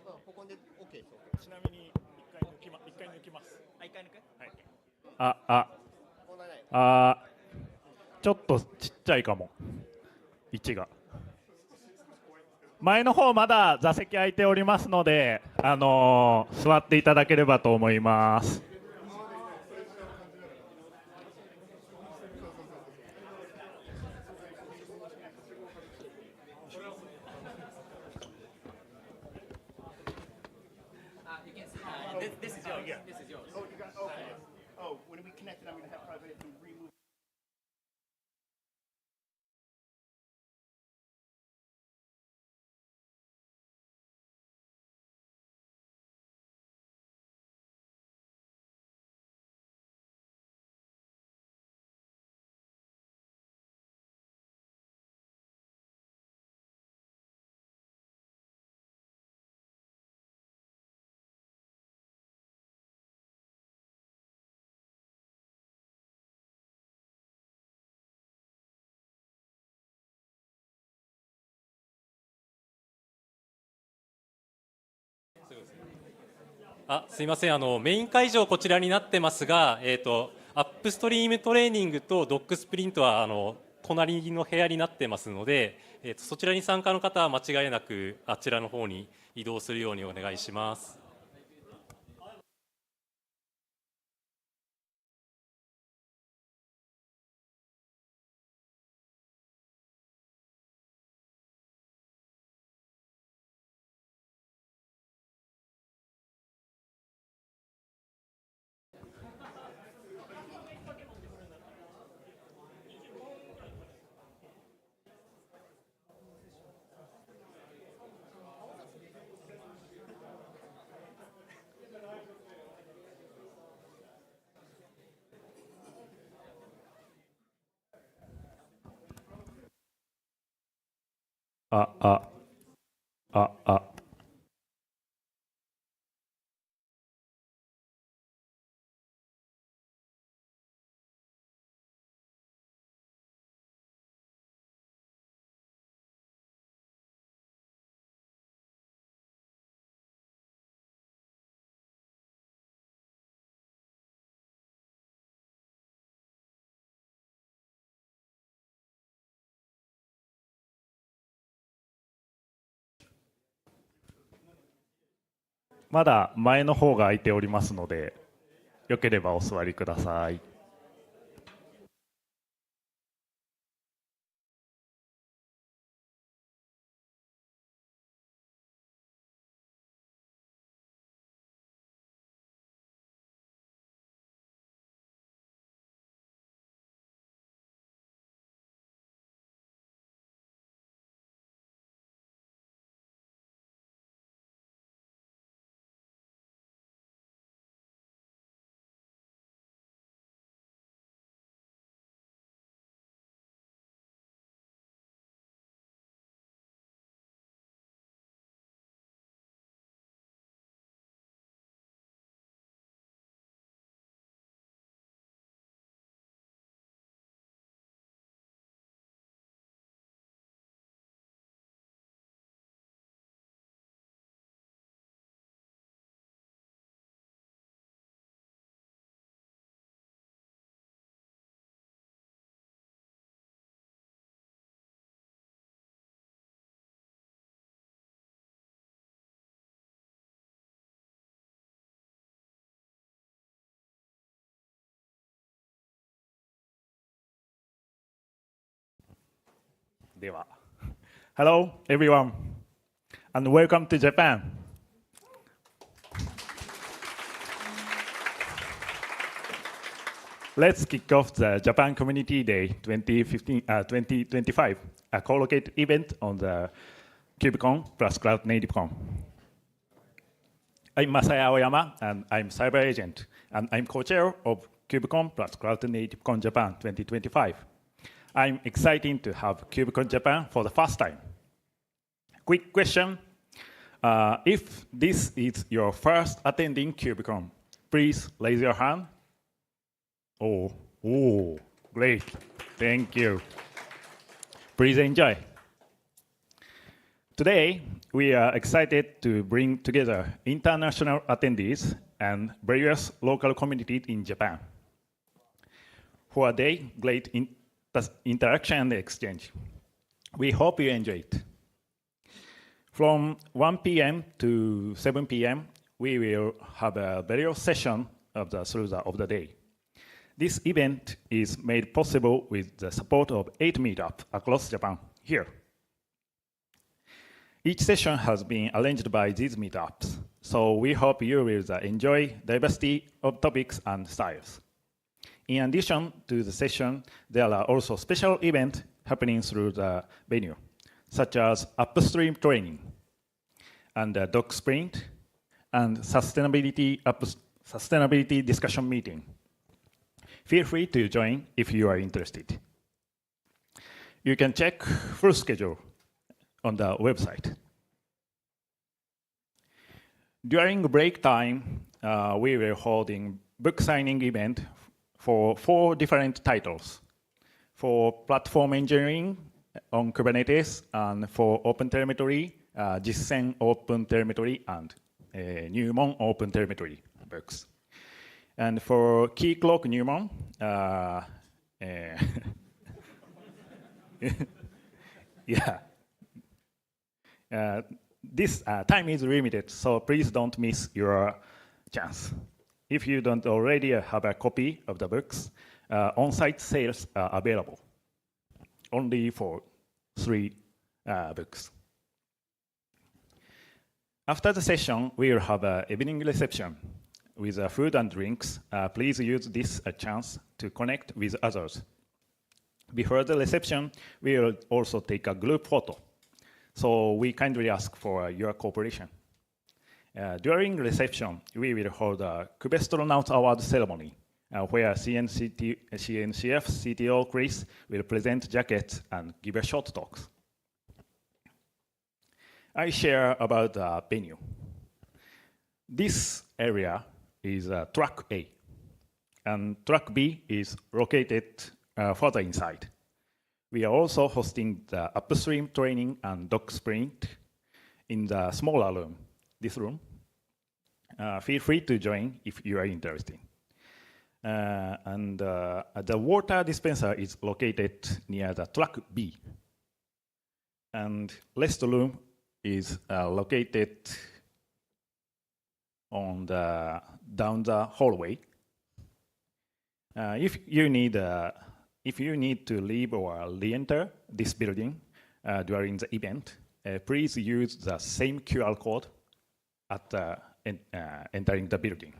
ここで OK です。ちなみに一回抜きます。一回抜く？はい。ちょっとちっちゃいかも。位置が。前の方まだ座席空いておりますので、座っていただければと思います。This is yours. This is yours. Oh, you got okay. Oh, when we connected, I'm going to have private to remove.すいません、メイン会場こちらになってますが、アップストリームトレーニングとドッグスプリントは隣の部屋になってますので、そちらに参加の方は間違いなくあちらの方に移動するようにお願いします。まだ前の方が空いておりますので、よければお座りください。では、Hello everyone and welcome to Japan. Let's kick off the Japan Community Day 2025, a co-located event on the KubeCon plus CloudNativeCon. I'm Masaya Aoyama, and I'm Cyber Agent, and I'm co-chair of KubeCon plus CloudNativeCon Japan 2025. I'm excited to have KubeCon Japan for the first time. Quick question. If this is your first attending KubeCon, please raise your hand. Oh, great. Thank you. Please enjoy. Today, we are excited to bring together international attendees and various local communities in Japan for a day great interaction and exchange. We hope you enjoy it. From 1 p.m. to 7 p.m., we will have a various session of the day. This event is made possible with the support of 8 meetups across Japan here. Each session has been arranged by these meetups, so we hope you will enjoy diversity of topics and styles. In addition to the session, there are also special events happening through the venue, such as upstream training, and a doc sprint, and sustainability discussion meeting. Feel free to join if you are interested. You can check full schedule on the website. During break time, we will holding book signing event for 4 different titles. For platform engineering on Kubernetes, and for OpenTelemetry, Jissen OpenTelemetry, and Newman OpenTelemetry books. And for Key Clock Newman, yeah. This time is limited, so please don't miss your chance. If you don't already have a copy of the books, on-site sales are available, only for 3 books. After the session, we will have an evening reception with food and drinks. Please use this chance to connect with others. Before the reception, we will also take a group photo. So we kindly ask for your cooperation. During reception, we will hold a KubeAstronaut Award ceremony, where CNCF CTO Chris will present jackets and give a short talk. I share about the venue. This area is track A, and track B is located further inside. We are also hosting the upstream training and doc sprint in the smaller room, this room. Feel free to join if you are interested. The water dispenser is located near the track B. And rest room is located on down the hallway. If you need to leave or re-enter this building during the event, please use the same QR code at entering the building.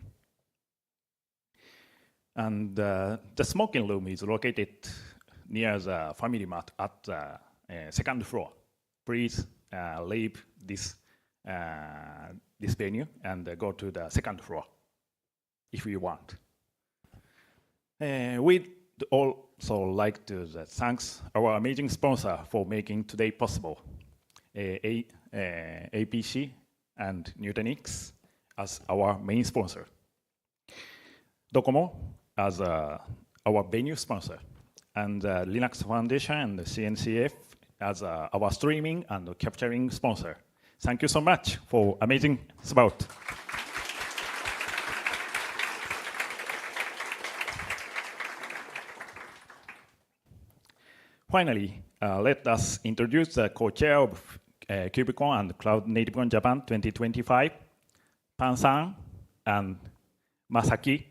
And the smoking room is located near the family mart at the second floor. Please leave this venue and go to the second floor if you want. We'd also like to thank our amazing sponsor for making today possible, APC and Nutanix as our main sponsor, Docomo as our venue sponsor, and Linux Foundation and the CNCF as our streaming and capturing sponsor. Thank you so much for amazing support. Finally, let us introduce the co-chair of KubeCon and CloudNativeCon Japan 2025, Pan-san and Masaki.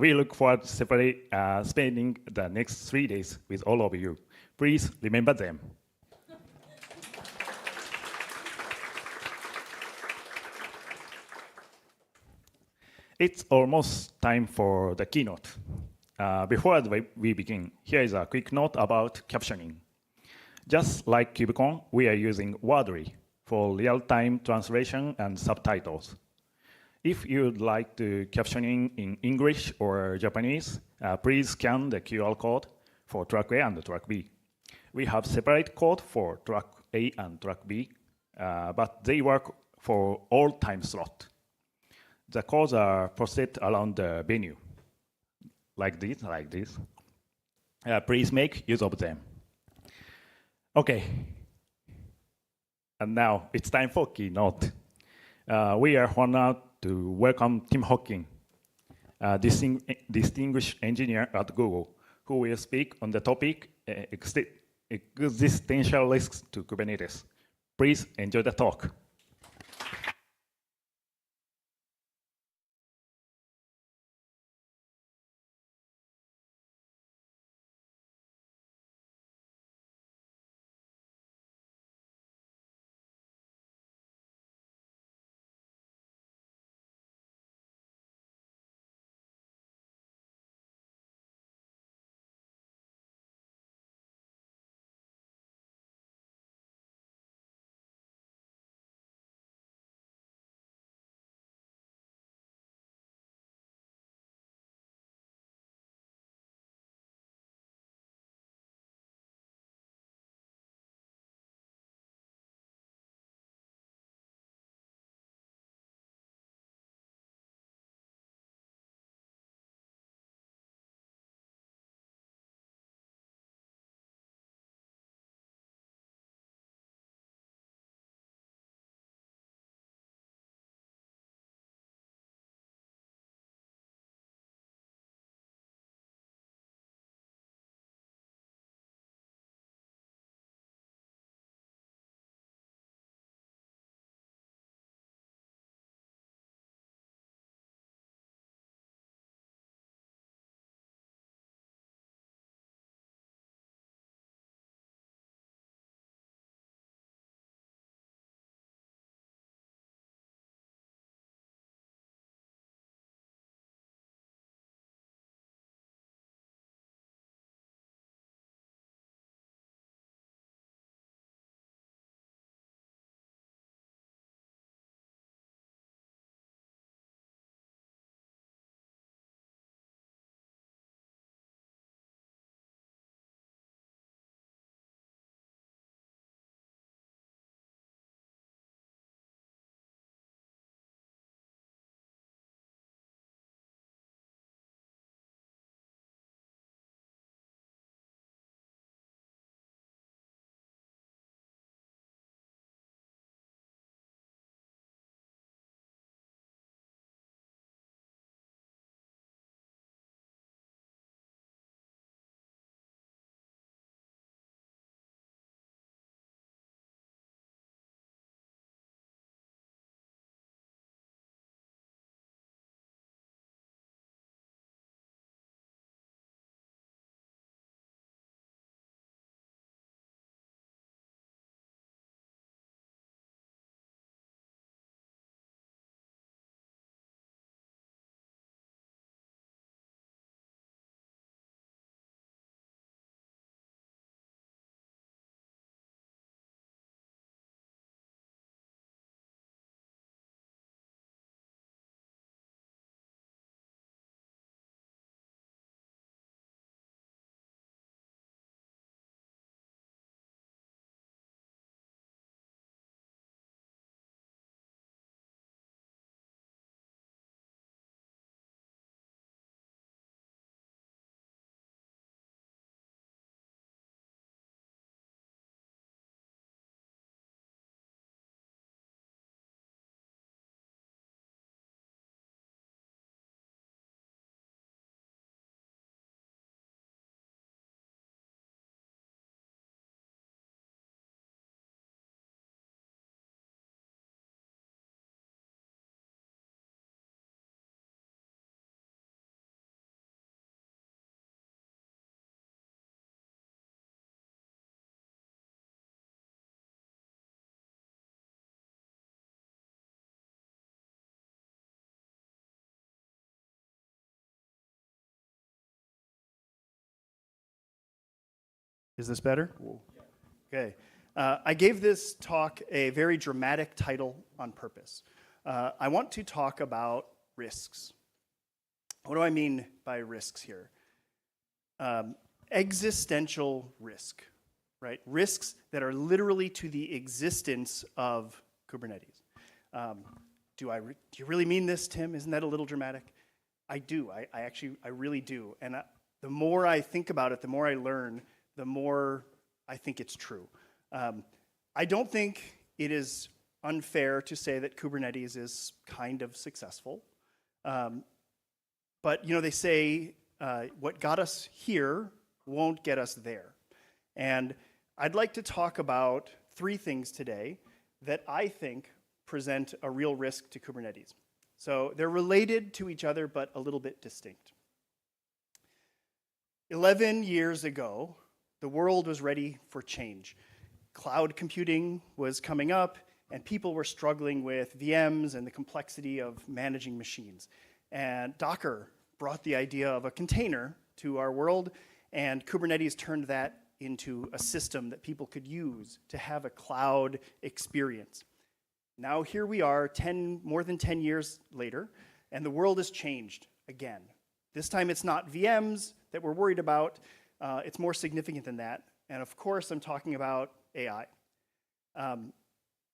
We look forward to spending the next 3 days with all of you. Please remember them. It's almost time for the keynote. Before we begin, here is a quick note about captioning. Just like KubeCon, we are using Wordly for real-time translation and subtitles. If you'd like to captioning in English or Japanese, please scan the QR code for track A and track B. We have separate code for track A and track B, but they work for all time slot. The codes are posted around the venue, like this. Please make use of them. Okay. And now it's time for Keynote. We are honored to welcome Tim Hocking, a distinguished engineer at Google, who will speak on the topic existential risks to Kubernetes. Please enjoy the talk. Is this better? Okay. I gave this talk a very dramatic title on purpose. I want to talk about risks. What do I mean by risks here? Existential risk, right? Risks that are literally to the existence of Kubernetes. Do you really mean this, Tim? Isn't that a little dramatic? I do. I really do. And the more I think about it, the more I learn, the more I think it's true. I don't think it is unfair to say that Kubernetes is kind of successful. But they say what got us here won't get us there. And I'd like to talk about 3 things today that I think present a real risk to Kubernetes. So they're related to each other, but a little bit distinct. 11 years ago, the world was ready for change. Cloud computing was coming up, and people were struggling with VMs and the complexity of managing machines. And Docker brought the idea of a container to our world, and Kubernetes turned that into a system that people could use to have a cloud experience. Now here we are, more than 10 years later, and the world has changed again. This time it's not VMs that we're worried about, it's more significant than that. And of course I'm talking about AI.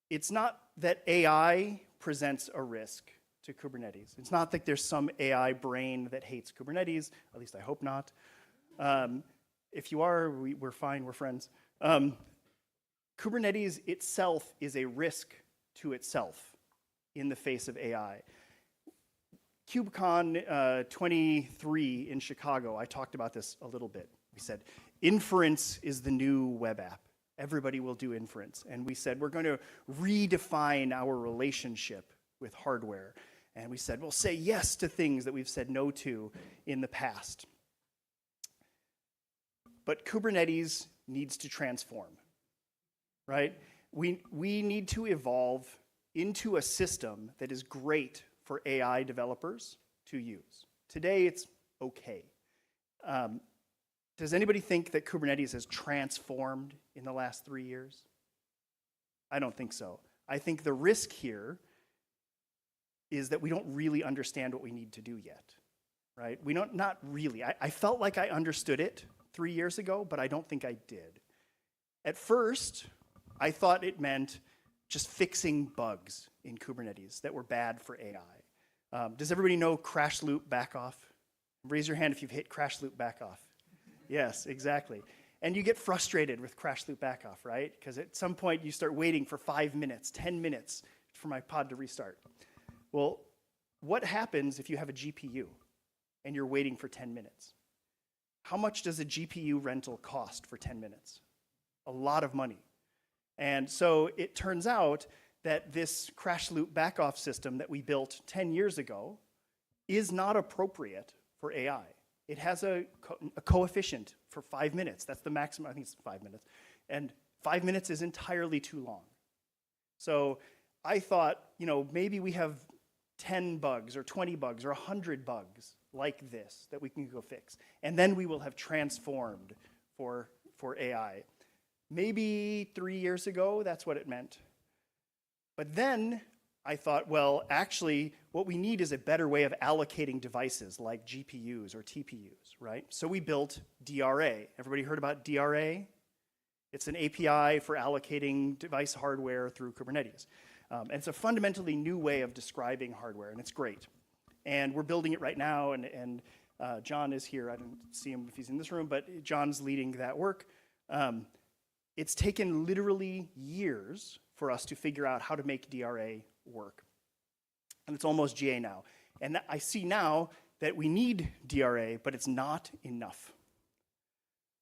It's not that AI presents a risk to Kubernetes. It's not like there's some AI brain that hates Kubernetes, at least I hope not. If you are, we're fine, we're friends. Kubernetes itself is a risk to itself in the face of AI. KubeCon 23 in Chicago, I talked about this a little bit. We said, inference is the new web app. Everybody will do inference. And we said, we're going to redefine our relationship with hardware. And we said, we'll say yes to things that we've said no to in the past. But Kubernetes needs to transform, right? We need to evolve into a system that is great for AI developers to use. Today, it's okay. Does anybody think that Kubernetes has transformed in the last 3 years? I don't think so. I think the risk here is that we don't really understand what we need to do yet, right? Not really. I felt like I understood it 3 years ago, but I don't think I did. At first, I thought it meant just fixing bugs in Kubernetes that were bad for AI. Does everybody know crash loop backoff? Raise your hand if you've hit crash loop backoff. Yes, exactly. And you get frustrated with crash loop backoff, right? Because at some point you start waiting for 5 minutes, 10 minutes for my pod to restart. Well, what happens if you have a GPU and you're waiting for 10 minutes? How much does a GPU rental cost for 10 minutes? A lot of money. And so it turns out that this crash loop backoff system that we built 10 years ago is not appropriate for AI. It has a coefficient for 5 minutes. That's the maximum, I think it's 5 minutes. And 5 minutes is entirely too long. So I thought, maybe we have 10 bugs or 20 bugs or 100 bugs like this that we can go fix. And then we will have transformed for AI. Maybe 3 years ago, that's what it meant. But then I thought, well, actually, what we need is a better way of allocating devices like GPUs or TPUs, right? So we built DRA. Everybody heard about DRA? It's an API for allocating device hardware through Kubernetes. And it's a fundamentally new way of describing hardware, and it's great. And we're building it right now, and John is here. I don't see him if he's in this room, but John's leading that work. It's taken literally years for us to figure out how to make DRA work. And it's almost GA now. And I see now that we need DRA, but it's not enough.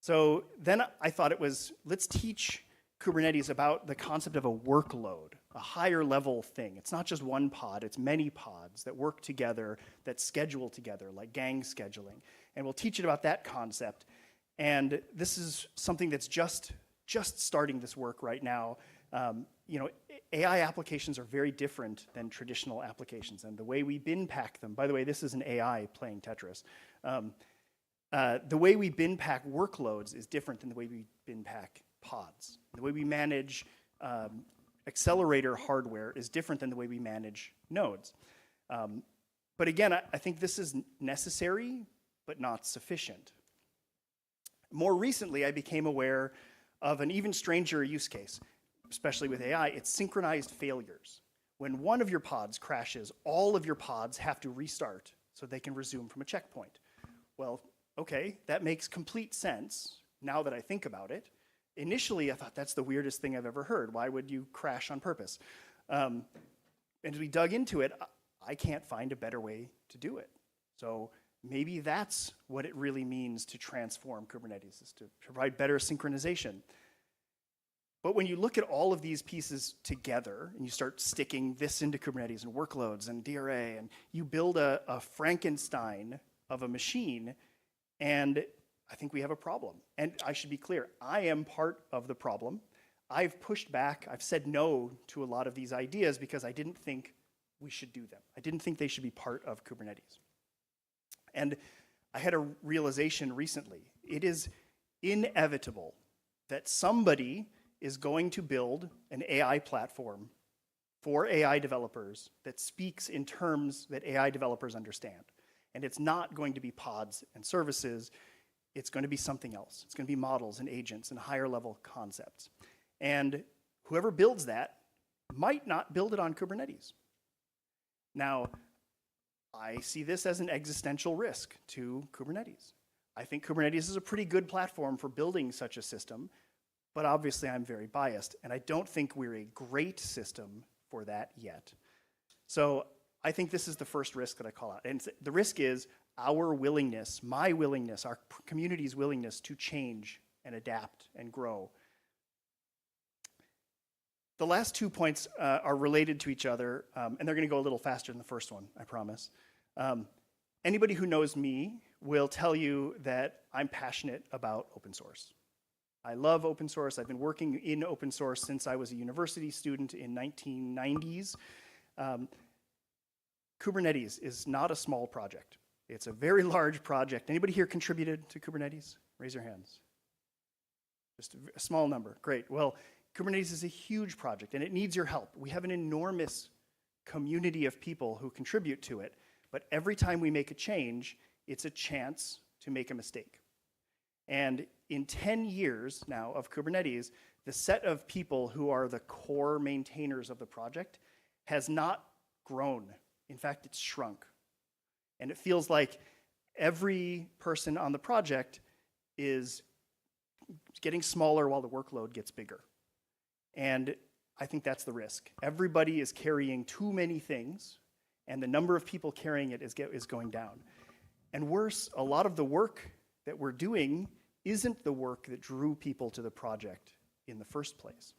So then I thought let's teach Kubernetes about the concept of a workload, a higher level thing. It's not just one pod, it's many pods that work together, that schedule together, like gang scheduling. And we'll teach it about that concept. And this is something that's just starting this work right now. AI applications are very different than traditional applications, and the way we bin pack them, by the way, this is an AI playing Tetris. The way we bin pack workloads is different than the way we bin pack pods. The way we manage accelerator hardware is different than the way we manage nodes. But again, I think this is necessary, but not sufficient. More recently, I became aware of an even stranger use case, especially with AI. It's synchronized failures. When one of your pods crashes, all of your pods have to restart so they can resume from a checkpoint. Well, okay, that makes complete sense now that I think about it, initially, I thought that's the weirdest thing I've ever heard. Why would you crash on purpose? And as we dug into it, I can't find a better way to do it. So maybe that's what it really means to transform Kubernetes, is to provide better synchronization. But when you look at all of these pieces together and you start sticking this into Kubernetes and workloads and DRA, and you build a Frankenstein of a machine, and I think we have a problem. And I should be clear, I am part of the problem. I've pushed back, I've said no to a lot of these ideas because I didn't think we should do them. I didn't think they should be part of Kubernetes. And I had a realization recently. It is inevitable that somebody is going to build an AI platform for AI developers that speaks in terms that AI developers understand. And it's not going to be pods and services. It's going to be something else. It's going to be models and agents and higher level concepts. And whoever builds that might not build it on Kubernetes. Now, I see this as an existential risk to Kubernetes. I think Kubernetes is a pretty good platform for building such a system, but obviously I'm very biased, and I don't think we're a great system for that yet. So I think this is the first risk that I call out. And the risk is our willingness, my willingness, our community's willingness to change and adapt and grow. The last 2 points are related to each other, and they're going to go a little faster than the first one, I promise. Anybody who knows me will tell you that I'm passionate about open source. I love open source. I've been working in open source since I was a university student in 1990s. Kubernetes is not a small project. It's a very large project. Anybody here contributed to Kubernetes? Raise your hands. Just a small number. Great. Well, Kubernetes is a huge project, and it needs your help. We have an enormous community of people who contribute to it, but every time we make a change, it's a chance to make a mistake. And in 10 years now of Kubernetes, the set of people who are the core maintainers of the project has not grown. In fact, it's shrunk. And it feels like every person on the project is getting smaller while the workload gets bigger. And I think that's the risk. Everybody is carrying too many things, and the number of people carrying it is going down. And worse, a lot of the work that we're doing isn't the work that drew people to the project in the first place.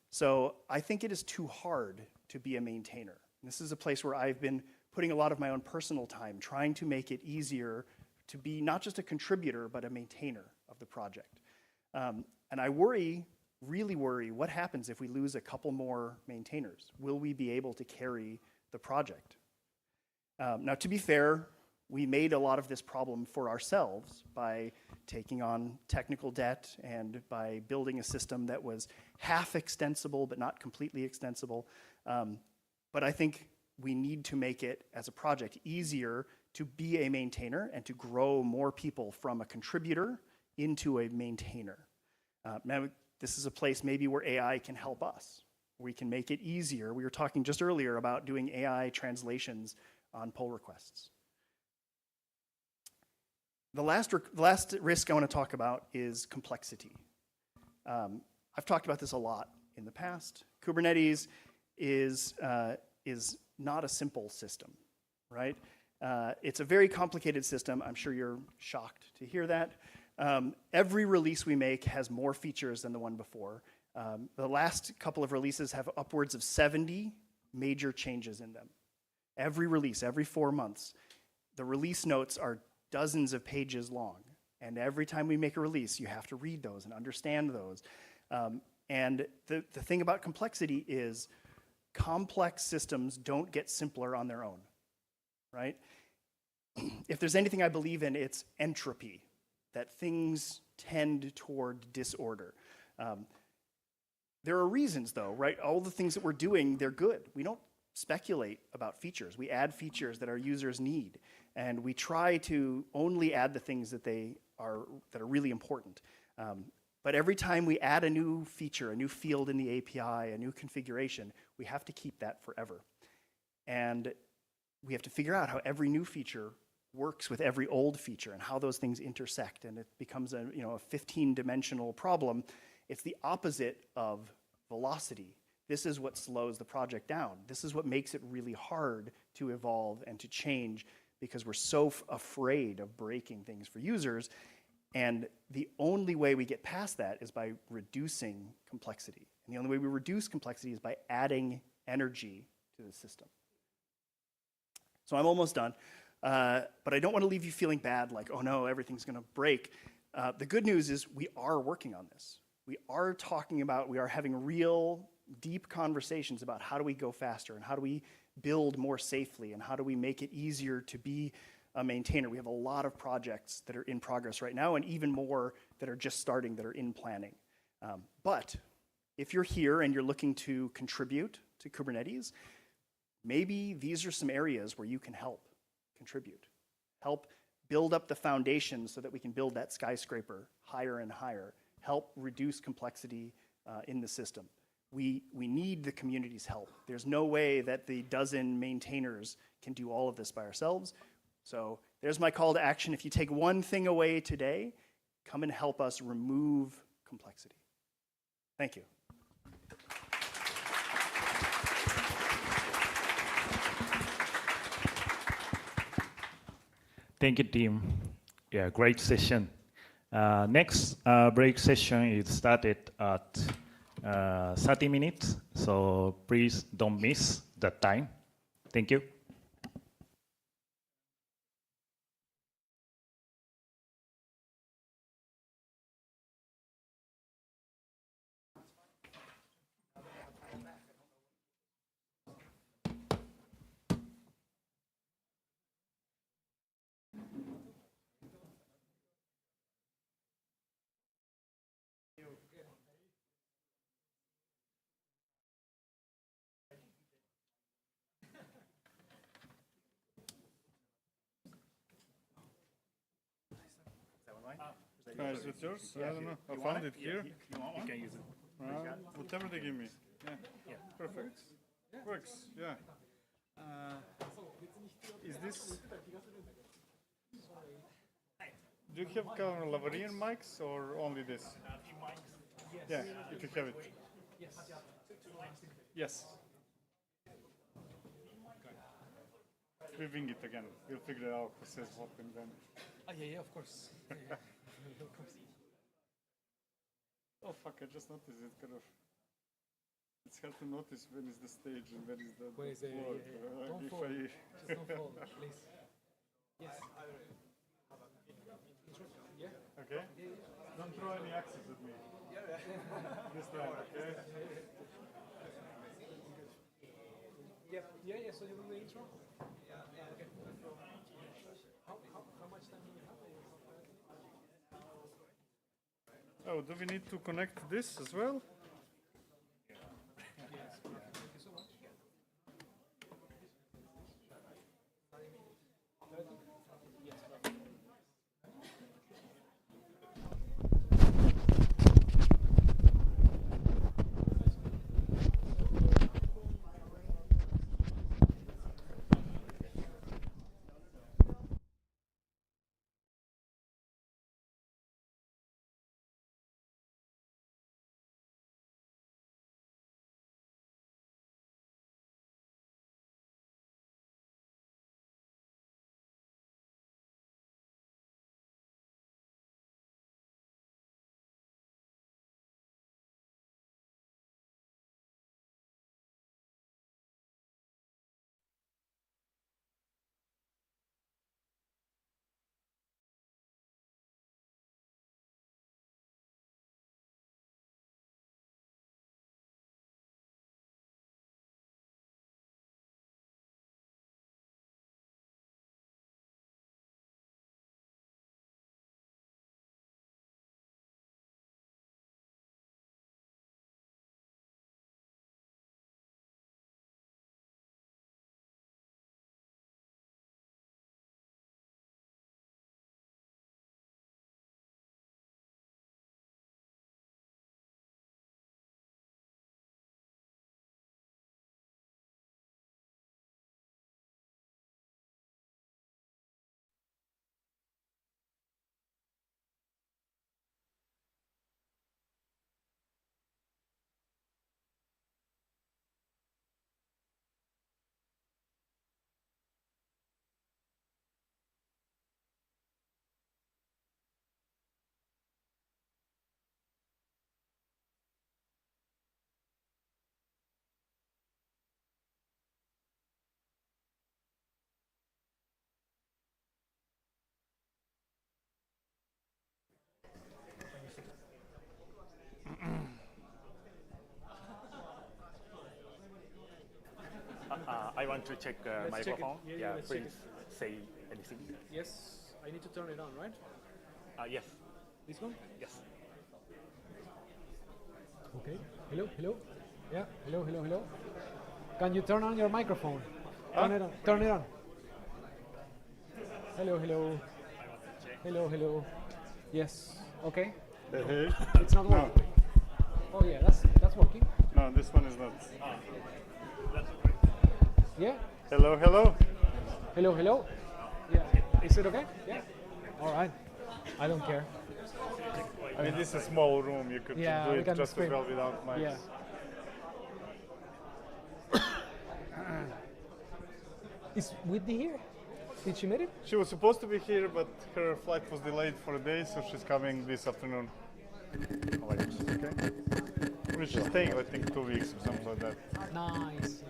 So I think it is too hard to be a maintainer. And this is a place where I've been putting a lot of my own personal time, trying to make it easier to be not just a contributor, but a maintainer of the project. And I really worry, what happens if we lose a couple more maintainers? Will we be able to carry the project? Now, to be fair, we made a lot of this problem for ourselves by taking on technical debt and by building a system that was half extensible but not completely extensible. But I think we need to make it, as a project, easier to be a maintainer and to grow more people from a contributor into a maintainer. Now, this is a place maybe where AI can help us. We can make it easier. We were talking just earlier about doing AI translations on pull requests. The last risk I want to talk about is complexity. I've talked about this a lot in the past. Kubernetes is not a simple system, right? It's a very complicated system. I'm sure you're shocked to hear that. Every release we make has more features than the one before. The last couple of releases have upwards of 70 major changes in them. Every release, every 4 months. The release notes are dozens of pages long. And every time we make a release, you have to read those and understand those. And the thing about complexity is complex systems don't get simpler on their own, right? If there's anything I believe in, it's entropy, that things tend toward disorder. There are reasons, though, right? All the things that we're doing, they're good. We don't speculate about features. We add features that our users need, and we try to only add the things that are really important. But every time we add a new feature, a new field in the API, a new configuration, we have to keep that forever. And we have to figure out how every new feature works with every old feature and how those things intersect, and it becomes a 15-dimensional problem. It's the opposite of velocity. This is what slows the project down. This is what makes it really hard to evolve and to change because we're so afraid of breaking things for users. And the only way we get past that is by reducing complexity. And the only way we reduce complexity is by adding energy to the system. So I'm almost done. But I don't want to leave you feeling bad, like, oh no, everything's going to break. The good news is we are working on this. We are having real, deep conversations about how do we go faster and how do we build more safely and how do we make it easier to be a maintainer. We have a lot of projects that are in progress right now and even more that are just starting, that are in planning. But if you're here and you're looking to contribute to Kubernetes, maybe these are some areas where you can help contribute. Help build up the foundation so that we can build that skyscraper higher and higher. Help reduce complexity in the system. We need the community's help. There's no way that the dozen maintainers can do all of this by ourselves. So there's my call to action. If you take one thing away today, come and help us remove complexity. Thank you. Thank you, team. Yeah, great session. Next break session is started at 30 minutes, so please don't miss that time. Thank you. Is it yours? I don't know. I found it here. You want one? You can use it. Whatever they give me. Yeah. Perfect. Works. Yeah. Is this? Do you have Lavarian mics or only this? Yeah, if you have it. Yes. We wing it again. We'll figure it out who says what and then. Yeah, of course. Yeah. Of course. Oh fuck, I just noticed it kind of. It's hard to notice when is the stage and when is the floor. Don't fall. Just don't fall, please. Yes. Yeah. Okay? Don't throw any axes at me. This time, okay? Yeah. So you do the intro? Okay. How much time do you have? Oh, do we need to connect this as well? I want to check Let's check it. microphone. Yeah, let's check please say anything. Yes, I need to turn it on, right? Yes. This one? Yes. Okay. Hello, hello. Yeah, hello, hello, hello. Can you turn on your microphone? Turn it on. Turn it on. Hello, hello. Hello, hello. Yes. Okay. Hey. It's not working. Oh yeah, that's working. No, this one is not. Yeah. Hello, hello. Hello, hello. Yeah. Is it okay? Yeah. All right. I don't care. I mean, this is a small room. You could Yeah, do we it can just scream. as well without mics. Yeah. Is Whitney here? Did she make it? She was supposed to be here, but her flight was delayed for a day, so she's coming this afternoon. Okay. I mean, she's staying, I think, 2 weeks or something like that. Nice.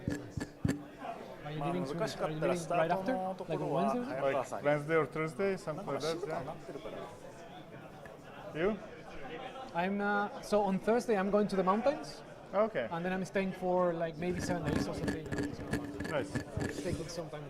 Are you leaving soon? Are you leaving right after? Like on Wednesday? Like Wednesday or Thursday, something like that. Yeah. You? I'm so on Thursday I'm going to the mountains, Okay. and then I'm staying for like maybe 7 days or something. Nice. Taking some time.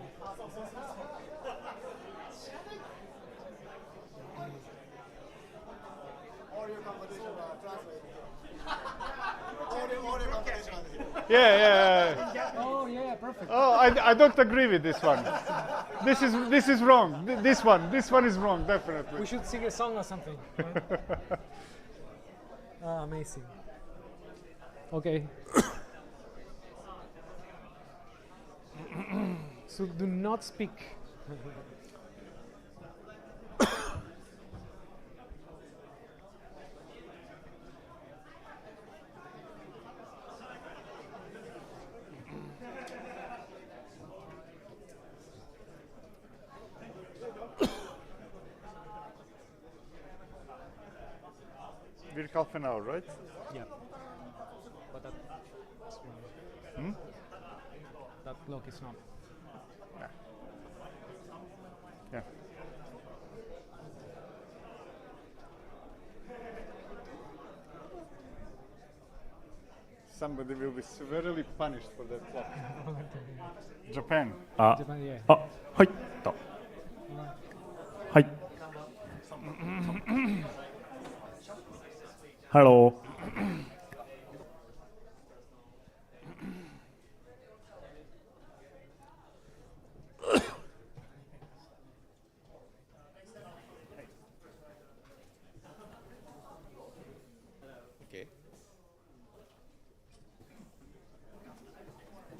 Yeah. Oh yeah, perfect. Oh, I don't agree with this one. This is wrong. This one is wrong, definitely. We should sing a song or something. Right? Amazing. Okay. So do not speak. We're half an hour, right? Yeah. But that's wrong. That clock is not. Yeah. Somebody will be severely punished for that clock. Japan. Japan, yeah. はい。と。はい。Hello. Okay.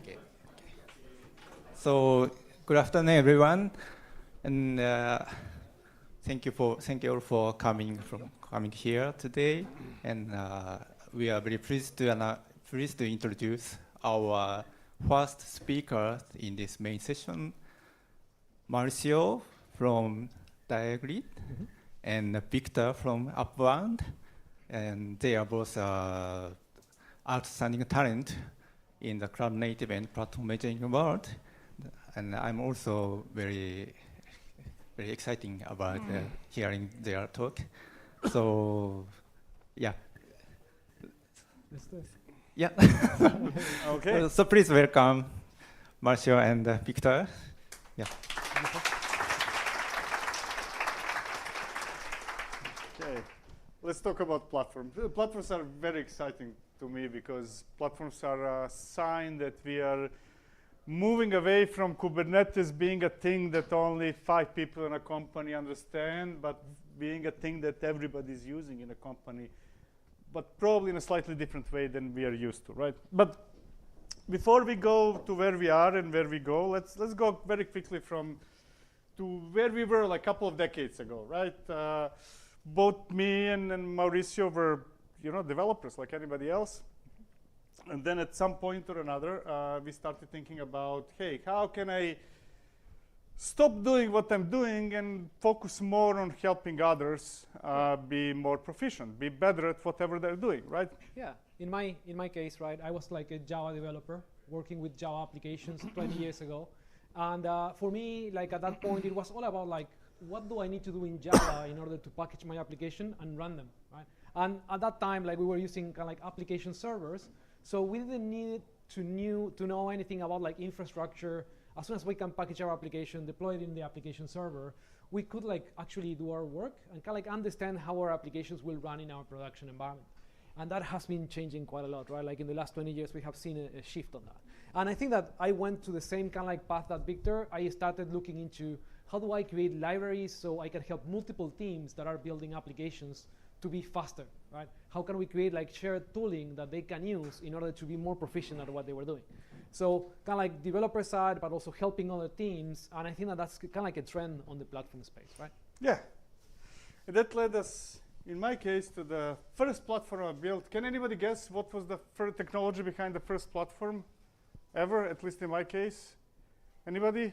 Okay. So good afternoon, everyone, and thank you all for coming here today. And we are very pleased to introduce our first speaker in this main session, Marcio from Diagrid, and Victor from Upbound. And they are both outstanding talent in the cloud native and platform engineering world. And I'm also very exciting about hearing their talk. So, yeah. Let's do it. Yeah. Okay. So please welcome Marcio and Victor. Yeah. Okay. Let's talk about platforms. Platforms are very exciting to me because platforms are a sign that we are moving away from Kubernetes being a thing that only 5 people in a company understand, but being a thing that everybody is using in a company, but probably in a slightly different way than we are used to, right? But before we go to where we are and where we go, let's go very quickly to where we were like a couple of decades ago, right? Both me and Mauricio were, developers like anybody else. And then at some point or another, we started thinking about, hey, how can I stop doing what I'm doing and focus more on helping others be more proficient, be better at whatever they're doing, right? Yeah. In my case, right, I was like a Java developer working with Java applications 20 years ago. And for me, like at that point, it was all about like, what do I need to do in Java in order to package my application and run them, right? And at that time, like we were using kind of like application servers, so we didn't need to know anything about like infrastructure. As soon as we can package our application, deploy it in the application server, we could like actually do our work and kind of like understand how our applications will run in our production environment. And that has been changing quite a lot, right? Like in the last 20 years, we have seen a shift on that. And I think that I went to the same kind of like path that Victor. I started looking into how do I create libraries so I can help multiple teams that are building applications to be faster, right? How can we create like shared tooling that they can use in order to be more proficient at what they were doing? So kind of like developer side, but also helping other teams. And I think that that's kind of like a trend on the platform space, right? Yeah. And that led us, in my case, to the first platform I built. Can anybody guess what was the first technology behind the first platform ever, at least in my case? Anybody?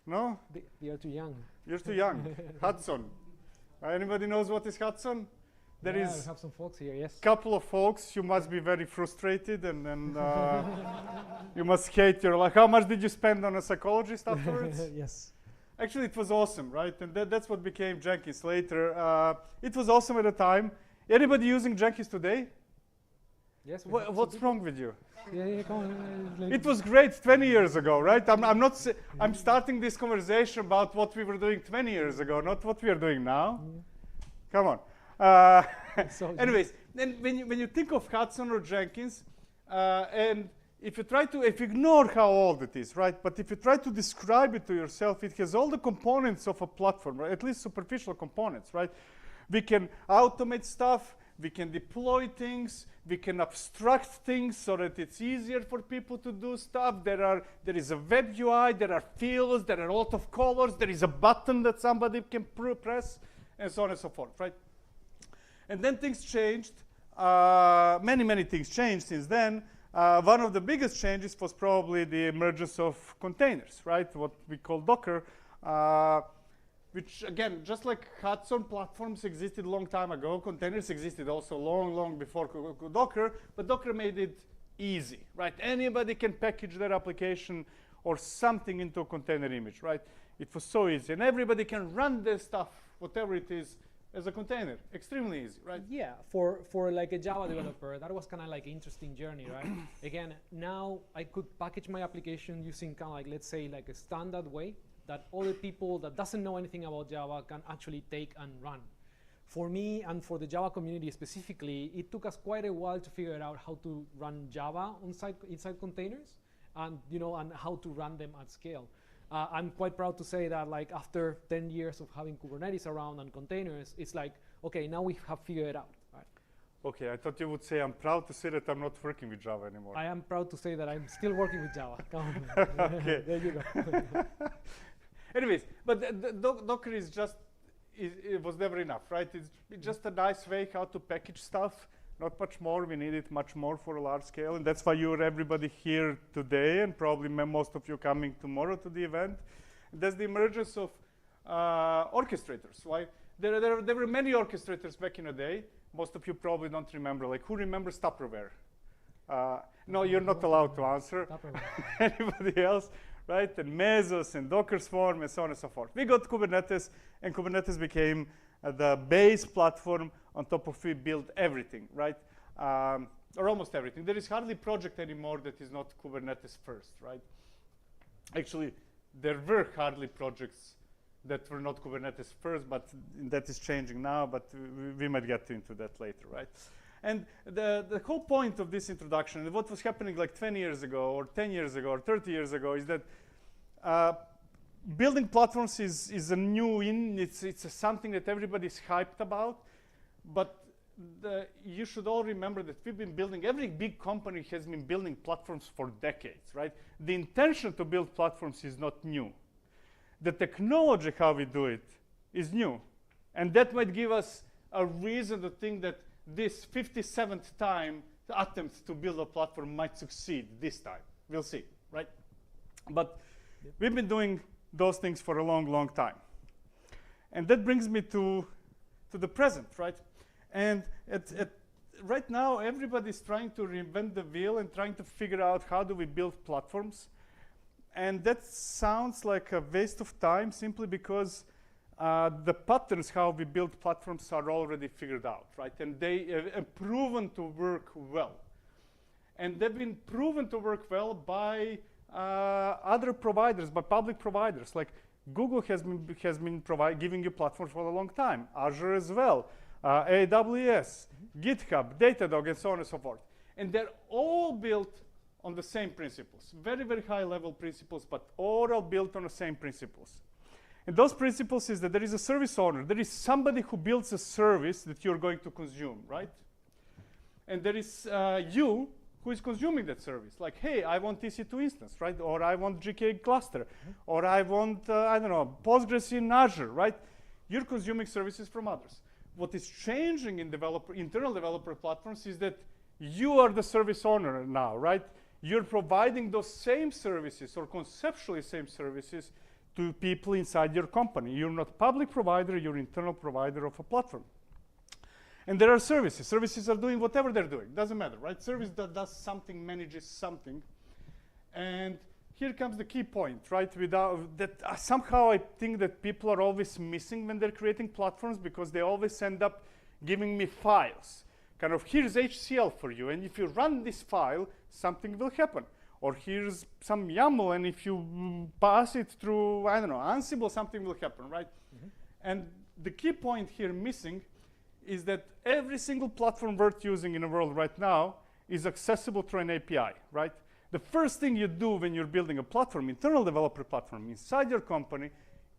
No? You're too young. You're too young. Hudson. Anybody knows what is Hudson? There We is have some folks here, yes. a couple of folks. You must be very frustrated, and you must hate your life. How much did you spend on a psychologist afterwards? Yes. Actually, it was awesome, right? And that's what became Jenkins later. It was awesome at the time. Anybody using Jenkins today? Yes. What's wrong with you? Yeah, come on. It was great 20 years ago, right? I'm starting this conversation about what we were doing 20 years ago, not what we are doing now. Come on. Anyways, then when you think of Hudson or Jenkins, and if you ignore how old it is, right? But if you try to describe it to yourself, it has all the components of a platform, right? At least superficial components, right? We can automate stuff. We can deploy things. We can abstract things so that it's easier for people to do stuff. There is a web UI. There are fields. There are a lot of colors. There is a button that somebody can press, and so on and so forth, right? And then things changed. Many things changed since then. One of the biggest changes was probably the emergence of containers, right? What we call Docker. Which, again, just like Hudson platforms existed a long time ago, containers existed also long before Docker, but Docker made it easy, right? Anybody can package their application or something into a container image, right? It was so easy. And everybody can run their stuff, whatever it is, as a container. Extremely easy, right? Yeah, for like a Java developer, that was kind of like an interesting journey, right? Again, now I could package my application using kind of like, let's say, like a standard way that other people that doesn't know anything about Java can actually take and run. For me and for the Java community specifically, it took us quite a while to figure out how to run Java inside containers, and and how to run them at scale. I'm quite proud to say that like after 10 years of having Kubernetes around and containers, it's like, okay, now we have figured it out. Right? Okay, I thought you would say I'm proud to say that I'm not working with Java anymore. I am proud to say that I'm still working with Java. Come on. Okay. There you go. Anyways, but the Docker is just, it was never enough, right? It's just a nice way how to package stuff. Not much more. We needed much more for a large scale. And that's why you're everybody here today, and probably most of you coming tomorrow to the event. And that's the emergence of orchestrators. Why? There were many orchestrators back in the day. Most of you probably don't remember. Like, who remembers Tupperware? No, you're not allowed to answer. Anybody else? Right? And Mesos and Docker Swarm and so on and so forth. We got Kubernetes, and Kubernetes became the base platform on top of which we built everything, right? Or almost everything. There is hardly a project anymore that is not Kubernetes first, right? Actually, there were hardly projects that were not Kubernetes first, but that is changing now, but we might get into that later, right? And the whole point of this introduction, and what was happening like 20 years ago, or 10 years ago, or 30 years ago, is that building platforms is a new it's something that everybody's hyped about, but you should all remember that we've been building, every big company has been building platforms for decades, right? The intention to build platforms is not new. The technology, how we do it, is new. And that might give us a reason to think that this 57th time attempt to build a platform might succeed this time. We'll see, right? But we've been doing those things for a long time. And that brings me to the present, right? And right now, everybody's trying to reinvent the wheel and trying to figure out how do we build platforms. And that sounds like a waste of time simply because the patterns how we build platforms are already figured out, right? And they have proven to work well. And they've been proven to work well by other providers, by public providers. Like Google has been giving you platforms for a long time, Azure as well, AWS, GitHub, Datadog, and so on and so forth. And they're all built on the same principles, very, very high level principles, but all are built on the same principles. And those principles is that there is a service owner. There is somebody who builds a service that you're going to consume, right? And there is you who is consuming that service. Like, hey, I want EC2 instance, right? Or I want GK cluster. Or I want, I don't know, Postgres in Azure, right? You're consuming services from others. What is changing in internal developer platforms is that you are the service owner now, right? You're providing those same services or conceptually same services to people inside your company. You're not public provider, you're internal provider of a platform. And there are services. Services are doing whatever they're doing. Doesn't matter, right? Service that does something, manages something. And here comes the key point, right? Somehow I think that people are always missing when they're creating platforms because they always end up giving me files. Kind of, here's HCL for you, and if you run this file, something will happen. Or here's some YAML, and if you pass it through, I don't know, Ansible, something will happen, right? And the key point here missing is that every single platform worth using in the world right now is accessible through an API, right? The first thing you do when you're building a platform, internal developer platform inside your company,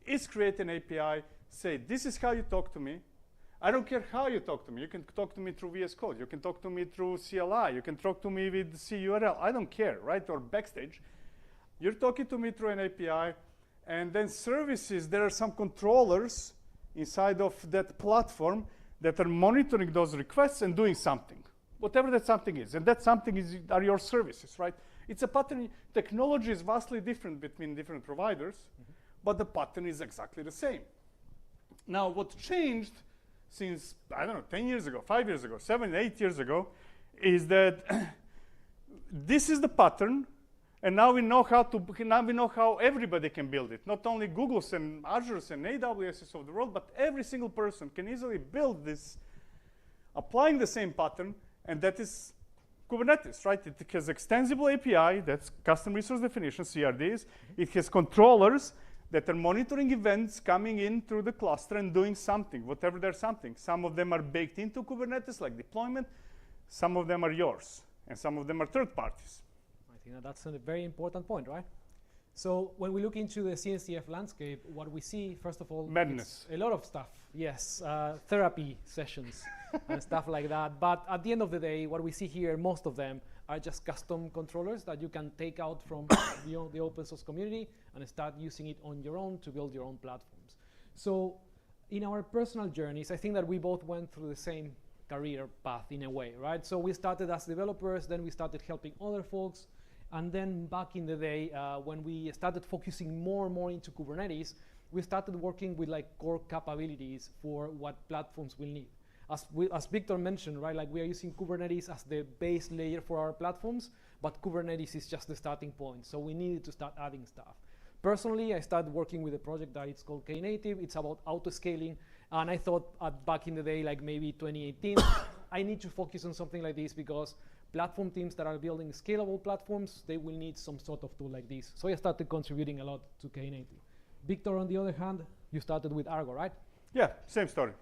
is create an API, say, this is how you talk to me. I don't care how you talk to me. You can talk to me through VS Code. You can talk to me through CLI. You can talk to me with CURL. I don't care, right? Or Backstage. You're talking to me through an API. And then services, there are some controllers inside of that platform that are monitoring those requests and doing something, whatever that something is. And that something are your services, right? It's a pattern. Technology is vastly different between different providers, but the pattern is exactly the same. Now, what changed since, I don't know, 10 years ago, 5 years ago, 7, 8 years ago, is that this is the pattern, and now we know how everybody can build it. Not only Google's and Azure's and AWS's of the world, but every single person can easily build this, applying the same pattern, and that is Kubernetes, right? It has extensible API, that's custom resource definition, CRDs. It has controllers that are monitoring events coming in through the cluster and doing something, whatever they're something. Some of them are baked into Kubernetes, like deployment. Some of them are yours, and some of them are third parties. I think that's a very important point, right? So when we look into the CNCF landscape, what we see, first of all, madness. A lot of stuff. Yes, therapy sessions and stuff like that. But at the end of the day, what we see here, most of them are just custom controllers that you can take out from the open source community and start using it on your own to build your own platforms. So in our personal journeys, I think that we both went through the same career path in a way, right? So we started as developers, then we started helping other folks. And then back in the day, when we started focusing more and more into Kubernetes, we started working with like core capabilities for what platforms will need. As Victor mentioned, right, like we are using Kubernetes as the base layer for our platforms, but Kubernetes is just the starting point. So we needed to start adding stuff. Personally, I started working with a project that it's called Knative. It's about auto-scaling. And I thought back in the day, like maybe 2018, I need to focus on something like this because platform teams that are building scalable platforms, they will need some sort of tool like this. So I started contributing a lot to Knative. Victor, on the other hand, you started with Argo, right? Yeah, same story.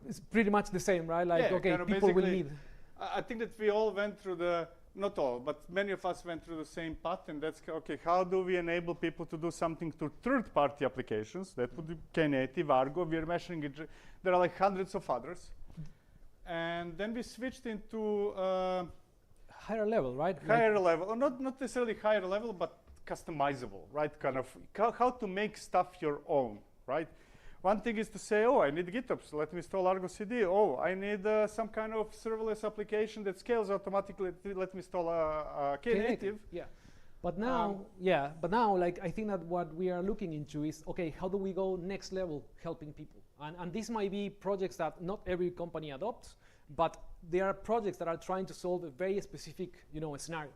It's pretty much the same, right? Like, yeah, okay, kind of people will need. I think that we all went through not all, but many of us went through the same path, and that's, okay, how do we enable people to do something to third-party applications? That would be Knative, Argo, we're measuring it. There are like hundreds of others. And then we switched into higher level, right? Higher level, or not necessarily higher level, but customizable, right? Kind of how to make stuff your own, right? One thing is to say, oh, I need GitHub, so let me install Argo CD. Oh, I need some kind of serverless application that scales automatically. Let me install Knative. Yeah. But now, like I think that what we are looking into is, okay, how do we go next level helping people? And this might be projects that not every company adopts, but there are projects that are trying to solve a very specific, scenario.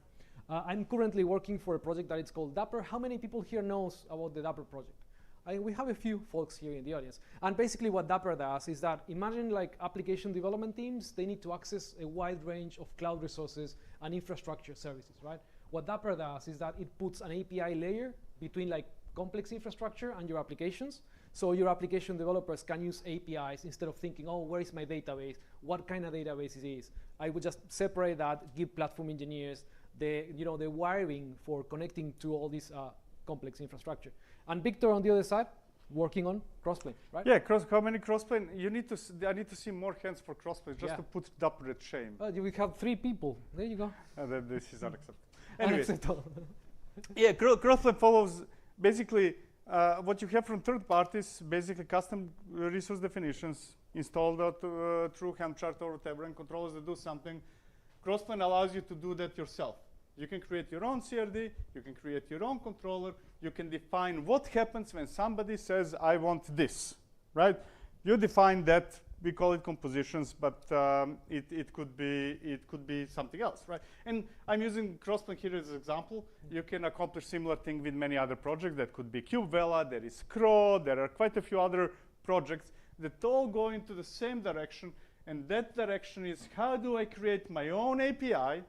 I'm currently working for a project that is called Dapper. How many people here knows about the Dapper project? we have a few folks here in the audience. And basically what Dapper does is that imagine like application development teams, they need to access a wide range of cloud resources and infrastructure services, right? What Dapper does is that it puts an API layer between like complex infrastructure and your applications. So your application developers can use APIs instead of thinking, oh, where is my database? What kind of database it is? I would just separate that, give platform engineers the wiring for connecting to all this complex infrastructure. And Victor on the other side, working on crossplane, right? Yeah, how many crossplane? I need to see more hands for crossplane just to put Dapper at shame. We have 3 people. There you go. This is unacceptable. Anyway, Unacceptable. yeah, crossplane follows basically what you have from third parties, basically custom resource definitions installed through Helm-chart or whatever, and controllers that do something. Crossplane allows you to do that yourself. You can create your own CRD, you can create your own controller, you can define what happens when somebody says, I want this, right? You define that, we call it compositions, but it could be something else, right? And I'm using Crossplane here as an example. You can accomplish similar thing with many other projects. That could be KubeVela, there is Crow, there are quite a few other projects that all go into the same direction, and that direction is how do I create my own API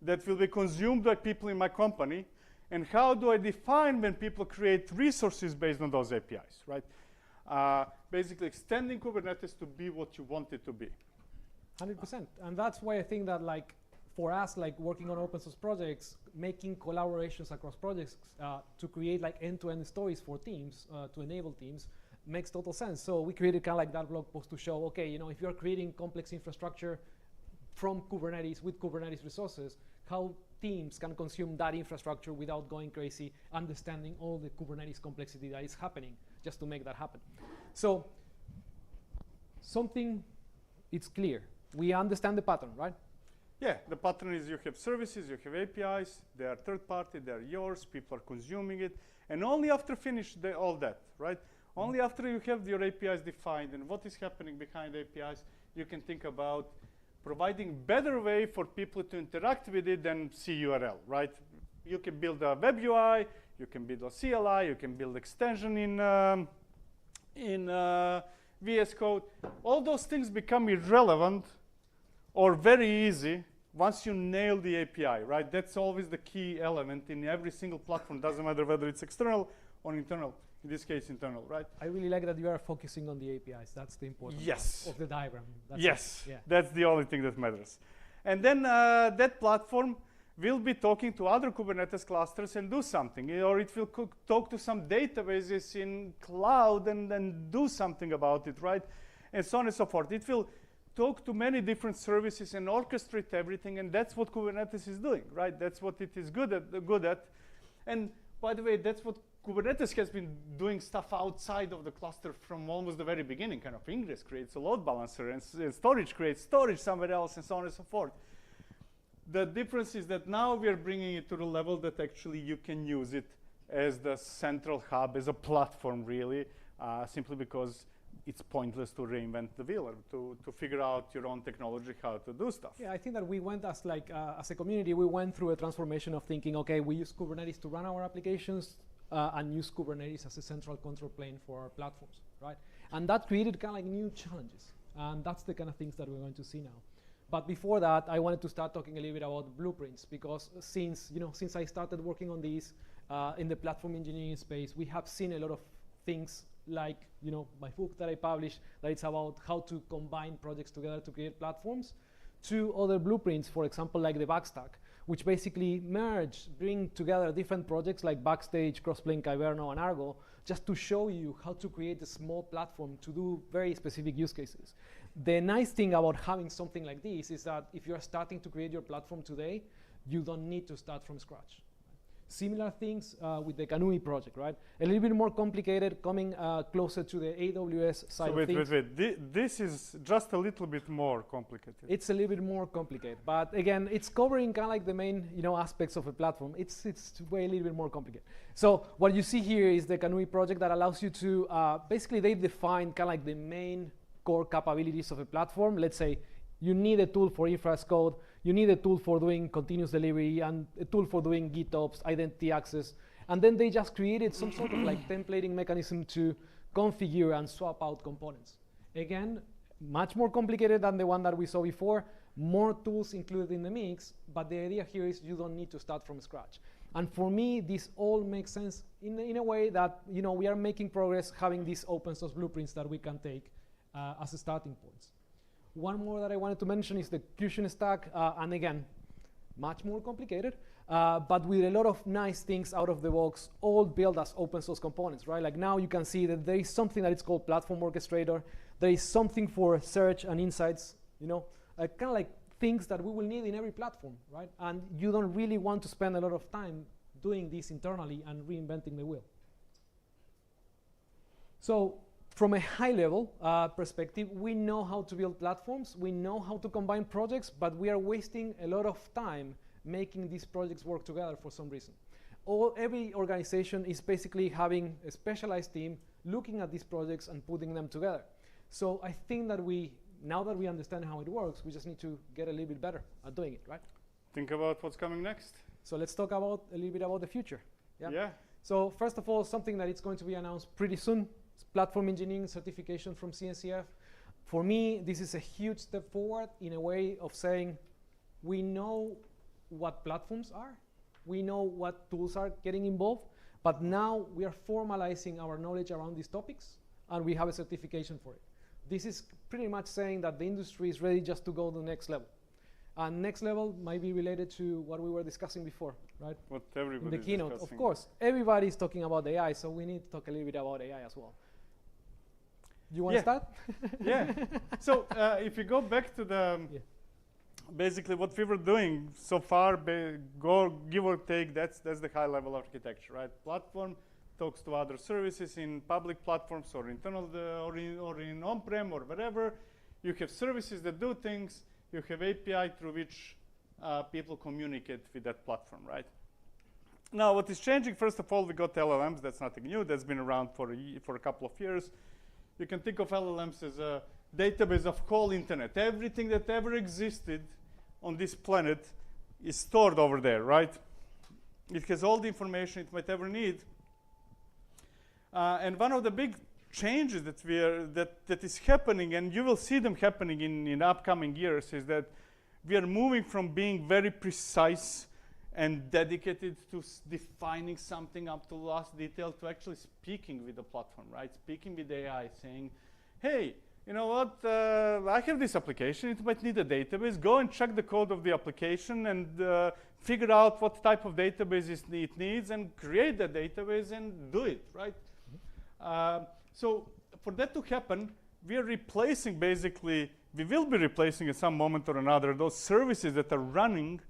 that will be consumed by people in my company, and how do I define when people create resources based on those APIs, right? Basically extending Kubernetes to be what you want it to be. 100%. And that's why I think that like for us, like working on open source projects, making collaborations across projects to create like end-to-end stories for teams, to enable teams, makes total sense. So we created kind of like that blog post to show, okay, if you're creating complex infrastructure from Kubernetes with Kubernetes resources, how teams can consume that infrastructure without going crazy, understanding all the Kubernetes complexity that is happening just to make that happen. So it's clear. We understand the pattern, right? Yeah, the pattern is you have services, you have APIs, they are third party, they are yours, people are consuming it, and only after finish all that, right? Only after you have your APIs defined and what is happening behind APIs, you can think about providing better way for people to interact with it than CURL, right? You can build a web UI, you can build a CLI, you can build extension in VS Code. All those things become irrelevant or very easy once you nail the API, right? That's always the key element in every single platform. Doesn't matter whether it's external or internal. In this case, internal, right? I really like that you are focusing on the APIs. That's the important part of the diagram. Yes, that's the only thing that matters. And then that platform will be talking to other Kubernetes clusters and do something, or it will talk to some databases in cloud and then do something about it, right? And so on and so forth. It will talk to many different services and orchestrate everything, and that's what Kubernetes is doing, right? That's what it is good at. And by the way, that's what Kubernetes has been doing stuff outside of the cluster from almost the very beginning. Kind of Ingress creates a load balancer, and storage creates storage somewhere else, and so on and so forth. The difference is that now we are bringing it to the level that actually you can use it as the central hub, as a platform, really, simply because it's pointless to reinvent the wheel or to figure out your own technology how to do stuff. Yeah, I think that we went as a community, we went through a transformation of thinking, okay, we use Kubernetes to run our applications, and use Kubernetes as a central control plane for our platforms, right? And that created kind of like new challenges. And that's the kind of things that we're going to see now. But before that, I wanted to start talking a little bit about blueprints, because since I started working on these in the platform engineering space, we have seen a lot of things like, my book that I published, that it's about how to combine projects together to create platforms, to other blueprints, for example, like the Backstack, which basically bring together different projects like Backstage, Crossplane, Kyverno, and Argo, just to show you how to create a small platform to do very specific use cases. The nice thing about having something like this is that if you're starting to create your platform today, you don't need to start from scratch. Similar things with the Kanui project, right? A little bit more complicated, coming closer to the AWS side of things. Wait. This is just a little bit more complicated. It's a little bit more complicated, but again, it's covering kind of like the main, aspects of a platform. It's way a little bit more complicated. So what you see here is the Kanui project that allows you to basically they define kind of like the main core capabilities of a platform. Let's say you need a tool for infra as code, you need a tool for doing continuous delivery, and a tool for doing GitOps, identity access, And then they just created some sort of like templating mechanism to configure and swap out components. Again, much more complicated than the one that we saw before, more tools included in the mix, but the idea here is you don't need to start from scratch. And for me, this all makes sense in a way that we are making progress having these open source blueprints that we can take as a starting points. One more that I wanted to mention is the Fusion stack, and again, much more complicated, but with a lot of nice things out of the box, all built as open source components, right? Like now you can see that there is something that is called Platform Orchestrator. There is something for search and insights, kind of like things that we will need in every platform, right? And you don't really want to spend a lot of time doing this internally and reinventing the wheel. So from a high level perspective, we know how to build platforms, we know how to combine projects, but we are wasting a lot of time making these projects work together for some reason. Every organization is basically having a specialized team looking at these projects and putting them together. So I think that now that we understand how it works, we just need to get a little bit better at doing it, right? Think about what's coming next. So let's talk a little bit about the future. Yeah. So first of all, something that is going to be announced pretty soon, is platform engineering certification from CNCF. For me, this is a huge step forward in a way of saying we know what platforms are, we know what tools are getting involved, but now we are formalizing our knowledge around these topics, and we have a certification for it. This is pretty much saying that the industry is ready just to go to the next level. And next level might be related to what we were discussing before, right? What everybody in the keynote, discussing. of course. Everybody's talking about AI, so we need to talk a little bit about AI as well. You want to start? Yeah. So if you go back to the basically what we were doing so far, give or take, that's the high level architecture, right? Platform talks to other services in public platforms or internal or in on-prem or wherever. You have services that do things. You have API through which people communicate with that platform, right? Now, what is changing? First of all, we got LLMs. That's nothing new. That's been around for a couple of years. You can think of LLMs as a database of whole internet. Everything that ever existed on this planet is stored over there, right? It has all the information it might ever need. And one of the big changes that is happening, and you will see them happening in upcoming years, is that we are moving from being very precise and dedicated to defining something up to last detail to actually speaking with the platform, right? Speaking with AI, saying, hey, you know what, I have this application, it might need a database. Go and check the code of the application and figure out what type of database it needs and create the database and do it, right? So for that to happen, we are replacing basically, we will be replacing at some moment or another those services that are running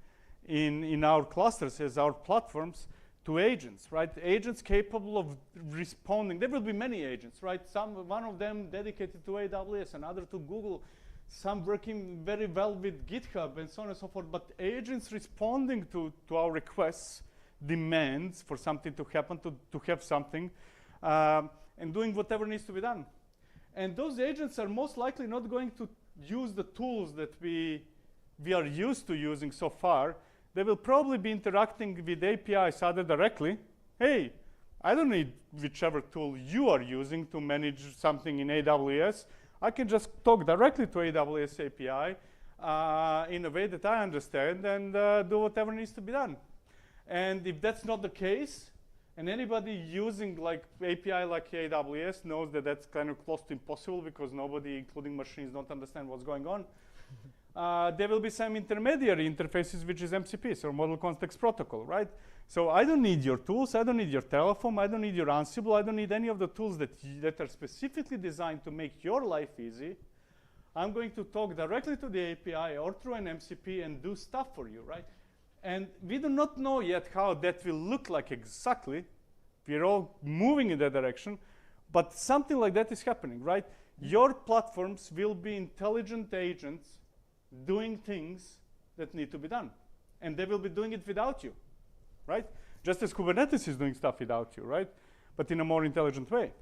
in our clusters as our platforms to agents, right? Agents capable of responding. There will be many agents, right? One of them dedicated to AWS, another to Google, some working very well with GitHub and so on and so forth. But agents responding to our requests, demands for something to happen, to have something, and doing whatever needs to be done. And those agents are most likely not going to use the tools that we are used to using so far. They will probably be interacting with APIs either directly. Hey, I don't need whichever tool you are using to manage something in AWS. I can just talk directly to AWS API in a way that I understand and do whatever needs to be done. And if that's not the case, and anybody using like API like AWS knows that that's kind of close to impossible because nobody, including machines, don't understand what's going on. There will be some intermediary interfaces, which is MCPs or Model Context Protocol, right? So I don't need your tools. I don't need your Terraform. I don't need your Ansible. I don't need any of the tools that are specifically designed to make your life easy. I'm going to talk directly to the API or through an MCP and do stuff for you, right? And we do not know yet how that will look like exactly. We're all moving in that direction. But something like that is happening, right? Your platforms will be intelligent agents doing things that need to be done. And they will be doing it without you, right? Just as Kubernetes is doing stuff without you, right? But in a more intelligent way.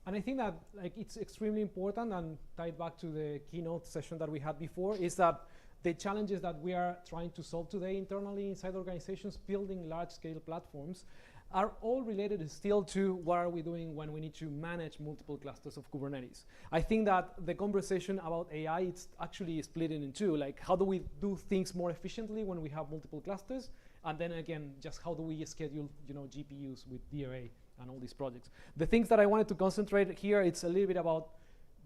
And I think that like it's extremely important, and tied back to the keynote session that we had before, is that the challenges that we are trying to solve today internally inside organizations, building large-scale platforms, are all related still to what are we doing when we need to manage multiple clusters of Kubernetes. I think that the conversation about AI, it's actually split in two, like how do we do things more efficiently when we have multiple clusters, and then again, just how do we schedule GPUs with DRA and all these projects. The things that I wanted to concentrate here, it's a little bit about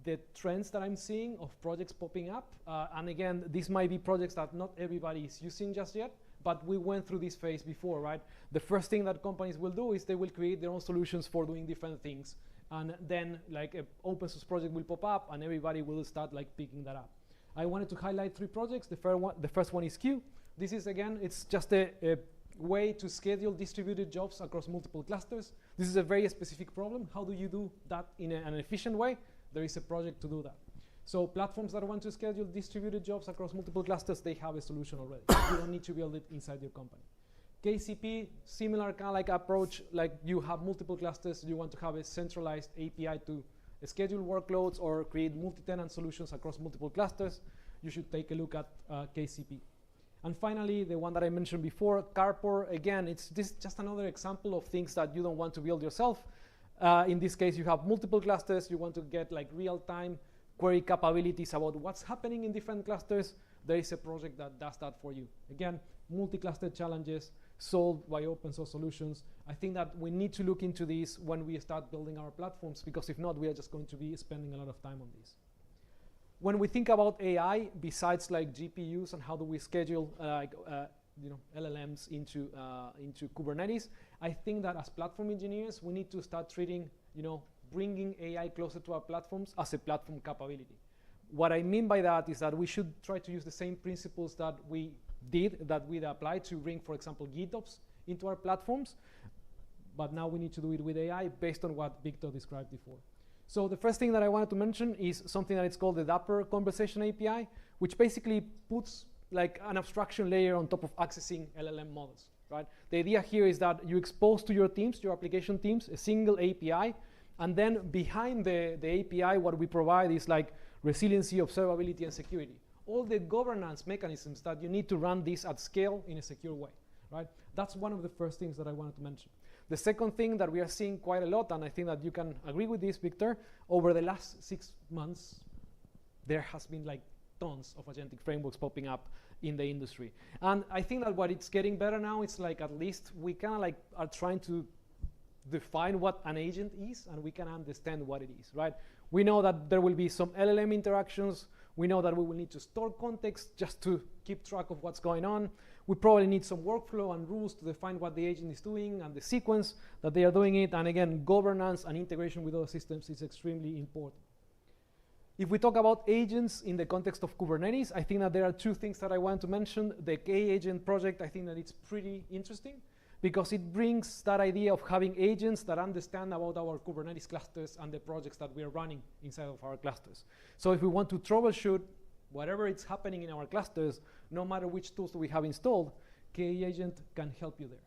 the trends that I'm seeing of projects popping up. And again, these might be projects that not everybody is using just yet, but we went through this phase before, right? The first thing that companies will do is they will create their own solutions for doing different things. And then like an open source project will pop up and everybody will start like picking that up. I wanted to highlight 3 projects. The first one is Q. This is, again, it's just a way to schedule distributed jobs across multiple clusters. This is a very specific problem. How do you do that in an efficient way? There is a project to do that. So platforms that want to schedule distributed jobs across multiple clusters, they have a solution already. You don't need to build it inside your company. KCP, similar kind of like approach, like you have multiple clusters, you want to have a centralized API to schedule workloads or create multi-tenant solutions across multiple clusters. You should take a look at KCP. And finally, the one that I mentioned before, Carpor, again, it's just another example of things that you don't want to build yourself. In this case, you have multiple clusters, you want to get like real-time query capabilities about what's happening in different clusters. There is a project that does that for you. Again, multi-cluster challenges solved by open source solutions. I think that we need to look into this when we start building our platforms, because if not, we are just going to be spending a lot of time on this. When we think about AI, besides like GPUs and how do we schedule LLMs into Kubernetes, I think that as platform engineers, we need to start treating, bringing AI closer to our platforms as a platform capability. What I mean by that is that we should try to use the same principles that we applied to bring, for example, GitOps into our platforms, but now we need to do it with AI based on what Victor described before. So the first thing that I wanted to mention is something that is called the Dapper Conversation API, which basically puts like an abstraction layer on top of accessing LLM models, right? The idea here is that you expose to your teams, your application teams, a single API, and then behind the API, what we provide is like resiliency, observability, and security. All the governance mechanisms that you need to run this at scale in a secure way, right? That's one of the first things that I wanted to mention. The second thing that we are seeing quite a lot, and I think that you can agree with this, Victor, over the last 6 months, there has been like tons of agentic frameworks popping up in the industry. And I think that what it's getting better now, it's like at least we kind of like are trying to define what an agent is, and we can understand what it is, right? We know that there will be some LLM interactions. We know that we will need to store context just to keep track of what's going on. We probably need some workflow and rules to define what the agent is doing and the sequence that they are doing it. And again, governance and integration with other systems is extremely important. If we talk about agents in the context of Kubernetes, I think that there are 2 things that I want to mention. The K-Agent project, I think that it's pretty interesting because it brings that idea of having agents that understand about our Kubernetes clusters and the projects that we are running inside of our clusters. So if we want to troubleshoot whatever is happening in our clusters, no matter which tools we have installed, K-Agent can help you there.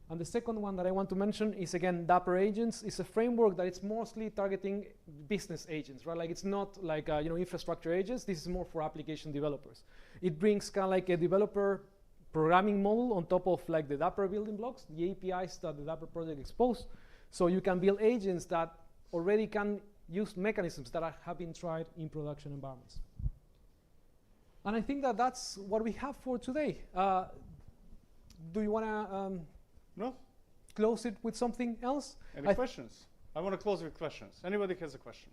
And the second one that I want to mention is, again, Dapper Agents. It's a framework that it's mostly targeting business agents, right? Like it's not like infrastructure agents. This is more for application developers. It brings kind of like a developer programming model on top of like the Dapper building blocks, the APIs that the Dapper project exposed. So you can build agents that already can use mechanisms that have been tried in production environments. And I think that that's what we have for today. Do you want to No? close it with something else? Any questions? I want to close with questions. Anybody has a question?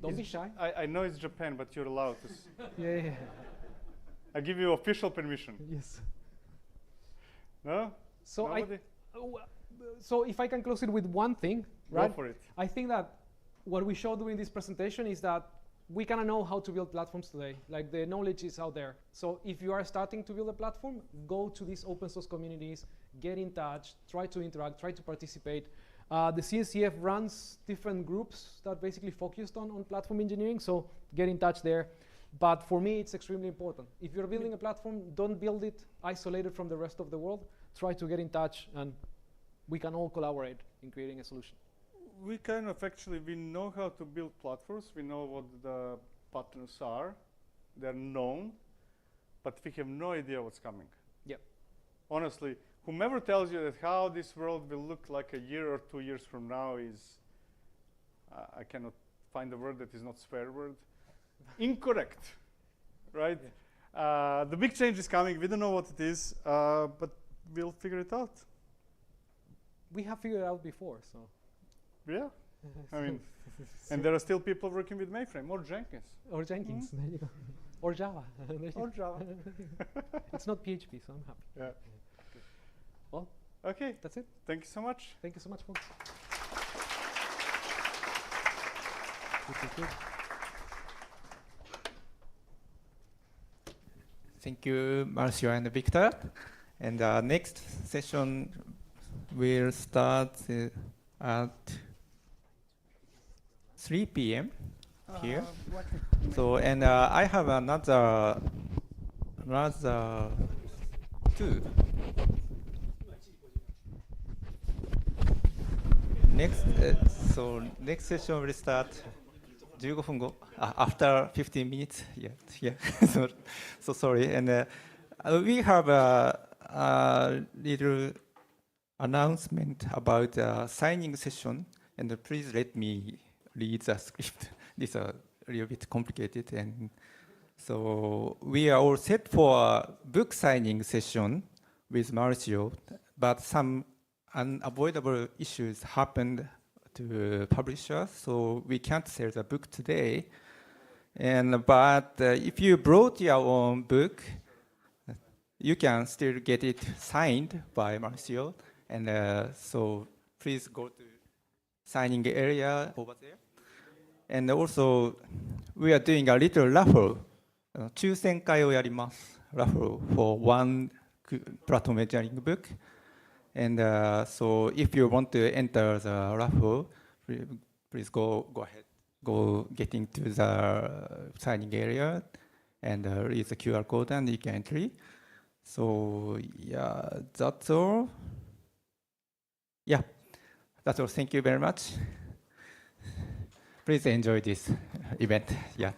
Don't be shy. I know it's Japan, but you're allowed to. Yeah. I give you official permission. Yes. No? So Nobody? so if I can close it with one thing, right? Go for it. I think that what we showed during this presentation is that we kind of know how to build platforms today. Like the knowledge is out there. So if you are starting to build a platform, go to these open source communities, get in touch, try to interact, try to participate. The CNCF runs different groups that basically focused on platform engineering. So get in touch there. But for me, it's extremely important. If you're building a platform, don't build it isolated from the rest of the world. Try to get in touch, and we can all collaborate in creating a solution. We kind of actually, we know how to build platforms. We know what the patterns are. They're known, but we have no idea what's coming. Yep. Honestly, whomever tells you that how this world will look like a year or 2 years from now is, I cannot find a word that is not swear word, incorrect, right? Yeah. The big change is coming. We don't know what it is, but we'll figure it out. We have figured it out before, so. Yeah, I mean, and there are still people working with mainframe or Jenkins. Or Jenkins, there you go. Or Java. Or Java. It's not PHP, so I'm happy. Yeah. Well, Okay, that's it. thank you so much. Thank you so much, folks. Good. Thank you, Marcio and Victor. And next session will start at 3 p.m. here. So, and I have another two. Next, so next session will start 15分後 after 15 minutes. Yeah. so sorry. And we have a little announcement about signing session. And please let me read the script. This is a little bit complicated. And so we are all set for a book signing session with Marcio, but some unavoidable issues happened to publishers, so we can't sell the book today. But if you brought your own book, you can still get it signed by Marcio. And so please go to signing area over there. And also, we are doing a little raffle. 抽選会をやります。raffle for one platform engineering book. And so if you want to enter the raffle, please go ahead. Go get into the signing area and read the QR code and you can enter. So yeah, that's all. Yeah, that's all. Thank you very much. Please enjoy this event. Yeah.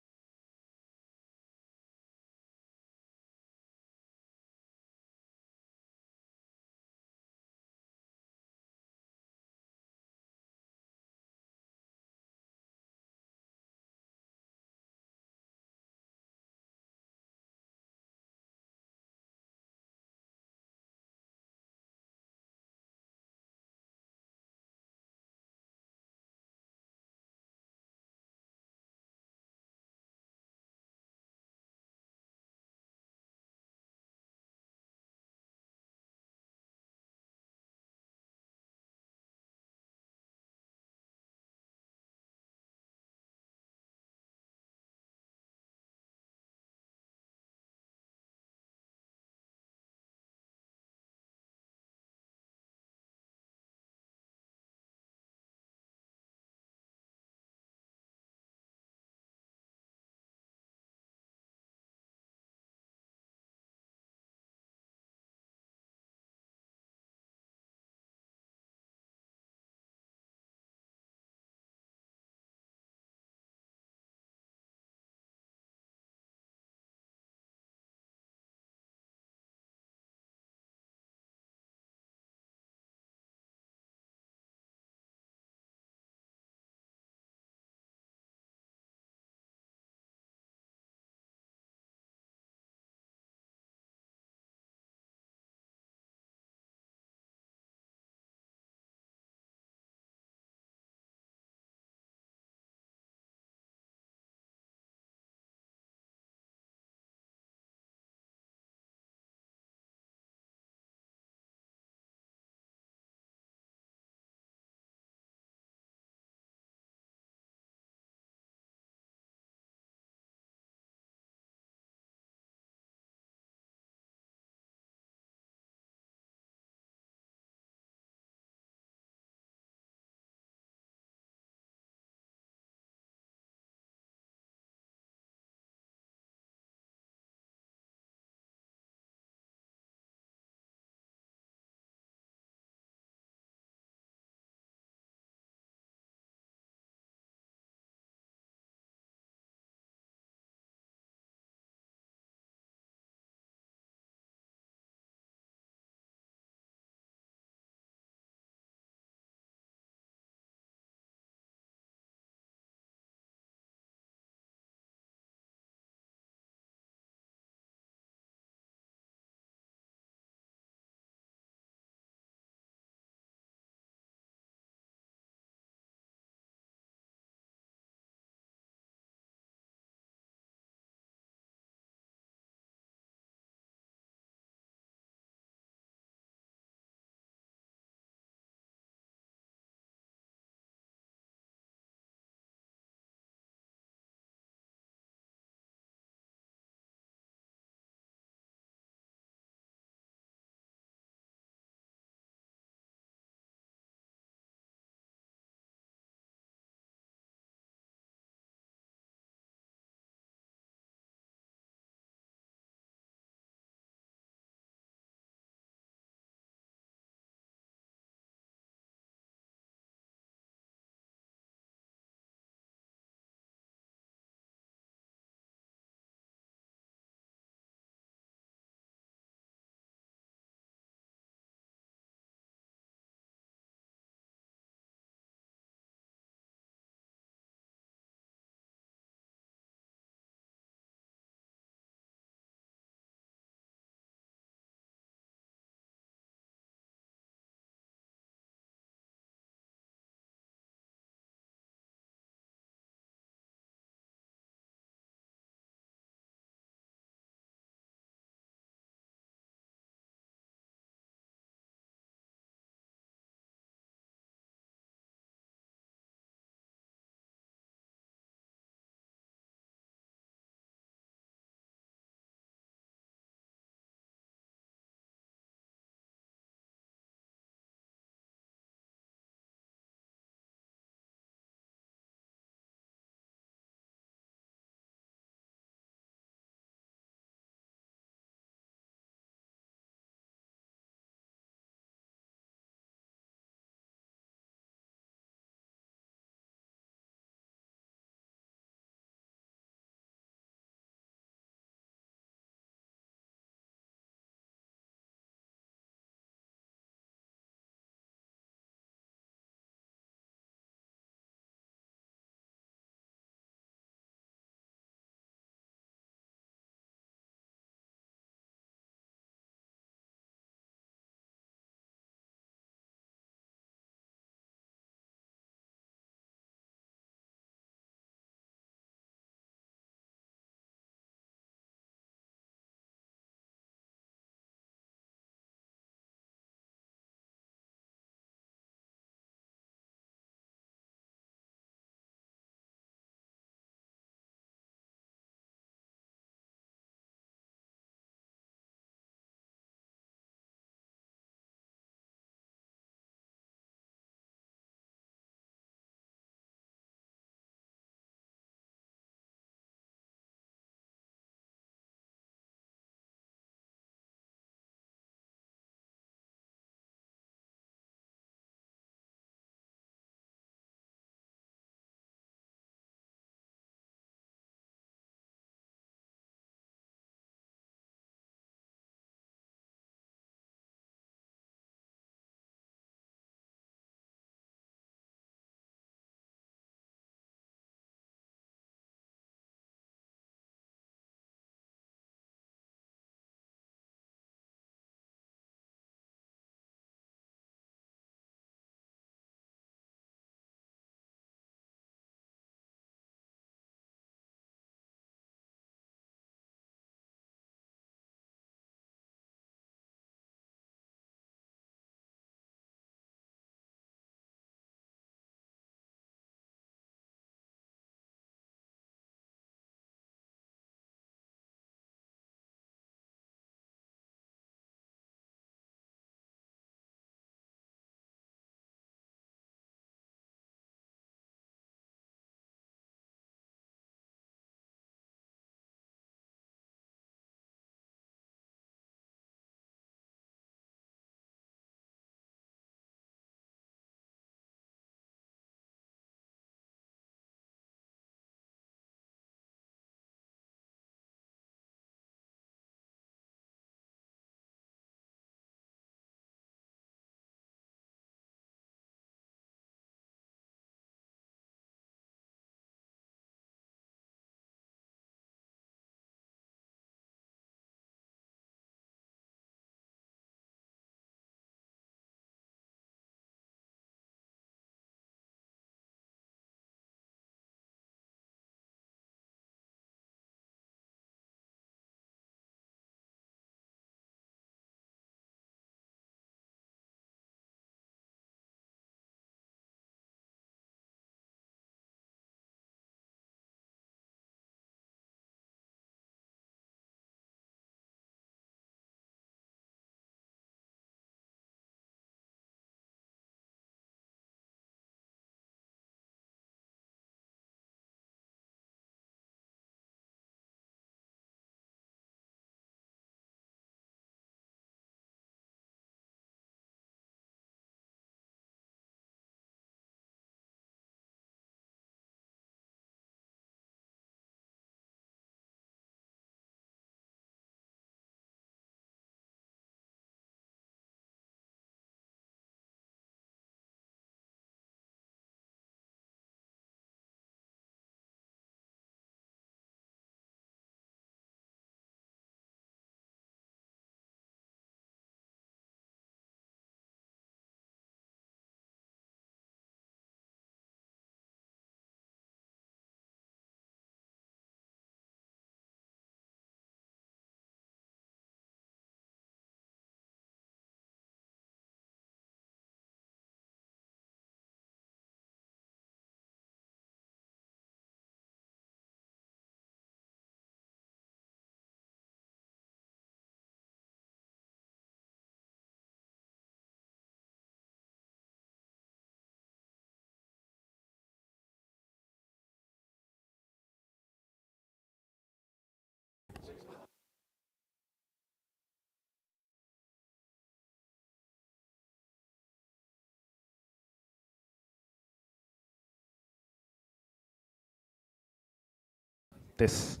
Test.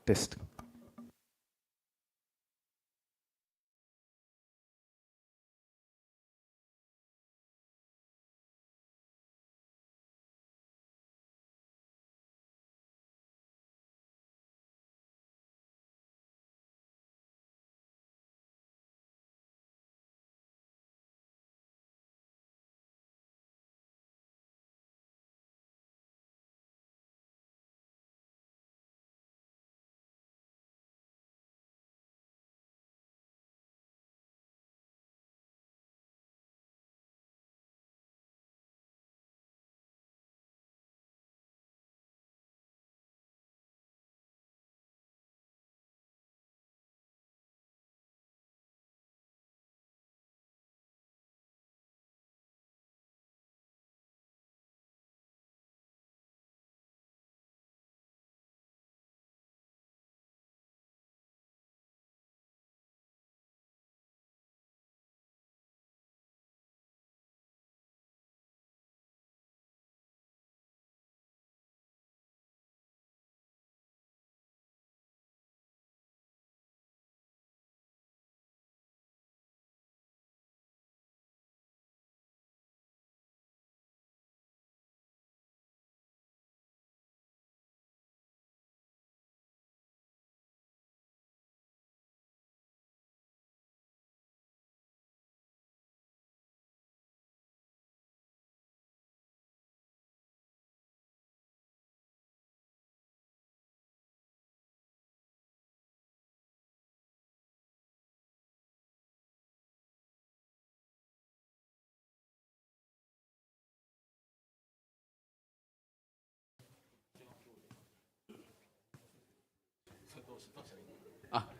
Test.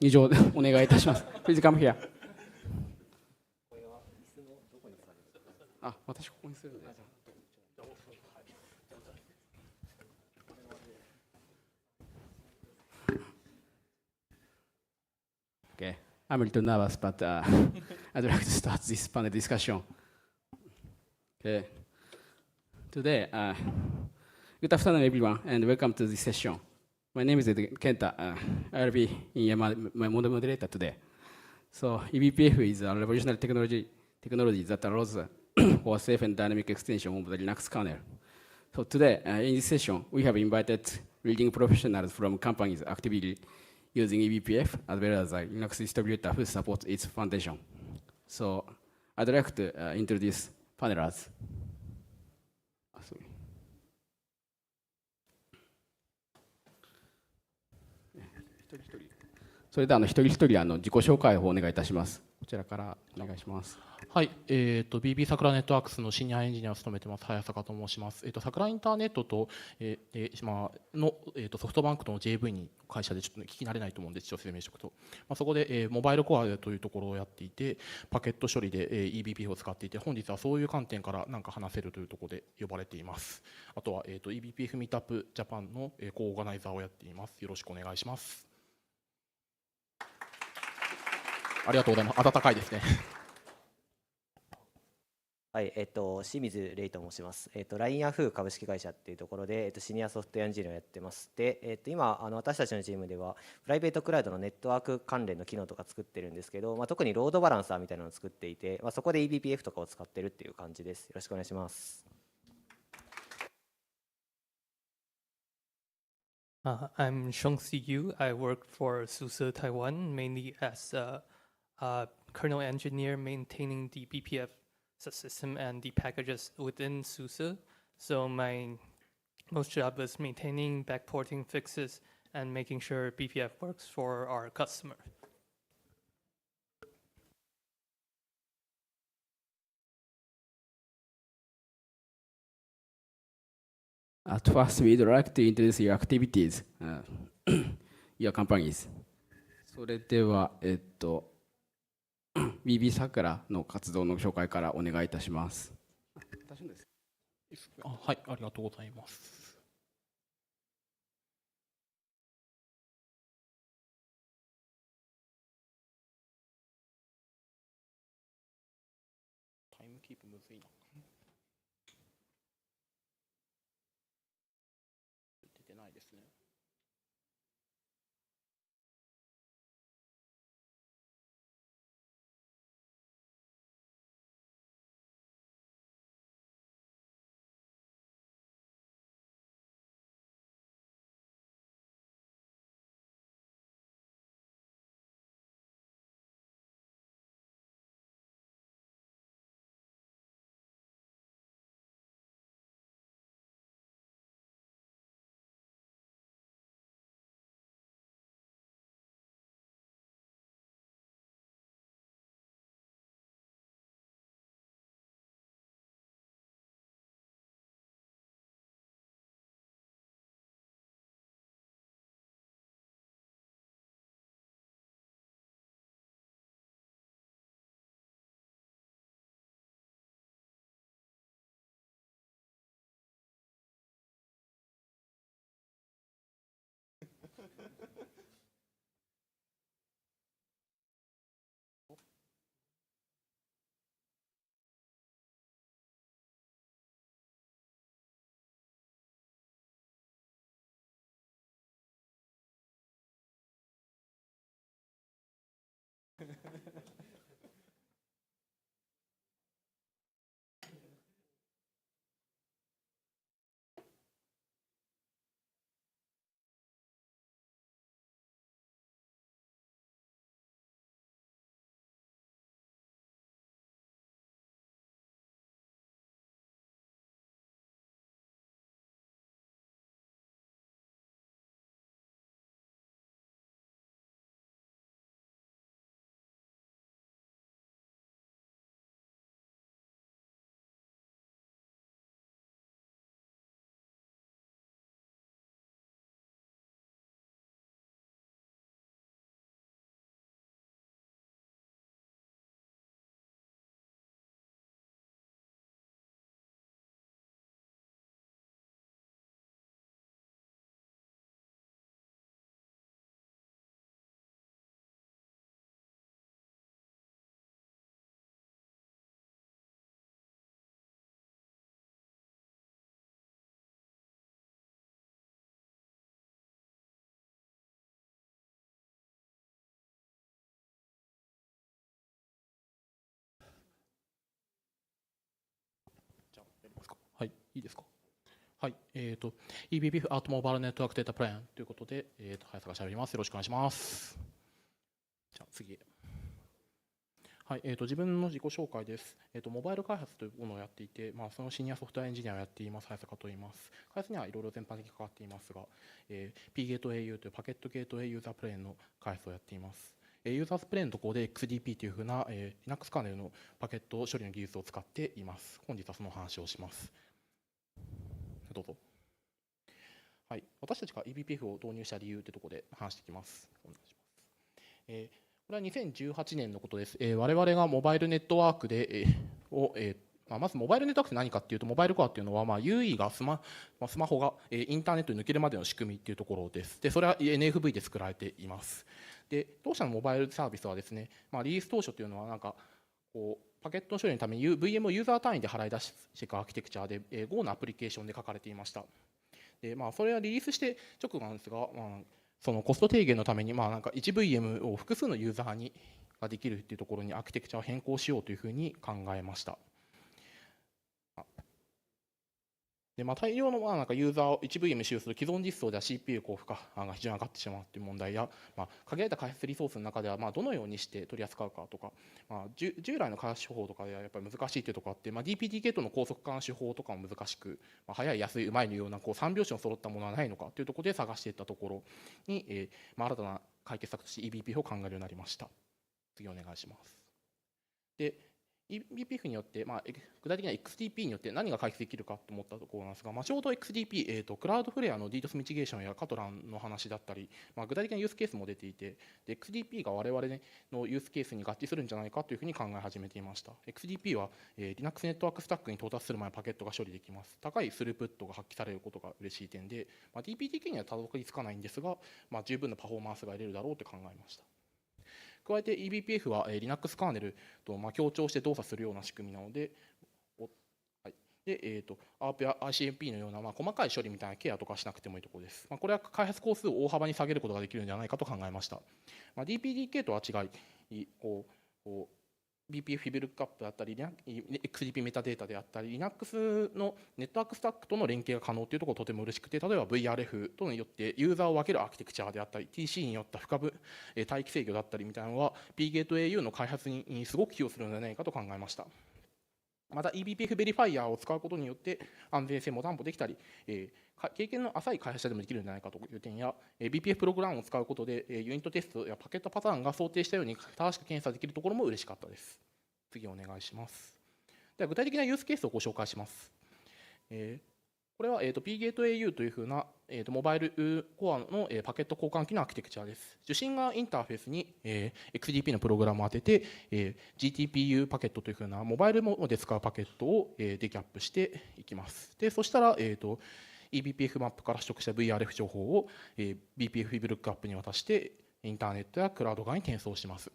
以上でお願いいたします。Please come here. 私ここにするんで。Okay. I'm a little nervous, but I'd like to start this panel discussion. Okay. Today, good afternoon, everyone, and welcome to this session. My name is Kenta. I'll be my moderator today. So eBPF is a revolutionary technology that allows for safe and dynamic extension of the Linux kernel. So today, in this session, we have invited leading professionals from companies actively using eBPF, as well as a Linux distributor who supports its foundation. So I'd like to introduce panelists. Sorry. それでは一人一人自己紹介をお願いいたします。こちらからお願いします。はい、BB 桜ネットワークスのシニアエンジニアを務めてます、早坂と申します。桜インターネットと、の、ソフトバンクとの JV に会社でちょっと聞き慣れないと思うんで、一応説明しておくと、そこで、モバイルコアというところをやっていて、パケット処理で、eBPF を使っていて、本日はそういう観点から何か話せるというところで呼ばれています。あとは、eBPF ミートアップジャパンの、コーガナイザーをやっています。よろしくお願いします。ありがとうございます。温かいですね。はい、清水玲と申します。LINE ヤフー株式会社っていうところで、シニアソフトウェアエンジニアをやってます。で、今私たちのチームではプライベートクラウドのネットワーク関連の機能とか作ってるんですけど、特にロードバランサーみたいなのを作っていて、そこで eBPF とかを使ってるっていう感じです。よろしくお願いします。I'm Shengxi Yu. I work for SUSE Taiwan, mainly as a kernel engineer maintaining the BPF subsystem and the packages within SUSE. So my most job is maintaining, backporting fixes, and making sure BPF works for our customer. At first, we'd like to introduce your activities, your companies. それでは、BB 桜の活動の紹介からお願いいたします。はい、ありがとうございます。タイムキープむずいな。出てないですね。じゃあやりますか。はい、いいですか。はい、eBPF アートモバイルネットワークデータプランということで、早坂が喋ります。よろしくお願いします。じゃあ次へ。はい、自分の自己紹介です。モバイル開発というものをやっていて、そのシニアソフトウェアエンジニアをやっています、早坂と言います。開発にはいろいろ全般的に関わっていますが、pGateAU というパケットゲートウェイユーザープレーンの開発をやっています。ユーザーズプレーンのところで XDP というふうな、Linux カーネルのパケット処理の技術を使っています。本日はその話をします。どうぞ。はい、私たちが eBPF を導入した理由というところで話していきます。お願いします。これは2018年のことです。我々がモバイルネットワークで、まずモバイルネットワークって何かっていうと、モバイルコアっていうのは、UE がスマホがインターネットに抜けるまでの仕組みっていうところです。で、それは NFV で作られています。で、当社のモバイルサービスはですね、リリース当初というのは、パケットの処理のために VM をユーザー単位で払い出していくアーキテクチャで、Go のアプリケーションで書かれていました。で、それはリリースして直後なんですが、そのコスト低減のために、1VM を複数のユーザーにができるっていうところにアーキテクチャを変更しようというふうに考えました。で、大量のユーザーを 1VM 使用する既存実装では CPU 交付価が非常に上がってしまうという問題や、限られた開発リソースの中ではどのようにして取り扱うかとか、従来の開発手法とかではやっぱり難しいというところがあって、DPT ゲートの高速化の手法とかも難しく、早い安いうまいのような3拍子の揃ったものはないのかというところで探していったところに、新たな解決策として eBPF を考えるようになりました。次お願いします。でeBPF によって、具体的には XDP によって何が解決できるかと思ったところなんですが、ちょうど XDP、クラウドフレアの DDoS ミチゲーションやカトランの話だったり、具体的なユースケースも出ていて、で XDP が我々のユースケースに合致するんじゃないかというふうに考え始めていました。XDP は、Linux ネットワークスタックに到達する前パケットが処理できます。高いスループットが発揮されることが嬉しい点で、DPTK にはたどり着かないんですが、十分なパフォーマンスが得れるだろうと考えました。加えて eBPF は Linux カーネルと協調して動作するような仕組みなので、ARP や ICMP のような細かい処理みたいなケアとかしなくてもいいところです。これは開発工数を大幅に下げることができるんじゃないかと考えました。DPDK とは違い、BPF フィブルカップだったり、XDP メタデータであったり、Linux のネットワークスタックとの連携が可能というところがとても嬉しくて、例えば VRF とによってユーザーを分けるアーキテクチャであったり、TC によった深部待機制御だったりみたいなのは、pGateAU の開発にすごく寄与するのではないかと考えました。また eBPF ベリファイアを使うことによって安全性も担保できたり、経験の浅い開発者でもできるんじゃないかという点や、BPF プログラムを使うことでユニットテストやパケットパターンが想定したように正しく検査できるところも嬉しかったです。次お願いします。では具体的なユースケースをご紹介します。これはpGateAU というふうなモバイルコアのパケット交換機のアーキテクチャです。受信側インターフェースに XDP のプログラムを当てて GTPU パケットというふうなモバイルモードで使うパケットをデキャップしていきます。でそしたら eBPF マップから取得した VRF 情報を、BPF フィブルックアップに渡してインターネットやクラウド側に転送します。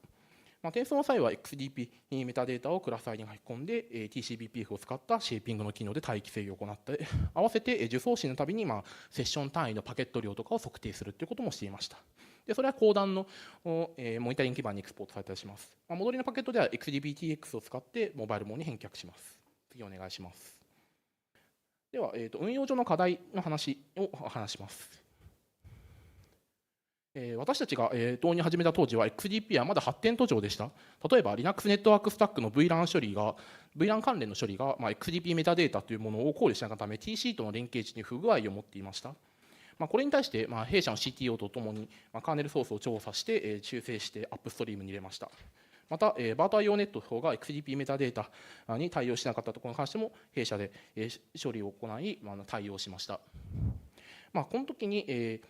転送の際は XDP メタデータをクラス ID に書き込んで TCBPF を使ったシェーピングの機能で待機制御を行って合わせて受送信のたびにセッション単位のパケット量とかを測定するということもしていました。でそれは後段のモニタリング基盤にエクスポートされたりします。戻りのパケットでは XDPTX を使ってモバイルモードに返却します。次お願いします。では、運用上の課題の話を話します。私たちが導入を始めた当時は XDP はまだ発展途上でした。例えば Linux ネットワークスタックの VLAN 処理が VLAN 関連の処理がXDP メタデータというものを考慮しなかったため TC との連携値に不具合を持っていました。これに対して弊社の CTO とともにカーネルソースを調査して修正してアップストリームに入れました。また、バート IO ネットの方が XDP メタデータに対応しなかったところに関しても弊社で処理を行い対応しました。この時に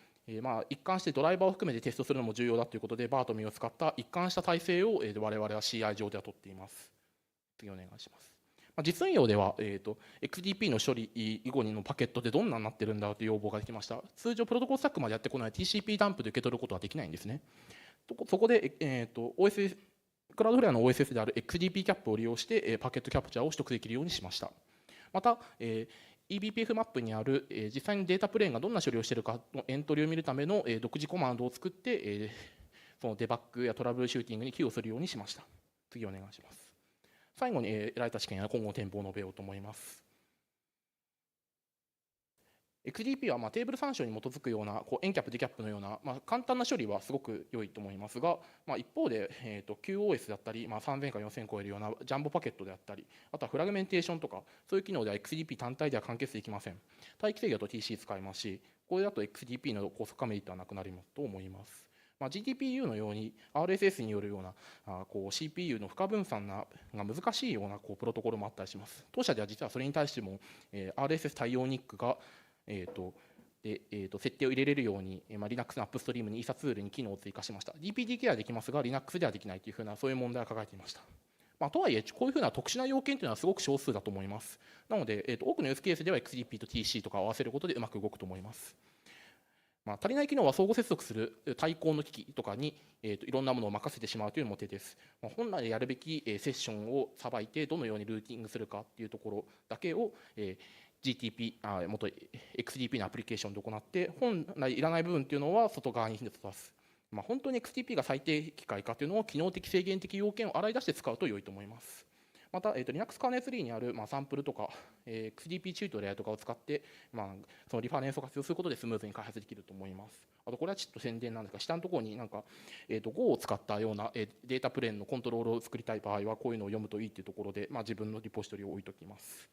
一貫してドライバーを含めてテストするのも重要だということで、バートミを使った一貫した体制を我々は CI 上では取っています。次お願いします。実運用では、XDP の処理以後のパケットでどんなになってるんだという要望ができました。通常、プロトコルスタックまでやってこない TCP ダンプで受け取ることはできないんですね。そこで、OSS、クラウドフレアの OSS である XDP キャップを利用して、パケットキャプチャーを取得できるようにしました。また、eBPF マップにある実際にデータプレーンがどんな処理をしているかのエントリーを見るための独自コマンドを作ってそのデバッグやトラブルシューティングに寄与するようにしました。次お願いします。最後に得られた知見や今後の展望を述べようと思います。XDP はテーブル参照に基づくようなエンキャップ、デキャップのような簡単な処理はすごく良いと思いますが、一方でQoS だったり3000か4000超えるようなジャンボパケットであったり、あとはフラグメンテーションとかそういう機能では XDP 単体では完結できません。待機制御と TC 使いますし、これだと XDP の高速化メリットはなくなりますと思います。GTPU のように RSS によるようなCPU の不可分散が難しいようなプロトコルもあったりします。当社では実はそれに対しても RSS 対応ニックが設定を入れれるように、Linux のアップストリームに ESA ツールに機能を追加しました。DPDK はできますが、Linux ではできないというふうな、そういう問題を抱えていました。とはいえ、こういうふうな特殊な要件というのはすごく少数だと思います。なので、多くのユースケースでは XDP と TC とかを合わせることでうまく動くと思います。足りない機能は相互接続する対抗の機器とかに、いろんなものを任せてしまうというのも手です。本来やるべきセッションをさばいて、どのようにルーティングするかというところだけを、GTP、元 XDP のアプリケーションで行って、本来いらない部分というのは外側に出す。本当に XDP が最適解かというのを機能的制限的要件を洗い出して使うと良いと思います。また、Linux カーネル3にあるサンプルとか、XDP チュートリアルとかを使って、そのリファレンスを活用することでスムーズに開発できると思います。あと、これはちょっと宣伝なんですが、下のところにGo を使ったようなデータプレーンのコントロールを作りたい場合は、こういうのを読むといいというところで、自分のリポジトリを置いておきます。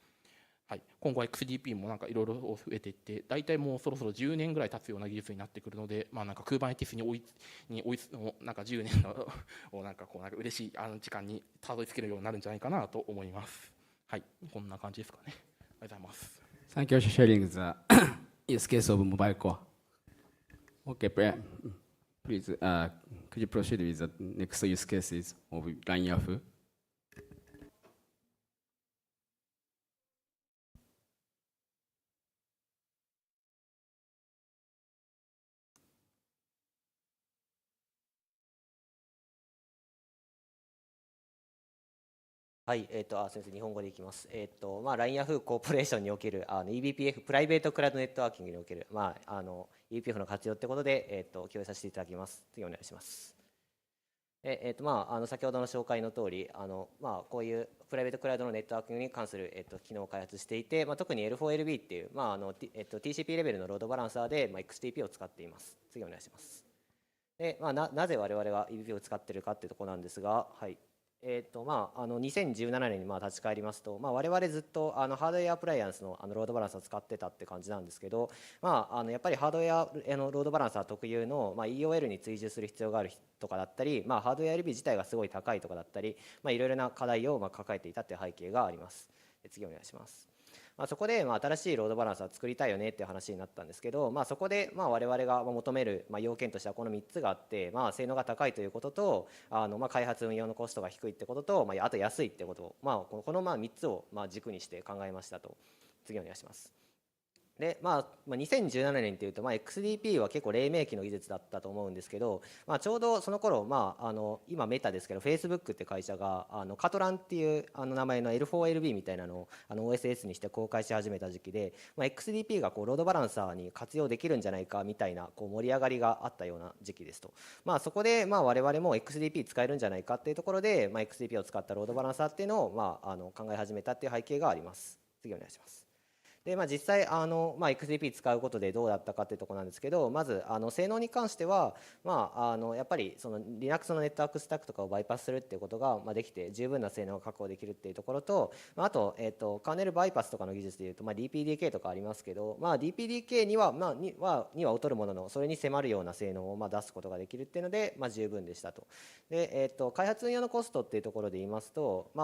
はい、今後は XDP もいろいろ増えていって、大体もうそろそろ10年ぐらい経つような技術になってくるので、Kubernetes に追い10年の嬉しい時間にたどり着けるようになるんじゃないかなと思います。はい、こんな感じですかね。ありがとうございます。Thank you for sharing the use case of mobile core. Okay, please, could you proceed with the next use cases of Line Yahoo?はい、すみません、日本語でいきます。LINE ヤフーコーポレーションにおけるeBPF、プライベートクラウドネットワーキングにおける、eBPF の活用ということで、共有させていただきます。次お願いします。先ほどの紹介の通り、こういうプライベートクラウドのネットワーキングに関する、機能を開発していて、特に L4LB っていう、TCP レベルのロードバランサーで、XTP を使っています。次お願いします。でなぜ我々が eBPF を使っているかというところなんですが、はい。2017年に立ち返りますと、我々ずっとハードウェアアプライアンスのロードバランサーを使ってたって感じなんですけど、やっぱりハードウェアのロードバランサー特有の、EOL に追従する必要があるとかだったり、ハードウェア LB 自体がすごい高いとかだったり、いろいろな課題を抱えていたという背景があります。次お願いします。そこで新しいロードバランサーを作りたいよねっていう話になったんですけど、そこで我々が求める要件としてはこの3つがあって、性能が高いということと、開発運用のコストが低いってことと、あと安いってことを、この3つを軸にして考えましたと。次お願いします。で2017年っていうと、XDP は結構黎明期の技術だったと思うんですけど、ちょうどその頃、今メタですけど Facebook って会社がカトランっていう名前の L4LB みたいなのをOSS にして公開し始めた時期で、XDP がロードバランサーに活用できるんじゃないかみたいな盛り上がりがあったような時期ですと。そこで我々も XDP 使えるんじゃないかっていうところで、XDP を使ったロードバランサーっていうのを考え始めたっていう背景があります。次お願いします。で実際XDP 使うことでどうだったかっていうところなんですけど、まず性能に関しては、やっぱりその Linux のネットワークスタックとかをバイパスするっていうことができて十分な性能が確保できるっていうところと、あと、カーネルバイパスとかの技術でいうと、DPDK とかありますけど、DPDK には劣るもののそれに迫るような性能を出すことができるっていうので、十分でしたと。で、開発運用のコストっていうところで言いますと、そ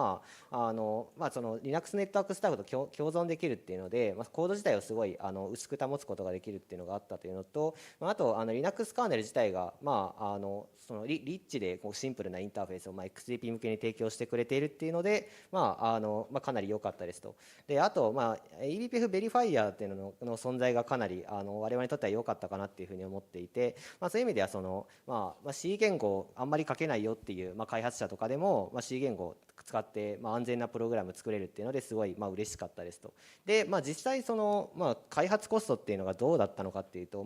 の Linux ネットワークスタックと共存できるっていうので、コード自体をすごい薄く保つことができるっていうのがあったというのと、あとLinux カーネル自体がそのリッチでシンプルなインターフェースをXDP 向けに提供してくれているっていうので、かなり良かったですと。であとeBPF ベリファイアっていうのの存在がかなり我々にとっては良かったかなっていうふうに思っていて、そういう意味ではそのC 言語をあんまり書けないよっていう開発者とかでもC 言語を使って安全なプログラム作れるっていうのですごい嬉しかったですと。で実際その開発コストっていうのがどうだったのかっていうと、う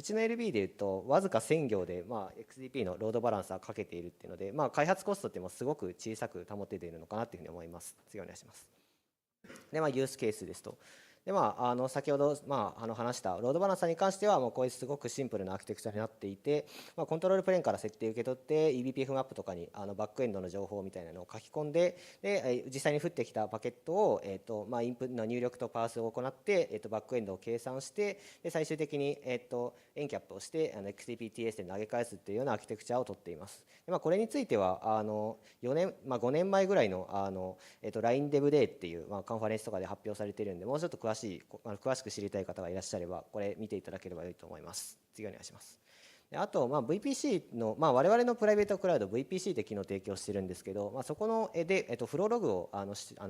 ちの LB でいうとわずか1000行でXDP のロードバランサーかけているっていうので、開発コストってもすごく小さく保てているのかなっていうふうに思います。次お願いします。でユースケースですと。で先ほど話したロードバランサーに関してはこういうすごくシンプルなアーキテクチャになっていて、コントロールプレーンから設定受け取って eBPF マップとかにバックエンドの情報みたいなのを書き込んで、実際に降ってきたパケットをインプットの入力とパースを行ってバックエンドを計算して、最終的にエンキャップをしてXDPTS で投げ返すっていうようなアーキテクチャを取っています。でこれについては5年前ぐらいのLINE Dev Day っていうカンファレンスとかで発表されているんで、もうちょっと詳しく知りたい方がいらっしゃればこれ見ていただければいいと思います。次お願いします。あとVPC の我々のプライベートクラウド VPC って機能を提供してるんですけど、そこのでフローログを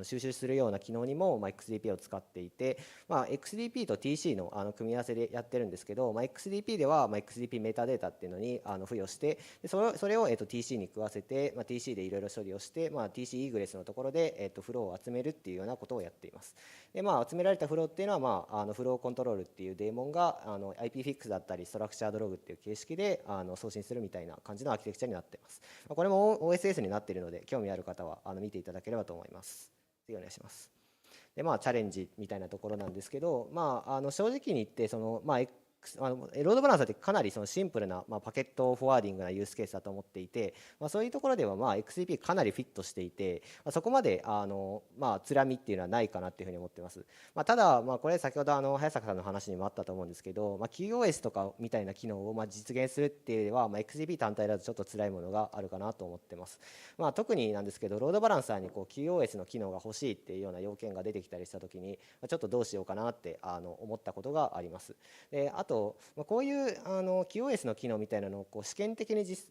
収集するような機能にもXDP を使っていて、XDP と TC の組み合わせでやってるんですけど、XDP ではXDP メタデータっていうのに付与して、それをTC に食わせて TC でいろいろ処理をして TC イーグレスのところでフローを集めるっていうようなことをやっています。で集められたフローっていうのはフローコントロールっていうデーモンがIPFix だったりストラクチャードログっていう形式で送信するみたいな感じのアーキテクチャになっています。これも OSS になっているので興味ある方は見ていただければと思います。次お願いします。でチャレンジみたいなところなんですけど、正直に言ってそのロードバランサーってかなりそのシンプルな、パケットフォワーディングなユースケースだと思っていて、そういうところではXDP かなりフィットしていて、そこまでつらみっていうのはないかなっていうふうに思ってます。ただこれ先ほど早坂さんの話にもあったと思うんですけど、QoS とかみたいな機能を実現するっていうよりは、XDP 単体だとちょっと辛いものがあるかなと思ってます。特になんですけどロードバランサーにQoS の機能が欲しいっていうような要件が出てきたりしたときにちょっとどうしようかなって思ったことがあります。であとこういうQoS の機能みたいなのを試験的に実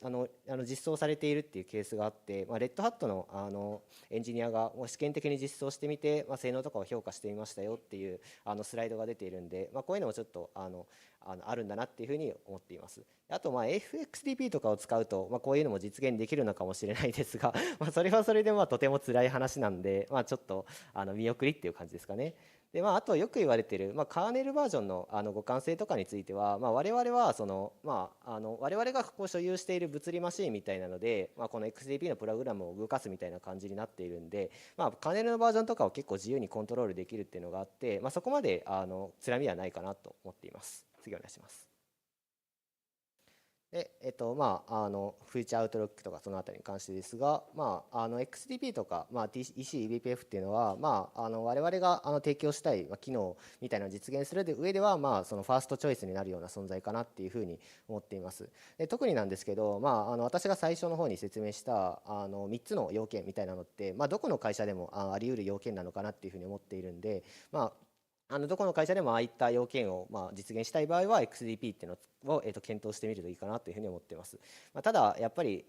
装されているっていうケースがあって、レッドハットのエンジニアが試験的に実装してみて、性能とかを評価してみましたよっていうスライドが出ているんで、こういうのもちょっとあるんだなっていうふうに思っています。あとFXDP とかを使うとこういうのも実現できるのかもしれないですがそれはそれでとても辛い話なんで、ちょっと見送りっていう感じですかね。であとよく言われている、カーネルバージョンの互換性とかについては、我々はその、我々が所有している物理マシンみたいなので、この XDP のプログラムを動かすみたいな感じになっているんで、カーネルのバージョンとかを結構自由にコントロールできるっていうのがあって、そこまで辛みはないかなと思っています。次お願いします。でフューチャーアウトロックとかそのあたりに関してですが、XDP とか、EC、eBPF っていうのは、我々が提供したい機能みたいなのを実現する上では、そのファーストチョイスになるような存在かなっていうふうに思っています。で特になんですけど、私が最初の方に説明した3つの要件みたいなのって、どこの会社でもあり得る要件なのかなっていうふうに思っているんで、どこの会社でもああいった要件を実現したい場合は XDP っていうのを検討してみるといいかなというふうに思っています。ただやっぱり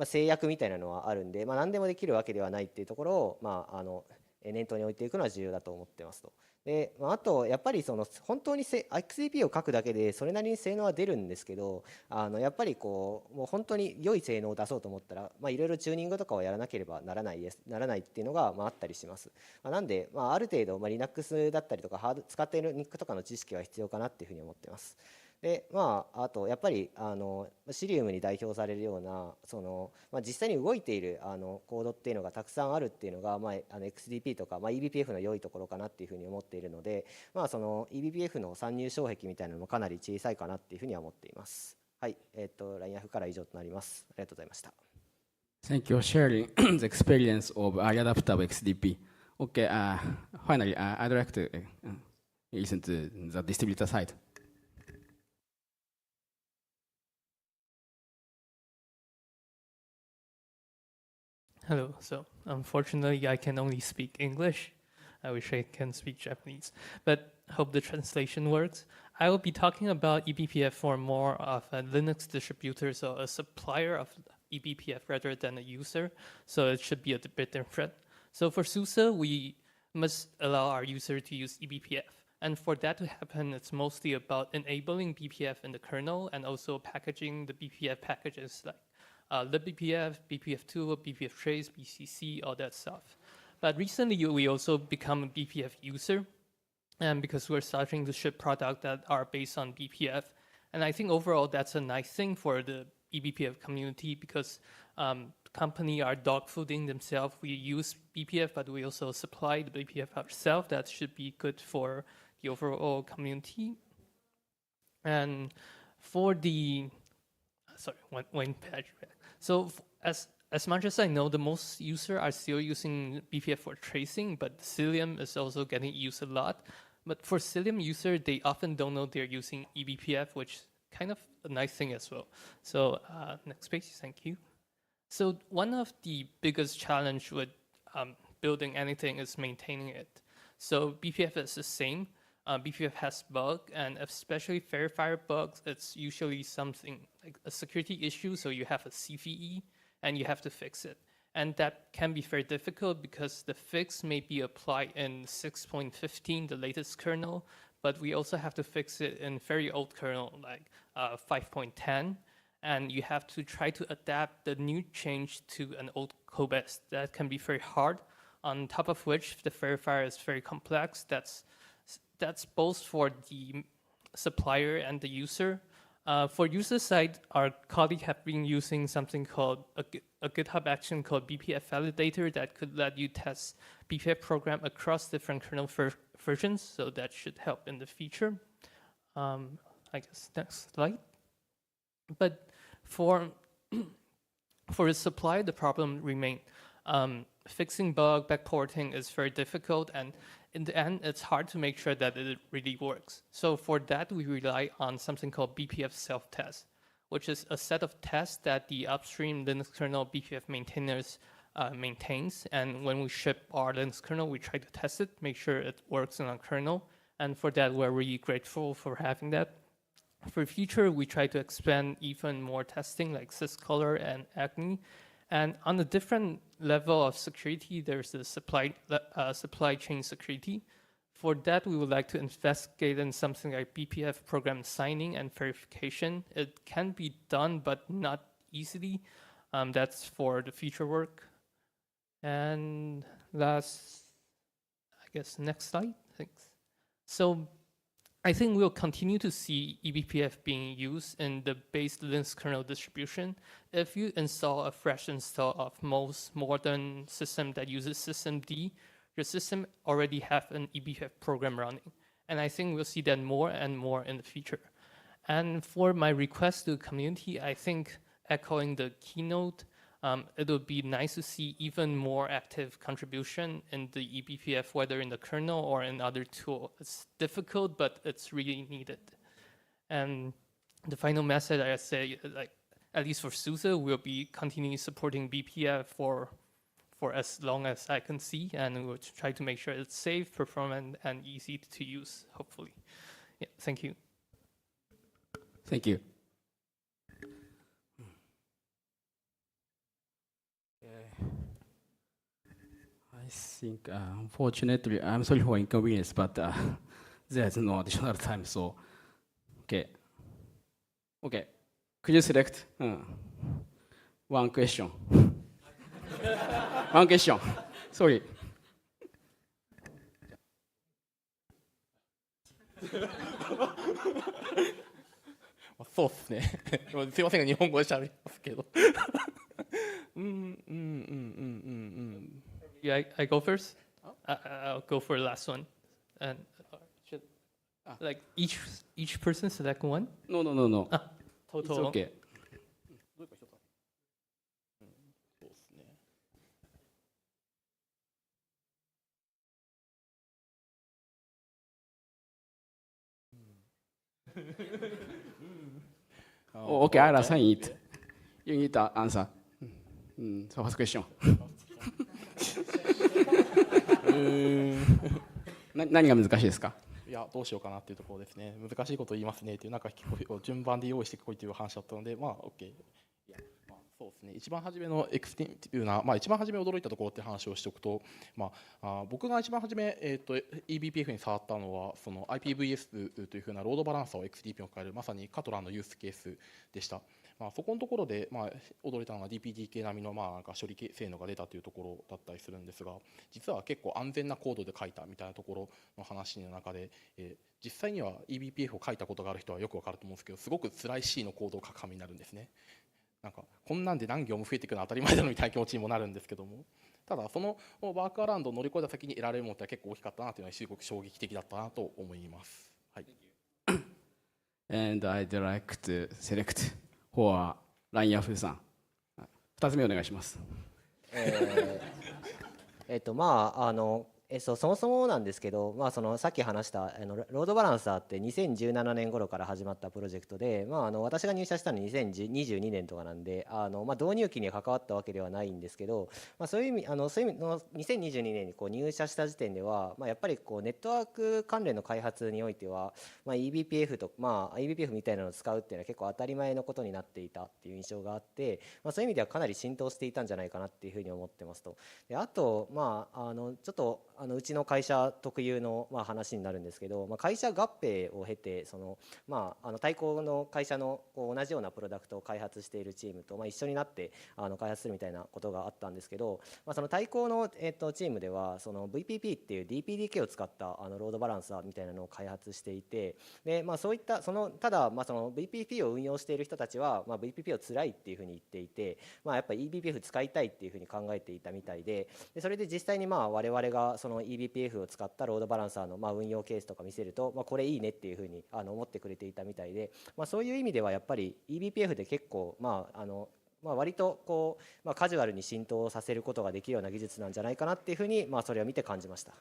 制約みたいなのはあるんで、何でもできるわけではないっていうところを念頭に置いていくのは重要だと思ってますと。で、あとやっぱり本当にXDP を書くだけでそれなりに性能は出るんですけど、やっぱりもう本当に良い性能を出そうと思ったら、いろいろチューニングとかをやらなければならないっていうのがあったりします。なんで、ある程度、Linux だったりとか使っている NIC とかの知識は必要かなっていうふうに思ってます。であとやっぱりシリウムに代表されるような実際に動いているコードっていうのがたくさんあるっていうのが、XDP とか、eBPF の良いところかなっていうふうに思っているので、eBPF の参入障壁みたいなのもかなり小さいかなっていうふうには思っています。はい、LINE からは以上となります。ありがとうございました。Thank you for sharing the experience of early adopter of XDP. Okay, finally, I'd like to listen to the distributor side. Hello. So unfortunately, I can only speak English. I wish I can speak Japanese, but hope the translation works. I will be talking about eBPF for more of a Linux distributor, so a supplier of eBPF rather than a user. So it should be a bit different. So for SUSE, we must allow our user to use eBPF. And for that to happen, it's mostly about enabling BPF in the kernel and also packaging the BPF packages like libBPF, BPF2, BPF trace, BCC, all that stuff. But recently, we also become a BPF user, and because we're starting to ship products that are based on BPF. And I think overall, that's a nice thing for the eBPF community because company are dogfooding themselves. We use BPF, but we also supply the BPF ourselves. That should be good for the overall community. And for the, sorry, one page back. So as much as I know, the most users are still using BPF for tracing, but Cilium is also getting used a lot. But for Cilium users, they often don't know they're using eBPF, which is kind of a nice thing as well. So next page, thank you. So one of the biggest challenge with building anything is maintaining it. So BPF is the same. BPF has bug, and especially verifier bugs, it's usually something like a security issue. So you have a CVE, and you have to fix it. And that can be very difficult because the fix may be applied in 6.15, the latest kernel, but we also have to fix it in very old kernel, like 5.10. And you have to try to adapt the new change to an old code base. That can be very hard. On top of which, the verifier is very complex. That's both for the supplier and the user. For user side, our colleagues have been using something called a GitHub action called BPF validator that could let you test BPF program across different kernel versions. So that should help in the future. I guess next slide. But for the supply, the problem remains. Fixing bug, backporting is very difficult, and in the end, it's hard to make sure that it really works. So for that, we rely on something called BPF self-test, which is a set of tests that the upstream Linux kernel BPF maintainers maintains. And when we ship our Linux kernel, we try to test it, make sure it works in our kernel. And for that, we're really grateful for having that. For future, we try to expand even more testing like syscolor and Agni. And on a different level of security, there's the supply chain security. For that, we would like to investigate in something like BPF program signing and verification. It can be done, but not easily. That's for the future work. And last, I guess, next slide. Thanks. So I think we'll continue to see eBPF being used in the base Linux kernel distribution. If you install a fresh install of most modern system that uses systemd, your system already have an eBPF program running. And I think we'll see that more and more in the future. And for my request to the community, I think echoing the keynote, it would be nice to see even more active contribution in the eBPF, whether in the kernel or in other tool. It's difficult, but it's really needed. And the final message I say, like at least for SUSE, we'll be continuing supporting BPF for as long as I can see, and we'll try to make sure it's safe, performant, and easy to use, hopefully. Yeah, thank you. Thank you. I think, unfortunately, I'm sorry for inconvenience, but there's no additional time, so, okay. Okay, could you select one question? One question, sorry. そうですね。すいませんが日本語で喋りますけど。Yeah, I go first. I'll go for the last one, and should like each person select one. No, no, no, no. It's Total. okay. そうですね。Oh, okay, I'll assign it. You need to answer. So first question. 何が難しいですか？いや、どうしようかなっていうところですね。難しいことを言いますねっていう、なんか結構順番で用意してこいという話だったので、まあ、OK。いや、まあ、そうですね。一番初めのエクステンティブな、まあ、一番初め驚いたところって話をしておくと、まあ、僕が一番初め、eBPF に触ったのは、その IPVS というふうなロードバランサーを XDP に変える、まさにカトランのユースケースでした。まあ、そこのところで、まあ、驚いたのが DPDK 並みの、まあ、なんか処理性能が出たというところだったりするんですが、実は結構安全なコードで書いたみたいなところの話の中で、実際には eBPF を書いたことがある人はよくわかると思うんですけど、すごく辛い C のコードを書く羽目になるんですね。なんかこんなんで何行も増えていくのは当たり前だろみたいな気持ちにもなるんですけども、ただそのワークアラウンドを乗り越えた先に得られるものって結構大きかったなというのはすごく衝撃的だったなと思います。はい。And I'd like to select for ラインヤフーさん。2つ目お願いします。まあそもそもなんですけど、まあ、そのさっき話したロードバランサーって2017年頃から始まったプロジェクトで、まあ、私が入社したのは2022年とかなんでまあ、導入期に関わったわけではないんですけど、まあ、そういう意味の2022年にこう入社した時点では、まあ、やっぱりこうネットワーク関連の開発においては、まあ、eBPF と、まあ、eBPF みたいなのを使うっていうのは結構当たり前のことになっていたっていう印象があって、まあ、そういう意味ではかなり浸透していたんじゃないかなっていうふうに思ってますと。であと、まあ、ちょっとうちの会社特有のまあ話になるんですけど、まあ、会社合併を経てまあ、対抗の会社のこう同じようなプロダクトを開発しているチームとまあ一緒になって開発するみたいなことがあったんですけど、まあ、その対抗のチームではその VPP っていう DPDK を使ったロードバランサーみたいなのを開発していて、で、まあ、そういったただまあその VPP を運用している人たちはまあ VPP を辛いっていうふうに言っていて、まあ、やっぱり eBPF 使いたいっていうふうに考えていたみたいで、それで実際にまあ我々がその eBPF を使ったロードバランサーのまあ運用ケースとか見せると、まあ、これいいねっていうふうに思ってくれていたみたいで、まあ、そういう意味ではやっぱり eBPF で結構まあ割とこう、まあ、カジュアルに浸透させることができるような技術なんじゃないかなっていうふうに、まあ、それを見て感じました。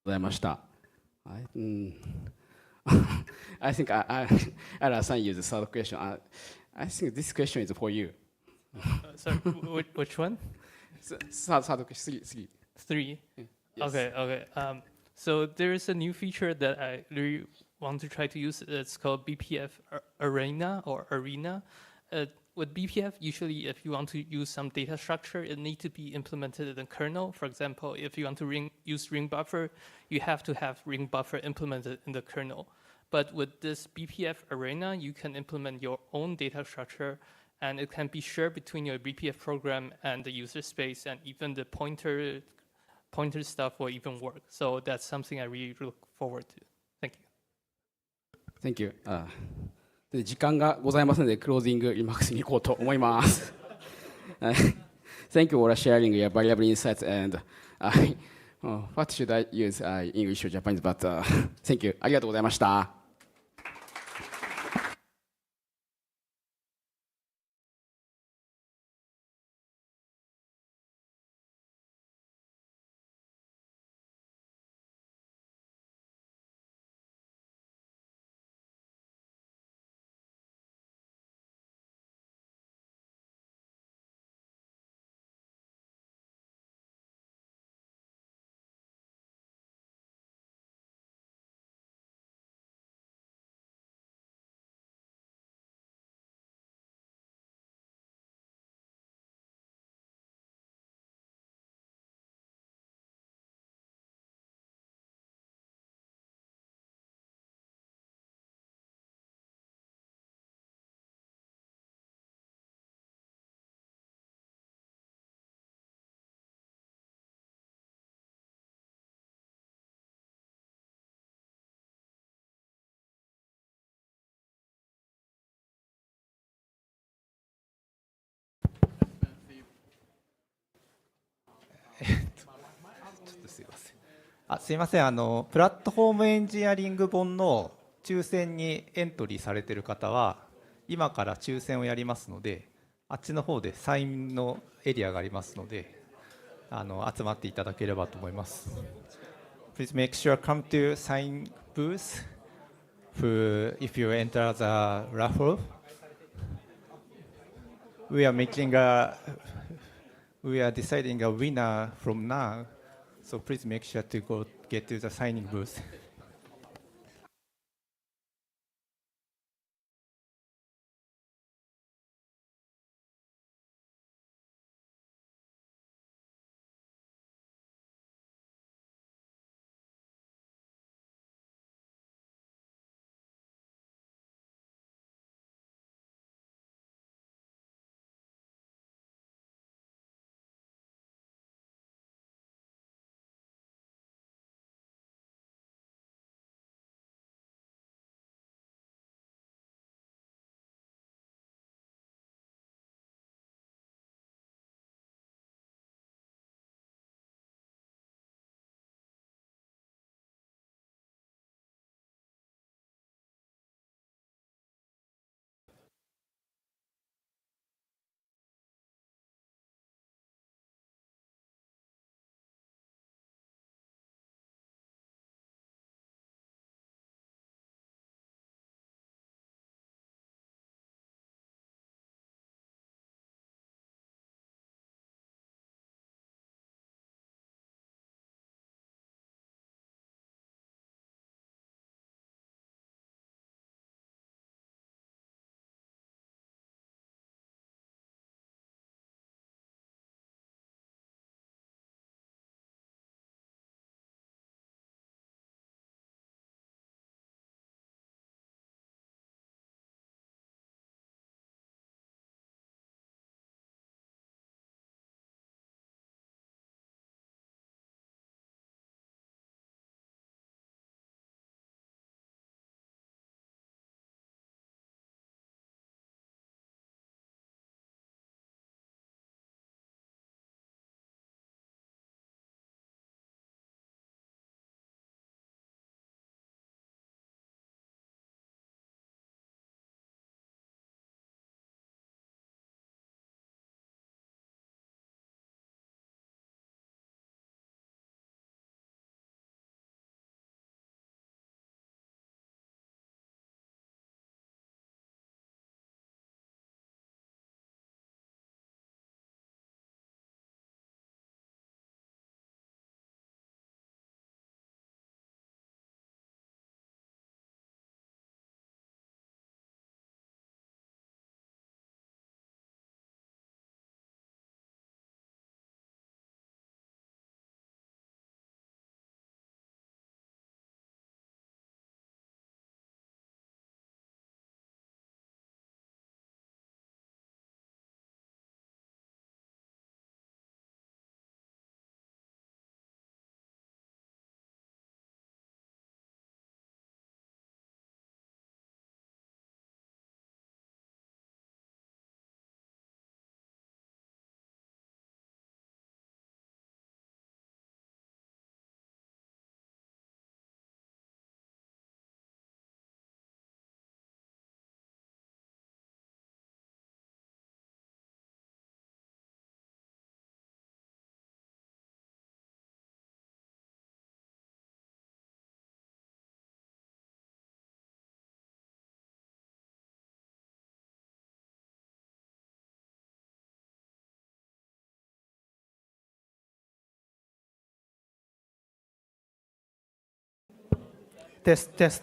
ございました。I think I'll assign you the third question. I think this question is for you. Sorry, which one? Third question, three. Yes. Okay. So there is a new feature that I really want to try to use. It's called BPF Arena or Arena. With BPF, usually if you want to use some data structure, it needs to be implemented in the kernel. For example, if you want to use ring buffer, you have to have ring buffer implemented in the kernel. But with this BPF Arena, you can implement your own data structure, and it can be shared between your BPF program and the user space, and even the pointer stuff will even work. So that's something I really look forward to. Thank you. Thank you. で時間がございますので、クロージングリマックスに行こうと思います。Thank you for sharing your valuable insights and what should I use English or Japanese, but thank you. ありがとうございました。すいません。すいません、プラットフォームエンジニアリング本の抽選にエントリーされている方は、今から抽選をやりますので、あっちの方でサインのエリアがありますので、集まっていただければと思います。Please make sure come to sign booth if you enter the raffle. We are deciding a winner from now, so please make sure to go get to the signing booth. Test, test.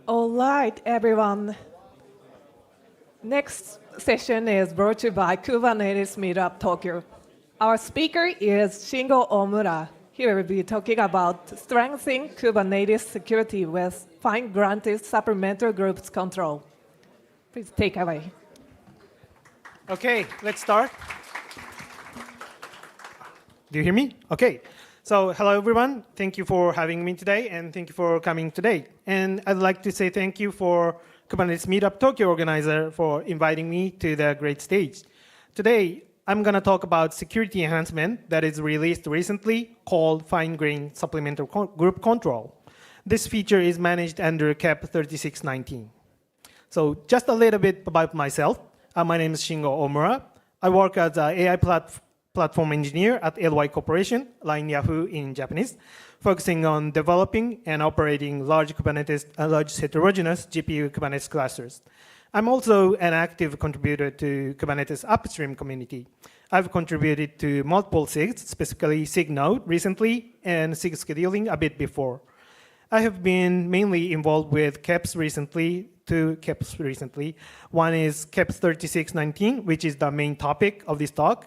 All right, everyone. Next session is brought to you by Kubernetes Meetup Tokyo. Our speaker is Shingo Omura. He will be talking about strengthening Kubernetes security with fine-grained supplemental groups control. Please take away. Okay, let's start. Do you hear me? Okay. So hello, everyone. Thank you for having me today, and thank you for coming today. And I'd like to say thank you for Kubernetes Meetup Tokyo organizer for inviting me to the great stage. Today, I'm going to talk about security enhancement that is released recently called fine-grained supplemental group control. This feature is managed under KEP 3619. So just a little bit about myself. My name is Shingo Omura. I work as an AI platform engineer at LY Corporation, LINE Yahoo in Japanese, focusing on developing and operating large heterogeneous GPU Kubernetes clusters. I'm also an active contributor to Kubernetes upstream community. I've contributed to multiple SIGs, specifically SIG-Node recently, and SIG scheduling a bit before. I have been mainly involved with KEPs recently, two KEPs recently. One is KEPs 3619, which is the main topic of this talk.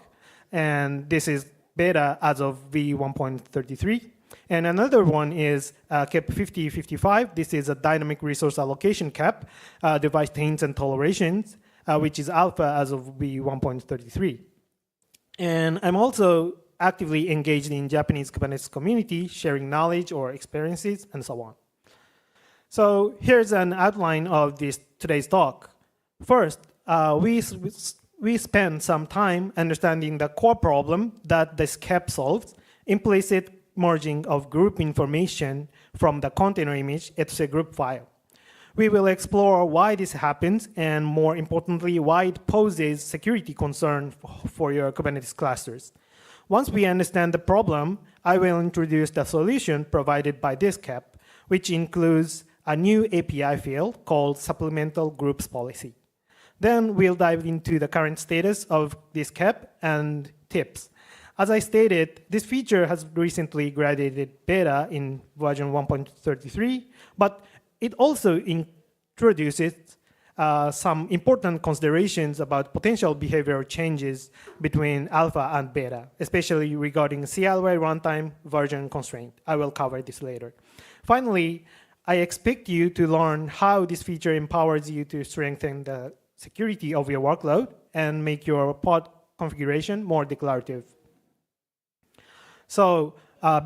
And this is beta as of v1.33. And another one is KEP 5055. This is a dynamic resource allocation cap, device taints and tolerations, which is alpha as of v1.33. And I'm also actively engaged in Japanese Kubernetes community, sharing knowledge or experiences, and so on. So here's an outline of today's talk. First, we spend some time understanding the core problem that this KEP solves, implicit merging of group information from the container image into a group file. We will explore why this happens and, more importantly, why it poses security concern for your Kubernetes clusters. Once we understand the problem, I will introduce the solution provided by this KEP, which includes a new API field called Supplemental Groups Policy. Then we'll dive into the current status of this KEP and tips. As I stated, this feature has recently graduated beta in version 1.33, but it also introduces some important considerations about potential behavioral changes between alpha and beta, especially regarding CLY runtime version constraint. I will cover this later. Finally, I expect you to learn how this feature empowers you to strengthen the security of your workload and make your pod configuration more declarative. So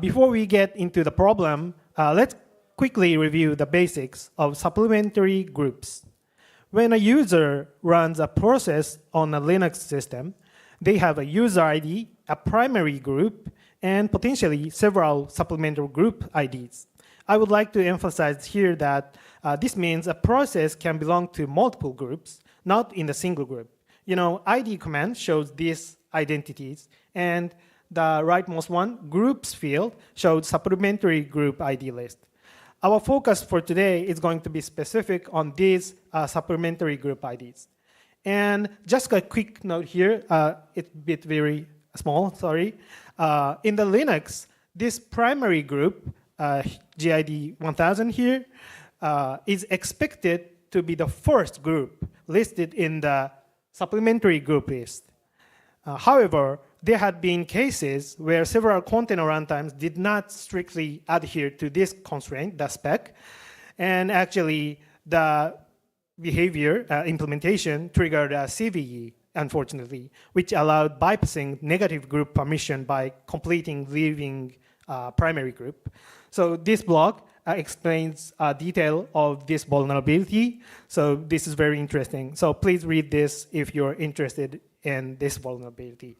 before we get into the problem, let's quickly review the basics of supplementary groups. When a user runs a process on a Linux system, they have a user ID, a primary group, and potentially several supplemental group IDs. I would like to emphasize here that this means a process can belong to multiple groups, not in a single group. You know, ID command shows these identities, and the rightmost one, groups field, shows supplementary group ID list. Our focus for today is going to be specific on these supplementary group IDs. And just a quick note here, it's a bit very small, sorry. In the Linux, this primary group, GID 1000 here, is expected to be the first group listed in the supplementary group list. However, there had been cases where several container runtimes did not strictly adhere to this constraint, the spec, and actually the behavior implementation triggered a CVE, unfortunately, which allowed bypassing negative group permission by completing leaving primary group. So this blog explains detail of this vulnerability. So this is very interesting. So please read this if you're interested in this vulnerability.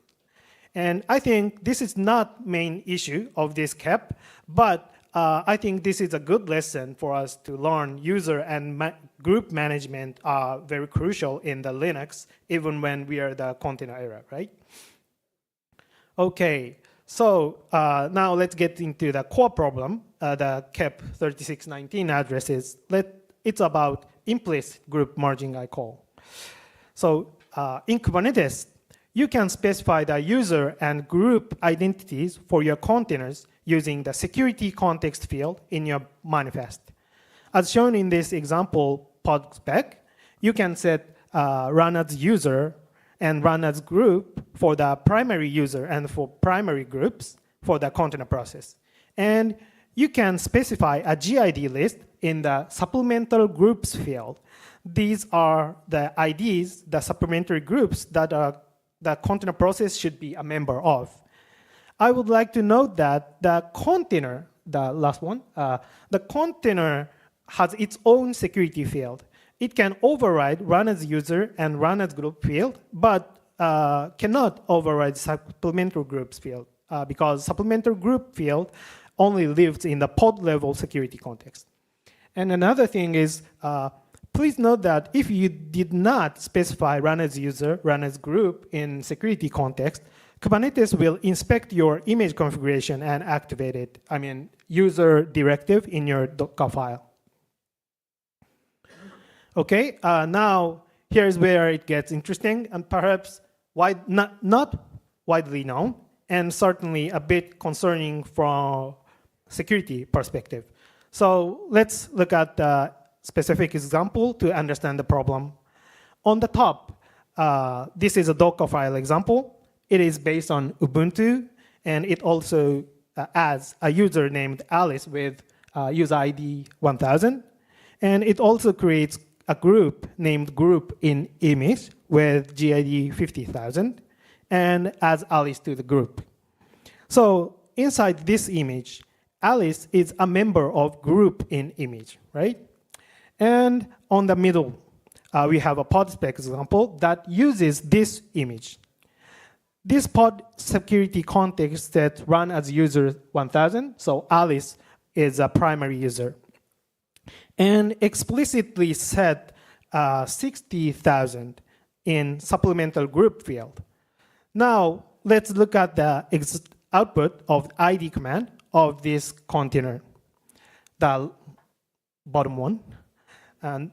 And I think this is not main issue of this KEP, but I think this is a good lesson for us to learn user and group management are very crucial in the Linux, even when we are the container era, right? Okay, so now let's get into the core problem the KEP 3619 addresses. It's about implicit group merging, I call. So in Kubernetes, you can specify the user and group identities for your containers using the security context field in your manifest. As shown in this example pod spec, you can set run as user and run as group for the primary user and for primary groups for the container process. And you can specify a GID list in the supplemental groups field. These are the IDs, the supplementary groups that the container process should be a member of. I would like to note that the container, the last one, the container has its own security field. It can override run as user and run as group field, but cannot override supplemental groups field because supplemental group field only lives in the pod level security context. And another thing is, please note that if you did not specify run as user, run as group in security context, Kubernetes will inspect your image configuration and activate it, user directive in your Docker file. Okay, now here's where it gets interesting and perhaps not widely known and certainly a bit concerning from security perspective. So let's look at the specific example to understand the problem. On the top, this is a Docker file example. It is based on Ubuntu, and it also adds a user named Alice with user ID 1000. And it also creates a group named group in image with GID 50,000 and adds Alice to the group. So inside this image, Alice is a member of group in image, right? And on the middle, we have a pod spec example that uses this image. This pod security context set run as user 1000, so Alice is a primary user. And explicitly set 60,000 in supplemental group field. Now, let's look at the output of the ID command of this container, the bottom one. And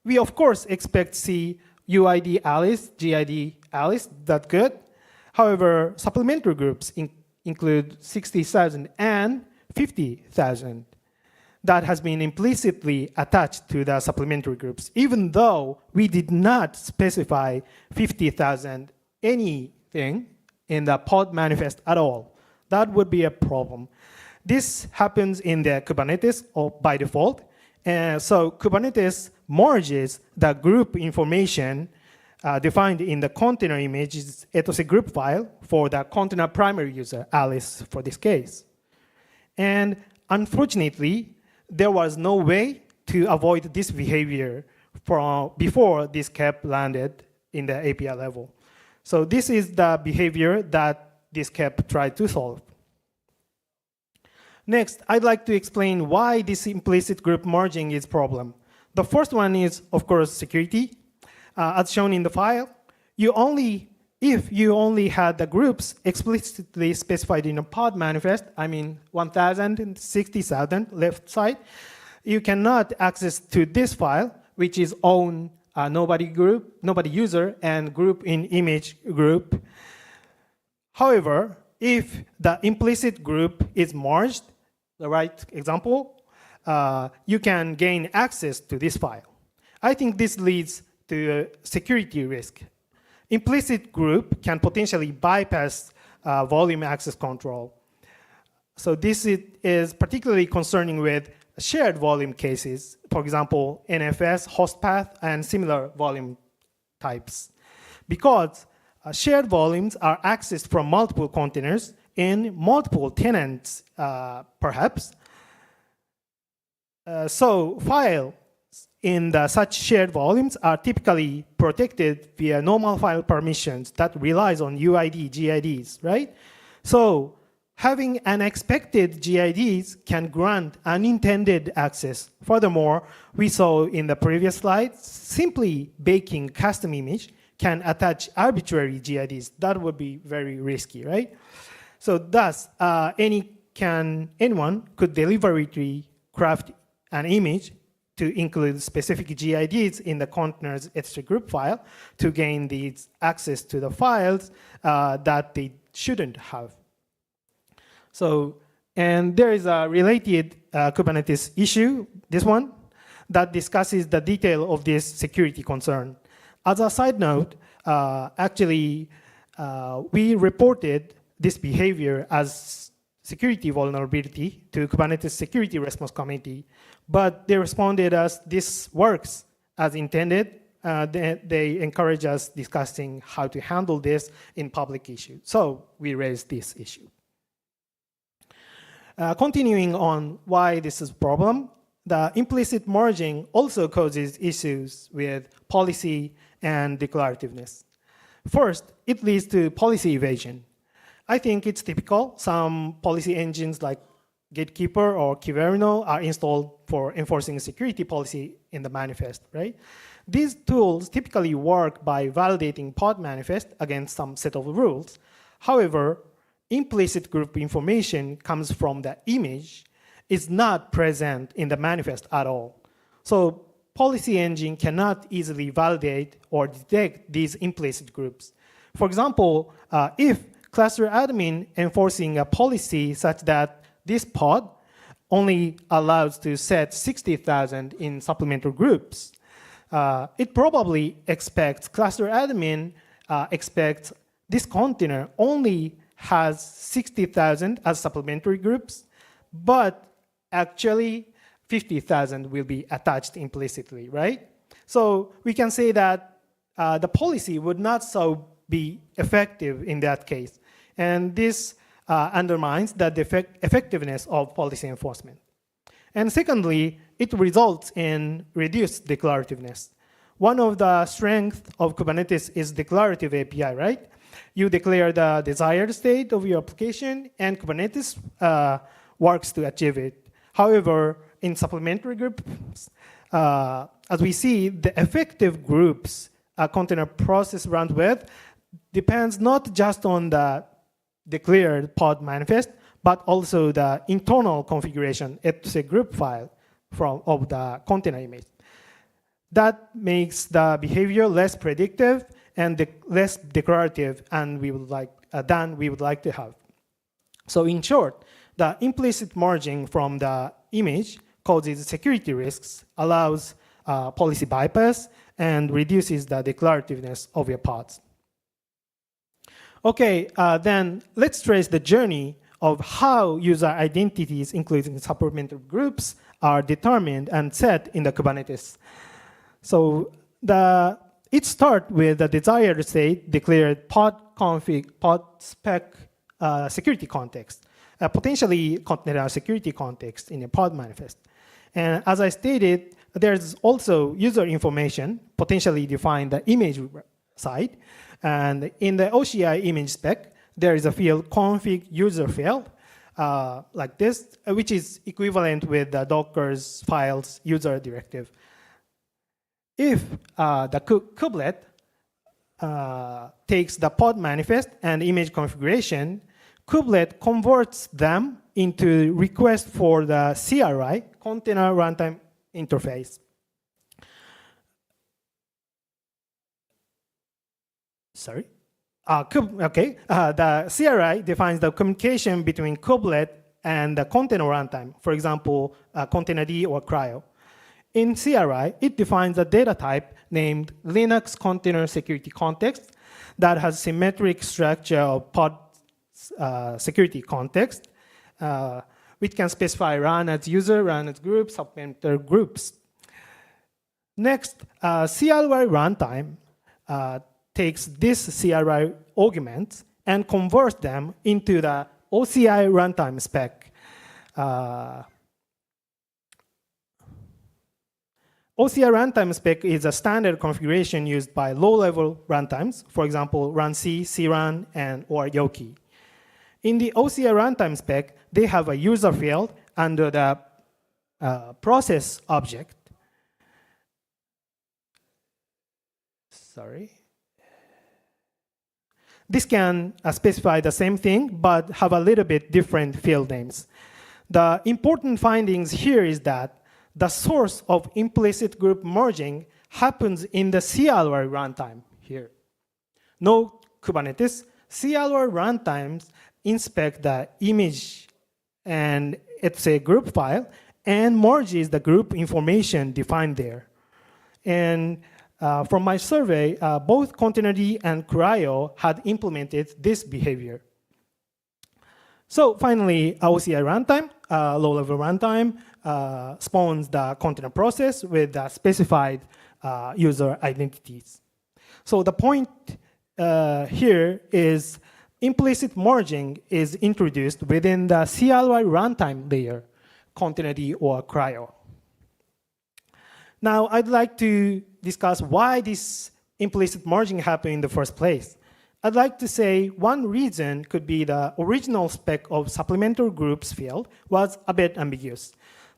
we, of course, expect to see UID Alice, GID Alice, that's good. However, supplementary groups include 60,000 and 50,000. That has been implicitly attached to the supplementary groups, even though we did not specify 50,000 anything in the pod manifest at all. That would be a problem. This happens in the Kubernetes by default. So Kubernetes merges the group information defined in the container image is ethos group file for the container primary user, Alice, for this case. And unfortunately, there was no way to avoid this behavior before this cap landed in the API level. So this is the behavior that this cap tried to solve. Next, I'd like to explain why this implicit group merging is a problem. The first one is, of course, security. As shown in the file, if you only had the groups explicitly specified in a pod manifest, 1,000 and 60,000 left side, you cannot access to this file, which is own nobody user and group in image group. However, if the implicit group is merged, the right example, you can gain access to this file. I think this leads to a security risk. Implicit group can potentially bypass volume access control. So this is particularly concerning with shared volume cases, for example, NFS, host path, and similar volume types. Because shared volumes are accessed from multiple containers in multiple tenants, perhaps. So files in such shared volumes are typically protected via normal file permissions that relies on UID, GIDs, right? So having unexpected GIDs can grant unintended access. Furthermore, we saw in the previous slide, simply baking custom image can attach arbitrary GIDs. That would be very risky, right? So thus, anyone could deliberately craft an image to include specific GIDs in the container's etcd group file to gain these access to the files that they shouldn't have. So, and there is a related Kubernetes issue, this one. that discusses the detail of this security concern. As a side note, actually, we reported this behavior as security vulnerability to Kubernetes Security Response Committee, but they responded as this works as intended. They encourage us discussing how to handle this in public issue. So we raised this issue. Continuing on why this is a problem, the implicit merging also causes issues with policy and declarativeness. First, it leads to policy evasion. I think it's typical. Some policy engines like Gatekeeper or Kyverno are installed for enforcing security policy in the manifest, right? These tools typically work by validating pod manifest against some set of rules. However, implicit group information comes from the image, is not present in the manifest at all. So policy engine cannot easily validate or detect these implicit groups. For example, if cluster admin enforcing a policy such that this pod only allows to set 60,000 in supplemental groups, it probably expects cluster admin expects this container only has 60,000 as supplementary groups, but actually 50,000 will be attached implicitly, right? So we can say that the policy would not so be effective in that case. And this undermines the effectiveness of policy enforcement. And secondly, it results in reduced declarativeness. One of the strengths of Kubernetes is declarative API, right? You declare the desired state of your application, and Kubernetes works to achieve it. However, in supplementary groups, as we see, the effective groups a container process runs with depends not just on the declared pod manifest, but also the internal configuration, it's a group file of the container image. That makes the behavior less predictive and less declarative than we would like to have. So in short, the implicit merging from the image causes security risks, allows policy bypass, and reduces the declarativeness of your pods. Okay, then let's trace the journey of how user identities, including supplementary groups, are determined and set in the Kubernetes. So it starts with the desired state declared pod config, pod spec security context, potentially container security context in a pod manifest. And as I stated, there's also user information, potentially defined the image side. And in the OCI image spec, there is a field config user field, like this, which is equivalent with the Docker's files user directive. If the kubelet takes the pod manifest and image configuration, kubelet converts them into request for the CRI, container runtime interface. Sorry? Okay, the CRI defines the communication between kubelet and the container runtime, for example, containerd or cryo. In CRI, it defines a data type named Linux Container Security Context that has symmetric structure of pod security context, which can specify run as user, run as group, supplementary groups. Next, CLY runtime takes this CRI arguments and converts them into the OCI runtime spec. OCI runtime spec is a standard configuration used by low-level runtimes, for example, runc, crun, or Yoki. In the OCI runtime spec, they have a user field under the process object. Sorry. This can specify the same thing, but have a little bit different field names. The important findings here is that the source of implicit group merging happens in the CLY runtime here. No Kubernetes, CLY runtimes inspect the image and it's a group file and merges the group information defined there. And from my survey, both Containerd and Cryo had implemented this behavior. So finally, OCI runtime, low-level runtime, spawns the container process with the specified user identities. So the point here is implicit merging is introduced within the CLI runtime layer, Containerd or Cryo. Now, I'd like to discuss why this implicit merging happened in the first place. I'd like to say one reason could be the original spec of supplemental groups field was a bit ambiguous.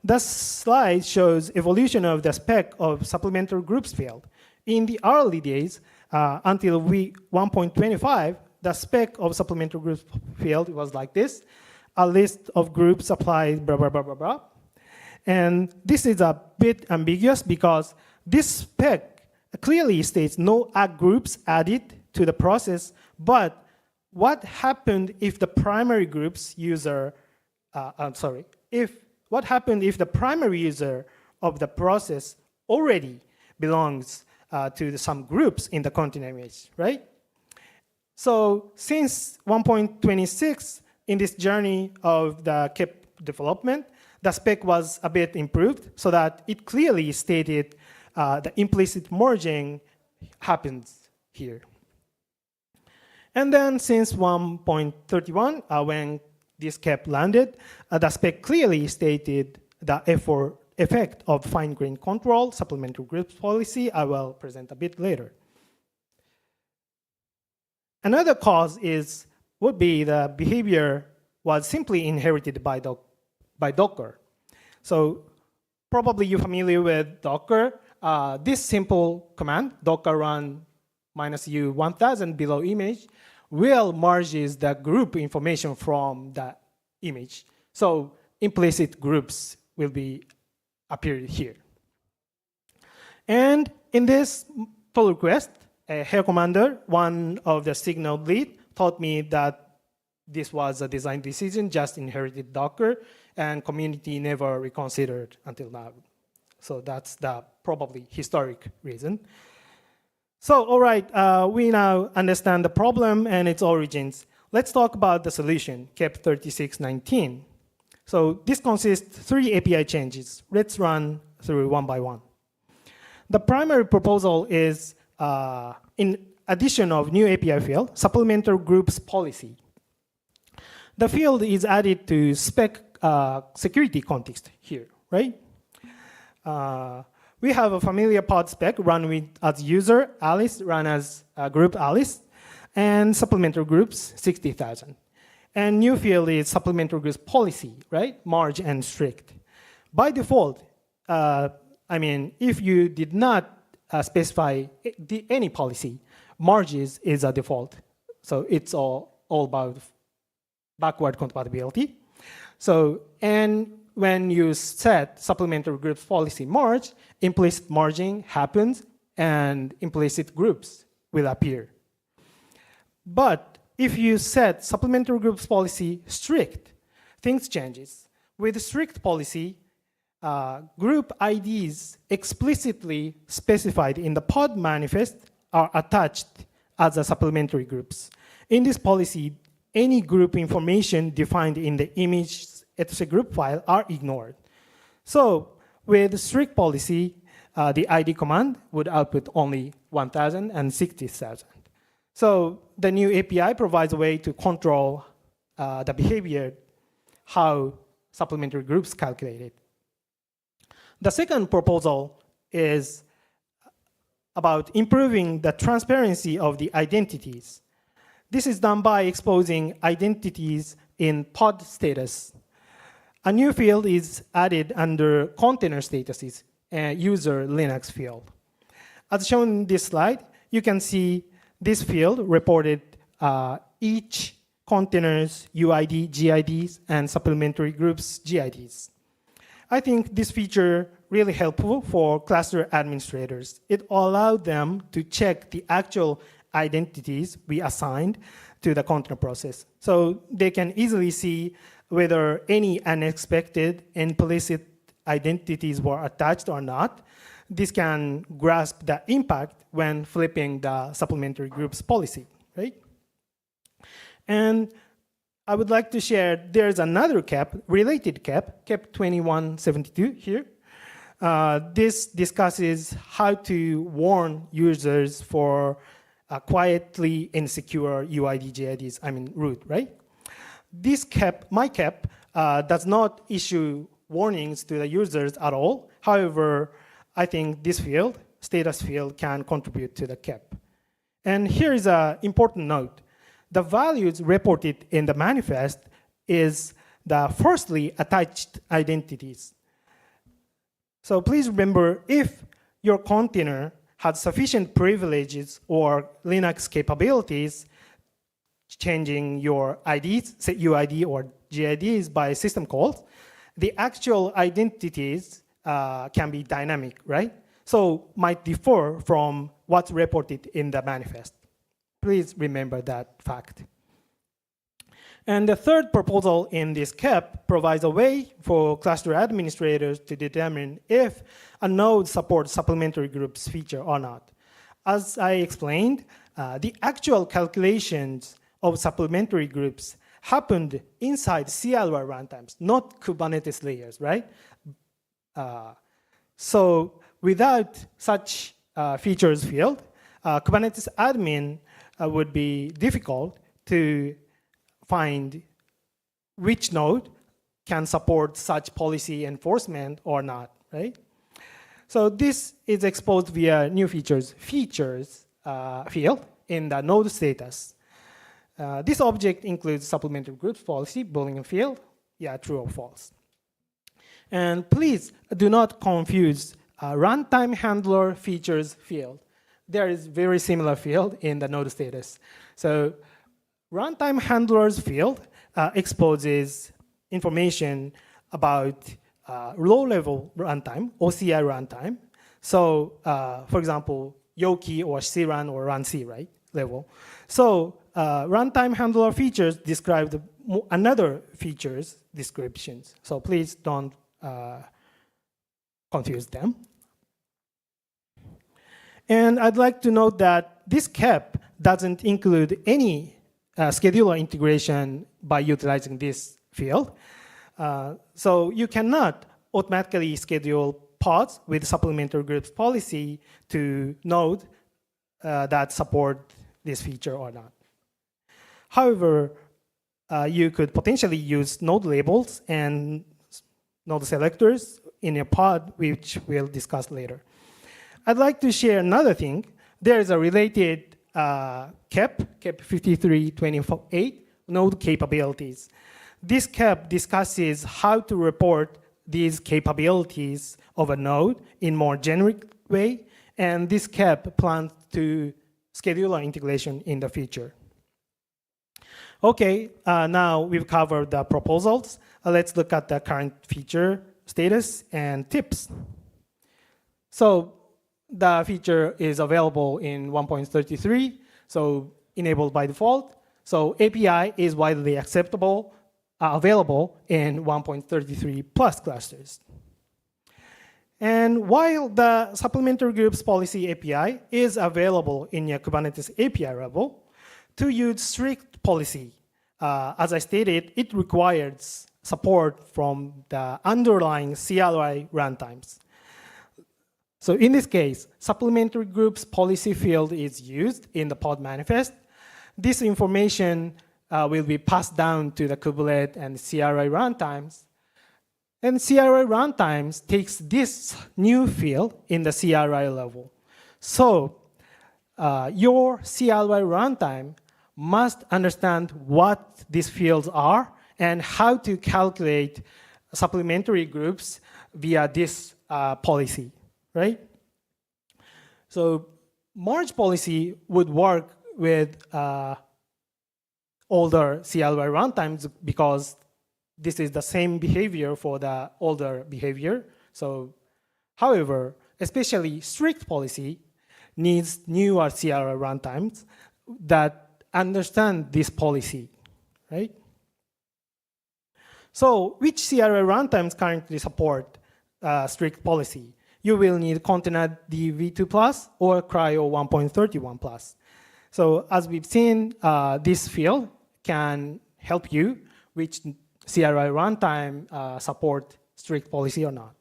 The slide shows evolution of the spec of supplemental groups field. In the early days, until 1.25, the spec of supplemental groups field was like this: a list of groups applied, blah, blah, blah, blah, blah. And this is a bit ambiguous because this spec clearly states no groups added to the process, but what happened if the primary groups user, what happened if the primary user of the process already belongs to some groups in the container image, right? So since 1.26, in this journey of the KEP development, the spec was a bit improved so that it clearly stated the implicit merging happens here. And then since 1.31, when this KEP landed, the spec clearly stated the effect of fine-grained control, supplemental groups policy. I will present a bit later. Another cause would be the behavior was simply inherited by Docker. So probably you're familiar with Docker. This simple command, docker run -u 1000 below image, will merges the group information from the image. So implicit groups will be appeared here. And in this pull request, Hair Commander, one of the signal lead, told me that this was a design decision, just inherited Docker, and community never reconsidered until now. So that's the probably historic reason. So, all right, we now understand the problem and its origins. Let's talk about the solution, KEP 3619. So this consists of 3 API changes. Let's run through one by one. The primary proposal is in addition of new API field, supplemental groups policy. The field is added to spec security context here, right? We have a familiar pod spec run with as user Alice, run as group Alice, and supplemental groups 60,000. And new field is supplemental groups policy, right? Merge and strict. By default, if you did not specify any policy, merges is a default. So it's all about backward compatibility. So, and when you set supplemental groups policy merge, implicit merging happens and implicit groups will appear. But if you set supplemental groups policy strict, things changes. With strict policy, group IDs explicitly specified in the pod manifest are attached as a supplementary groups. In this policy, any group information defined in the image etc group file are ignored. So with strict policy, the ID command would output only 1,000 and 60,000. So the new API provides a way to control the behavior, how supplementary groups calculated. The second proposal is about improving the transparency of the identities. This is done by exposing identities in pod status. A new field is added under container statuses, user Linux field. As shown in this slide, you can see this field reported each container's UID, GIDs, and supplementary groups GIDs. I think this feature really helpful for cluster administrators. It allowed them to check the actual identities we assigned to the container process. So they can easily see whether any unexpected implicit identities were attached or not. This can grasp the impact when flipping the supplementary groups policy, right? And I would like to share, there's another CAP, related CAP 2172 here. This discusses how to warn users for quietly insecure UID, JIDs, root, right? This CAP, my CAP, does not issue warnings to the users at all. However, I think this field, status field, can contribute to the CAP. And here is an important note. The values reported in the manifest is the firstly attached identities. So please remember, if your container has sufficient privileges or Linux capabilities, changing your IDs, say UID or GIDs by system calls, the actual identities can be dynamic, right? So might differ from what's reported in the manifest. Please remember that fact. And the third proposal in this CAP provides a way for cluster administrators to determine if a node supports supplementary groups feature or not. As I explained, the actual calculations of supplementary groups happened inside CLI runtimes, not Kubernetes layers, right? So without such features field, Kubernetes admin would be difficult to find which node can support such policy enforcement or not, right? So this is exposed via new features field in the node status. This object includes supplementary groups policy, Boolean field, yeah, true or false. And please do not confuse runtime handler features field. There is very similar field in the node status. So runtime handlers field exposes information about low-level runtime, OCI runtime. So for example, Yoki or CRUN or RunC, right, level. So runtime handler features describe another features descriptions. So please don't confuse them. And I'd like to note that this CAP doesn't include any scheduler integration by utilizing this field. So you cannot automatically schedule pods with supplementary groups policy to node that support this feature or not. However, you could potentially use node labels and node selectors in a pod, which we'll discuss later. I'd like to share another thing. There is a related CAP 5328, node capabilities. This CAP discusses how to report these capabilities of a node in more generic way, and this CAP plans to scheduler integration in the future. Okay, now we've covered the proposals. Let's look at the current feature status and tips. So the feature is available in 1.33, so enabled by default. So API is widely acceptable, available in 1.33 plus clusters. And while the supplementary groups policy API is available in your Kubernetes API level, to use strict policy, as I stated, it requires support from the underlying CLI runtimes. So in this case, supplementary groups policy field is used in the pod manifest. This information will be passed down to the kubelet and CRI runtimes. And CRI runtimes takes this new field in the CRI level. So your CLI runtime must understand what these fields are and how to calculate supplementary groups via this policy, right? So merge policy would work with older CLI runtimes because this is the same behavior for the older behavior. So, however, especially strict policy needs newer CLI runtimes that understand this policy, right? So which CLI runtimes currently support strict policy. You will need Container DV2+ or Cryo 1.31+. So as we've seen, this field can help you which CRI runtime support strict policy or not.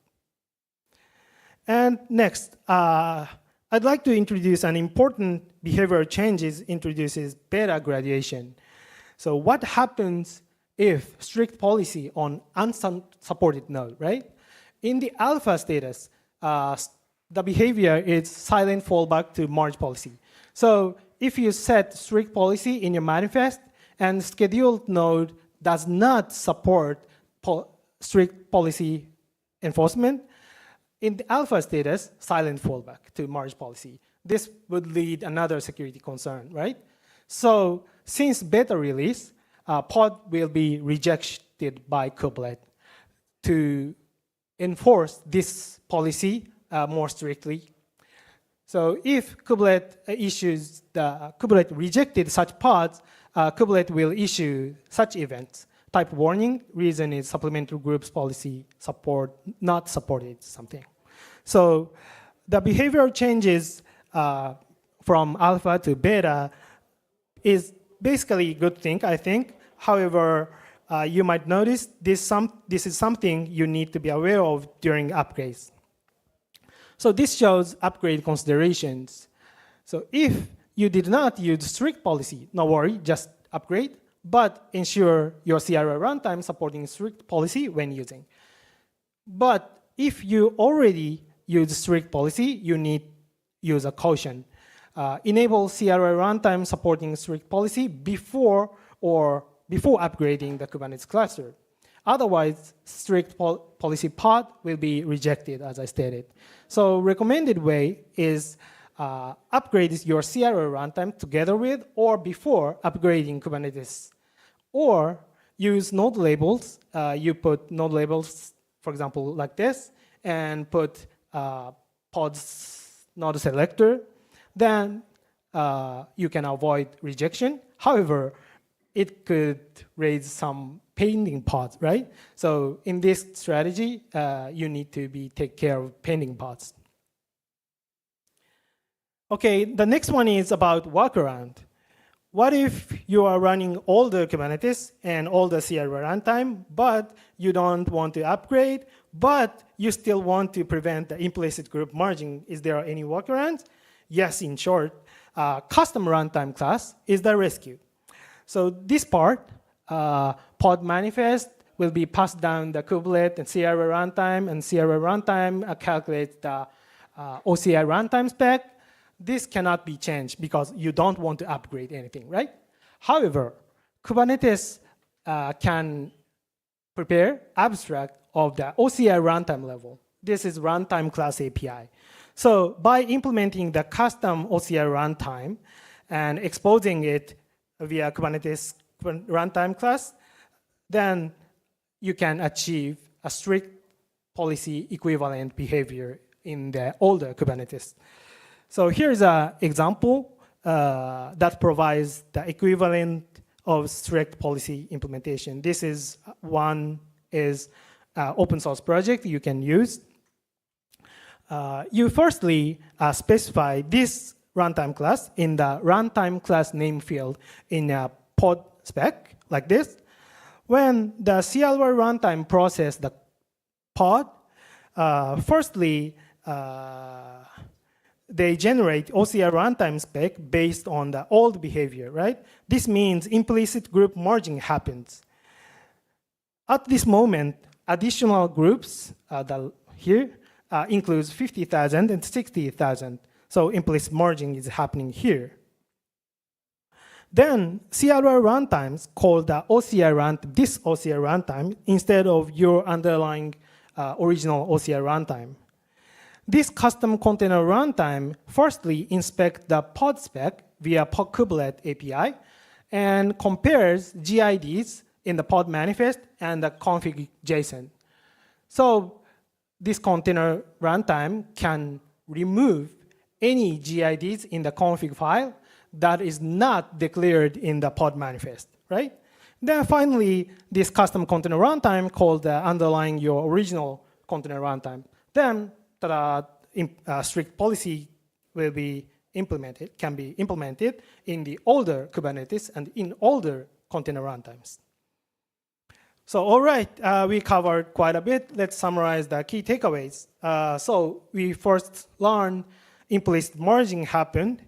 And next, I'd like to introduce an important behavioral changes introduces beta graduation. So what happens if strict policy on unsupported node, right? In the alpha status, the behavior is silent fallback to merge policy. So if you set strict policy in your manifest and scheduled node does not support strict policy enforcement, in the alpha status, silent fallback to merge policy. This would lead another security concern, right? So since beta release, pod will be rejected by kubelet to enforce this policy more strictly. So if kubelet rejected such pods, kubelet will issue such events. Type warning, reason is supplementary groups policy support, not supported something. So the behavioral changes from alpha to beta is basically a good thing, I think. However, you might notice this is something you need to be aware of during upgrades. So this shows upgrade considerations. So if you did not use strict policy, no worry, just upgrade, but ensure your CRI runtime supporting strict policy when using. But if you already use strict policy, you need use a caution. Enable CRI runtime supporting strict policy before upgrading the Kubernetes cluster. Otherwise, strict policy pod will be rejected, as I stated. So recommended way is upgrade your CRI runtime together with or before upgrading Kubernetes. Or use node labels. You put node labels, for example, like this, and put pods node selector. Then you can avoid rejection. However, it could raise some pending pods, right? So in this strategy, you need to take care of pending pods. Okay, the next one is about workaround. What if you are running all the Kubernetes and all the CRI runtime, but you don't want to upgrade, but you still want to prevent the implicit group merging? Is there any workarounds? Yes, in short, custom runtime class is the rescue. So this part, pod manifest will be passed down the kubelet and CRI runtime, and CRI runtime calculates the OCI runtime spec. This cannot be changed because you don't want to upgrade anything, right? However, Kubernetes can prepare abstract of the OCI runtime level. This is runtime class API. So by implementing the custom OCI runtime and exposing it via Kubernetes runtime class, then you can achieve a strict policy equivalent behavior in the older Kubernetes. So here's an example that provides the equivalent of strict policy implementation. This is one is open source project you can use. You firstly specify this runtime class in the runtime class name field in a pod spec like this. When the CLI runtime process the pod, firstly, they generate OCI runtime spec based on the old behavior, right? This means implicit group merging happens. At this moment, additional groups here includes 50,000 and 60,000. So implicit merging is happening here. Then CLI runtimes call the this OCI runtime instead of your underlying original OCI runtime. This custom container runtime firstly inspects the pod spec via kubelet API and compares GIDs in the pod manifest and the config JSON. So this container runtime can remove any GIDs in the config file that is not declared in the pod manifest, right? Then finally, this custom container runtime called the underlying your original container runtime. Then the strict policy will be implemented, can be implemented in the older Kubernetes and in older container runtimes. So all right, we covered quite a bit. Let's summarize the key takeaways. So we first learned implicit merging happened,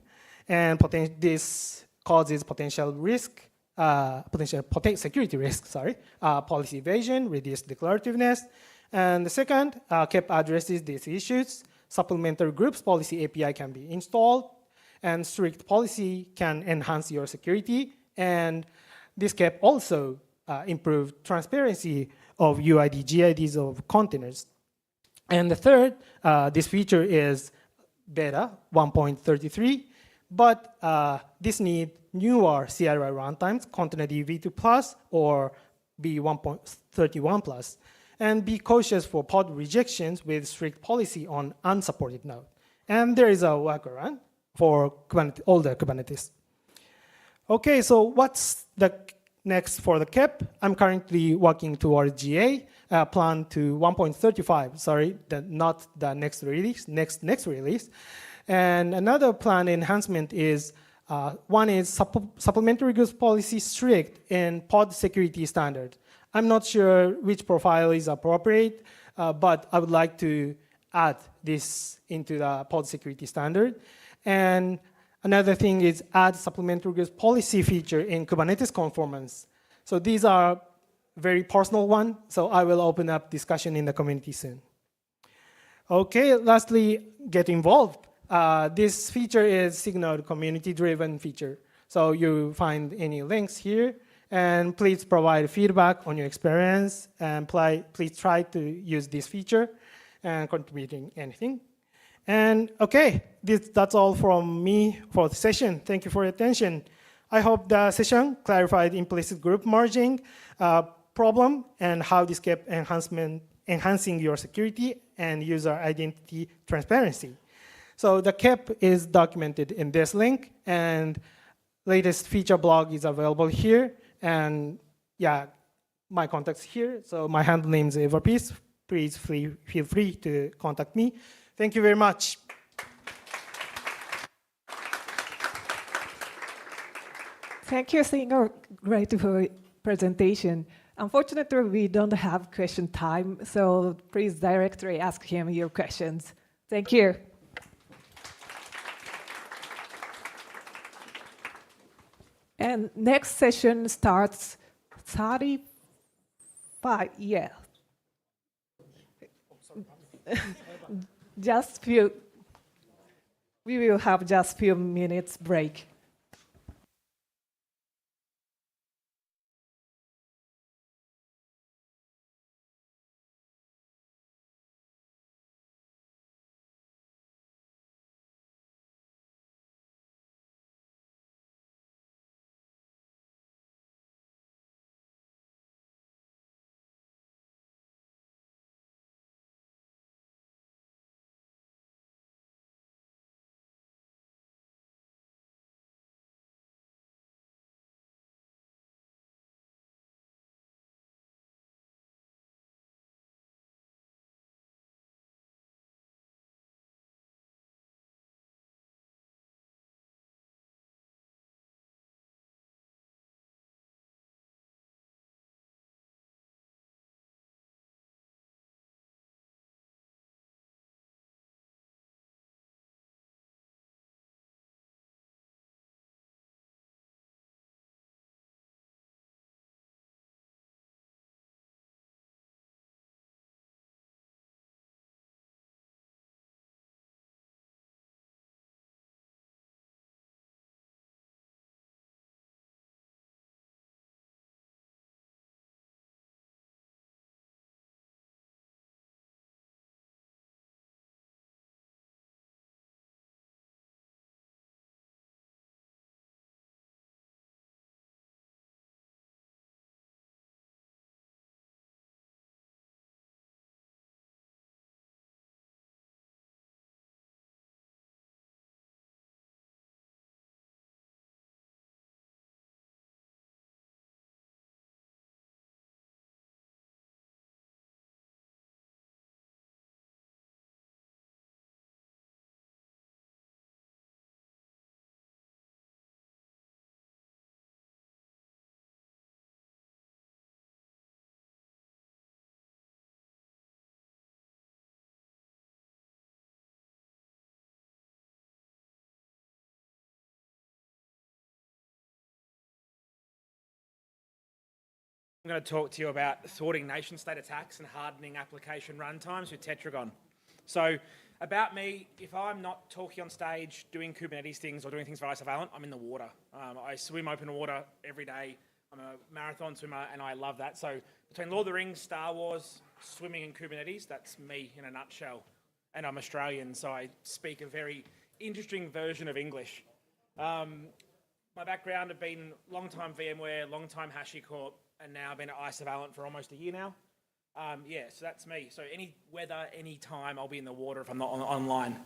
and this causes potential risk, potential security risk, policy evasion, reduced declarativeness. And the second, KEP addresses these issues. Supplementary groups policy API can be installed, and strict policy can enhance your security. And this KEP also improve transparency of UID, GIDs of containers. And the third, this feature is beta 1.33, but this needs newer CRI runtimes, Containerd v2+ or b1.31+, and be cautious for pod rejections with strict policy on unsupported node. And there is a workaround for older Kubernetes. Okay, so what's the next for the KEP? I'm currently working towards GA, plan to 1.35, not the next release, next release. And another planned enhancement is, one is supplementary goods policy strict in pod security standard. I'm not sure which profile is appropriate, but I would like to add this into the pod security standard. And another thing is add supplementary goods policy feature in Kubernetes conformance. So these are very personal one, so I will open up discussion in the community soon. Okay, lastly, get involved. This feature is Signal community-driven feature. So you find any links here, and please provide feedback on your experience, and please try to use this feature and contributing anything. And okay, that's all from me for the session. Thank you for your attention. I hope the session clarified implicit group merging problem and how this kept enhancing your security and user identity transparency. So the KEP is documented in this link, and latest feature blog is available here. And yeah, my contact's here. So my handle name is Everpeace. Please feel free to contact me. Thank you very much. Thank you, Singer. Great presentation. Unfortunately, we don't have question time, so please directly ask him your questions. Thank you. And next session starts 35, yeah. We will have just few minutes break. I'm going to talk to you about thwarting nation-state attacks and hardening application runtimes with Tetragon. So, about me, if I'm not talking on stage, doing Kubernetes things or doing things for Isovalent, I'm in the water. I swim open water every day. I'm a marathon swimmer and I love that. So, between Lord of the Rings, Star Wars, swimming and Kubernetes, that's me in a nutshell. And I'm Australian, so I speak a very interesting version of English. My background, I've been long-time VMware, long-time HashiCorp, and now I've been at Isovalent for almost a year now. Yeah, so that's me. So any weather, any time, I'll be in the water if I'm not online.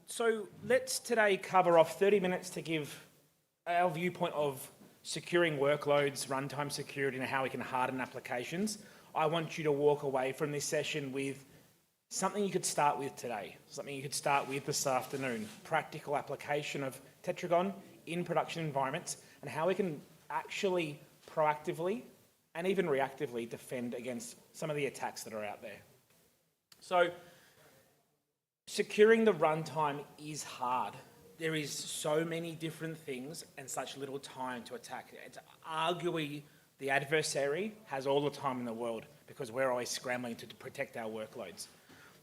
So let's today cover off 30 minutes to give our viewpoint of securing workloads, runtime security, and how we can harden applications. I want you to walk away from this session with something you could start with today, something you could start with this afternoon, practical application of Tetragon in production environments, and how we can actually proactively and even reactively defend against some of the attacks that are out there. So, securing the runtime is hard. There is so many different things and such little time to attack. It's arguably the adversary has all the time in the world because we're always scrambling to protect our workloads.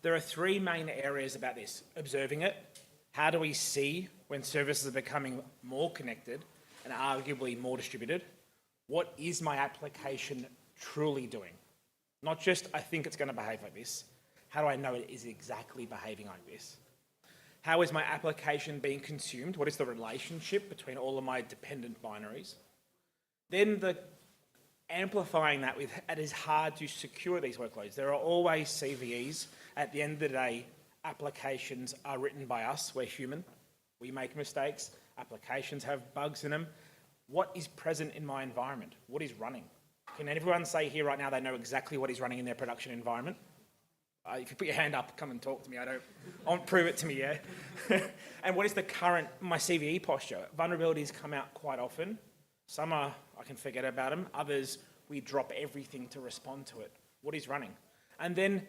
There are three main areas about this. Observing it. How do we see when services are becoming more connected and arguably more distributed? What is my application truly doing? Not just, I think it's going to behave like this. How do I know it is exactly behaving like this? How is my application being consumed? What is the relationship between all of my dependent binaries? Then amplifying that with, it is hard to secure these workloads. There are always CVEs. At the end of the day, applications are written by us. We're human. We make mistakes. Applications have bugs in them. What is present in my environment? What is running? Can everyone say here right now they know exactly what is running in their production environment? If you put your hand up, come and talk to me. I won't prove it to me, yeah? And what is my CVE posture? Vulnerabilities come out quite often. Some I can forget about them. Others, we drop everything to respond to it. What is running? And then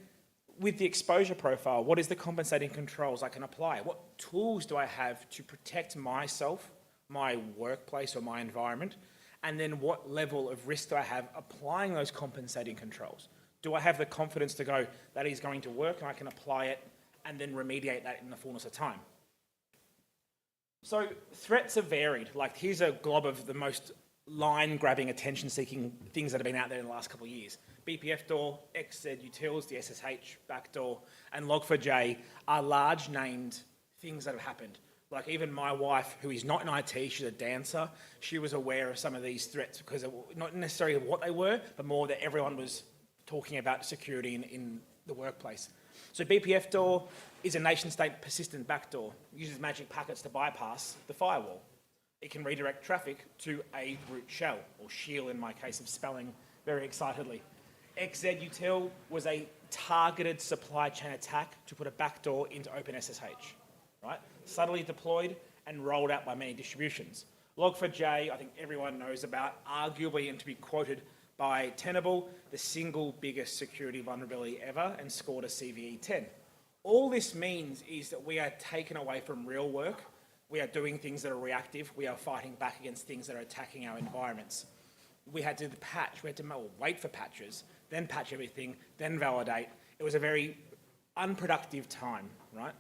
with the exposure profile, what is the compensating controls I can apply? What tools do I have to protect myself, my workplace or my environment? And then what level of risk do I have applying those compensating controls? Do I have the confidence to go, that is going to work and I can apply it and then remediate that in the fullness of time? So threats are varied. Like here's a glob of the most line-grabbing, attention-seeking things that have been out there in the last couple of years. BPF door, XZ utils, the SSH backdoor, and Log4j are large-named things that have happened. Like even my wife, who is not in IT, she's a dancer, she was aware of some of these threats because not necessarily what they were, but more that everyone was talking about security in the workplace. So BPF door is a nation-state persistent backdoor. It uses magic packets to bypass the firewall. It can redirect traffic to a root shell, or shield in my case of spelling very excitedly. XZUtil was a targeted supply chain attack to put a backdoor into OpenSSH, right? Subtly deployed and rolled out by many distributions. Log4j, I think everyone knows about, arguably, and to be quoted by Tenable, the single biggest security vulnerability ever, and scored a CVE 10. All this means is that we are taken away from real work. We are doing things that are reactive. We are fighting back against things that are attacking our environments. We had to do the patch. We had to wait for patches, then patch everything, then validate. It was a very unproductive time, right?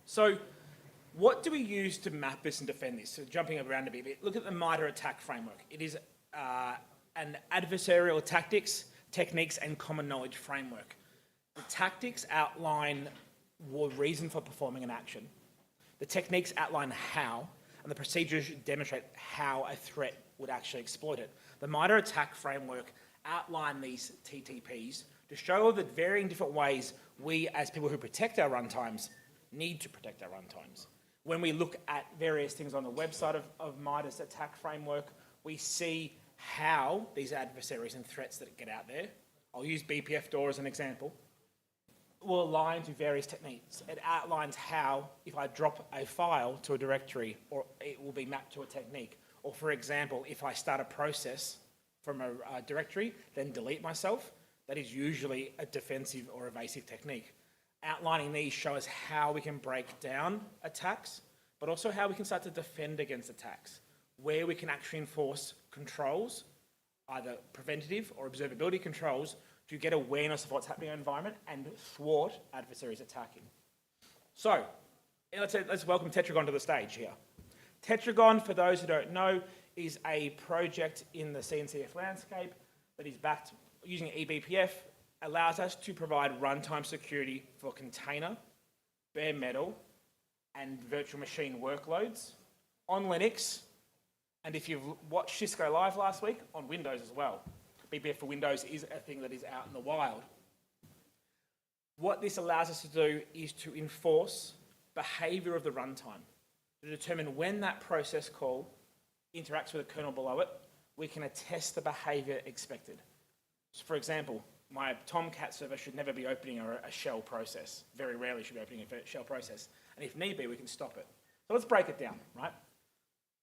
So what do we use to map this and defend this? So jumping around a bit, look at the MITRE attack framework. It is an adversarial tactics, techniques, and common knowledge framework. The tactics outline the reason for performing an action. The techniques outline how, and the procedures demonstrate how a threat would actually exploit it. The MITRE attack framework outline these TTPs to show the varying different ways we, as people who protect our runtimes, need to protect our runtimes. When we look at various things on the website of MITRE's attack framework, we see how these adversaries and threats that get out there, I'll use BPF door as an example, will align to various techniques. It outlines how, if I drop a file to a directory, or it will be mapped to a technique. Or for example, if I start a process from a directory, then delete myself, that is usually a defensive or evasive technique. Outlining these show us how we can break down attacks, but also how we can start to defend against attacks, where we can actually enforce controls either preventative or observability controls to get awareness of what's happening in the environment and thwart adversaries attacking. So, let's welcome Tetragon to the stage here. Tetragon, for those who don't know, is a project in the CNCF landscape that is backed using eBPF, allows us to provide runtime security for container, bare metal, and virtual machine workloads on Linux, and if you've watched Cisco Live last week, on Windows as well. BPF for Windows is a thing that is out in the wild. What this allows us to do is to enforce behavior of the runtime, to determine when that process call interacts with a kernel below it, we can attest the behavior expected. So for example, my Tomcat server should never be opening a shell process. Very rarely should be opening a shell process. And if need be, we can stop it. So let's break it down, right?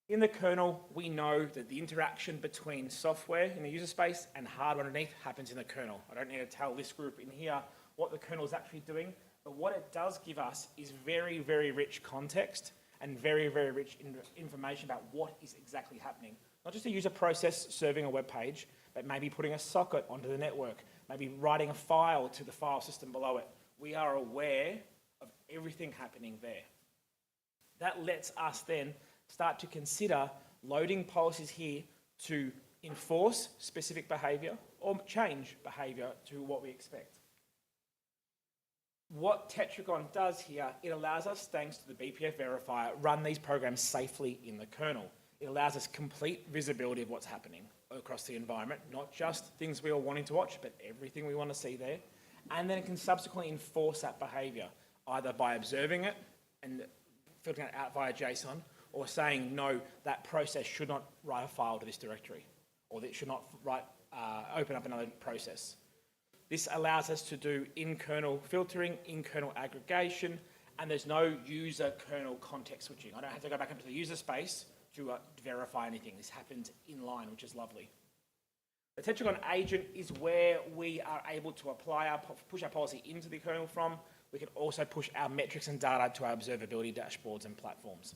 In the kernel, we know that the interaction between software in the user space and hardware underneath happens in the kernel. I don't need to tell this group in here what the kernel is actually doing, but what it does give us is very, very rich context and very, very rich information about what is exactly happening. Not just a user process serving a web page, but maybe putting a socket onto the network, maybe writing a file to the file system below it. We are aware of everything happening there. That lets us then start to consider loading policies here to enforce specific behavior or change behavior to what we expect. What Tetragon does here, it allows us, thanks to the BPF verifier, run these programs safely in the kernel. It allows us complete visibility of what's happening across the environment, not just things we are wanting to watch, but everything we want to see there. And then it can subsequently enforce that behavior, either by observing it and filtering it out via JSON, or saying, no, that process should not write a file to this directory, or that it should not open up another process. This allows us to do in-kernel filtering, in-kernel aggregation, and there's no user kernel context switching. I don't have to go back into the user space to verify anything. This happens in line, which is lovely. The Tetragon agent is where we are able to push our policy into the kernel from. We can also push our metrics and data to our observability dashboards and platforms.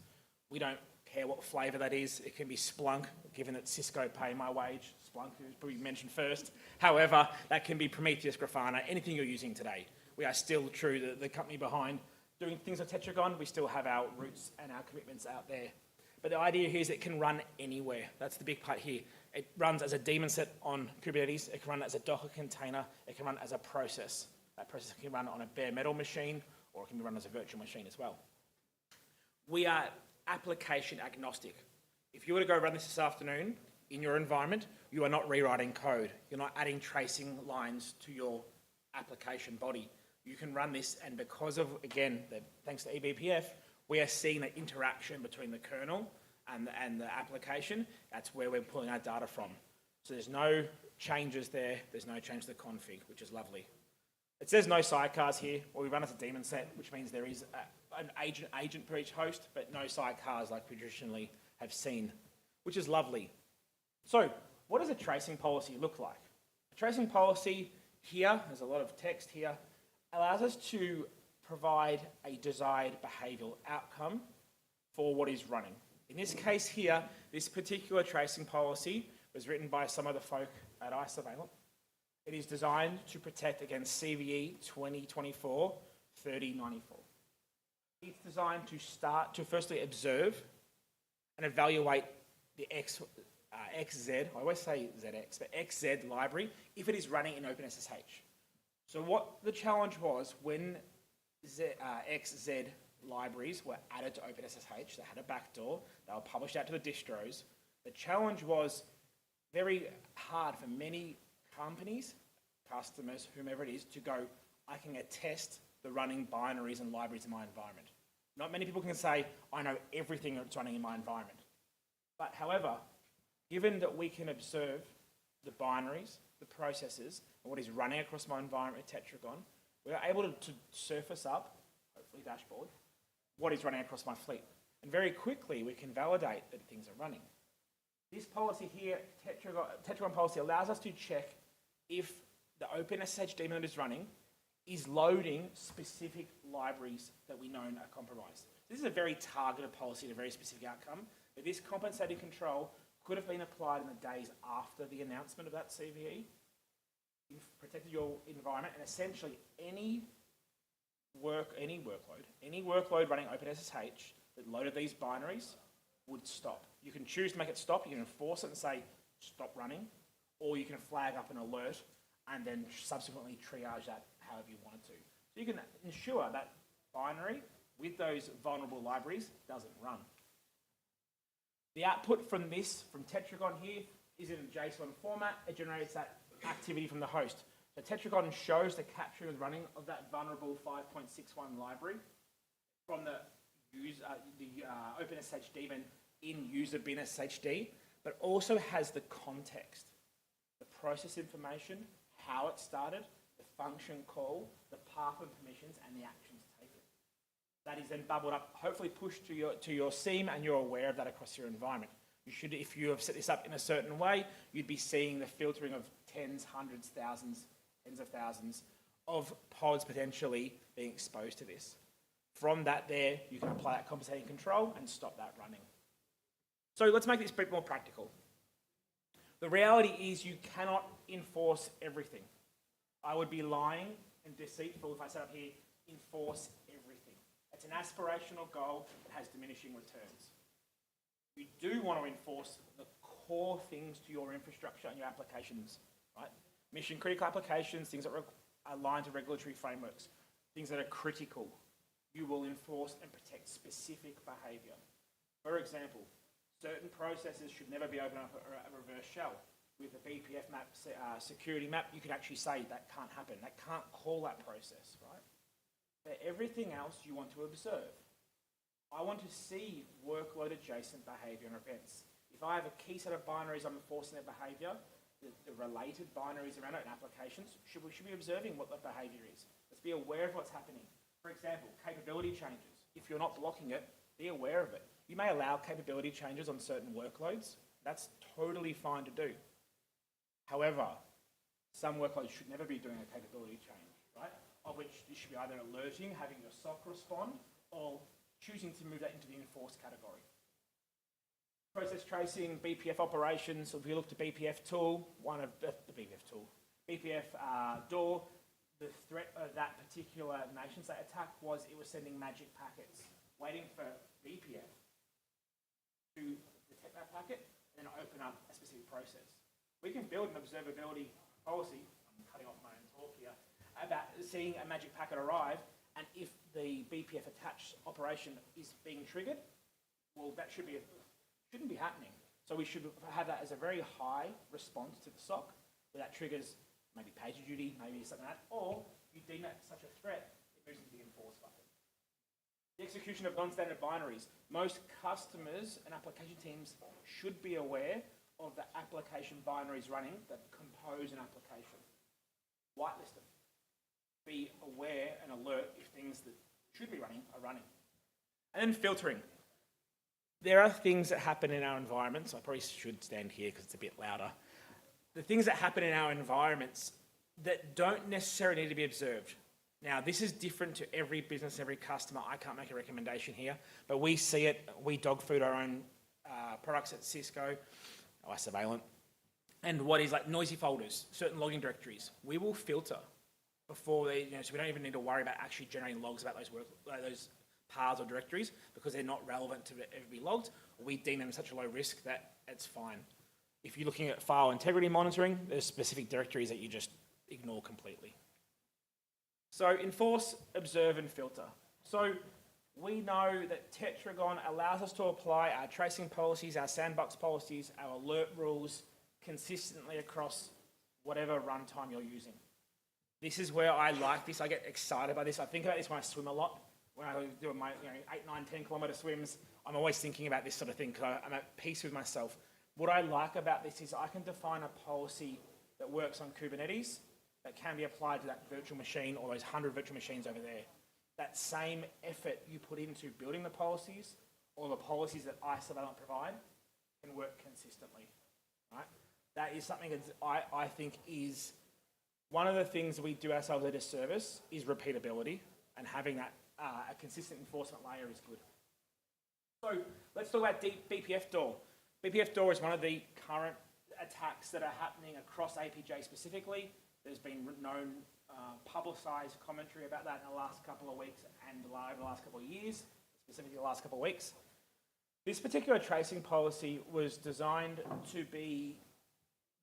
We don't care what flavor that is. It can be Splunk, given that Cisco pay my wage. Splunk is probably mentioned first. However, that can be Prometheus, Grafana, anything you're using today. We are still true, the company behind doing things like Tetragon, we still have our roots and our commitments out there. But the idea here is it can run anywhere. That's the big part here. It runs as a daemon set on Kubernetes. It can run as a Docker container. It can run as a process. That process can run on a bare metal machine, or it can be run as a virtual machine as well. We are application agnostic. If you were to go run this afternoon in your environment, you are not rewriting code. You're not adding tracing lines to your application body. You can run this, and because of, again, thanks to eBPF, we are seeing the interaction between the kernel and the application. That's where we're pulling our data from. So there's no changes there. There's no change to the config, which is lovely. It says no sidecars here, or we run as a daemon set, which means there is an agent per each host, but no sidecars like we traditionally have seen, which is lovely. So what does a tracing policy look like? A tracing policy here, there's a lot of text here, allows us to provide a desired behavioural outcome for what is running. In this case here, this particular tracing policy was written by some of the folk at iSurveillance. It is designed to protect against CVE 2024-3094. It's designed to firstly observe and evaluate the XZ, I always say ZX, but XZ library if it is running in OpenSSH. So what the challenge was when XZ libraries were added to OpenSSH, they had a backdoor, they were published out to the distros. The challenge was very hard for many companies, customers, whomever it is, to go, I can attest the running binaries and libraries in my environment. Not many people can say, I know everything that's running in my environment. But however, given that we can observe the binaries, the processes, and what is running across my environment with Tetragon, we are able to surface up, hopefully dashboard, what is running across my fleet. And very quickly, we can validate that things are running. This policy here, Tetragon policy, allows us to check if the OpenSSH daemon that is running is loading specific libraries that we know are compromised. This is a very targeted policy and a very specific outcome, but this compensating control could have been applied in the days after the announcement of that CVE. You've protected your environment, and essentially any workload running OpenSSH that loaded these binaries would stop. You can choose to make it stop, you can enforce it and say stop running, or you can flag up an alert and then subsequently triage that however you wanted to. So you can ensure that binary with those vulnerable libraries doesn't run. The output from this, from Tetragon here, is in a JSON format. It generates that activity from the host. So Tetragon shows the capturing and running of that vulnerable 5.61 library from the OpenSSH daemon in user bin SSHD, but also has the context, the process information, how it started, the function call, the path of permissions, and the actions taken. That is then bubbled up, hopefully pushed to your SIEM, and you're aware of that across your environment. You should, if you have set this up in a certain way, you'd be seeing the filtering of tens, hundreds, thousands, tens of thousands of pods potentially being exposed to this. From that there, you can apply that compensating control and stop that running. So let's make this a bit more practical. The reality is you cannot enforce everything. I would be lying and deceitful if I said up here, enforce everything. It's an aspirational goal that has diminishing returns. You do want to enforce the core things to your infrastructure and your applications, right? Mission critical applications, things that are aligned to regulatory frameworks, things that are critical. You will enforce and protect specific behavior. For example, certain processes should never be opened up a reverse shell. With the BPF map, security map, you could actually say that can't happen. That can't call that process, right? But everything else you want to observe. I want to see workload adjacent behavior and events. If I have a key set of binaries, I'm enforcing their behavior, the related binaries around it and applications, we should be observing what the behavior is. Let's be aware of what's happening. For example, capability changes. If you're not blocking it, be aware of it. You may allow capability changes on certain workloads. That's totally fine to do. However, some workloads should never be doing a capability change, right? Of which you should be either alerting, having your SOC respond, or choosing to move that into the enforced category. Process tracing, BPF operations. So if you look to BPF tool, one of the BPF tool, BPF door, the threat of that particular nation state attack was it was sending magic packets, waiting for BPF to detect that packet and then open up a specific process. We can build an observability policy, I'm cutting off my own talk here, about seeing a magic packet arrive, and if the BPF attached operation is being triggered, well, that shouldn't be happening. So we should have that as a very high response to the SOC, where that triggers maybe PagerDuty, maybe something like that, or you deem that such a threat, it moves into the enforce bucket. The execution of non-standard binaries. Most customers and application teams should be aware of the application binaries running that compose an application. Whitelist them. Be aware and alert if things that should be running are running. And then filtering. There are things that happen in our environments. I probably should stand here because it's a bit louder. The things that happen in our environments that don't necessarily need to be observed. Now, this is different to every business, every customer. I can't make a recommendation here, but we see it. We dog food our own products at Cisco, Surveillant, and what is like noisy folders, certain logging directories. We will filter before they, so we don't even need to worry about actually generating logs about those paths or directories because they're not relevant to ever be logged. We deem them such a low risk that it's fine. If you're looking at file integrity monitoring, there's specific directories that you just ignore completely. So enforce, observe, and filter. So we know that Tetragon allows us to apply our tracing policies, our sandbox policies, our alert rules consistently across whatever runtime you're using. This is where I like this. I get excited by this. I think about this when I swim a lot. When I do my 8, 9, 10 kilometre swims, I'm always thinking about this sort of thing because I'm at peace with myself. What I like about this is I can define a policy that works on Kubernetes that can be applied to that virtual machine or those 100 virtual machines over there. That same effort you put into building the policies or the policies that Surveillant provide can work consistently, right? That is something that I think is one of the things we do ourselves a disservice is repeatability, and having that a consistent enforcement layer is good. So let's talk about BPF door. BPF door is one of the current attacks that are happening across APJ specifically. There's been known publicised commentary about that in the last couple of weeks and over the last couple of years, specifically the last couple of weeks. This particular tracing policy was designed to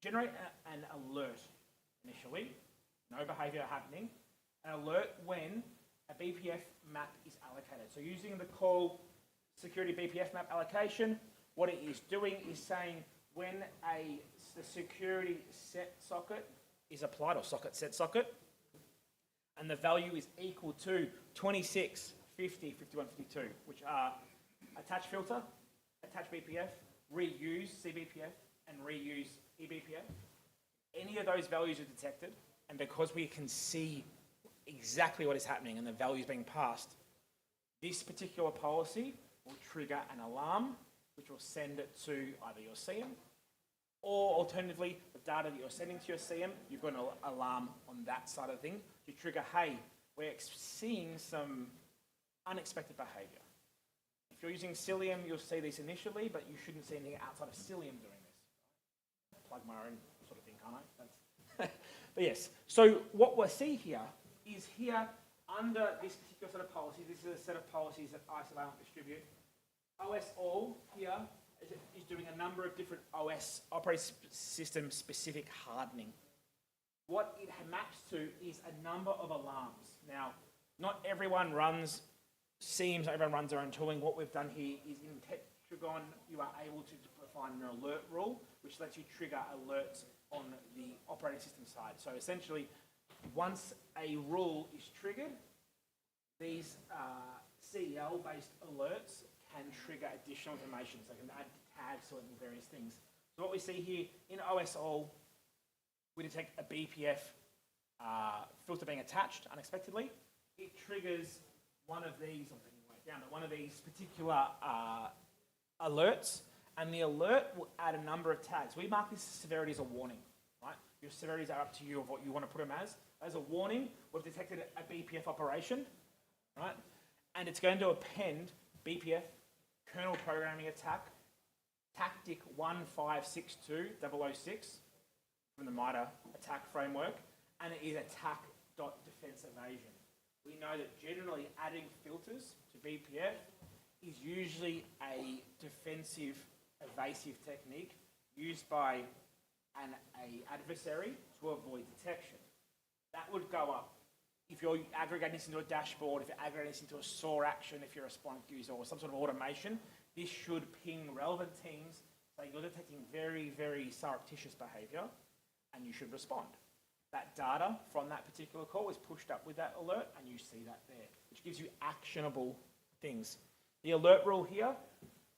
generate an alert initially, no behaviour happening, an alert when a BPF map is allocated. So using the call security BPF map allocation, what it is doing is saying when the security set socket is applied, or socket set socket, and the value is equal to 26, 50, 51, 52, which are attach filter, attach BPF, reuse CBPF, and reuse eBPF. Any of those values are detected, and because we can see exactly what is happening and the values being passed, this particular policy will trigger an alarm, which will send it to either your CM, or alternatively, the data that you're sending to your CM, you've got an alarm on that side of the thing to trigger, hey, we're seeing some unexpected behavior. If you're using Cilium, you'll see this initially, but you shouldn't see anything outside of Cilium doing this. Plug my own sort of thing, can't I? But yes, so what we'll see here is here under this particular set of policies, this is a set of policies that isolate and distribute. OS all here is doing a number of different OS, operating system specific hardening. What it maps to is a number of alarms. Now, not everyone runs SIEMs, everyone runs their own tooling. What we've done here is in Tetragon, you are able to define an alert rule, which lets you trigger alerts on the operating system side. So essentially, once a rule is triggered, these CEL-based alerts can trigger additional information. So they can add tags to it and various things. So what we see here in OS all, we detect a BPF filter being attached unexpectedly. It triggers one of these, I'm thinking right down, but one of these particular alerts, and the alert will add a number of tags. We mark this severity as a warning, right? Your severities are up to you of what you want to put them as. As a warning, we've detected a BPF operation, right? And it's going to append BPF, kernel programming attack, tactic 1562006 from the MITRE attack framework, and it is attack.defense evasion. We know that generally adding filters to BPF is usually a defensive, evasive technique used by an adversary to avoid detection. That would go up if you're aggregating this into a dashboard, if you're aggregating this into a SOAR action, if you're a Splunk user or some sort of automation. This should ping relevant teams saying you're detecting very, very surreptitious behavior and you should respond. That data from that particular call is pushed up with that alert and you see that there, which gives you actionable things. The alert rule here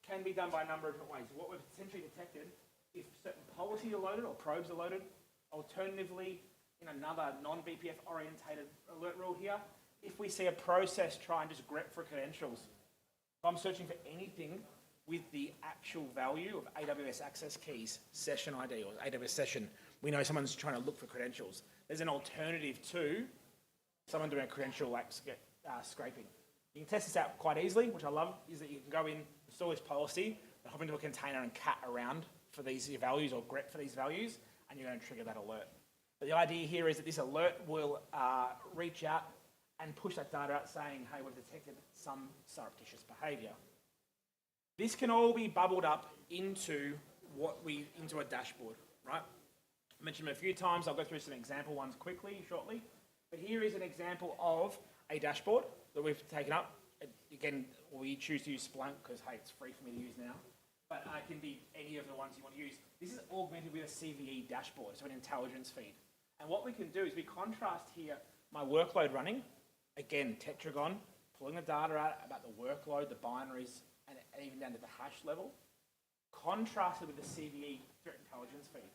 can be done by a number of different ways. What we've essentially detected, if certain policies are loaded or probes are loaded, alternatively, in another non-BPF orientated alert rule here, if we see a process try and just grep for credentials, if I'm searching for anything with the actual value of AWS access keys, session ID, or AWS session, we know someone's trying to look for credentials. There's an alternative to someone doing a credential like scraping. You can test this out quite easily, which I love, is that you can go in, install this policy, and hop into a container and cat around for these values or grep for these values, and you're going to trigger that alert. But the idea here is that this alert will reach out and push that data out saying, hey, we've detected some surreptitious behavior. This can all be bubbled up into a dashboard, right? I mentioned them a few times. I'll go through some example ones quickly, shortly. But here is an example of a dashboard that we've taken up. Again, we choose to use Splunk because, hey, it's free for me to use now. But it can be any of the ones you want to use. This is augmented with a CVE dashboard, so an intelligence feed. And what we can do is we contrast here my workload running. Again, Tetragon, pulling the data out about the workload, the binaries, and even down to the hash level, contrasted with the CVE threat intelligence feed.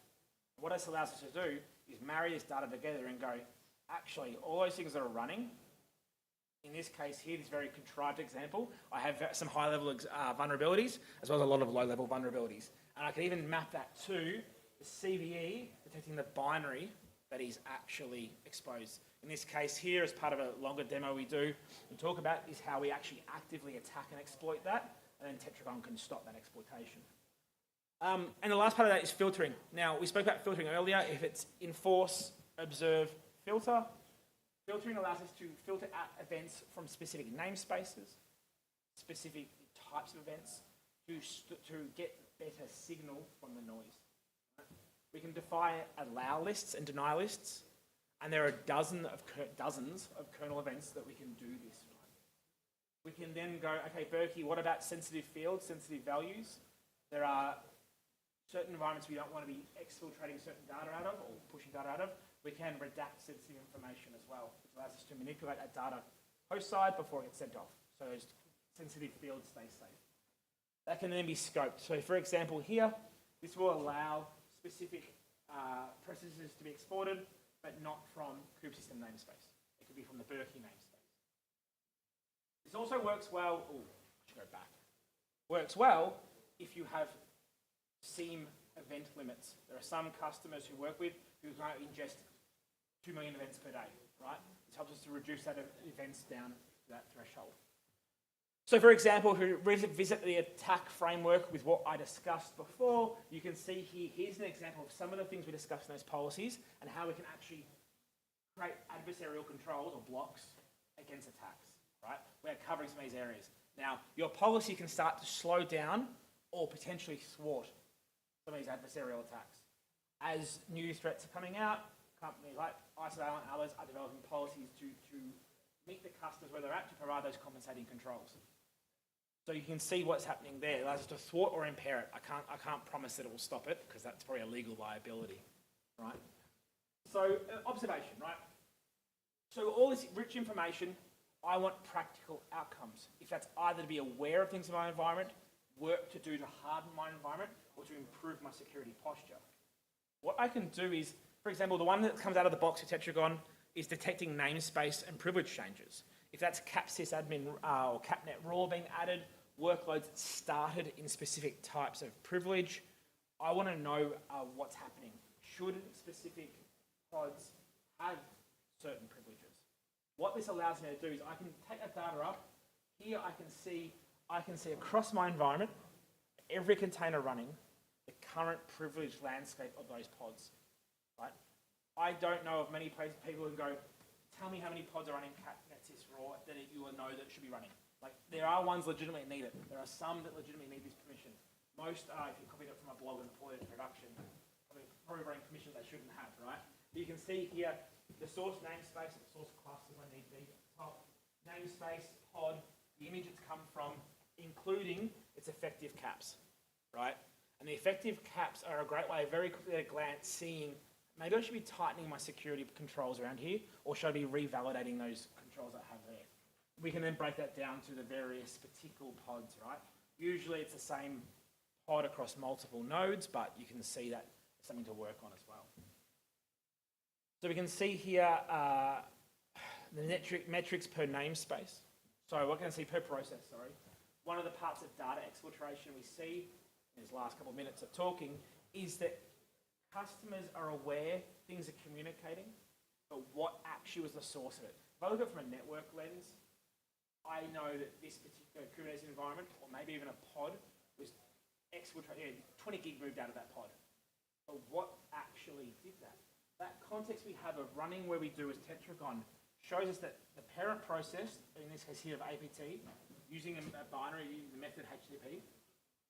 What this allows us to do is marry this data together and go, actually, all those things that are running, in this case here, this very contrived example, I have some high-level vulnerabilities, as well as a lot of low-level vulnerabilities. And I can even map that to the CVE, detecting the binary that is actually exposed. In this case here, as part of a longer demo we do and talk about, is how we actually actively attack and exploit that, and then Tetragon can stop that exploitation. And the last part of that is filtering. Now, we spoke about filtering earlier. If it's enforce, observe, filter, filtering allows us to filter out events from specific namespaces, specific types of events, to get better signal from the noise. We can define allow lists and deny lists, and there are dozens of kernel events that we can do this. We can then go, okay, Berkey, what about sensitive fields, sensitive values? There are certain environments we don't want to be exfiltrating certain data out of or pushing data out of. We can redact sensitive information as well, which allows us to manipulate that data host side before it gets sent off. So those sensitive fields stay safe. That can then be scoped. So for example here, this will allow specific processes to be exported, but not from kube system namespace. It could be from the Berkey namespace. This also works well, I should go back. Works well if you have seam event limits. There are some customers who work with who can ingest 2 million events per day, right? This helps us to reduce that events down to that threshold. So for example, if we revisit the attack framework with what I discussed before, you can see here, here's an example of some of the things we discussed in those policies and how we can actually create adversarial controls or blocks against attacks, right? We're covering some of these areas. Now, your policy can start to slow down or potentially thwart some of these adversarial attacks. As new threats are coming out, companies like Isodale and others are developing policies to meet the customers where they're at to provide those compensating controls. So you can see what's happening there. It allows us to thwart or impair it. I can't promise that it will stop it because that's probably a legal liability, right? So observation, right? So all this rich information, I want practical outcomes. If that's either to be aware of things in my environment, work to do to harden my environment, or to improve my security posture. What I can do is, for example, the one that comes out of the box with Tetragon is detecting namespace and privilege changes. If that's capsysadmin or capnet raw being added, workloads started in specific types of privilege, I want to know what's happening. Should specific pods have certain privileges? What this allows me to do is I can take that data up. Here I can see across my environment, every container running, the current privilege landscape of those pods. Right? I don't know of many people who go, tell me how many pods are running capnet raw that you will know that it should be running. Like, there are ones legitimately need it. There are some that legitimately need this permission. Most are, if you copied it from a blog and deployed it to production, probably running permissions they shouldn't have, right? But you can see here the source namespace, the source clusters I need to be at the top, namespace, pod, the image it's come from, including its effective caps, right? And the effective caps are a great way, very quickly at a glance, seeing maybe I should be tightening my security controls around here, or should I be revalidating those controls I have there? We can then break that down to the various particular pods, right? Usually it's the same pod across multiple nodes, but you can see that it's something to work on as well. So we can see here the metrics per namespace. So what can I see per process, sorry. One of the parts of data exfiltration we see in these last couple of minutes of talking is that customers are aware things are communicating, but what actually was the source of it? If I look at it from a network lens, I know that this particular Kubernetes environment, or maybe even a pod, was exfiltrated, 20 gig moved out of that pod. But what actually did that? That context we have of running where we do as Tetragon shows us that the parent process, in this case here of APT, using a binary, using the method HTTP,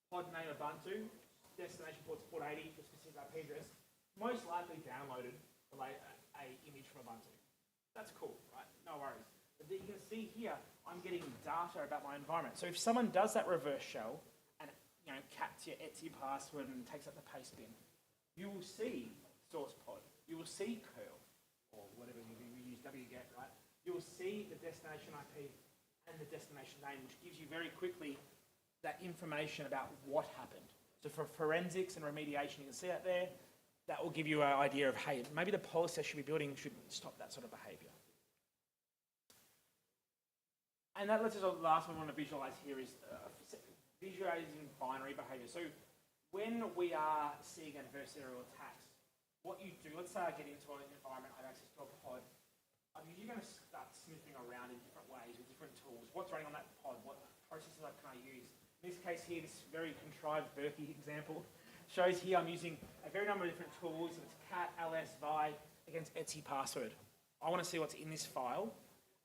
pod name Ubuntu, destination port's port 80 for specific IP address, most likely downloaded a image from Ubuntu. That's cool, right? No worries. But you can see here, I'm getting data about my environment. So if someone does that reverse shell and caps your Etsy password and takes up the paste bin, you will see source pod. You will see curl, or whatever you use, wget, right? You will see the destination IP and the destination name, which gives you very quickly that information about what happened. So for forensics and remediation, you can see that there. That will give you an idea of, hey, maybe the policy I should be building should stop that sort of behavior. And that lets us, the last one I want to visualize here is visualizing binary behavior. So when we are seeing adversarial attacks, what you do, let's say I get into an environment, I have access to a pod, I'm usually going to start sniffing around in different ways with different tools. What's running on that pod? What processes can I use? In this case here, this very contrived Berkey example shows here I'm using a very number of different tools. It's cat, ls, vi against etc password. I want to see what's in this file,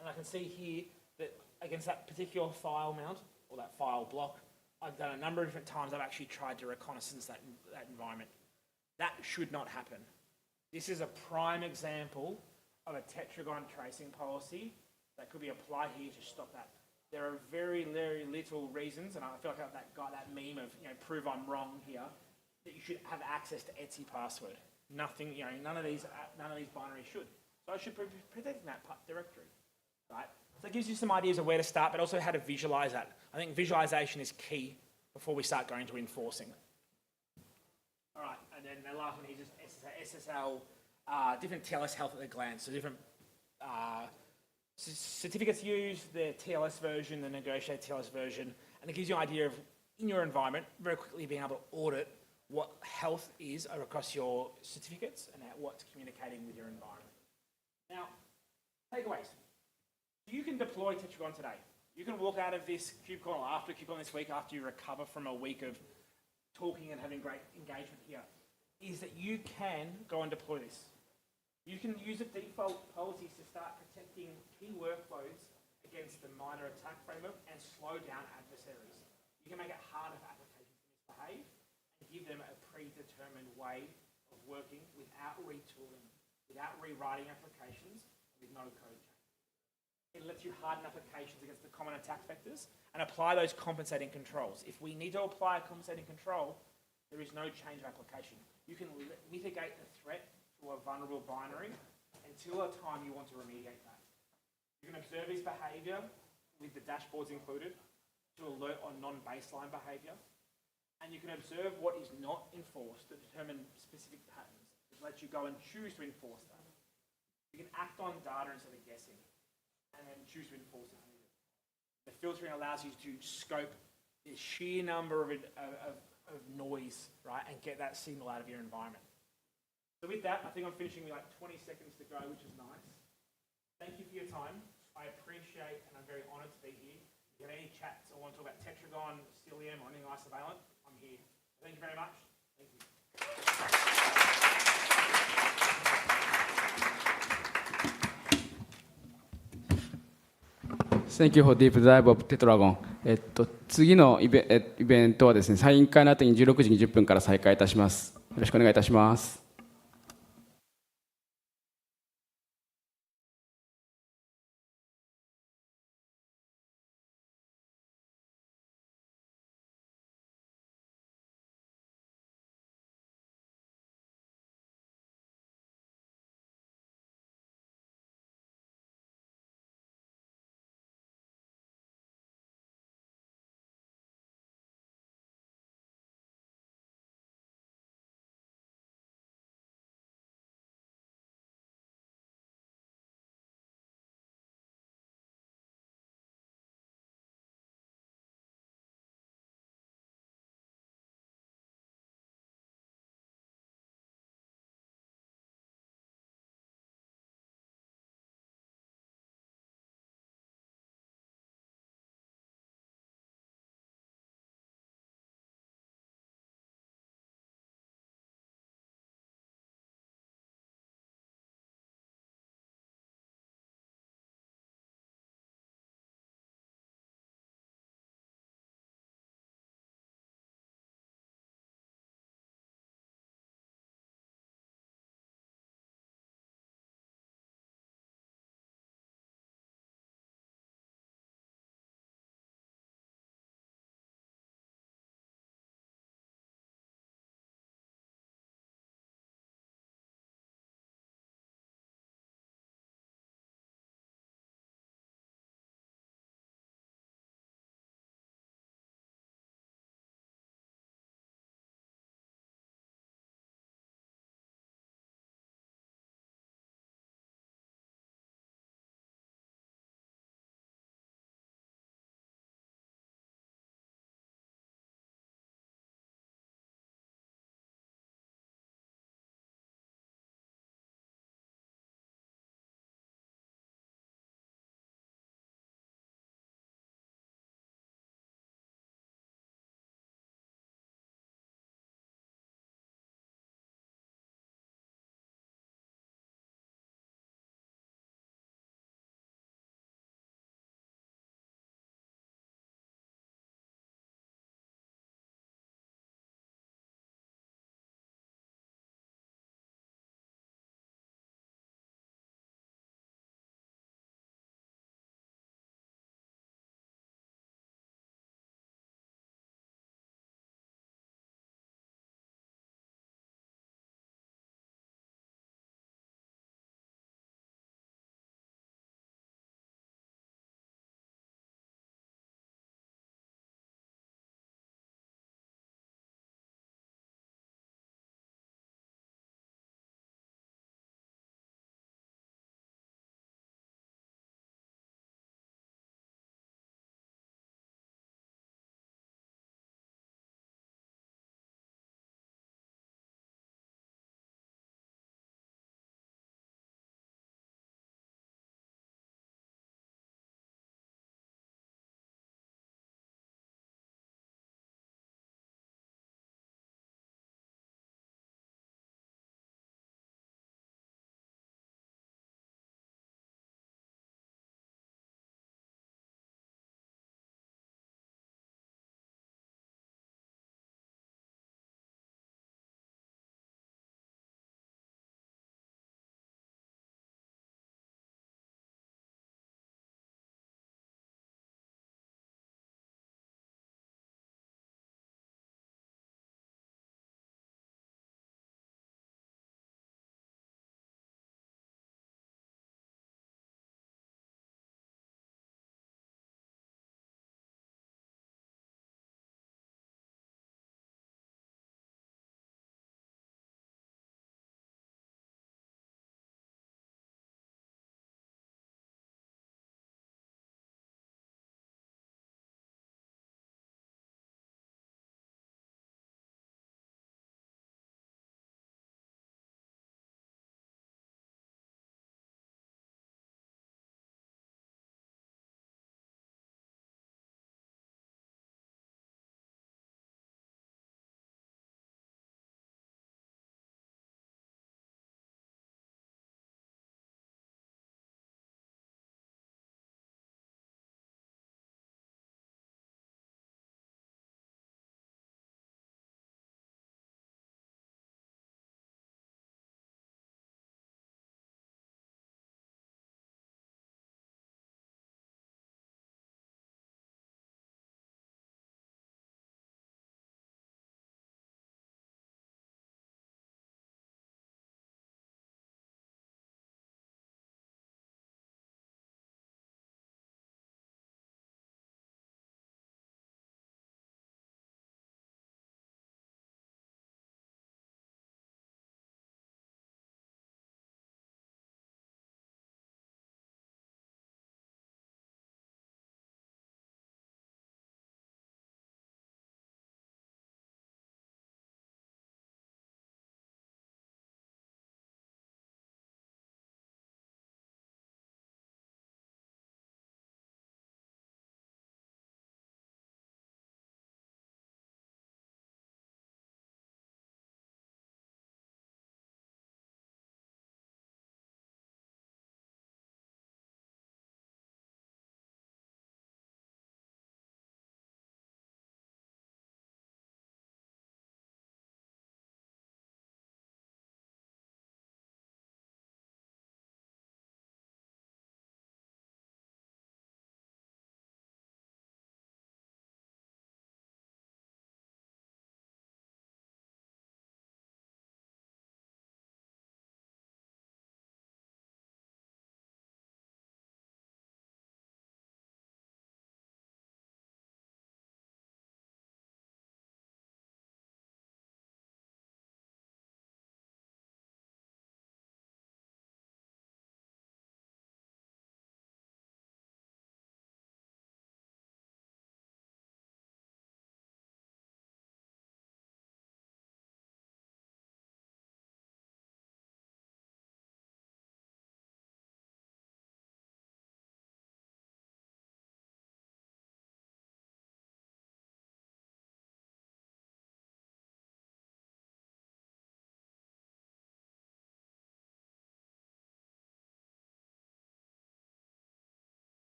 and I can see here that against that particular file mount or that file block, I've done a number of different times. I've actually tried to reconnaissance that environment. That should not happen. This is a prime example of a tetragon tracing policy that could be applied here to stop that. There are very, very little reasons, and I feel like that meme of, prove I'm wrong here, that you should have access to etc password. Nothing, none of these binaries should. So I should be protecting that directory, right? So it gives you some ideas of where to start, but also how to visualize that. I think visualization is key before we start going to enforcing. All right, and then the last one is just SSL, different TLS health at a glance. So different certificates used, the TLS version, the negotiated TLS version, and it gives you an idea of, in your environment, very quickly being able to audit what health is across your certificates and what's communicating with your environment. Now, takeaways. You can deploy Tetragon today. You can walk out of this KubeCon or after KubeCon this week, after you recover from a week of talking and having great engagement here, is that you can go and deploy this. You can use the default policies to start protecting key workloads against the minor attack framework and slow down adversaries. You can make it harder for applications to misbehave and give them a predetermined way of working without retooling, without rewriting applications, with no code change. It lets you harden applications against the common attack vectors and apply those compensating controls. If we need to apply a compensating control, there is no change of application. You can mitigate the threat to a vulnerable binary until a time you want to remediate that. You can observe this behavior with the dashboards included to alert on non-baseline behavior. And you can observe what is not enforced to determine specific patterns, which lets you go and choose to enforce that. You can act on data instead of guessing, and then choose to enforce it. The filtering allows you to scope the sheer number of noise, right, and get that signal out of your environment. So with that, I think I'm finishing with like 20 seconds to go, which is nice. Thank you for your time. I appreciate and I'm very honoured to be here. If you have any chats or want to talk about Tetragon, Cilium, or anything isovalent, I'm here. Thank you very much. Thank you. Thank you for deep dive of Tetragon. 次のイベントはですね、サイン会の後に16時20分から再開いたします。よろしくお願いいたします。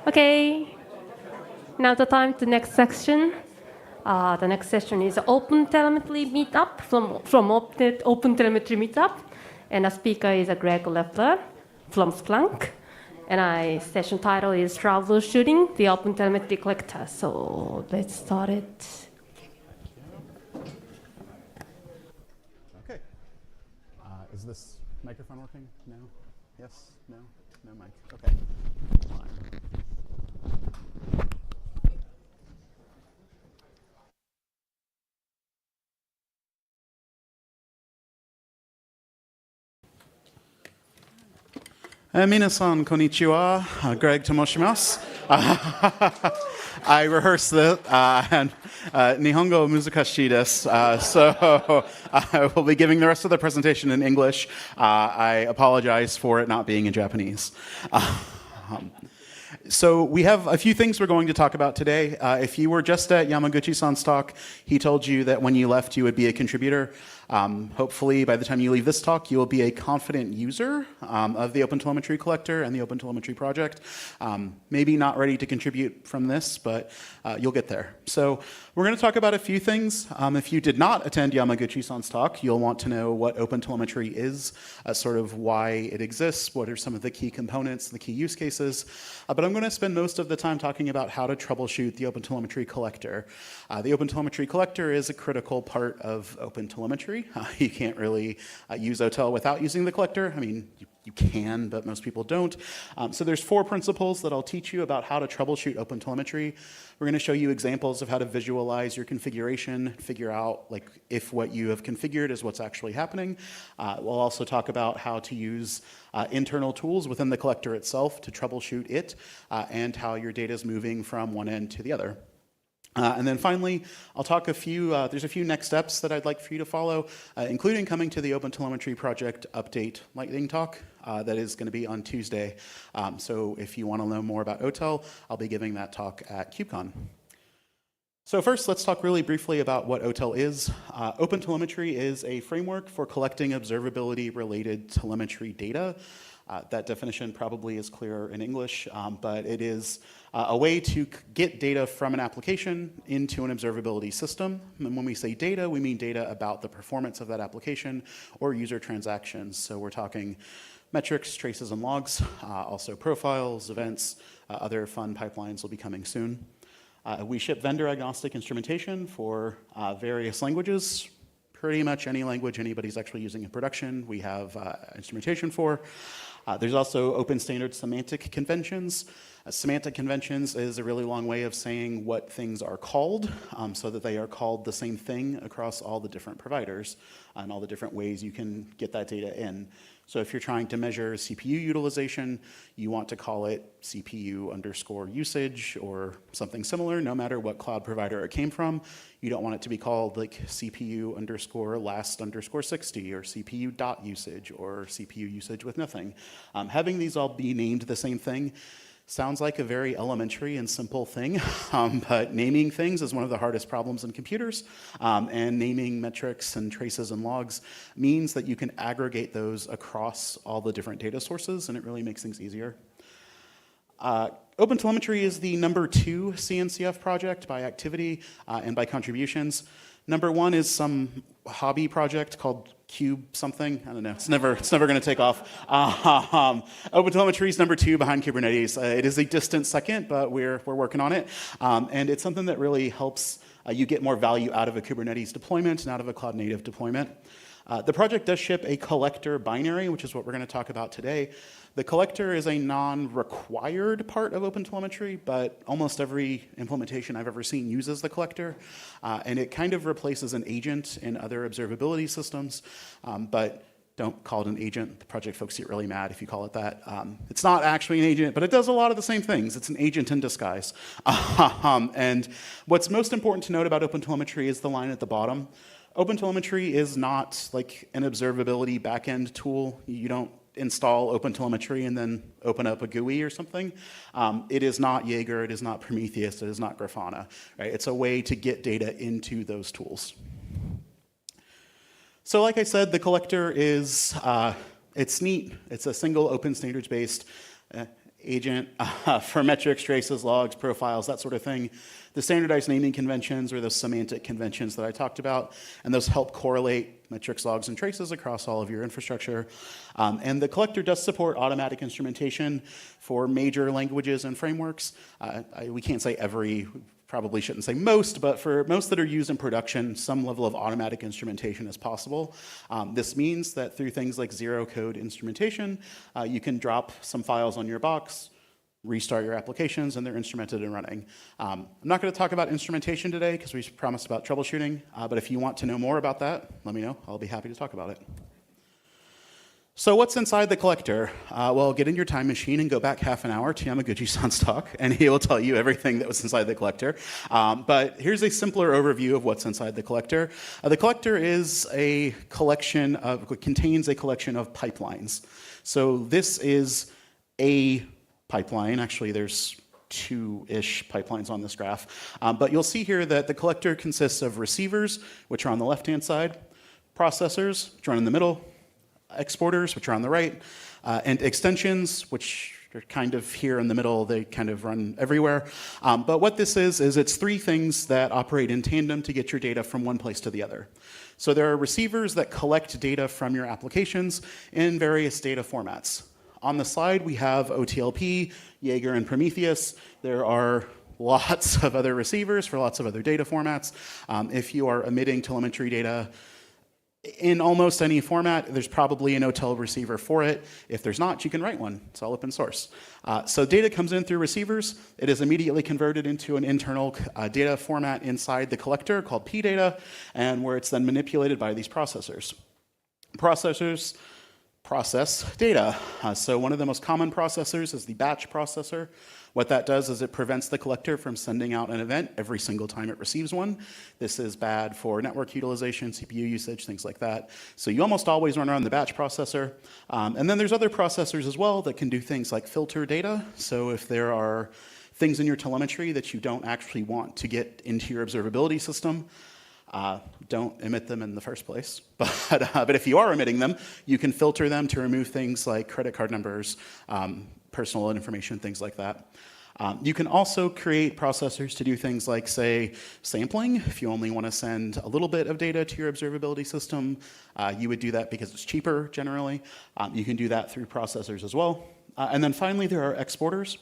Okay, now the time to next section. The next session is OpenTelemetry meetup from OpenTelemetry meetup, and the speaker is Greg Leffler from Splunk, and session title is Troubleshooting the OpenTelemetry Collector. So let's start it. Okay. Is this microphone working? No? Yes? No? No mic. Okay. Fine. Minasan konnichiwa, Greg Tomoshimasu. I rehearsed it, and Nihongo muzukashii desu, so I will be giving the rest of the presentation in English. I apologize for it not being in Japanese. So we have a few things we're going to talk about today. If you were just at Yamaguchi-san's talk, he told you that when you left, you would be a contributor. Hopefully, by the time you leave this talk, you will be a confident user of the OpenTelemetry collector and the OpenTelemetry project. Maybe not ready to contribute from this, but you'll get there. So we're going to talk about a few things. If you did not attend Yamaguchi-san's talk, you'll want to know what OpenTelemetry is, sort of why it exists, what are some of the key components, the key use cases. But I'm going to spend most of the time talking about how to troubleshoot the OpenTelemetry collector. The OpenTelemetry collector is a critical part of OpenTelemetry. You can't really use OTel without using the collector. I mean, you can, but most people don't. So there's 4 principles that I'll teach you about how to troubleshoot OpenTelemetry. We're going to show you examples of how to visualize your configuration, figure out like if what you have configured is what's actually happening. We'll also talk about how to use internal tools within the collector itself to troubleshoot it, and how your data is moving from one end to the other. And then finally, I'll talk there's a few next steps that I'd like for you to follow, including coming to the OpenTelemetry project update lightning talk that is going to be on Tuesday. So if you want to know more about OTel, I'll be giving that talk at KubeCon. So first, let's talk really briefly about what OTel is. OpenTelemetry is a framework for collecting observability-related telemetry data. That definition probably is clearer in English, but it is a way to get data from an application into an observability system. And when we say data, we mean data about the performance of that application or user transactions. So we're talking metrics, traces, and logs, also profiles, events, other fun pipelines will be coming soon. We ship vendor-agnostic instrumentation for various languages. Pretty much any language anybody's actually using in production, we have instrumentation for. There's also open standard semantic conventions. Semantic conventions is a really long way of saying what things are called, so that they are called the same thing across all the different providers and all the different ways you can get that data in. So if you're trying to measure CPU utilization, you want to call it CPU_usage or something similar, no matter what cloud provider it came from. You don't want it to be called like CPU_last_60 or CPU.usage or CPU usage with nothing. Having these all be named the same thing sounds like a very elementary and simple thing, but naming things is one of the hardest problems in computers, and naming metrics and traces and logs means that you can aggregate those across all the different data sources, and it really makes things easier. OpenTelemetry is the #2 CNCF project by activity and by contributions. #1 is some hobby project called Cube something. I don't know. It's never going to take off. OpenTelemetry is #2 behind Kubernetes. It is a distant second, but we're working on it, and it's something that really helps you get more value out of a Kubernetes deployment and out of a cloud native deployment. The project does ship a collector binary, which is what we're going to talk about today. The collector is a non-required part of OpenTelemetry, but almost every implementation I've ever seen uses the collector, and it kind of replaces an agent in other observability systems, but don't call it an agent. The project folks get really mad if you call it that. It's not actually an agent, but it does a lot of the same things. It's an agent in disguise. And what's most important to note about OpenTelemetry is the line at the bottom. OpenTelemetry is not like an observability backend tool. You don't install OpenTelemetry and then open up a GUI or something. It is not Jaeger, it is not Prometheus, it is not Grafana. Right? It's a way to get data into those tools. So like I said, the collector is, it's neat. It's a single open standards-based agent for metrics, traces, logs, profiles, that sort of thing. The standardized naming conventions or those semantic conventions that I talked about, and those help correlate metrics, logs, and traces across all of your infrastructure. And the collector does support automatic instrumentation for major languages and frameworks. We can't say every, probably shouldn't say most, but for most that are used in production, some level of automatic instrumentation is possible. This means that through things like zero-code instrumentation, you can drop some files on your box, restart your applications, and they're instrumented and running. I'm not going to talk about instrumentation today because we promised about troubleshooting, but if you want to know more about that, let me know. I'll be happy to talk about it. So what's inside the collector? Well, get in your time machine and go back half an hour to Yamaguchi-san's talk, and he will tell you everything that was inside the collector. But here's a simpler overview of what's inside the collector. The collector is a collection of, contains a collection of pipelines. So this is a pipeline. Actually, there's two-ish pipelines on this graph. But you'll see here that the collector consists of receivers, which are on the left-hand side, processors, which are in the middle, exporters, which are on the right, and extensions, which are kind of here in the middle. They kind of run everywhere. But what this is it's three things that operate in tandem to get your data from one place to the other. So there are receivers that collect data from your applications in various data formats. On the slide, we have OTLP, Jaeger, and Prometheus. There are lots of other receivers for lots of other data formats. If you are emitting telemetry data in almost any format, there's probably an OTel receiver for it. If there's not, you can write one. It's all open source. So data comes in through receivers. It is immediately converted into an internal data format inside the collector called pdata, and where it's then manipulated by these processors. Processors process data. So one of the most common processors is the batch processor. What that does is it prevents the collector from sending out an event every single time it receives one. This is bad for network utilization, CPU usage, things like that. So you almost always run around the batch processor. And then there's other processors as well that can do things like filter data. So if there are things in your telemetry that you don't actually want to get into your observability system, don't emit them in the first place. But if you are emitting them, you can filter them to remove things like credit card numbers, personal information, things like that. You can also create processors to do things like, say, sampling. If you only want to send a little bit of data to your observability system, you would do that because it's cheaper generally. You can do that through processors as well. And then finally, there are exporters.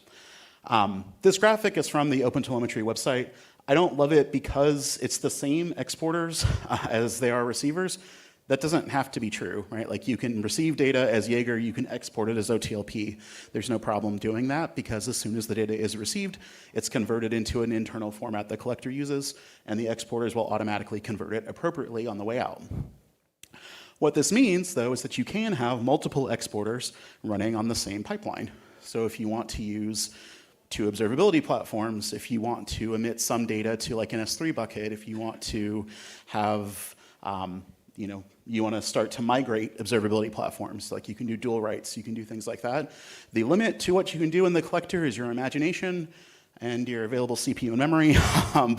This graphic is from the OpenTelemetry website. I don't love it because it's the same exporters as they are receivers. That doesn't have to be true, right? Like you can receive data as Jaeger, you can export it as OTLP. There's no problem doing that because as soon as the data is received, it's converted into an internal format the collector uses, and the exporters will automatically convert it appropriately on the way out. What this means, though, is that you can have multiple exporters running on the same pipeline. So if you want to use two observability platforms, if you want to emit some data to like an S3 bucket, if you want to have, you want to start to migrate observability platforms, like you can do dual writes, you can do things like that. The limit to what you can do in the collector is your imagination and your available CPU and memory,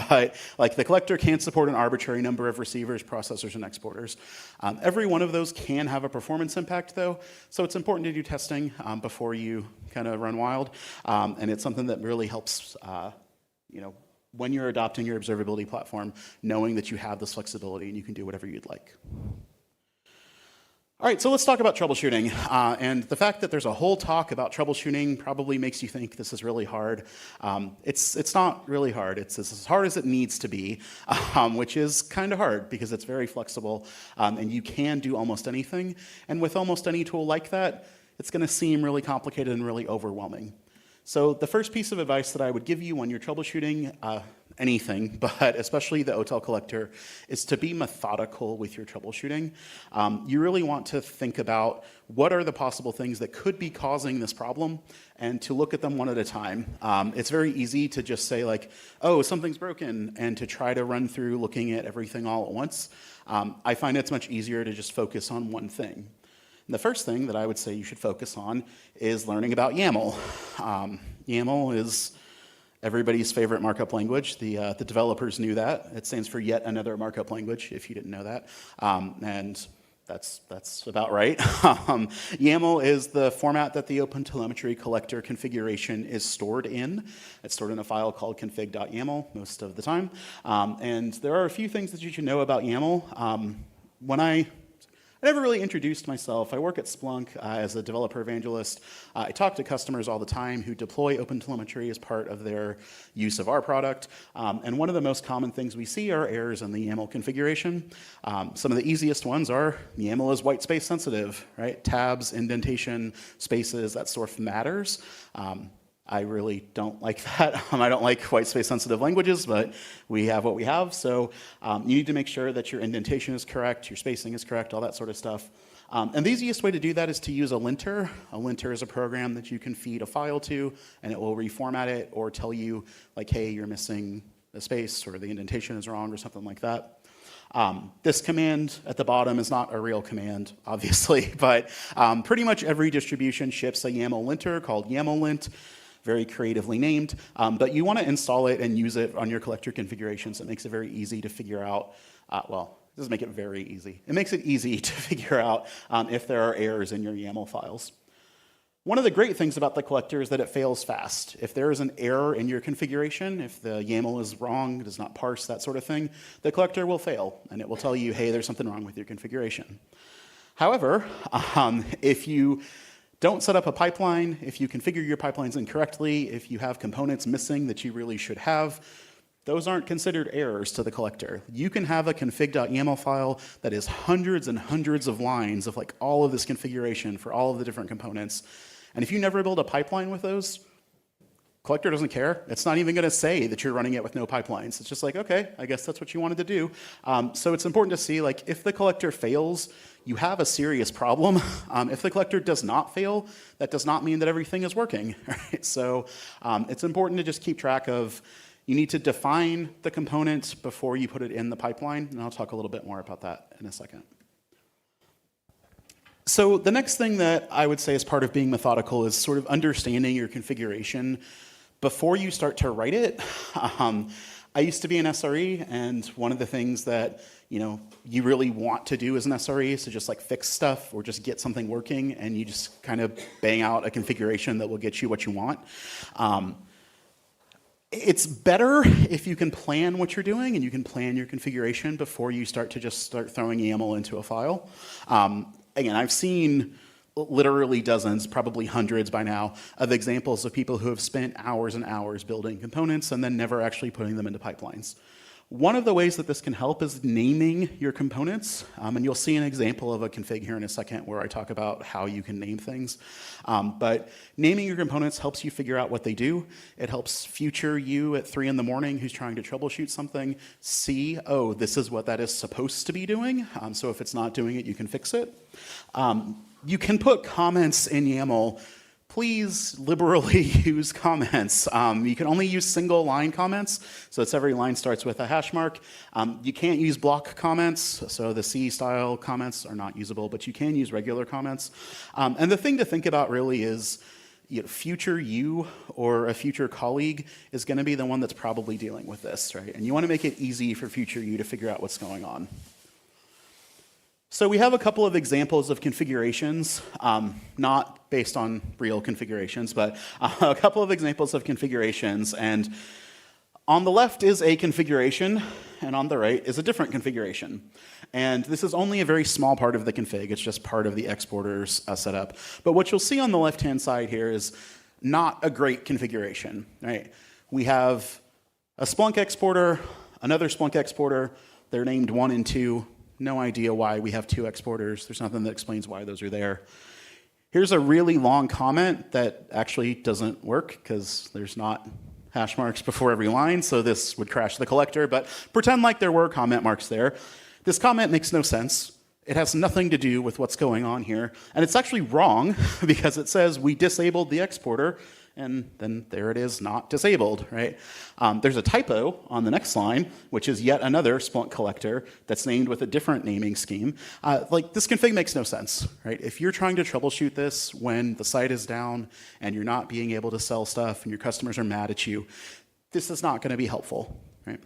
but like the collector can't support an arbitrary number of receivers, processors, and exporters. Every one of those can have a performance impact though, so it's important to do testing before you kind of run wild, and it's something that really helps, when you're adopting your observability platform, knowing that you have this flexibility and you can do whatever you'd like. All right, so let's talk about troubleshooting. And the fact that there's a whole talk about troubleshooting probably makes you think this is really hard. It's not really hard. It's as hard as it needs to be, which is kind of hard because it's very flexible and you can do almost anything. And with almost any tool like that, it's going to seem really complicated and really overwhelming. So the first piece of advice that I would give you when you're troubleshooting anything, but especially the OTel collector, is to be methodical with your troubleshooting. You really want to think about what are the possible things that could be causing this problem and to look at them one at a time. It's very easy to just say like, oh, something's broken, and to try to run through looking at everything all at once. I find it's much easier to just focus on one thing. And the first thing that I would say you should focus on is learning about YAML. YAML is everybody's favorite markup language. The developers knew that. It stands for yet another markup language, if you didn't know that. And That's about right. YAML is the format that the OpenTelemetry collector configuration is stored in. It's stored in a file called config.yaml most of the time. And there are a few things that you should know about YAML. I never really introduced myself. I work at Splunk as a developer evangelist. I talk to customers all the time who deploy OpenTelemetry as part of their use of our product. And one of the most common things we see are errors in the YAML configuration. Some of the easiest ones are YAML is white space sensitive, right? Tabs, indentation, spaces, that sort of matters. I really don't like that. I don't like white space sensitive languages, but we have what we have. So you need to make sure that your indentation is correct, your spacing is correct, all that sort of stuff. And the easiest way to do that is to use a linter. A linter is a program that you can feed a file to, and it will reformat it or tell you, like, hey, you're missing a space, or the indentation is wrong, or something like that. This command at the bottom is not a real command, obviously, but pretty much every distribution ships a YAML linter called YAMLlint. Very creatively named, but you want to install it and use it on your collector configurations. It makes it very easy to figure out, well, it doesn't make it very easy. It makes it easy to figure out if there are errors in your YAML files. One of the great things about the collector is that it fails fast. If there is an error in your configuration, if the YAML is wrong, does not parse, that sort of thing, the collector will fail, and it will tell you, hey, there's something wrong with your configuration. However, if you don't set up a pipeline, if you configure your pipelines incorrectly, if you have components missing that you really should have, those aren't considered errors to the collector. You can have a config.yaml file that is hundreds and hundreds of lines of like all of this configuration for all of the different components. And if you never build a pipeline with those, collector doesn't care. It's not even going to say that you're running it with no pipelines. It's just like, okay, I guess that's what you wanted to do. So it's important to see, like, if the collector fails, you have a serious problem. If the collector does not fail, that does not mean that everything is working. Right? So it's important to just keep track of, you need to define the component before you put it in the pipeline, and I'll talk a little bit more about that in a second. So the next thing that I would say is part of being methodical is sort of understanding your configuration before you start to write it. I used to be an SRE, and one of the things that you really want to do as an SRE is to just like fix stuff or just get something working, and you just kind of bang out a configuration that will get you what you want. It's better if you can plan what you're doing and you can plan your configuration before you start throwing YAML into a file. Again, I've seen literally dozens, probably hundreds by now, of examples of people who have spent hours and hours building components and then never actually putting them into pipelines. One of the ways that this can help is naming your components, and you'll see an example of a config here in a second where I talk about how you can name things. But naming your components helps you figure out what they do. It helps future you at 3 in the morning who's trying to troubleshoot something see, oh, this is what that is supposed to be doing, so if it's not doing it, you can fix it. You can put comments in YAML. Please liberally use comments. You can only use single line comments, so it's every line starts with a hash mark. You can't use block comments, so the C style comments are not usable, but you can use regular comments. And the thing to think about really is, future you or a future colleague is going to be the one that's probably dealing with this, right? And you want to make it easy for future you to figure out what's going on. So we have a couple of examples of configurations, not based on real configurations, but a couple of examples of configurations. And on the left is a configuration, and on the right is a different configuration. And this is only a very small part of the config. It's just part of the exporter's setup. But what you'll see on the left-hand side here is not a great configuration, right? We have a Splunk exporter, another Splunk exporter. They're named 1 and 2. No idea why we have 2 exporters. There's nothing that explains why those are there. Here's a really long comment that actually doesn't work because there's not hash marks before every line, so this would crash the collector, but pretend like there were comment marks there. This comment makes no sense. It has nothing to do with what's going on here, and it's actually wrong because it says we disabled the exporter, and then there it is, not disabled, right? There's a typo on the next line, which is yet another Splunk collector that's named with a different naming scheme. Like, this config makes no sense, right? If you're trying to troubleshoot this when the site is down and you're not being able to sell stuff and your customers are mad at you, this is not going to be helpful, right?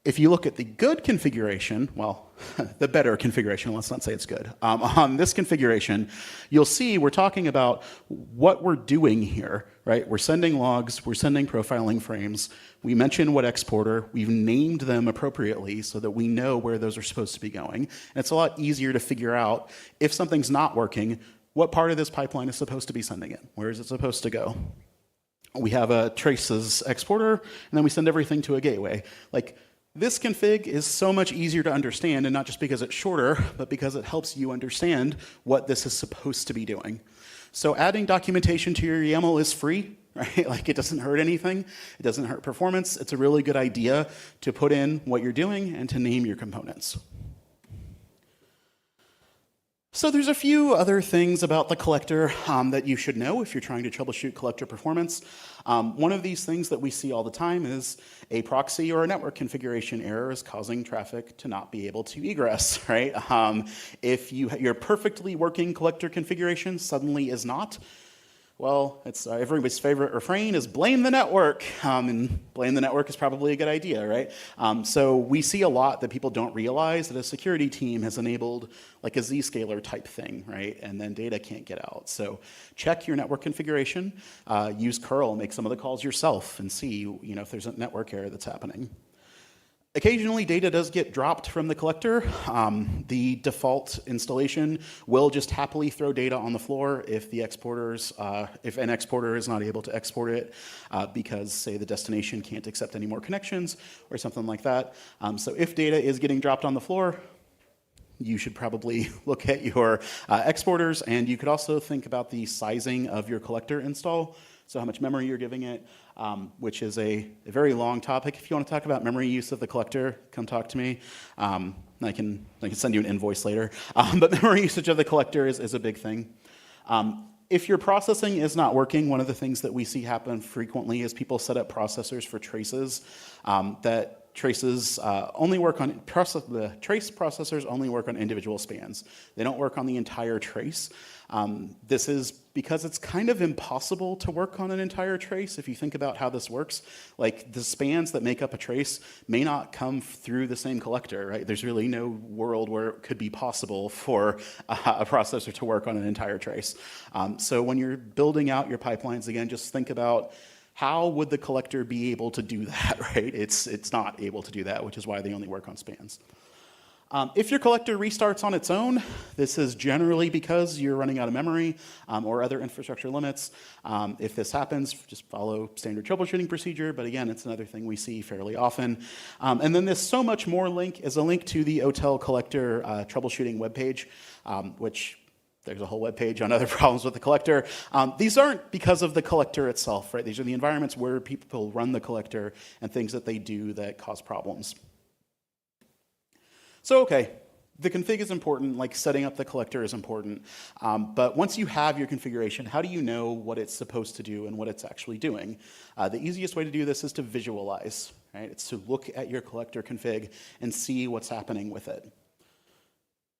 If you look at the good configuration, well, the better configuration, let's not say it's good. On this configuration, you'll see we're talking about what we're doing here, right? We're sending logs, we're sending profiling frames. We mention what exporter, we've named them appropriately so that we know where those are supposed to be going. And it's a lot easier to figure out if something's not working, what part of this pipeline is supposed to be sending it? Where is it supposed to go? We have a traces exporter, and then we send everything to a gateway. Like, this config is so much easier to understand, and not just because it's shorter, but because it helps you understand what this is supposed to be doing. So adding documentation to your YAML is free, right? Like, it doesn't hurt anything. It doesn't hurt performance. It's a really good idea to put in what you're doing and to name your components. So there's a few other things about the collector that you should know if you're trying to troubleshoot collector performance. One of these things that we see all the time is a proxy or a network configuration error is causing traffic to not be able to egress, right? If your perfectly working collector configuration suddenly is not, well, it's everybody's favorite refrain is blame the network, and blame the network is probably a good idea, right? So we see a lot that people don't realize that a security team has enabled like a Zscaler type thing, right? And then data can't get out. So check your network configuration, use curl, make some of the calls yourself, and see if there's a network error that's happening. Occasionally, data does get dropped from the collector. The default installation will just happily throw data on the floor if the exporters, if an exporter is not able to export it because, say, the destination can't accept any more connections or something like that. So if data is getting dropped on the floor, you should probably look at your exporters, and you could also think about the sizing of your collector install. So how much memory you're giving it, which is a very long topic. If you want to talk about memory use of the collector, come talk to me. I can send you an invoice later. But memory usage of the collector is a big thing. If your processing is not working, one of the things that we see happen frequently is people set up processors for traces that traces only work on the trace processors only work on individual spans. They don't work on the entire trace. This is because it's kind of impossible to work on an entire trace if you think about how this works. Like, the spans that make up a trace may not come through the same collector, right? There's really no world where it could be possible for a processor to work on an entire trace. So when you're building out your pipelines, again, just think about how would the collector be able to do that, right? It's not able to do that, which is why they only work on spans. If your collector restarts on its own, this is generally because you're running out of memory or other infrastructure limits. If this happens, just follow standard troubleshooting procedure, but again, it's another thing we see fairly often. And then this so much more link is a link to the OTel collector troubleshooting webpage, which there's a whole web page on other problems with the collector. These aren't because of the collector itself, right? These are the environments where people run the collector and things that they do that cause problems. So, okay, the config is important, like setting up the collector is important. But once you have your configuration, how do you know what it's supposed to do and what it's actually doing? The easiest way to do this is to visualize, right? It's to look at your collector config and see what's happening with it.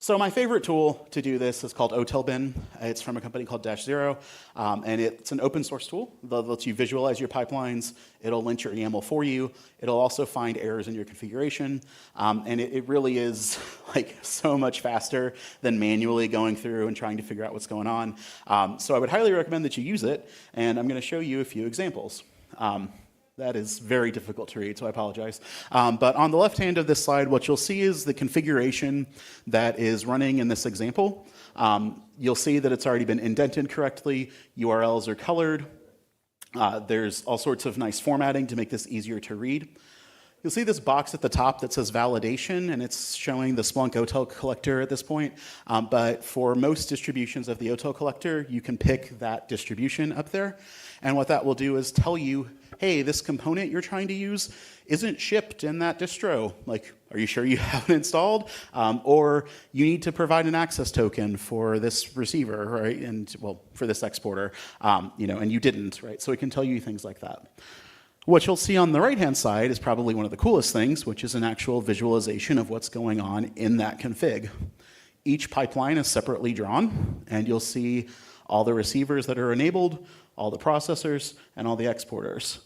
So my favorite tool to do this is called OTelBin. It's from a company called -0, and it's an open source tool that lets you visualize your pipelines. It'll lint your YAML for you. It'll also find errors in your configuration, and it really is like so much faster than manually going through and trying to figure out what's going on. So I would highly recommend that you use it, and I'm going to show you a few examples. That is very difficult to read, so I apologize. But on the left hand of this slide, what you'll see is the configuration that is running in this example. You'll see that it's already been indented correctly. URLs are colored. There's all sorts of nice formatting to make this easier to read. You'll see this box at the top that says validation, and it's showing the Splunk OTel collector at this point. But for most distributions of the OTel collector, you can pick that distribution up there. And what that will do is tell you, hey, this component you're trying to use isn't shipped in that distro. Like, are you sure you have it installed? Or you need to provide an access token for this receiver, right? And, well, for this exporter, and you didn't, right? So it can tell you things like that. What you'll see on the right-hand side is probably one of the coolest things, which is an actual visualization of what's going on in that config. Each pipeline is separately drawn, and you'll see all the receivers that are enabled, all the processors, and all the exporters.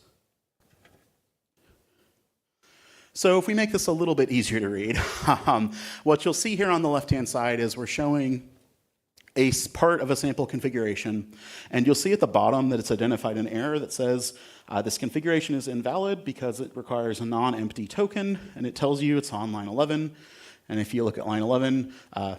So if we make this a little bit easier to read, what you'll see here on the left-hand side is we're showing a part of a sample configuration, and you'll see at the bottom that it's identified an error that says this configuration is invalid because it requires a non-empty token, and it tells you it's on line 11. And if you look at line 11,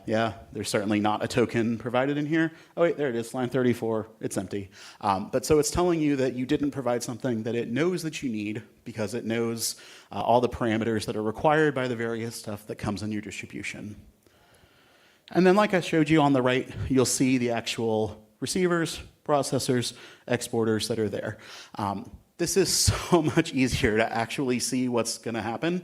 yeah, there's certainly not a token provided in here. Oh wait, there it is, line 34, it's empty. But so it's telling you that you didn't provide something that it knows that you need because it knows all the parameters that are required by the various stuff that comes in your distribution. And then like I showed you on the right, you'll see the actual receivers, processors, exporters that are there. This is so much easier to actually see what's going to happen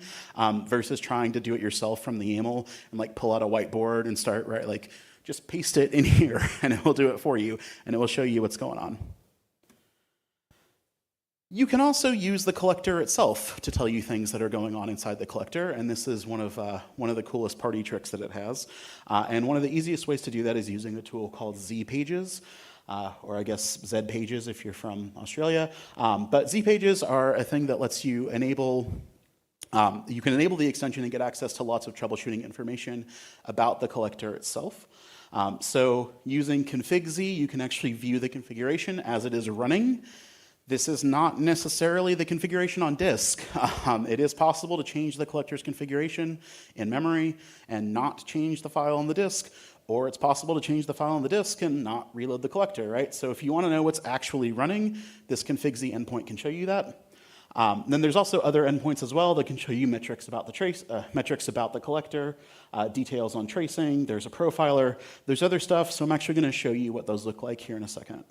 versus trying to do it yourself from the YAML and like pull out a whiteboard and start, right, like just paste it in here and it will do it for you and it will show you what's going on. You can also use the collector itself to tell you things that are going on inside the collector, and this is one of the coolest party tricks that it has. And one of the easiest ways to do that is using a tool called zpages. Or I guess Z pages if you're from Australia. But Z pages are a thing that lets you enable, you can enable the extension and get access to lots of troubleshooting information about the collector itself. So using config-Z, you can actually view the configuration as it is running. This is not necessarily the configuration on disk. It is possible to change the collector's configuration in memory and not change the file on the disk. Or it's possible to change the file on the disk and not reload the collector, right? So if you want to know what's actually running, this config-Z endpoint can show you that. Then there's also other endpoints as well that can show you metrics about the metrics about the collector, details on tracing. There's a profiler. There's other stuff. So I'm actually going to show you what those look like here in a second.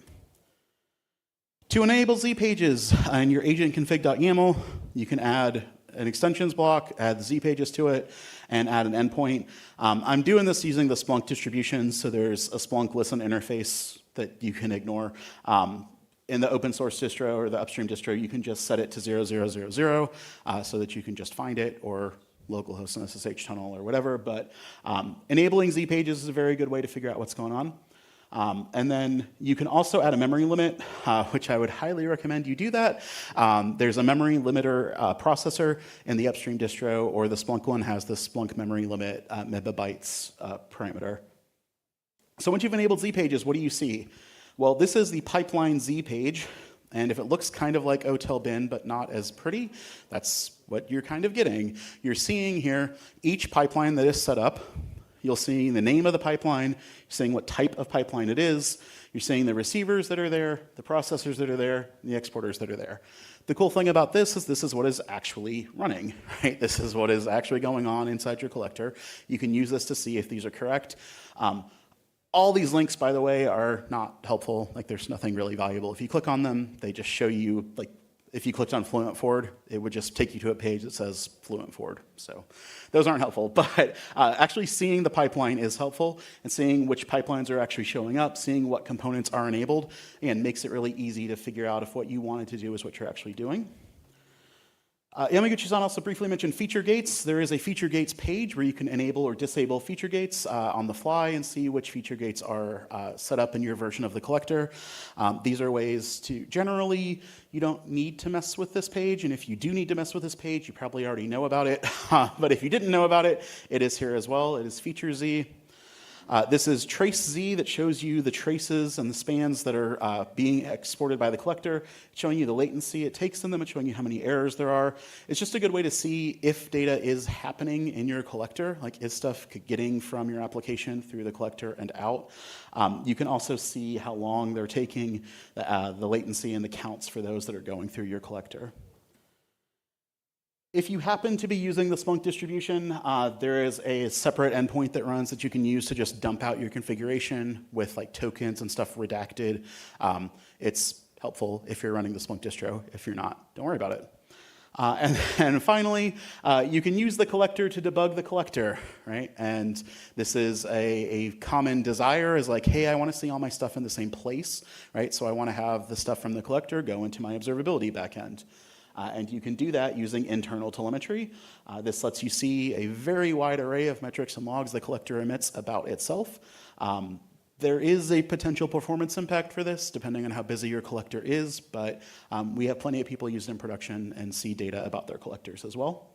To enable Z pages in your agent config.yaml, you can add an extensions block, add the Z pages to it, and add an endpoint. I'm doing this using the Splunk distribution, so there's a Splunk listen interface that you can ignore. In the open source distro or the upstream distro, you can just set it to 0000 so that you can just find it, or localhost and SSH tunnel or whatever. But enabling Z pages is a very good way to figure out what's going on. And then you can also add a memory limit, which I would highly recommend you do that. There's a memory limiter processor in the upstream distro, or the Splunk one has the Splunk memory limit megabytes parameter. So once you've enabled Z pages, what do you see? Well, this is the pipeline Z page, and if it looks kind of like OTelBin but not as pretty, that's what you're kind of getting. You're seeing here each pipeline that is set up. You'll see the name of the pipeline, you're seeing what type of pipeline it is, you're seeing the receivers that are there, the processors that are there, and the exporters that are there. The cool thing about this is what is actually running, right? This is what is actually going on inside your collector. You can use this to see if these are correct. All these links, by the way, are not helpful. Like, there's nothing really valuable. If you click on them, they just show you, like, if you clicked on Fluent Forward, it would just take you to a page that says Fluent Forward. So those aren't helpful, but actually seeing the pipeline is helpful, and seeing which pipelines are actually showing up, seeing what components are enabled, and makes it really easy to figure out if what you wanted to do is what you're actually doing. Yamaguchi-san also briefly mentioned feature gates. There is a feature gates page where you can enable or disable feature gates on the fly and see which feature gates are set up in your version of the collector. These are ways to, generally, you don't need to mess with this page, and if you do need to mess with this page, you probably already know about it. But if you didn't know about it, it is here as well. It is feature Z. This is trace Z that shows you the traces and the spans that are being exported by the collector, showing you the latency it takes in them, and showing you how many errors there are. It's just a good way to see if data is happening in your collector, like is stuff getting from your application through the collector and out. You can also see how long they're taking, the latency and the counts for those that are going through your collector. If you happen to be using the Splunk distribution, there is a separate endpoint that runs that you can use to just dump out your configuration with like tokens and stuff redacted. It's helpful if you're running the Splunk distro. If you're not, don't worry about it. And finally, you can use the collector to debug the collector, right? And this is a common desire, is like, hey, I want to see all my stuff in the same place, right? So I want to have the stuff from the collector go into my observability backend. And you can do that using internal telemetry. This lets you see a very wide array of metrics and logs the collector emits about itself. There is a potential performance impact for this, depending on how busy your collector is, but we have plenty of people use it in production and see data about their collectors as well.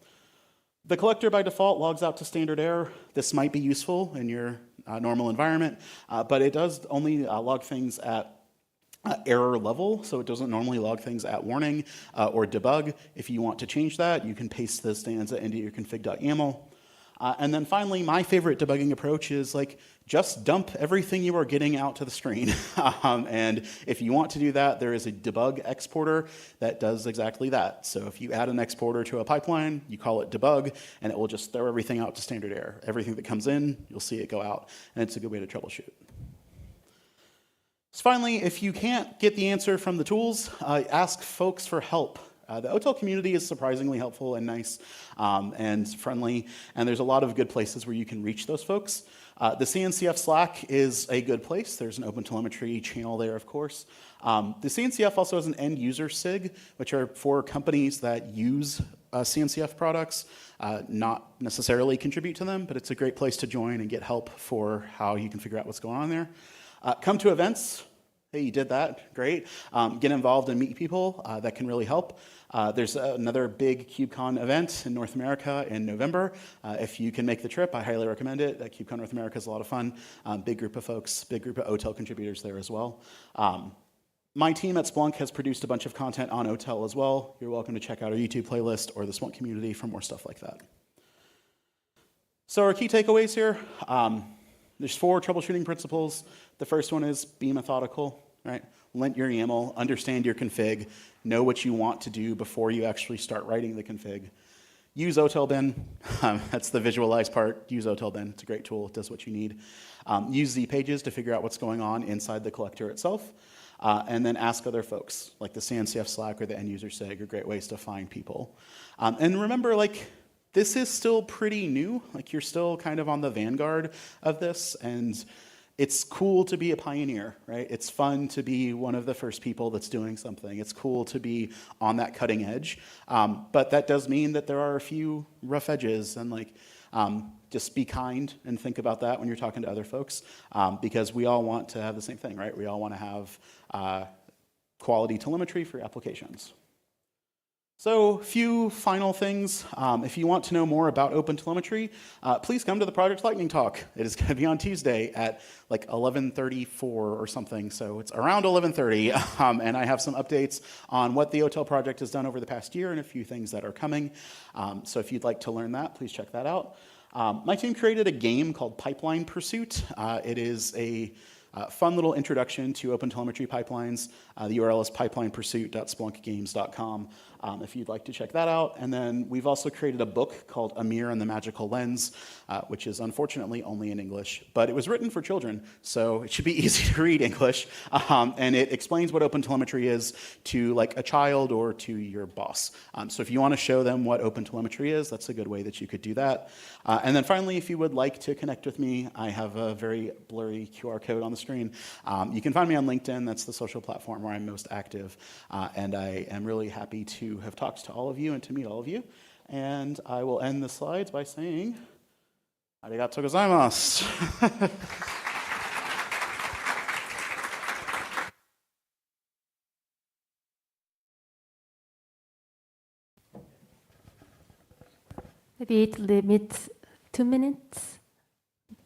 The collector by default logs out to standard error. This might be useful in your normal environment, but it does only log things at error level, so it doesn't normally log things at warning or debug. If you want to change that, you can paste the stanza into your config.yaml. And then finally, my favorite debugging approach is like, just dump everything you are getting out to the screen. And if you want to do that, there is a debug exporter that does exactly that. So if you add an exporter to a pipeline, you call it debug, and it will just throw everything out to standard error. Everything that comes in, you'll see it go out, and it's a good way to troubleshoot. So finally, if you can't get the answer from the tools, ask folks for help. The OTel community is surprisingly helpful and nice and friendly, and there's a lot of good places where you can reach those folks. The CNCF Slack is a good place. There's an OpenTelemetry channel there, of course. The CNCF also has an end user SIG, which are for companies that use CNCF products, not necessarily contribute to them, but it's a great place to join and get help for how you can figure out what's going on there. Come to events. Hey, you did that, great. Get involved and meet people, that can really help. There's another big KubeCon event in North America in November. If you can make the trip, I highly recommend it. KubeCon North America is a lot of fun. Big group of folks, big group of OTel contributors there as well. My team at Splunk has produced a bunch of content on OTel as well. You're welcome to check out our YouTube playlist or the Splunk community for more stuff like that. So our key takeaways here, there's 4 troubleshooting principles. The first one is be methodical, right? Lint your YAML, understand your config, know what you want to do before you actually start writing the config. Use OTelBin, that's the visualized part. Use OTelBin, it's a great tool, it does what you need. Use zpages to figure out what's going on inside the collector itself. And then ask other folks, like the CNCF Slack or the end user SIG are great ways to find people. And remember, like, this is still pretty new. Like, you're still kind of on the vanguard of this, and it's cool to be a pioneer, right? It's fun to be one of the first people that's doing something. It's cool to be on that cutting edge. But that does mean that there are a few rough edges, and like, just be kind and think about that when you're talking to other folks, because we all want to have the same thing, right? We all want to have quality telemetry for applications. So, few final things. If you want to know more about OpenTelemetry, please come to the Project Lightning Talk. It is going to be on Tuesday at like 11:34 or something, so it's around 11:30, and I have some updates on what the OTel project has done over the past year and a few things that are coming. So if you'd like to learn that, please check that out. My team created a game called Pipeline Pursuit. It is a fun little introduction to OpenTelemetry pipelines. The URL is pipelinepursuit.splunkgames.com if you'd like to check that out. And then we've also created a book called Amir and the Magical Lens, which is unfortunately only in English, but it was written for children, so it should be easy to read English. And it explains what OpenTelemetry is to like a child or to your boss. So if you want to show them what OpenTelemetry is, that's a good way that you could do that. And then finally, if you would like to connect with me, I have a very blurry QR code on the screen. You can find me on LinkedIn. That's the social platform where I'm most active. And I am really happy to have talked to all of you and to meet all of you. And I will end the slides by saying, arigatou gozaimasu. Maybe it limits 2 minutes.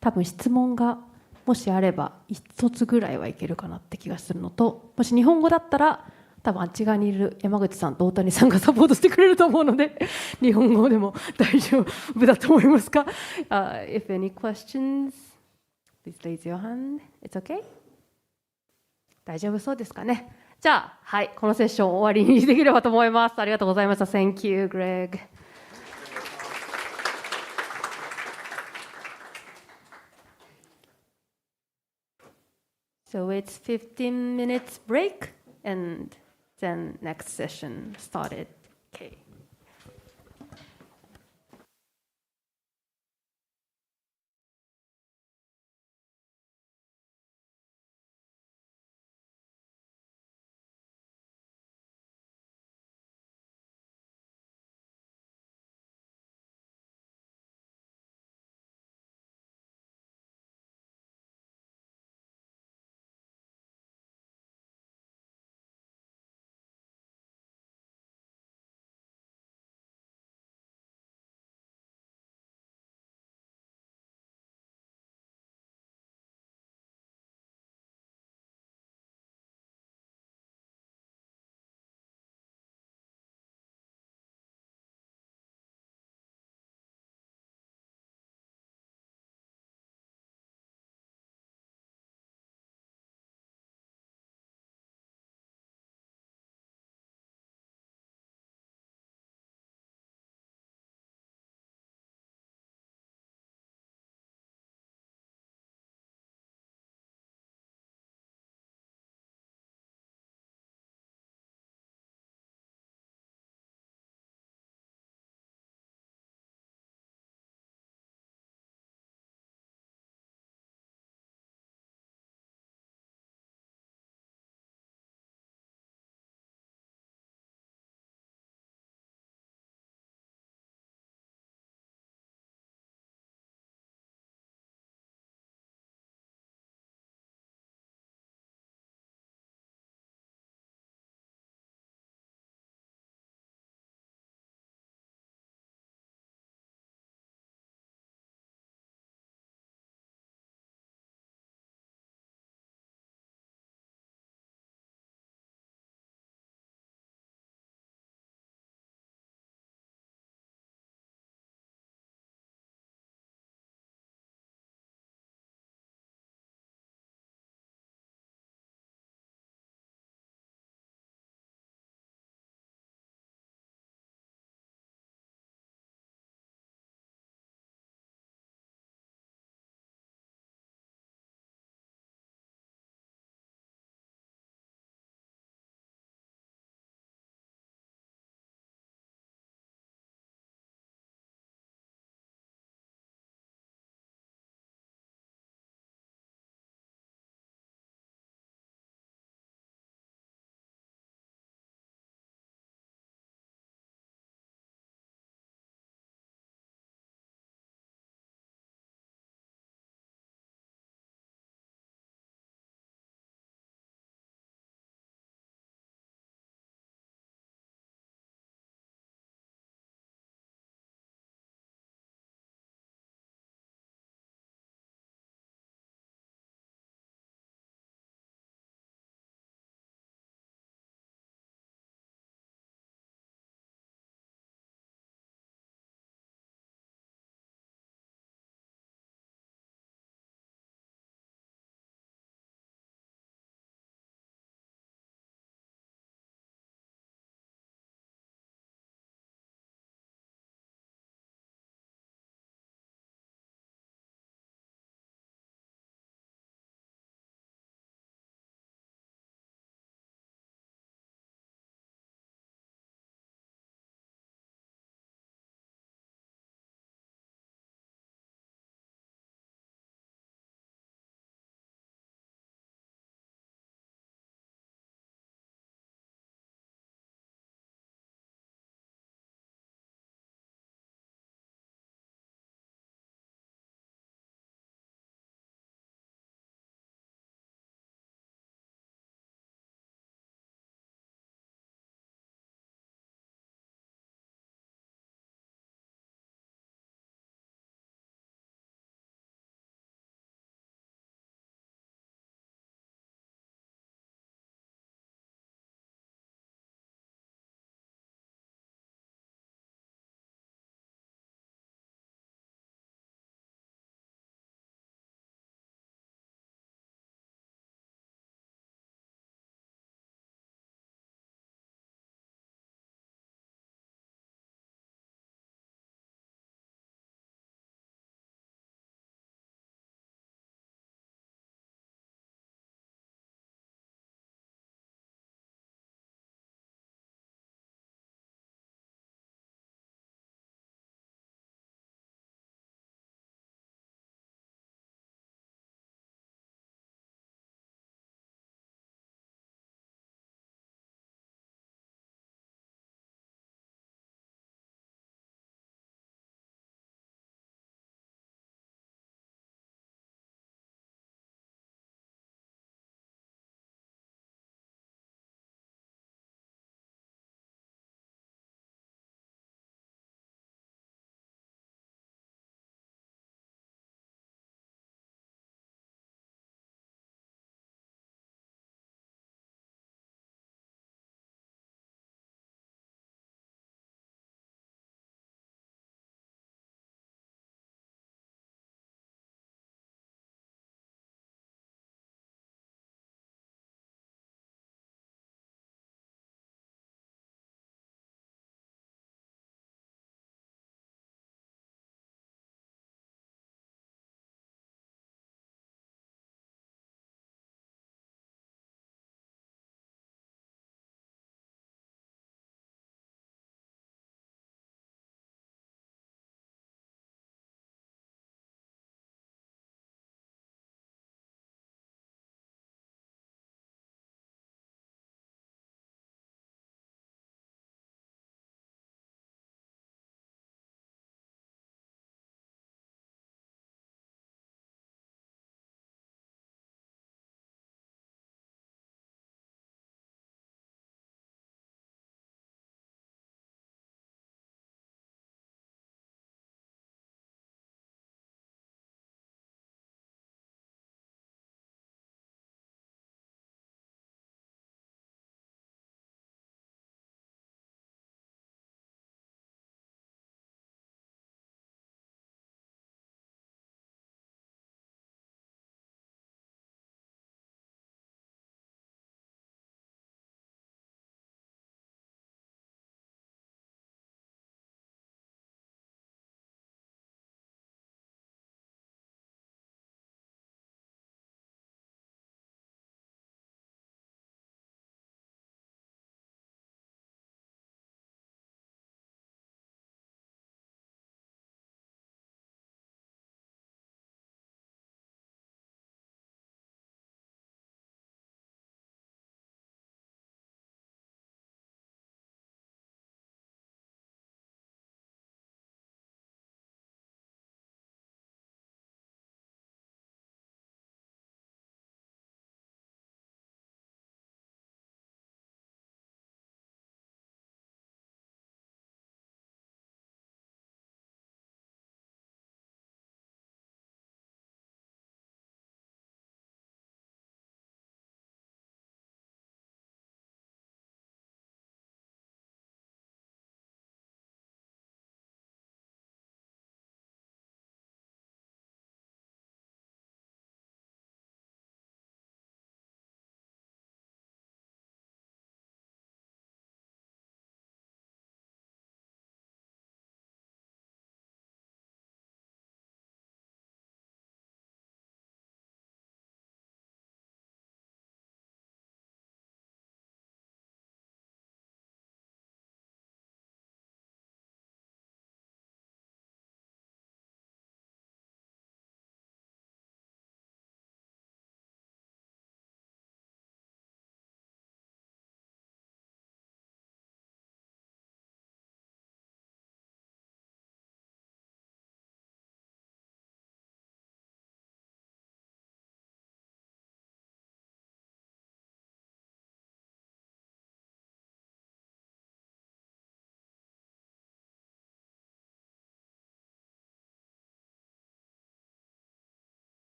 多分質問がもしあれば1つぐらいはいけるかなって気がするのと、もし日本語だったら多分あっち側にいる山口さんと大谷さんがサポートしてくれると思うので、日本語でも大丈夫だと思いますか。If any questions, please raise your hand. It's okay? 大丈夫そうですかね。じゃあ、はい、このセッション終わりにできればと思います。ありがとうございました。Thank you, Greg. So it's 15 minutes break and then next session started. Okay.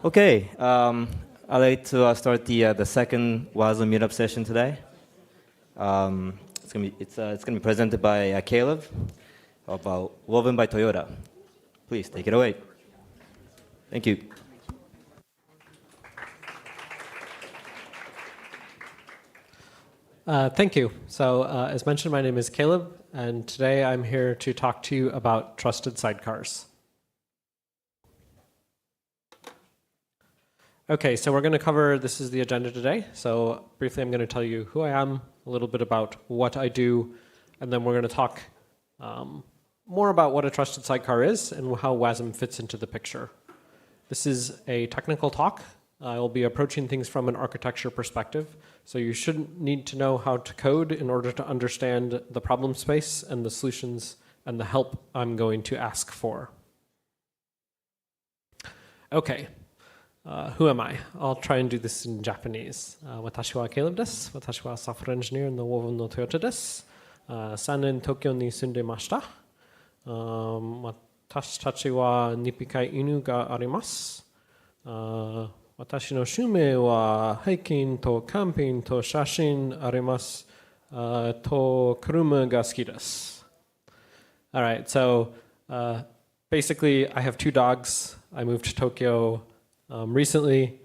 Okay, I'd like to start the second WASM meetup session today. It's gonna be presented by Caleb about Woven by Toyota. Please take it away. Thank you. Thank you. So as mentioned, my name is Caleb, and today I'm here to talk to you about trusted sidecars. Okay, so we're going to cover, this is the agenda today. So briefly, I'm going to tell you who I am, a little bit about what I do, and then we're going to talk more about what a trusted sidecar is and how WASM fits into the picture. This is a technical talk. I will be approaching things from an architecture perspective. So you shouldn't need to know how to code in order to understand the problem space and the solutions and the help I'm going to ask for. Okay. Who am I? I'll try and do this in Japanese. Watashi wa Caleb desu. Watashi wa software engineer in the Woven no Toyota desu. 3年東京に住んでました。私たちは2匹犬があります。私の趣味はハイキングとキャンピングと写真あります。と車が好きです。All right, so basically I have 2 dogs. I moved to Tokyo recently.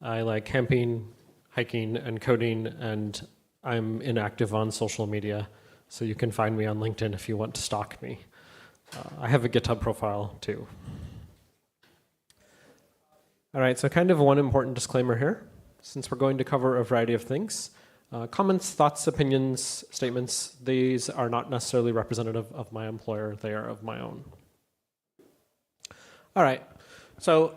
I like camping, hiking, and coding, and I'm inactive on social media, so you can find me on LinkedIn if you want to stalk me. I have a GitHub profile too. All right, so kind of one important disclaimer here, since we're going to cover a variety of things. Comments, thoughts, opinions, statements, these are not necessarily representative of my employer, they are of my own. All right, so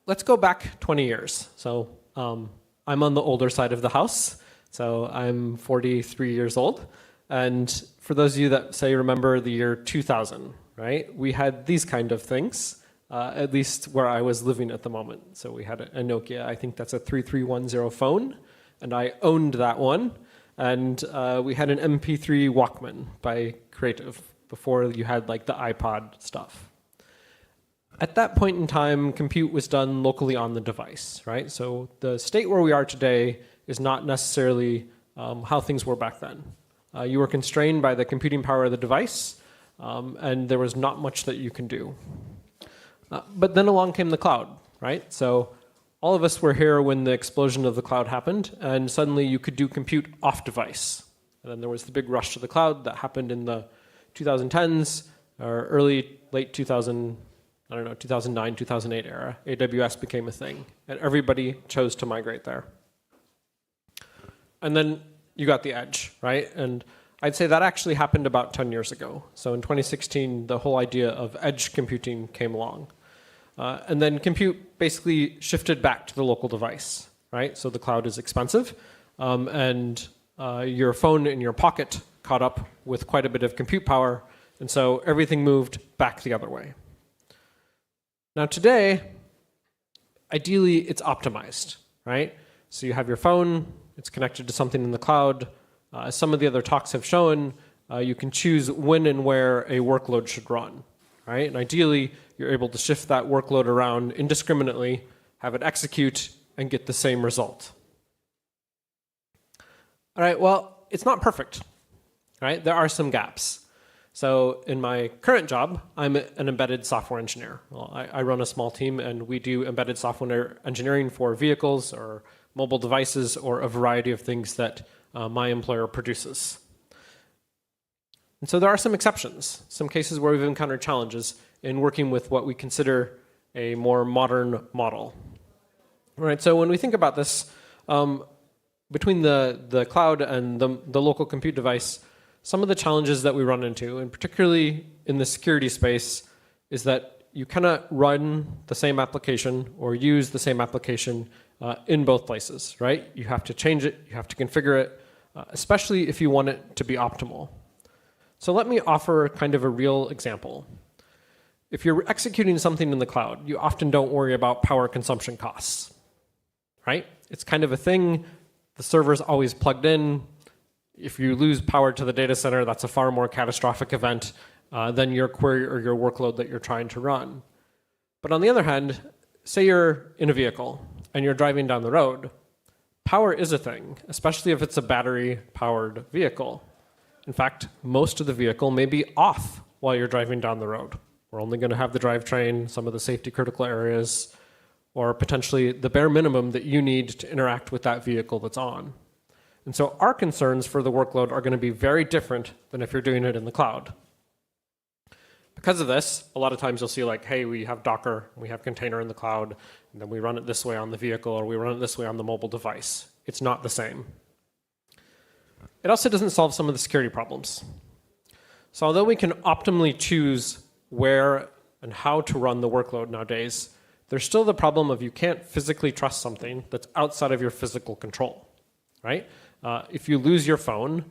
let's go back 20 years. So I'm on the older side of the house. So I'm 43 years old. And for those of you that say remember the year 2000, right? We had these kind of things, at least where I was living at the moment. So we had a Nokia, I think that's a 3310 phone. And I owned that one. And we had an MP3 Walkman by Creative before you had like the iPod stuff. At that point in time, compute was done locally on the device, right? So the state where we are today is not necessarily how things were back then. You were constrained by the computing power of the device, and there was not much that you can do. But then along came the cloud, right? So all of us were here when the explosion of the cloud happened, and suddenly you could do compute off device. And then there was the big rush to the cloud that happened in the 2010s, or late 2009, 2008 era. AWS became a thing, and everybody chose to migrate there. And then you got the edge, right? And I'd say that actually happened about 10 years ago. So in 2016, the whole idea of edge computing came along. And then compute basically shifted back to the local device, right? So the cloud is expensive, and your phone in your pocket caught up with quite a bit of compute power, and so everything moved back the other way. Now today, ideally it's optimized, right? So you have your phone, it's connected to something in the cloud. As some of the other talks have shown, you can choose when and where a workload should run, right? And ideally, you're able to shift that workload around indiscriminately, have it execute, and get the same result. All right, well, it's not perfect, right? There are some gaps. So in my current job, I'm an embedded software engineer. Well, I run a small team, and we do embedded software engineering for vehicles or mobile devices or a variety of things that my employer produces. And so there are some exceptions, some cases where we've encountered challenges in working with what we consider a more modern model. All right, so when we think about this, between the cloud and the local compute device, some of the challenges that we run into, and particularly in the security space, is that you cannot run the same application or use the same application in both places, right? You have to change it, you have to configure it, especially if you want it to be optimal. So let me offer kind of a real example. If you're executing something in the cloud, you often don't worry about power consumption costs, right? It's kind of a thing. The server's always plugged in. If you lose power to the data center, that's a far more catastrophic event than your query or your workload that you're trying to run. But on the other hand, say you're in a vehicle and you're driving down the road, power is a thing, especially if it's a battery-powered vehicle. In fact, most of the vehicle may be off while you're driving down the road. We're only going to have the drivetrain, some of the safety critical areas, or potentially the bare minimum that you need to interact with that vehicle that's on. And so our concerns for the workload are going to be very different than if you're doing it in the cloud. Because of this, a lot of times you'll see like, hey, we have Docker, we have container in the cloud, and then we run it this way on the vehicle, or we run it this way on the mobile device. It's not the same. It also doesn't solve some of the security problems. So although we can optimally choose where and how to run the workload nowadays, there's still the problem of you can't physically trust something that's outside of your physical control, right? If you lose your phone,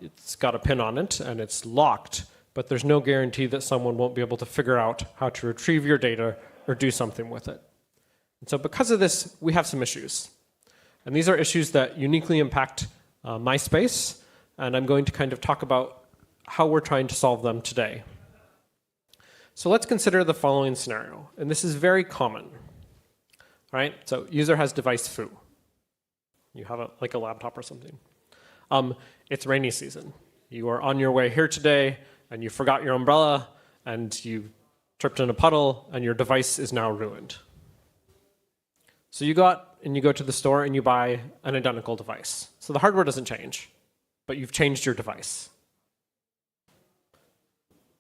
it's got a pin on it and it's locked, but there's no guarantee that someone won't be able to figure out how to retrieve your data or do something with it. And so because of this, we have some issues. And these are issues that uniquely impact my space, and I'm going to kind of talk about how we're trying to solve them today. So let's consider the following scenario, and this is very common, right? So user has device foo. You have like a laptop or something. It's rainy season. You are on your way here today, and you forgot your umbrella, and you tripped in a puddle, and your device is now ruined. So you go out and you go to the store and you buy an identical device. So the hardware doesn't change, but you've changed your device.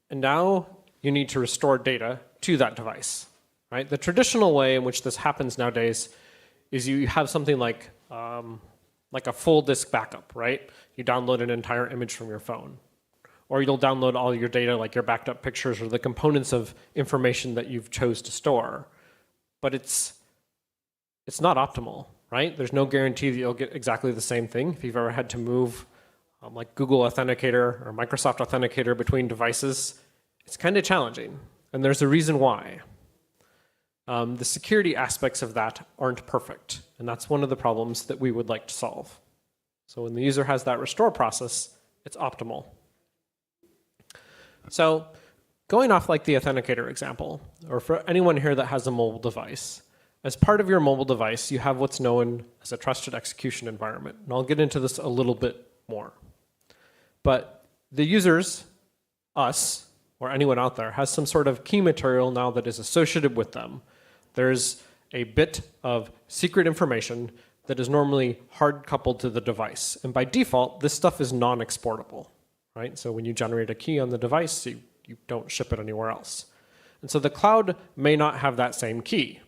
And now you need to restore data to that device, right? The traditional way in which this happens nowadays is you have something like a full disk backup, right? You download an entire image from your phone. Or you'll download all your data, like your backed up pictures or the components of information that you've chose to store. But it's not optimal, right? There's no guarantee that you'll get exactly the same thing. If you've ever had to move like Google Authenticator or Microsoft Authenticator between devices, it's kind of challenging. And there's a reason why. The security aspects of that aren't perfect. And that's one of the problems that we would like to solve. So when the user has that restore process, it's optimal. So going off like the Authenticator example, or for anyone here that has a mobile device, as part of your mobile device, you have what's known as a trusted execution environment. And I'll get into this a little bit more. But the users, us, or anyone out there, has some sort of key material now that is associated with them. There's a bit of secret information that is normally hard coupled to the device. And by default, this stuff is non-exportable, right? So when you generate a key on the device, you don't ship it anywhere else. And so the cloud may not have that same key,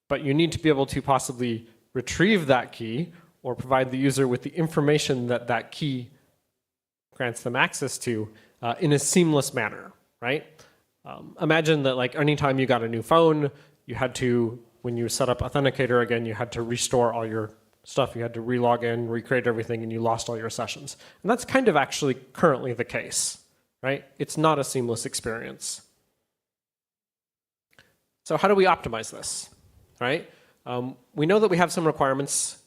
but you need to be able to possibly retrieve that key or provide the user with the information that that key grants them access to in a seamless manner, right? Imagine that like anytime you got a new phone, you had to, when you set up Authenticator again, you had to restore all your stuff. You had to relog in, recreate everything, and you lost all your sessions. And that's kind of actually currently the case, right? It's not a seamless experience. So how do we optimize this, right? We know that we have some requirements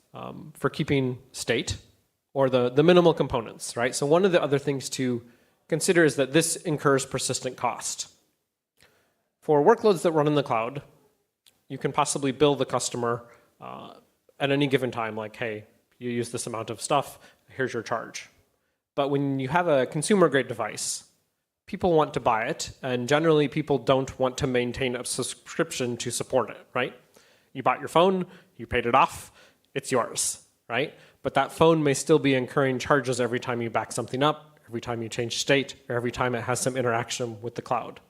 for keeping state, or the minimal components, right? So one of the other things to consider is that this incurs persistent cost. For workloads that run in the cloud, you can possibly bill the customer at any given time, like, hey, you use this amount of stuff, here's your charge. But when you have a consumer-grade device, people want to buy it, and generally people don't want to maintain a subscription to support it, right? You bought your phone, you paid it off, it's yours, right? But that phone may still be incurring charges every time you back something up, every time you change state, or every time it has some interaction with the cloud.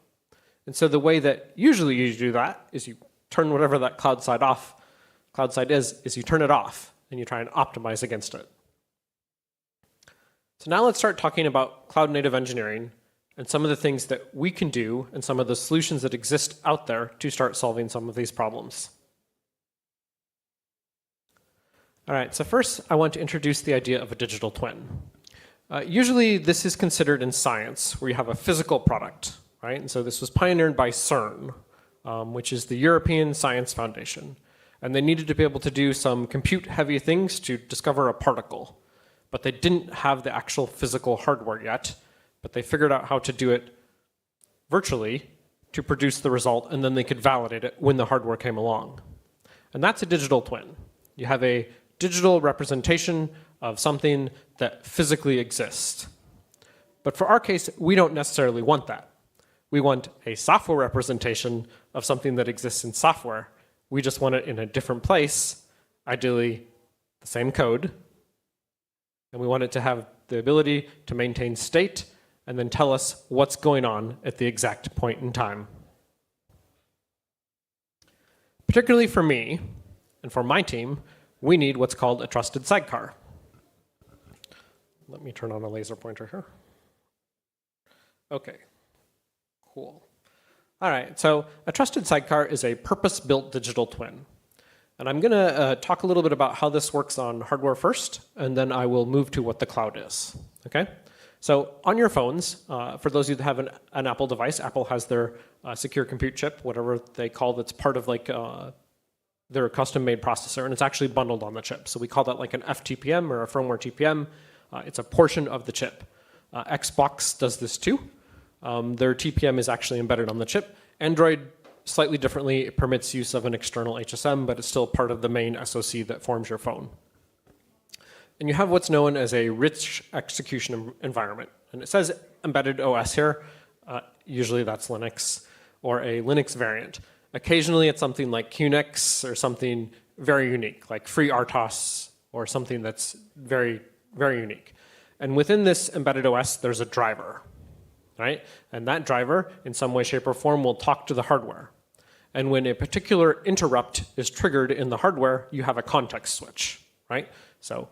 And so the way that usually you do that is you turn whatever that cloud side is you turn it off and you try and optimize against it. So now let's start talking about cloud native engineering and some of the things that we can do and some of the solutions that exist out there to start solving some of these problems. All right, so first I want to introduce the idea of a digital twin. Usually this is considered in science where you have a physical product, right? And so this was pioneered by CERN, which is the European Science Foundation. And they needed to be able to do some compute-heavy things to discover a particle. But they didn't have the actual physical hardware yet, but they figured out how to do it virtually to produce the result, and then they could validate it when the hardware came along. And that's a digital twin. You have a digital representation of something that physically exists. But for our case, we don't necessarily want that. We want a software representation of something that exists in software. We just want it in a different place, ideally the same code. And we want it to have the ability to maintain state and then tell us what's going on at the exact point in time. Particularly for me and for my team, we need what's called a trusted sidecar. Let me turn on a laser pointer here. Okay, cool. All right, so a trusted sidecar is a purpose-built digital twin. And I'm going to talk a little bit about how this works on hardware first, and then I will move to what the cloud is. Okay? So on your phones, for those of you that have an Apple device, Apple has their secure compute chip, whatever they call that's part of like their custom-made processor, and it's actually bundled on the chip. So we call that like an FTPM or a firmware TPM. It's a portion of the chip. Xbox does this too. Their TPM is actually embedded on the chip. Android, slightly differently, it permits use of an external HSM, but it's still part of the main SoC that forms your phone. And you have what's known as a rich execution environment. And it says embedded OS here. Usually that's Linux or a Linux variant. Occasionally it's something like QNX or something very unique, like FreeRTOS or something that's very, very unique. And within this embedded OS, there's a driver. Right? And that driver, in some way, shape, or form, will talk to the hardware. And when a particular interrupt is triggered in the hardware, you have a context switch. Right? So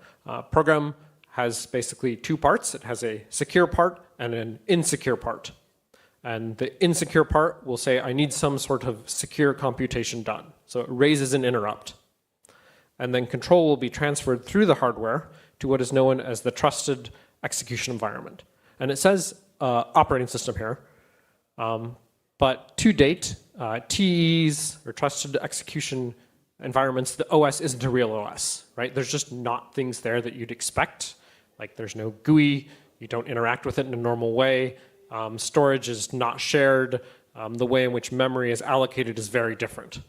program has basically two parts. It has a secure part and an insecure part. And the insecure part will say, I need some sort of secure computation done. So it raises an interrupt. And then control will be transferred through the hardware to what is known as the trusted execution environment. And it says operating system here. But to date, TEs or trusted execution environments, the OS isn't a real OS, right? There's just not things there that you'd expect. Like there's no GUI, you don't interact with it in a normal way. Storage is not shared. The way in which memory is allocated is very different.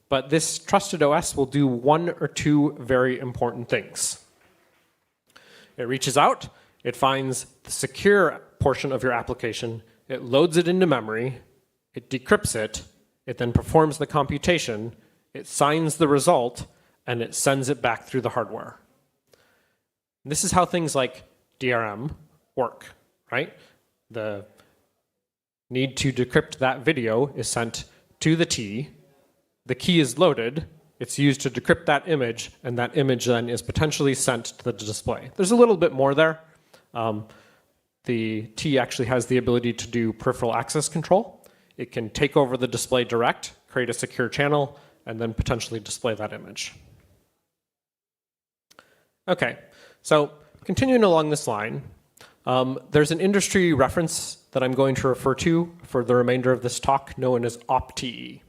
But this trusted OS will do one or two very important things. It reaches out, it finds the secure portion of your application, it loads it into memory, it decrypts it, it then performs the computation, it signs the result, and it sends it back through the hardware. And this is how things like DRM work, right? The need to decrypt that video is sent to the T, the key is loaded, it's used to decrypt that image, and that image then is potentially sent to the display. There's a little bit more there. The T actually has the ability to do peripheral access control. It can take over the display direct, create a secure channel, and then potentially display that image. Okay, so continuing along this line, there's an industry reference that I'm going to refer to for the remainder of this talk known as OpTE.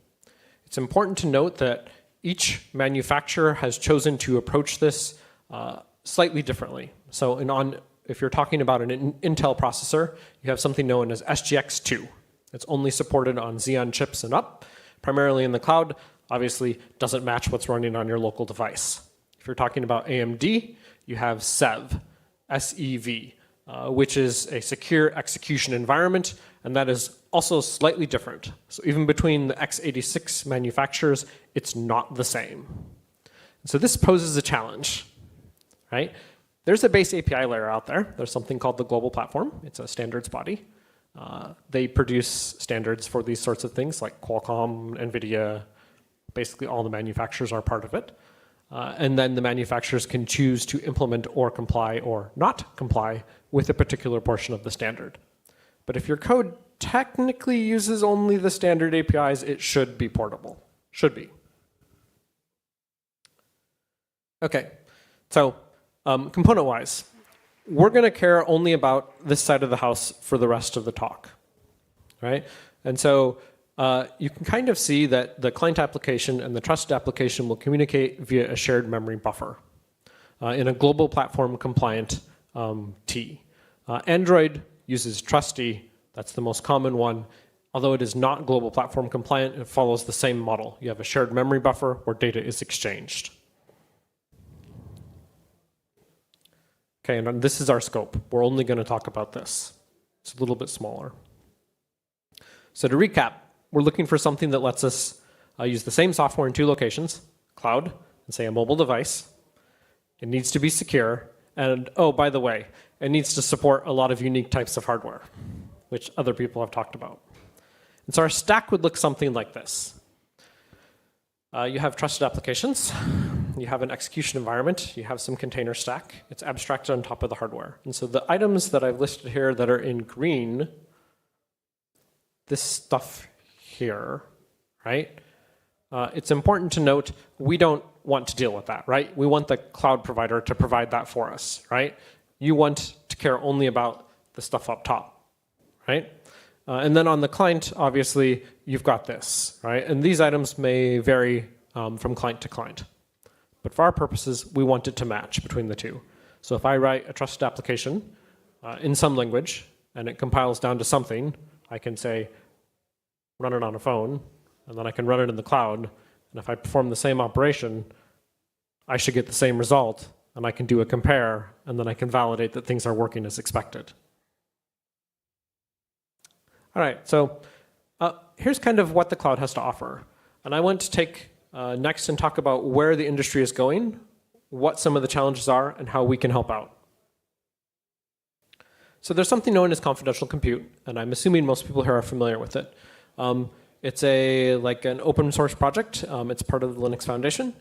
It's important to note that each manufacturer has chosen to approach this slightly differently. So if you're talking about an Intel processor, you have something known as SGX2. It's only supported on Xeon chips and up, primarily in the cloud. Obviously, doesn't match what's running on your local device. If you're talking about AMD, you have SEV, S-E-V, which is a secure execution environment, and that is also slightly different. So even between the x86 manufacturers, it's not the same. So this poses a challenge, right? There's a base API layer out there. There's something called the global platform. It's a standards body. They produce standards for these sorts of things like Qualcomm, NVIDIA, basically all the manufacturers are part of it. And then the manufacturers can choose to implement or comply or not comply with a particular portion of the standard. But if your code technically uses only the standard APIs, it should be portable. Should be. Okay, so component-wise, we're going to care only about this side of the house for the rest of the talk, right? And so you can kind of see that the client application and the trusted application will communicate via a shared memory buffer in a global platform compliant T. Android uses Trusty, that's the most common one. Although it is not global platform compliant, it follows the same model. You have a shared memory buffer where data is exchanged. Okay, and this is our scope. We're only going to talk about this. It's a little bit smaller. So to recap, we're looking for something that lets us use the same software in 2 locations, cloud, and say a mobile device. It needs to be secure. And oh, by the way, it needs to support a lot of unique types of hardware, which other people have talked about. And so our stack would look something like this. You have trusted applications. You have an execution environment. You have some container stack. It's abstracted on top of the hardware. And so the items that I've listed here that are in green, this stuff here, right? It's important to note we don't want to deal with that, right? We want the cloud provider to provide that for us, right? You want to care only about the stuff up top, right? And then on the client, obviously, you've got this, right? And these items may vary from client to client. But for our purposes, we want it to match between the two. So if I write a trusted application in some language, and it compiles down to something, I can say, run it on a phone, and then I can run it in the cloud. And if I perform the same operation, I should get the same result, and I can do a compare, and then I can validate that things are working as expected. All right, so here's kind of what the cloud has to offer. And I want to take next and talk about where the industry is going, what some of the challenges are, and how we can help out. So there's something known as confidential compute, and I'm assuming most people here are familiar with it. It's like an open source project. It's part of the Linux Foundation.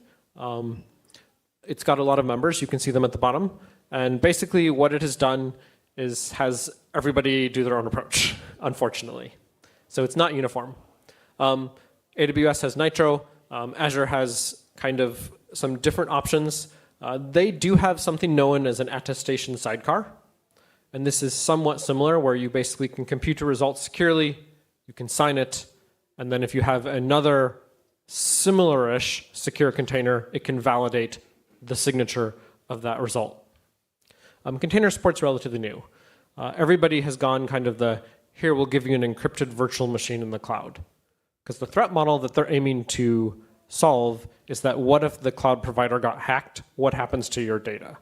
It's got a lot of members. You can see them at the bottom. And basically what it has done is has everybody do their own approach, unfortunately. So it's not uniform. AWS has Nitro. Azure has kind of some different options. They do have something known as an attestation sidecar. And this is somewhat similar, where you basically can compute a result securely, you can sign it, and then if you have another similar-ish secure container, it can validate the signature of that result. Container support's relatively new. Everybody has gone kind of the, here we'll give you an encrypted virtual machine in the cloud. Because the threat model that they're aiming to solve is that what if the cloud provider got hacked? What happens to your data?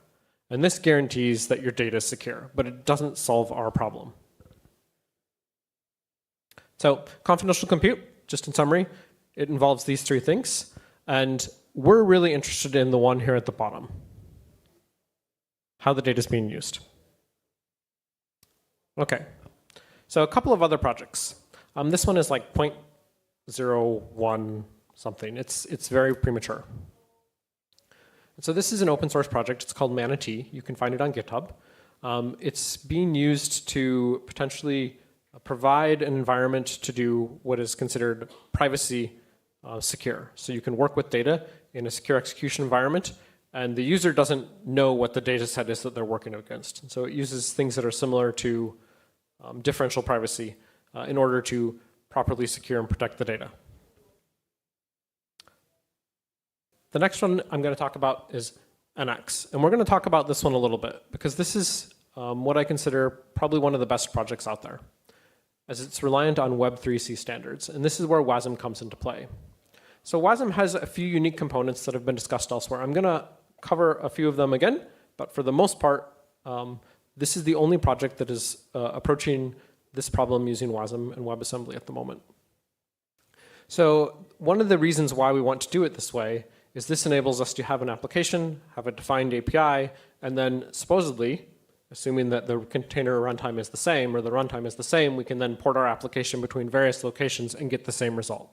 And this guarantees that your data is secure, but it doesn't solve our problem. So confidential compute, just in summary, it involves these 3 things. And we're really interested in the one here at the bottom, how the data is being used. OK, so a couple of other projects. This one is like 0.01 something. It's very premature. So this is an open source project. It's called Manatee. You can find it on GitHub. It's being used to potentially provide an environment to do what is considered privacy secure. So you can work with data in a secure execution environment, and the user doesn't know what the data set is that they're working against. And so it uses things that are similar to differential privacy in order to properly secure and protect the data. The next one I'm going to talk about is NX. And we're going to talk about this one a little bit, because this is what I consider probably one of the best projects out there, as it's reliant on Web3C standards. And this is where WASM comes into play. So WASM has a few unique components that have been discussed elsewhere. I'm going to cover a few of them again, but for the most part, this is the only project that is approaching this problem using WASM and WebAssembly at the moment. So one of the reasons why we want to do it this way is this enables us to have an application, have a defined API, and then supposedly, assuming that the container runtime is the same, or the runtime is the same, we can then port our application between various locations and get the same result.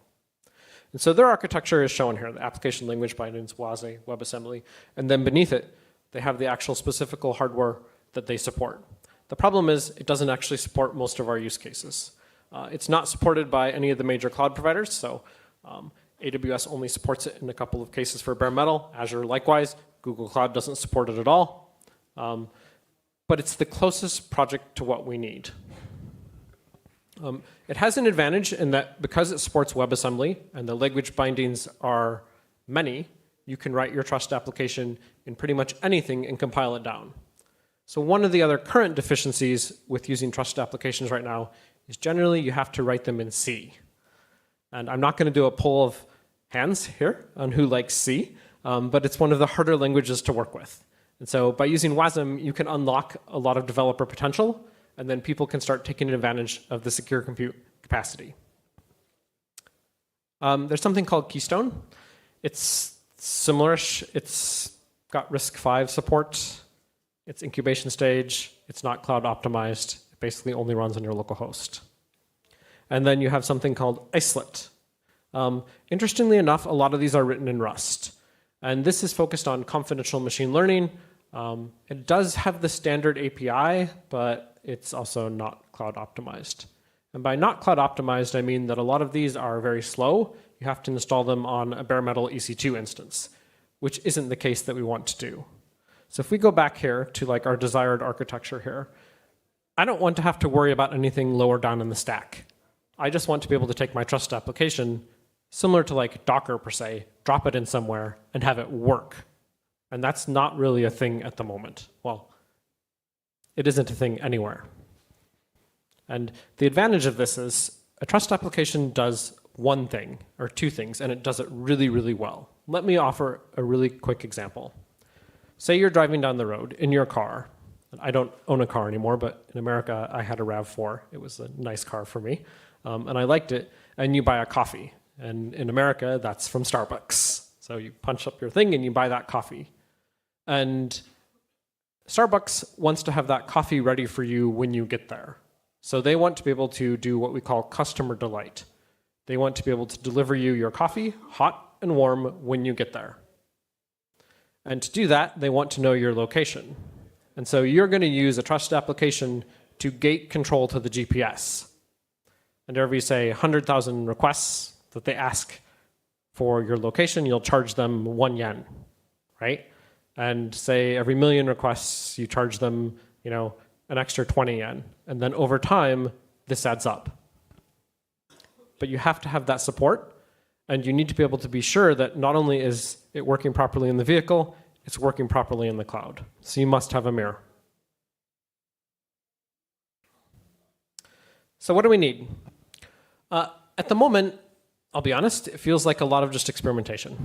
And so their architecture is shown here, the application language bindings, WASE, WebAssembly, and then beneath it, they have the actual specific hardware that they support. The problem is it doesn't actually support most of our use cases. It's not supported by any of the major cloud providers, so AWS only supports it in a couple of cases for bare metal. Azure likewise. Google Cloud doesn't support it at all. But it's the closest project to what we need. It has an advantage in that because it supports WebAssembly and the language bindings are many, you can write your trust application in pretty much anything and compile it down. So one of the other current deficiencies with using trusted applications right now is generally you have to write them in C. And I'm not going to do a poll of hands here on who likes C, but it's one of the harder languages to work with. And so by using WASM, you can unlock a lot of developer potential, and then people can start taking advantage of the secure compute capacity. There's something called Keystone. It's similar-ish. It's got RISC-V support. It's incubation stage. It's not cloud optimized. It basically only runs on your local host. And then you have something called Icelet. Interestingly enough, a lot of these are written in Rust. And this is focused on confidential machine learning. It does have the standard API, but it's also not cloud optimized. And by not cloud optimized, I mean that a lot of these are very slow. You have to install them on a bare metal EC2 instance, which isn't the case that we want to do. So if we go back here to like our desired architecture here, I don't want to have to worry about anything lower down in the stack. I just want to be able to take my trust application, similar to like Docker per se, drop it in somewhere and have it work. And that's not really a thing at the moment. Well, it isn't a thing anywhere. And the advantage of this is a trust application does one thing or two things, and it does it really, really well. Let me offer a really quick example. Say you're driving down the road in your car. I don't own a car anymore, but in America, I had a RAV4. It was a nice car for me, and I liked it. And you buy a coffee. And in America, that's from Starbucks. So you punch up your thing and you buy that coffee. And Starbucks wants to have that coffee ready for you when you get there. So they want to be able to do what we call customer delight. They want to be able to deliver you your coffee hot and warm when you get there. And to do that, they want to know your location. And so you're going to use a trust application to gate control to the GPS. And every, say, 100,000 requests that they ask for your location, you'll charge them 1 yen, right? And say every 1,000,000 requests, you charge them, an extra 20 yen. And then over time, this adds up. But you have to have that support, and you need to be able to be sure that not only is it working properly in the vehicle, it's working properly in the cloud. So you must have a mirror. So what do we need? At the moment, I'll be honest, it feels like a lot of just experimentation,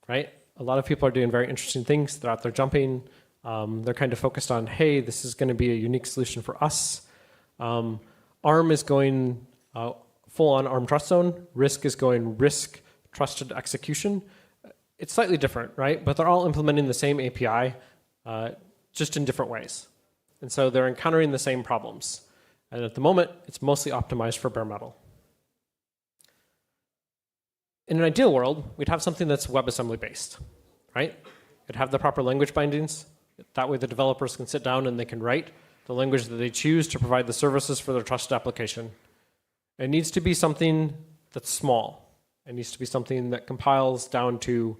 right? A lot of people are doing very interesting things. They're out there jumping. They're kind of focused on, hey, this is going to be a unique solution for us. ARM is going full-on ARM trust zone. RISC is going RISC trusted execution. It's slightly different, right? But they're all implementing the same API, just in different ways. And so they're encountering the same problems. And at the moment, it's mostly optimized for bare metal. In an ideal world, we'd have something that's WebAssembly based, right? It'd have the proper language bindings. That way the developers can sit down and they can write the language that they choose to provide the services for their trusted application. It needs to be something that's small. It needs to be something that compiles down to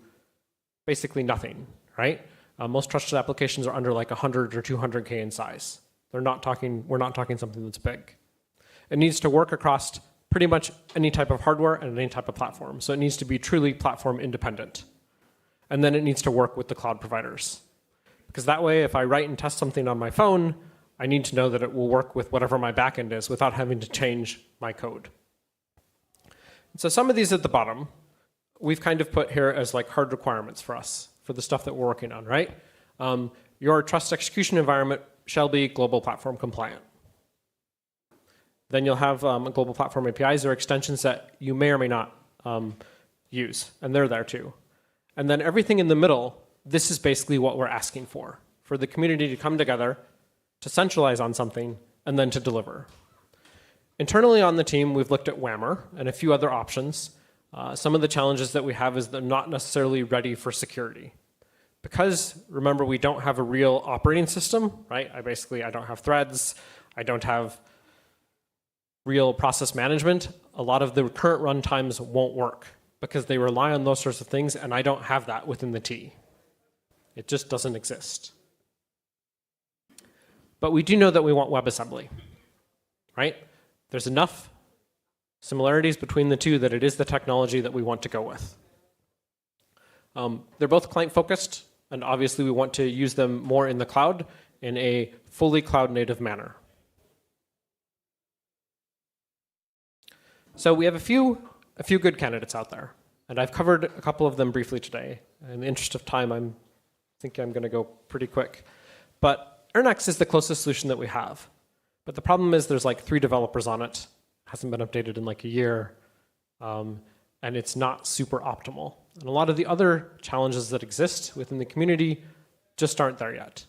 basically nothing, right? Most trusted applications are under like 100 or 200K in size. We're not talking something that's big. It needs to work across pretty much any type of hardware and any type of platform. So it needs to be truly platform independent. And then it needs to work with the cloud providers. Because that way, if I write and test something on my phone, I need to know that it will work with whatever my backend is without having to change my code. And so some of these at the bottom, we've kind of put here as like hard requirements for us, for the stuff that we're working on, right? Your trust execution environment shall be global platform compliant. Then you'll have global platform APIs or extensions that you may or may not use, and they're there too. And then everything in the middle, this is basically what we're asking for the community to come together, to centralize on something, and then to deliver. Internally on the team, we've looked at WAMR and a few other options. Some of the challenges that we have is they're not necessarily ready for security. Because, remember, we don't have a real operating system, right? I don't have threads. I don't have real process management. A lot of the current runtimes won't work because they rely on those sorts of things, and I don't have that within the T. It just doesn't exist. But we do know that we want WebAssembly, right? There's enough similarities between the two that it is the technology that we want to go with. They're both client-focused, and obviously we want to use them more in the cloud in a fully cloud-native manner. So we have a few good candidates out there, and I've covered a couple of them briefly today. In the interest of time, I'm thinking I'm going to go pretty quick. But Ernex is the closest solution that we have. But the problem is there's like 3 developers on it, hasn't been updated in like a year, and it's not super optimal. And a lot of the other challenges that exist within the community just aren't there yet.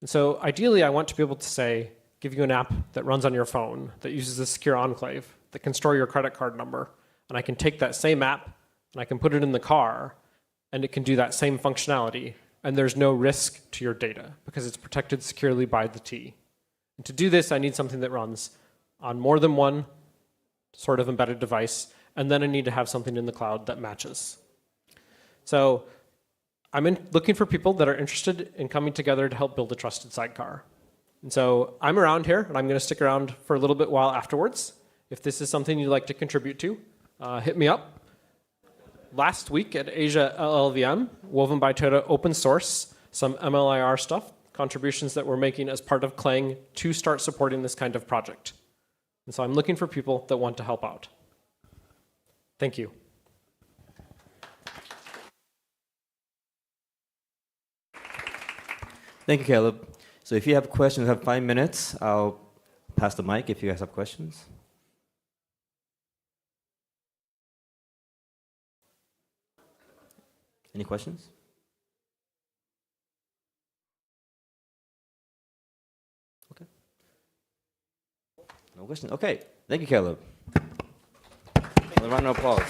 And so ideally, I want to be able to say, give you an app that runs on your phone, that uses a secure enclave, that can store your credit card number. And I can take that same app and I can put it in the car and it can do that same functionality. And there's no risk to your data because it's protected securely by the T. And to do this, I need something that runs on more than one sort of embedded device. And then I need to have something in the cloud that matches. So I'm looking for people that are interested in coming together to help build a trusted sidecar. And so I'm around here, and I'm going to stick around for a little bit while afterwards. If this is something you'd like to contribute to, hit me up. Last week at Asia LLVM, Woven by Toyota open source some MLIR stuff, contributions that we're making as part of Clang to start supporting this kind of project. And so I'm looking for people that want to help out. Thank you. Thank you, Caleb. So if you have questions, you have 5 minutes. I'll pass the mic if you guys have questions. Any questions? Okay. No question. Okay. Thank you, Caleb. A round of applause.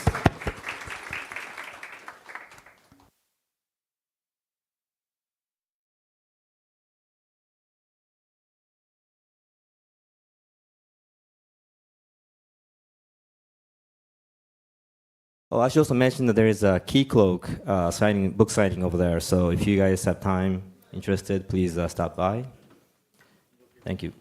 Oh, I should also mention that there is a Keycloak book signing over there. So if you guys have time, interested, please stop by. Thank you.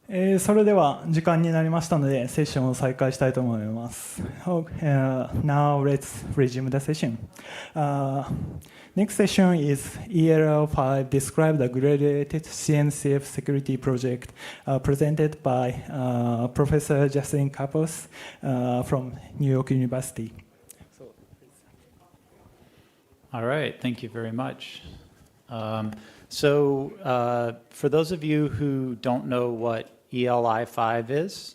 それでは時間になりましたのでセッションを再開したいと思います。Now let's resume the session. Next session is ELL5 describe the graduated CNCF security project presented by Professor Justin Kapos from New York University. All right, thank you very much. For those of you who don't know what ELI5 is,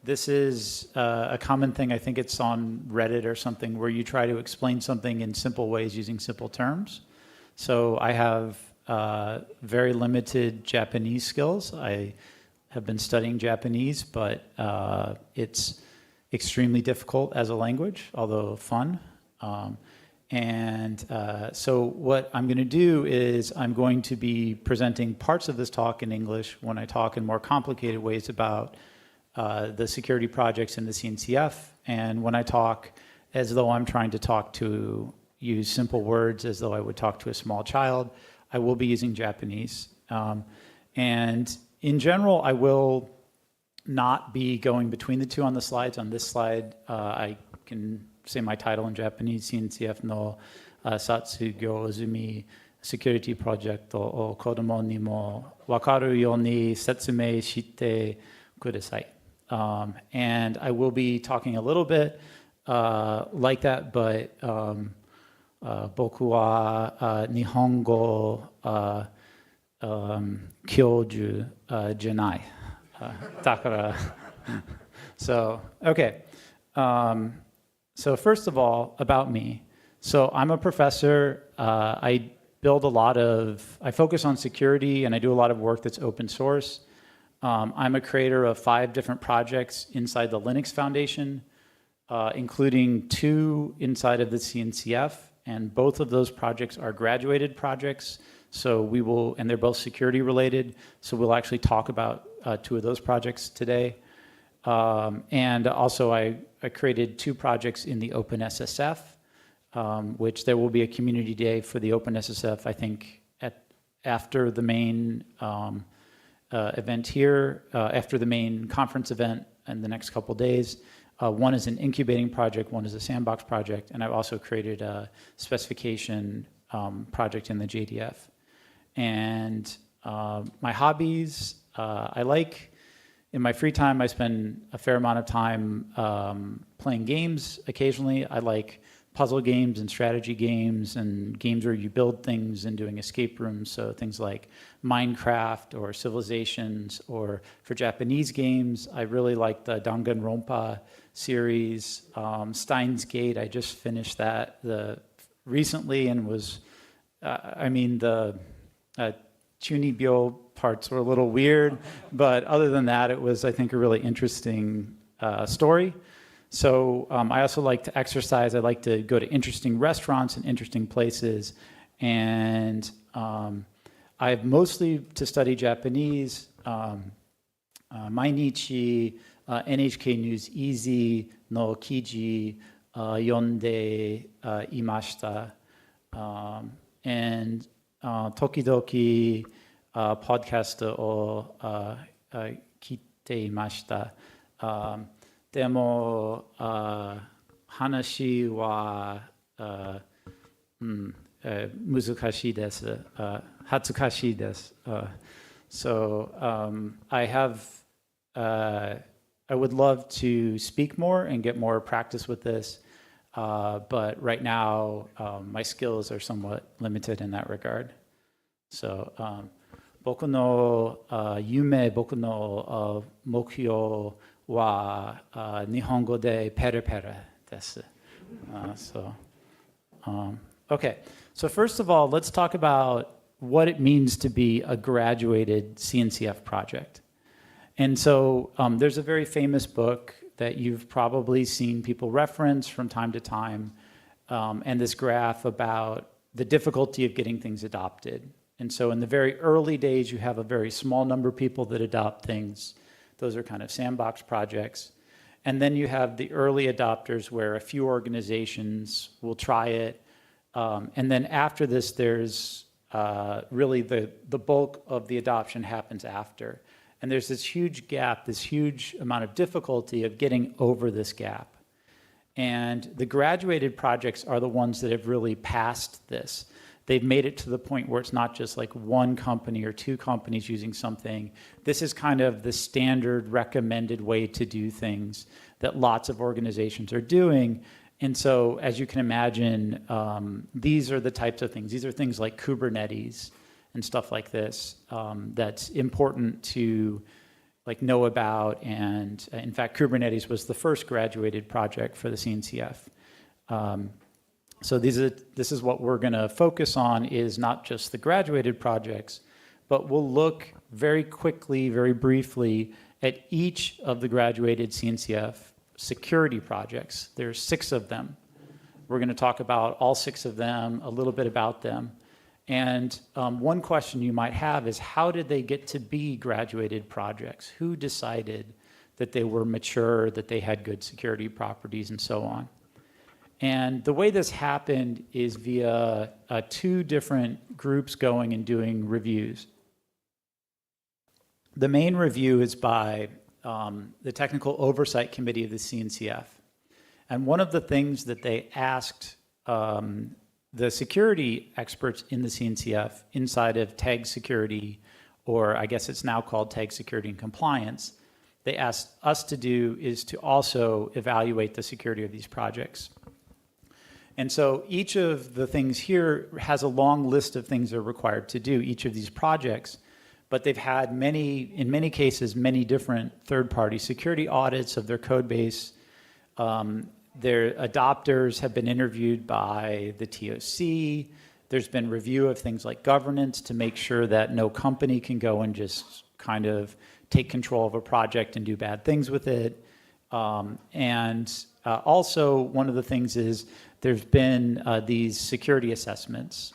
this is a common thing. I think it's on Reddit or something where you try to explain something in simple ways using simple terms. So I have very limited Japanese skills. I have been studying Japanese, but it's extremely difficult as a language, although fun. So what I'm going to do is I'm going to be presenting parts of this talk in English when I talk in more complicated ways about the security projects in the CNCF, and when I talk as though I'm trying to use simple words as though I would talk to a small child, I will be using Japanese. And in general, I will not be going between the two on the slides. On this slide, I can say my title in Japanese, CNCF no Satsugyo Zumi Security Project o Kodomo ni mo wakaru yo ni setsumei shite kudasai. And I will be talking a little bit like that, but boku wa Nihongo kyoju janai. Dakara. So, okay. So first of all, about me. So I'm a professor. I focus on security, and I do a lot of work that's open source. I'm a creator of 5 different projects inside the Linux Foundation, including 2 inside of the CNCF, and both of those projects are graduated projects. And they're both security related. So we'll actually talk about 2 of those projects today. And also I created 2 projects in the OpenSSF, which there will be a community day for the OpenSSF, I think, after the main event here, after the main conference event in the next couple days. One is an incubating project, one is a sandbox project, and I've also created a specification project in the JDF. And my hobbies, in my free time, I spend a fair amount of time playing games occasionally. I like puzzle games and strategy games and games where you build things and doing escape rooms. So things like Minecraft or Civilizations, or for Japanese games, I really like the Danganronpa series. Steins Gate, I just finished that recently and was, the Chunibyo parts were a little weird, but other than that, it was, I think, a really interesting story. So I also like to exercise. I like to go to interesting restaurants and interesting places. And I've mostly to study Japanese. Mainichi NHK News Easy no Kiji yonde imashita. And tokidoki podcast o kite imashita. Demo hanashi wa muzukashi desu, hatsukashi desu. So I would love to speak more and get more practice with this, but right now my skills are somewhat limited in that regard. So boku no yume, boku no mokyo wa Nihongo de pere pere desu. Okay, so first of all, let's talk about what it means to be a graduated CNCF project. And so there's a very famous book that you've probably seen people reference from time to time, and this graph about the difficulty of getting things adopted. And so in the very early days, you have a very small number of people that adopt things. Those are kind of sandbox projects. And then you have the early adopters where a few organizations will try it. And then after this, there's really the bulk of the adoption happens after. And there's this huge gap, this huge amount of difficulty of getting over this gap. And the graduated projects are the ones that have really passed this. They've made it to the point where it's not just like one company or two companies using something. This is kind of the standard recommended way to do things that lots of organizations are doing. And so, as you can imagine, these are the types of things. These are things like Kubernetes and stuff like this that's important to like know about. And in fact, Kubernetes was the first graduated project for the CNCF. So this is what we're going to focus on, is not just the graduated projects, but we'll look very quickly, very briefly at each of the graduated CNCF security projects. There's 6 of them. We're going to talk about all 6 of them, a little bit about them. And one question you might have is, how did they get to be graduated projects? Who decided that they were mature, that they had good security properties, and so on? And the way this happened is via 2 different groups going and doing reviews. The main review is by the Technical Oversight Committee of the CNCF. And one of the things that they asked the security experts in the CNCF inside of tag security, or I guess it's now called tag security and compliance, they asked us to do is to also evaluate the security of these projects. And so each of the things here has a long list of things they're required to do, each of these projects, but they've had in many cases, many different third-party security audits of their code base. Their adopters have been interviewed by the TOC. There's been review of things like governance to make sure that no company can go and just kind of take control of a project and do bad things with it. Also, one of the things is there's been these security assessments.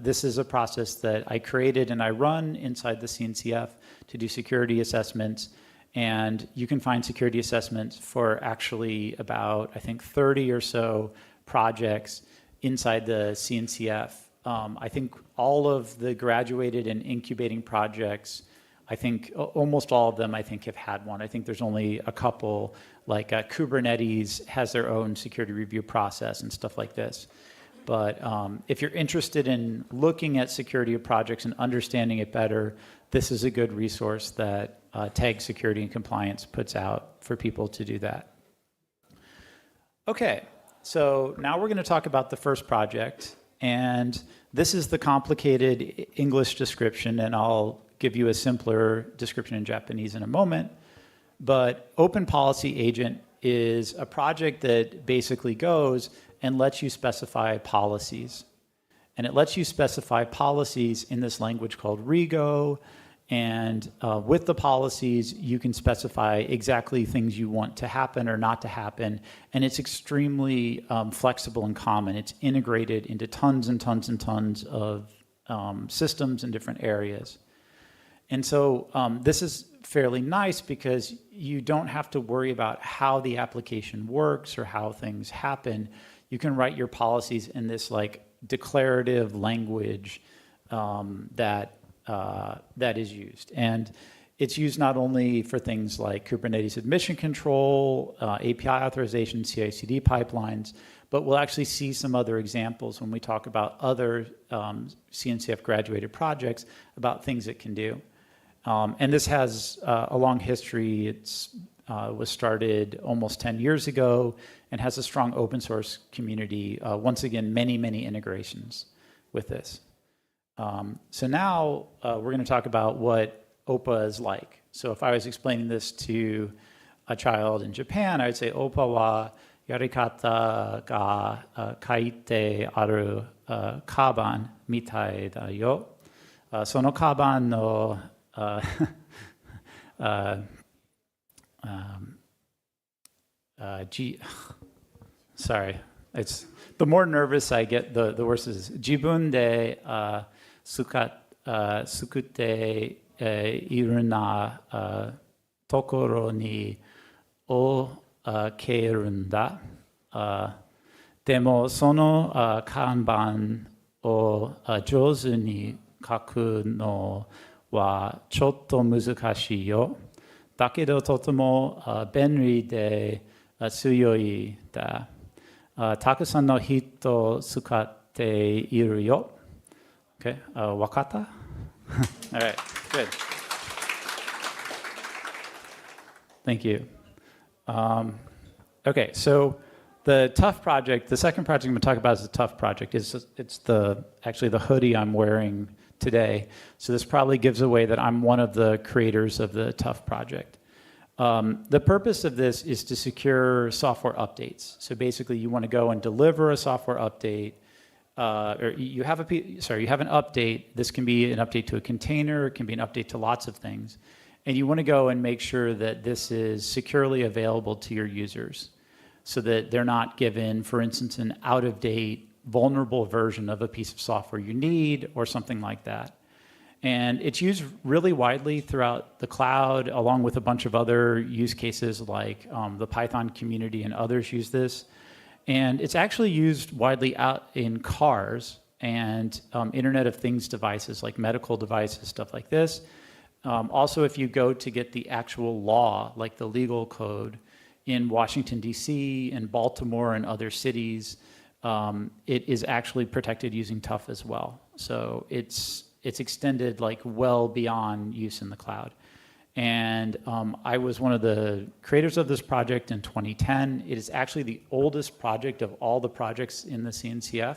This is a process that I created and I run inside the CNCF to do security assessments. And you can find security assessments for actually about, I think, 30 or so projects inside the CNCF. I think all of the graduated and incubating projects, I think almost all of them, I think, have had one. I think there's only a couple, like Kubernetes has their own security review process and stuff like this. But if you're interested in looking at security of projects and understanding it better, this is a good resource that Tag Security and Compliance puts out for people to do that. Okay, so now we're going to talk about the first project. And this is the complicated English description, and I'll give you a simpler description in Japanese in a moment. But Open Policy Agent is a project that basically goes and lets you specify policies. And it lets you specify policies in this language called Rego. And with the policies, you can specify exactly things you want to happen or not to happen. And it's extremely flexible and common. It's integrated into tons and tons and tons of systems in different areas. And so this is fairly nice because you don't have to worry about how the application works or how things happen. You can write your policies in this like declarative language that is used. And it's used not only for things like Kubernetes admission control, API authorization, CI/CD pipelines, but we'll actually see some other examples when we talk about other CNCF graduated projects about things it can do. And this has a long history. It was started almost 10 years ago and has a strong open source community. Once again, many, many integrations with this. So now we're going to talk about what OPA is like. So if I was explaining this to a child in Japan, I would say OPA wa yarikata ga kaite aru kaban mitai da yo. Sono kaban no sorry, it's the more nervous I get, the worse it is. Jibun de sukute iruna tokoro ni o keirunda. Demo sono kanban o jozu ni kaku no はちょっと難しいよ。だけどとても便利で強いだ。たくさんの人使っているよ。Okay, わかった? All right, good. Thank you. Okay, so the tough project, the second project I'm going to talk about is the tough project. It's actually the hoodie I'm wearing today. So this probably gives away that I'm one of the creators of the tough project. The purpose of this is to secure software updates. So basically, you want to go and deliver a software update, or you have an update. This can be an update to a container. It can be an update to lots of things. And you want to go and make sure that this is securely available to your users so that they're not given, for instance, an out-of-date, vulnerable version of a piece of software you need or something like that. And it's used really widely throughout the cloud, along with a bunch of other use cases like the Python community and others use this. And it's actually used widely out in cars and Internet of Things devices like medical devices, stuff like this. Also, if you go to get the actual law, like the legal code in Washington, D.C., and Baltimore and other cities, it is actually protected using Tough as well. So it's extended like well beyond use in the cloud. And I was one of the creators of this project in 2010. It is actually the oldest project of all the projects in the CNCF.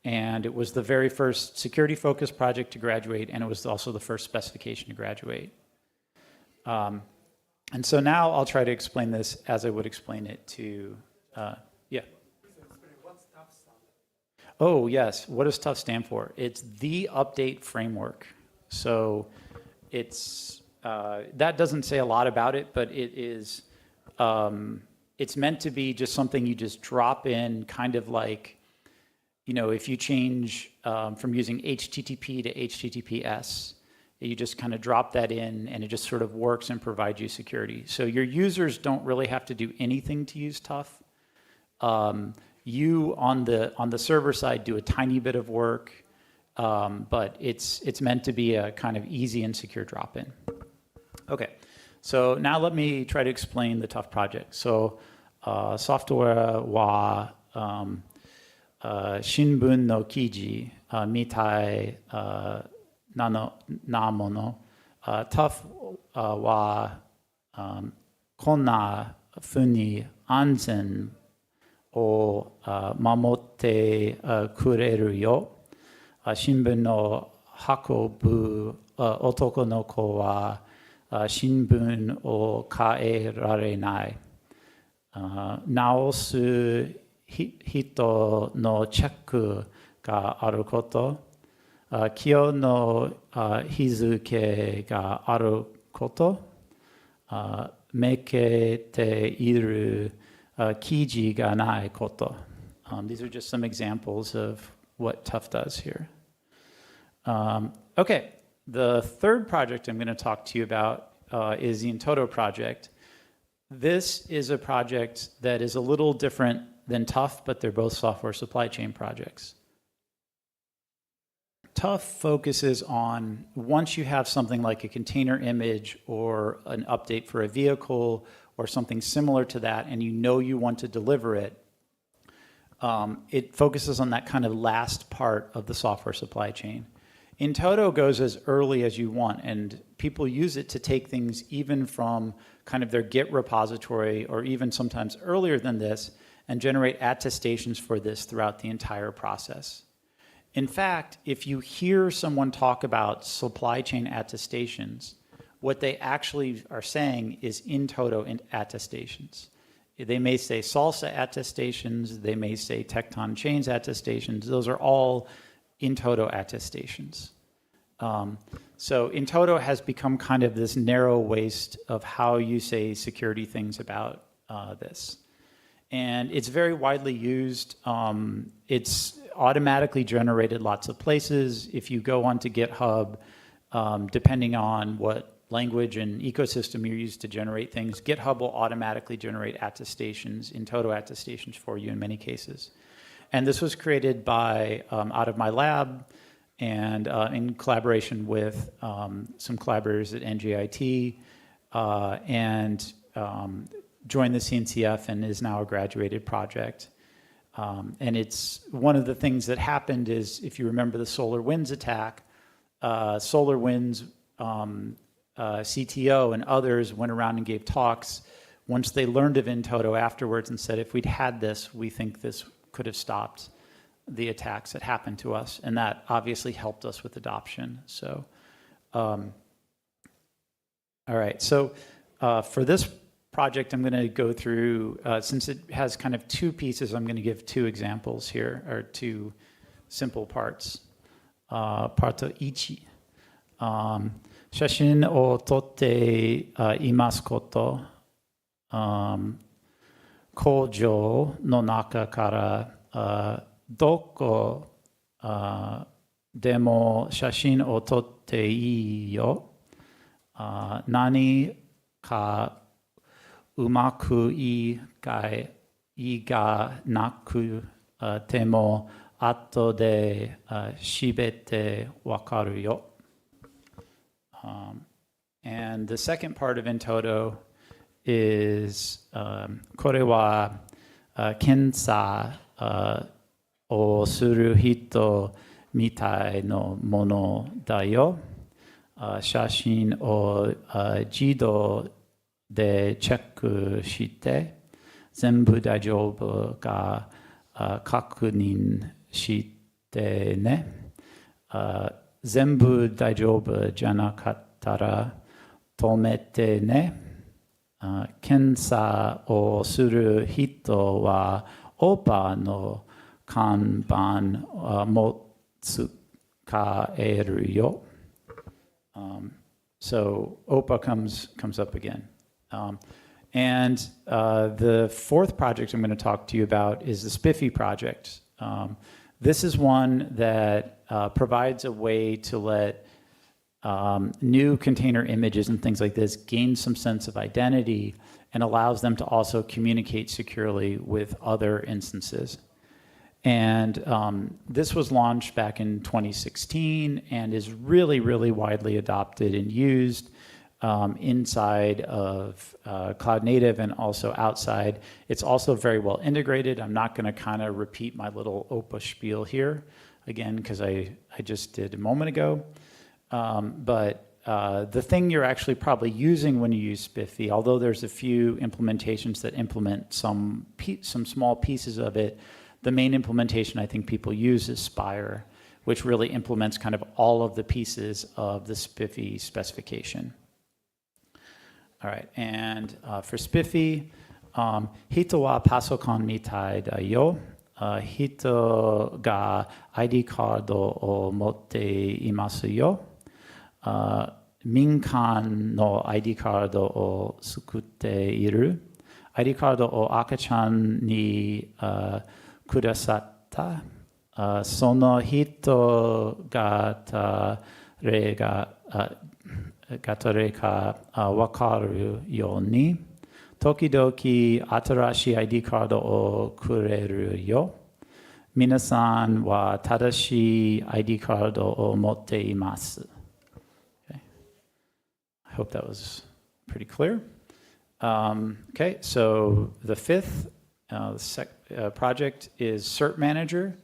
And it was the very first security-focused project to graduate, and it was also the first specification to graduate. And so now I'll try to explain this as I would explain it to, yeah. Oh, yes. What does Tough stand for? It's the update framework. So it's, that doesn't say a lot about it, but it is, it's meant to be just something you just drop in, kind of like, you know, if you change from using HTTP to HTTPS, you just kind of drop that in and it just sort of works and provides you security. So your users don't really have to do anything to use Tough. You on the server side do a tiny bit of work, but it's meant to be a kind of easy and secure drop-in. Okay, so now let me try to explain the Tough project. So software wa shinbun no kiji mitai na mono. Tough wa konna funi anzen o mamotte kureru yo. Shinbun no hakobu otoko no ko wa shinbun o kaerarenai. Naosu hito no checku ga aru koto. Kyo no hizuke ga aru koto. Mekete iru kiji ga nai koto. These are just some examples of what Tough does here. Okay, the third project I'm going to talk to you about is the Intoto project. This is a project that is a little different than Tough, but they're both software supply chain projects. Tough focuses on once you have something like a container image or an update for a vehicle or something similar to that, and you know you want to deliver it, it focuses on that kind of last part of the software supply chain. Intoto goes as early as you want, and people use it to take things even from kind of their Git repository or even sometimes earlier than this and generate attestations for this throughout the entire process. In fact, if you hear someone talk about supply chain attestations, what they actually are saying is Intoto attestations. They may say Salsa attestations, they may say Tecton Chains attestations. Those are all Intoto attestations. So Intoto has become kind of this narrow waist of how you say security things about this. And it's very widely used. It's automatically generated lots of places. If you go onto GitHub, depending on what language and ecosystem you use to generate things, GitHub will automatically generate attestations, Intoto attestations for you in many cases. And this was created by, out of my lab, and in collaboration with some collaborators at NJIT, and joined the CNCF and is now a graduated project. And it's one of the things that happened is, if you remember the SolarWinds attack, SolarWinds CTO and others went around and gave talks once they learned of in-toto afterwards and said, if we'd had this, we think this could have stopped the attacks that happened to us. And that obviously helped us with adoption. So, all right. So for this project, I'm going to go through, since it has kind of two pieces, I'm going to give two examples here, or two simple parts. Part 1、写真を撮っていますこと、工場の中からどこでも写真を撮っていいよ。何かうまくいがなくても後でしべてわかるよ。And the second part of in-toto is これは検査をする人みたいなものだよ。写真を自動でチェックして全部大丈夫か確認してね。全部大丈夫じゃなかったら止めてね。検査をする人はオーパーの看板も使えるよ。So OPA comes up again. And the fourth project I'm going to talk to you about is the Spiffy project. This is one that provides a way to let new container images and things like this gain some sense of identity and allows them to also communicate securely with other instances. And this was launched back in 2016 and is really, really widely adopted and used inside of Cloud Native and also outside. It's also very well integrated. I'm not going to kind of repeat my little OPA spiel here again because I just did a moment ago. But the thing you're actually probably using when you use Spiffy, although there's a few implementations that implement some small pieces of it, the main implementation I think people use is Spire, which really implements kind of all of the pieces of the Spiffy specification. All right, and for Spiffy, 人はパソコンみたいだよ。人が ID カードを持っていますよ。民間の ID カードを作っている。ID カードを赤ちゃんにくださった。その人が誰か分かるように、時々新しい ID カードをくれるよ。皆さんは正しい ID カードを持っています。Okay. I hope that was pretty clear. Okay, so the fifth project is Cert Manager.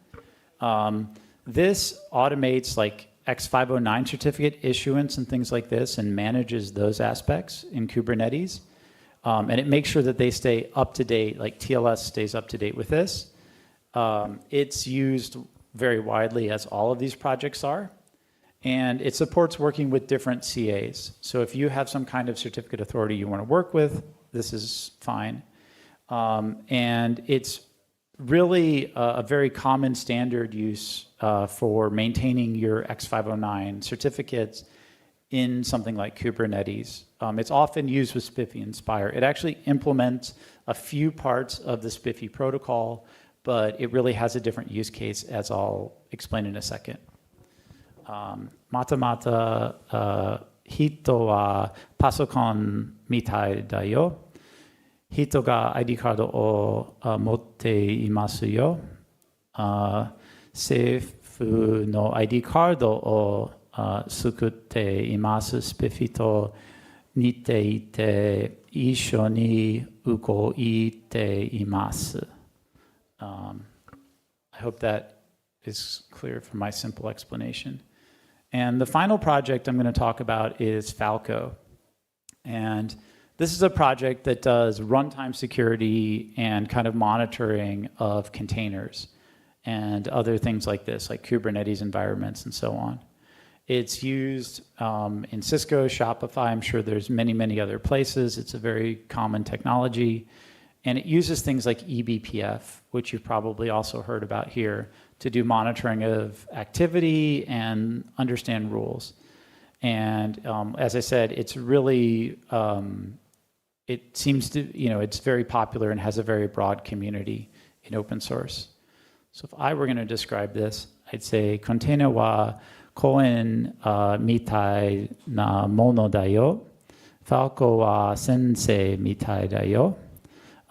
This automates like X509 certificate issuance and things like this and manages those aspects in Kubernetes. And it makes sure that they stay up to date, like TLS stays up to date with this. It's used very widely, as all of these projects are. And it supports working with different CAs. So if you have some kind of certificate authority you want to work with, this is fine. And it's really a very common standard use for maintaining your X509 certificates in something like Kubernetes. It's often used with Spiffy and Spire. It actually implements a few parts of the Spiffy protocol, but it really has a different use case, as I'll explain in a second. またまた人はパソコンみたいだよ。人が ID カードを持っていますよ。政フの ID カードを作っています。スペフィと似ていて一緒に動いています。I hope that is clear from my simple explanation. And the final project I'm going to talk about is Falco. And this is a project that does runtime security and kind of monitoring of containers and other things like this, like Kubernetes environments and so on. It's used in Cisco, Shopify. I'm sure there's many, many other places. It's a very common technology. And it uses things like eBPF, which you've probably also heard about here, to do monitoring of activity and understand rules. And as I said, it's really, it seems to, it's very popular and has a very broad community in open source. So if I were going to describe this, I'd say container wa koen mitai na mono da yo. Falco wa sensei mitai da yo.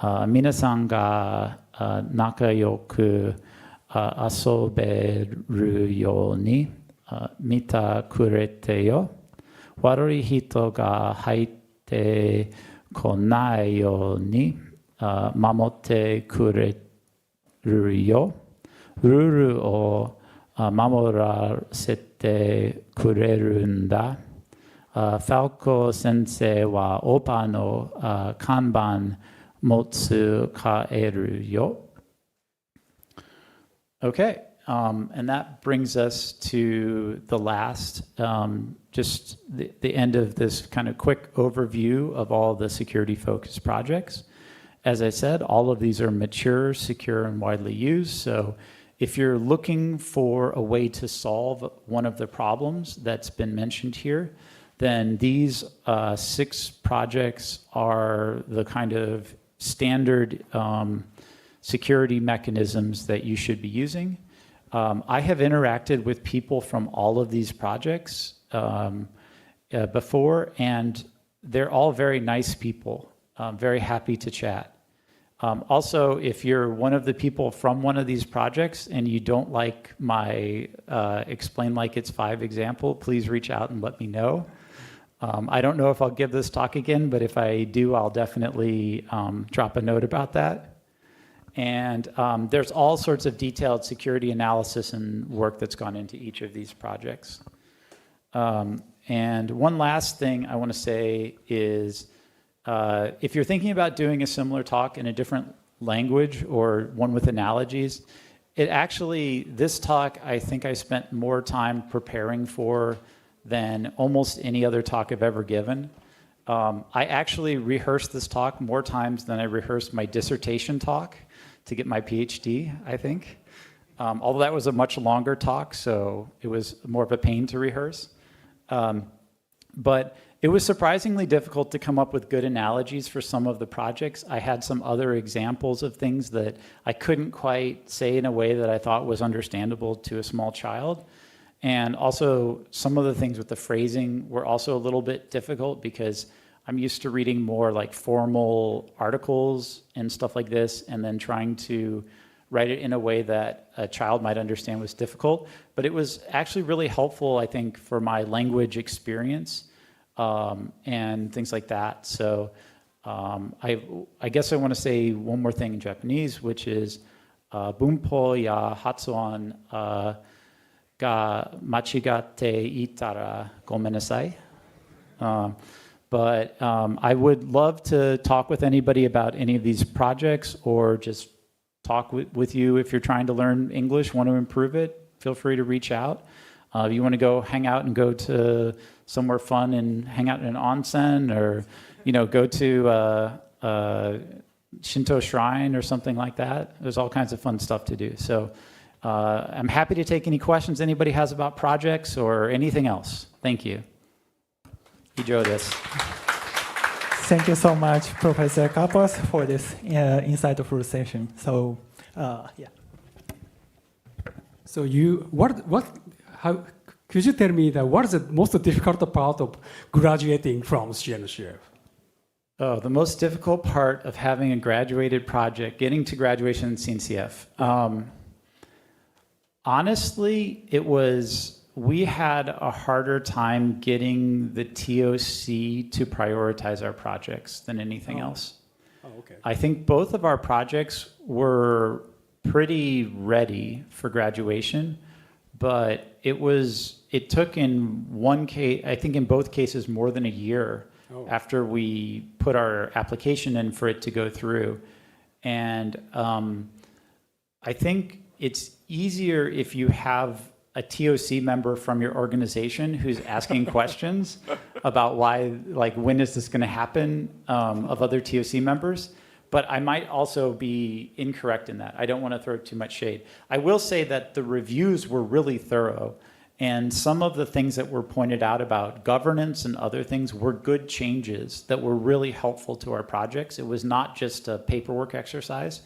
Minasan ga nakayoku asoberu yo ni mita kurete yo. Warui hito ga haite konai yo ni mamotte kureru yo. Ruru o mamorasete kureru nda. Falco sensei wa opa no kanban motsu kaeru yo. Okay, and that brings us to the last, just the end of this kind of quick overview of all the security-focused projects. As I said, all of these are mature, secure, and widely used. So if you're looking for a way to solve one of the problems that's been mentioned here, then these 6 projects are the kind of standard security mechanisms that you should be using. I have interacted with people from all of these projects before, and they're all very nice people, very happy to chat. Also, if you're one of the people from one of these projects and you don't like my explain like it's 5 example, please reach out and let me know. I don't know if I'll give this talk again, but if I do, I'll definitely drop a note about that. And there's all sorts of detailed security analysis and work that's gone into each of these projects. And one last thing I want to say is, if you're thinking about doing a similar talk in a different language or one with analogies, this talk, I think I spent more time preparing for than almost any other talk I've ever given. I actually rehearsed this talk more times than I rehearsed my dissertation talk to get my PhD, I think. Although that was a much longer talk, so it was more of a pain to rehearse. But it was surprisingly difficult to come up with good analogies for some of the projects. I had some other examples of things that I couldn't quite say in a way that I thought was understandable to a small child. And also, some of the things with the phrasing were also a little bit difficult because I'm used to reading more like formal articles and stuff like this, and then trying to write it in a way that a child might understand was difficult. But it was actually really helpful, I think, for my language experience and things like that. So I guess I want to say one more thing in Japanese, which is bunpo ya hatsuon ga machigatte itara gomenasai. But I would love to talk with anybody about any of these projects, or just talk with you if you're trying to learn English, want to improve it. Feel free to reach out. If you want to go hang out and go to somewhere fun and hang out in an onsen, or go to a Shinto shrine or something like that, there's all kinds of fun stuff to do. So I'm happy to take any questions anybody has about projects or anything else. Thank you. Thank you so much, Professor Kapos, for this insightful session. So, yeah. So how could you tell me that what is the most difficult part of graduating from CNCF? Oh, the most difficult part of having a graduated project, getting to graduation in CNCF. Honestly, we had a harder time getting the TOC to prioritize our projects than anything else. Oh, okay. I think both of our projects were pretty ready for graduation, but it took in one case, I think in both cases, more than a year after we put our application in for it to go through. And I think it's easier if you have a TOC member from your organization who's asking questions about why, like, when is this going to happen, of other TOC members. But I might also be incorrect in that. I don't want to throw too much shade. I will say that the reviews were really thorough, and some of the things that were pointed out about governance and other things were good changes that were really helpful to our projects. It was not just a paperwork exercise.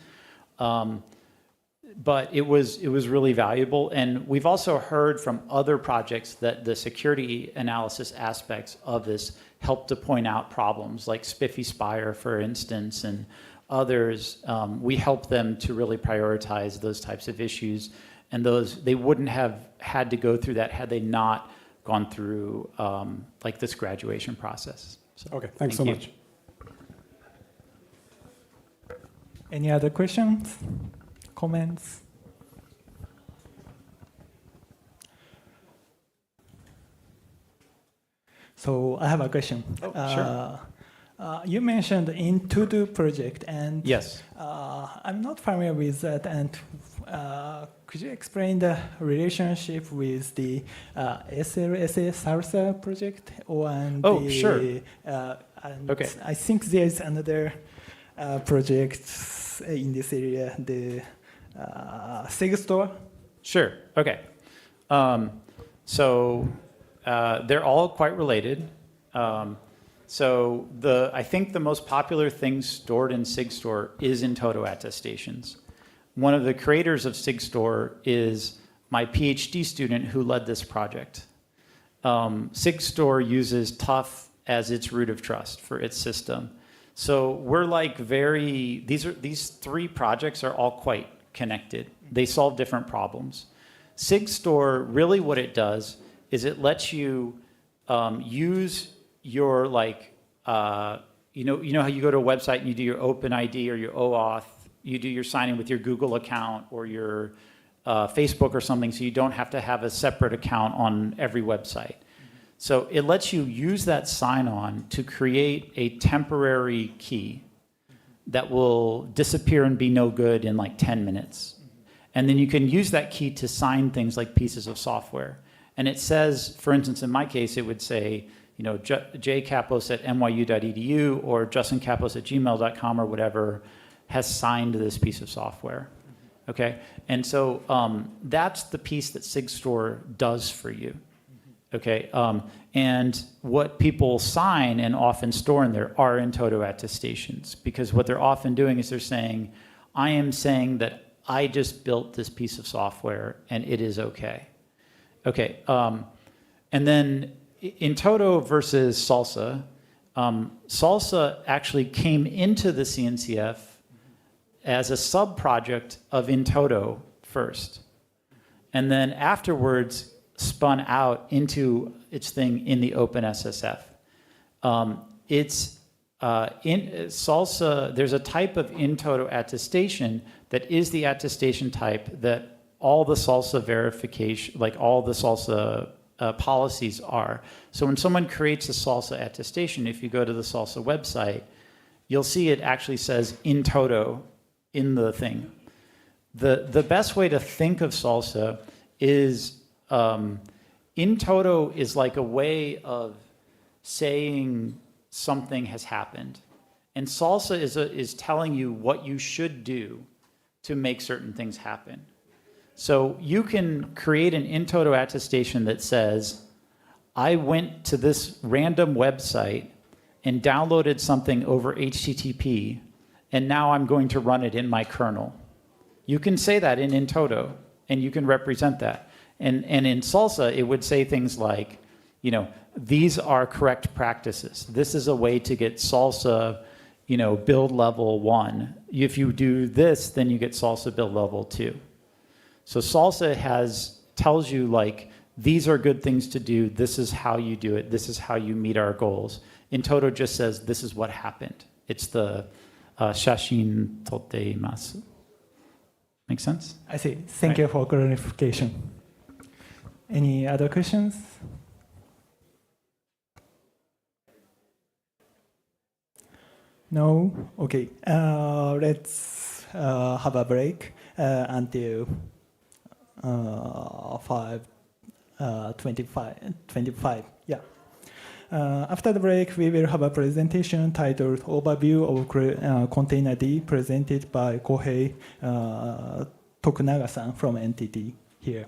But it was really valuable. And we've also heard from other projects that the security analysis aspects of this help to point out problems, like Spiffy Spire, for instance, and others. We help them to really prioritize those types of issues. And they wouldn't have had to go through that had they not gone through like this graduation process. So, okay, thanks so much. Any other questions? Comments? So I have a question. Sure. You mentioned in To-Do project, and yes, I'm not familiar with that. And could you explain the relationship with the SLSA Salsa project? Sure. And okay. I think there's another project in this area, the SigStore. Sure. Okay. So they're all quite related. So I think the most popular thing stored in SigStore is in Toto attestations. One of the creators of SigStore is my PhD student who led this project. SigStore uses Tough as its root of trust for its system. So we're like these three projects are all quite connected. They solve different problems. SigStore, really what it does is it lets you use your you know how you go to a website and you do your OpenID or your OAuth, you do your sign in with your Google account or your Facebook or something, so you don't have to have a separate account on every website. So it lets you use that sign-on to create a temporary key that will disappear and be no good in like 10 minutes. And then you can use that key to sign things like pieces of software. And it says, for instance, in my case, it would say, you know, jkapos@nyu.edu or justinkapos@gmail.com or whatever has signed this piece of software. Okay? And so that's the piece that SigStore does for you. Okay, and what people sign and often store in there are in Toto attestations, because what they're often doing is they're saying, I am saying that I just built this piece of software and it is okay. Okay, and then in Toto versus Salsa, Salsa actually came into the CNCF as a sub-project of in Toto first, and then afterwards spun out into its thing in the OpenSSF. In Salsa, there's a type of in Toto attestation that is the attestation type that all the Salsa verification, like all the Salsa policies are. So when someone creates a Salsa attestation, if you go to the Salsa website, you'll see it actually says in Toto in the thing. The best way to think of Salsa is in Toto is like a way of saying something has happened. And Salsa is telling you what you should do to make certain things happen. So you can create an in Toto attestation that says, I went to this random website and downloaded something over HTTP, and now I'm going to run it in my kernel. You can say that in Toto, and you can represent that. And in Salsa, it would say things like, you know, these are correct practices. This is a way to get Salsa, you know, build level 1. If you do this, then you get Salsa build level 2. So Salsa tells you like, these are good things to do. This is how you do it. This is how you meet our goals. In Toto just says, this is what happened. It's the shashin totte imasu. Make sense? I see. Thank you for clarification. Any other questions? No? Okay. Let's have a break until 5:25. Yeah. After the break, we will have a presentation titled Overview of Containerd presented by Kohei Tokunaga-san from NTT here.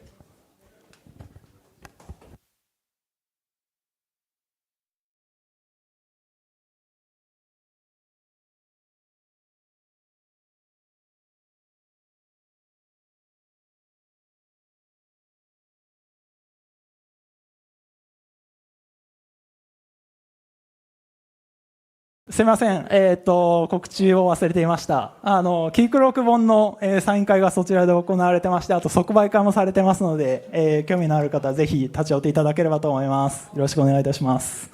すみません、告知を忘れていました。キークロック本の、サイン会がそちらで行われてまして、あと即売会もされてますので、興味のある方はぜひ立ち寄っていただければと思います。よろしくお願いいたします。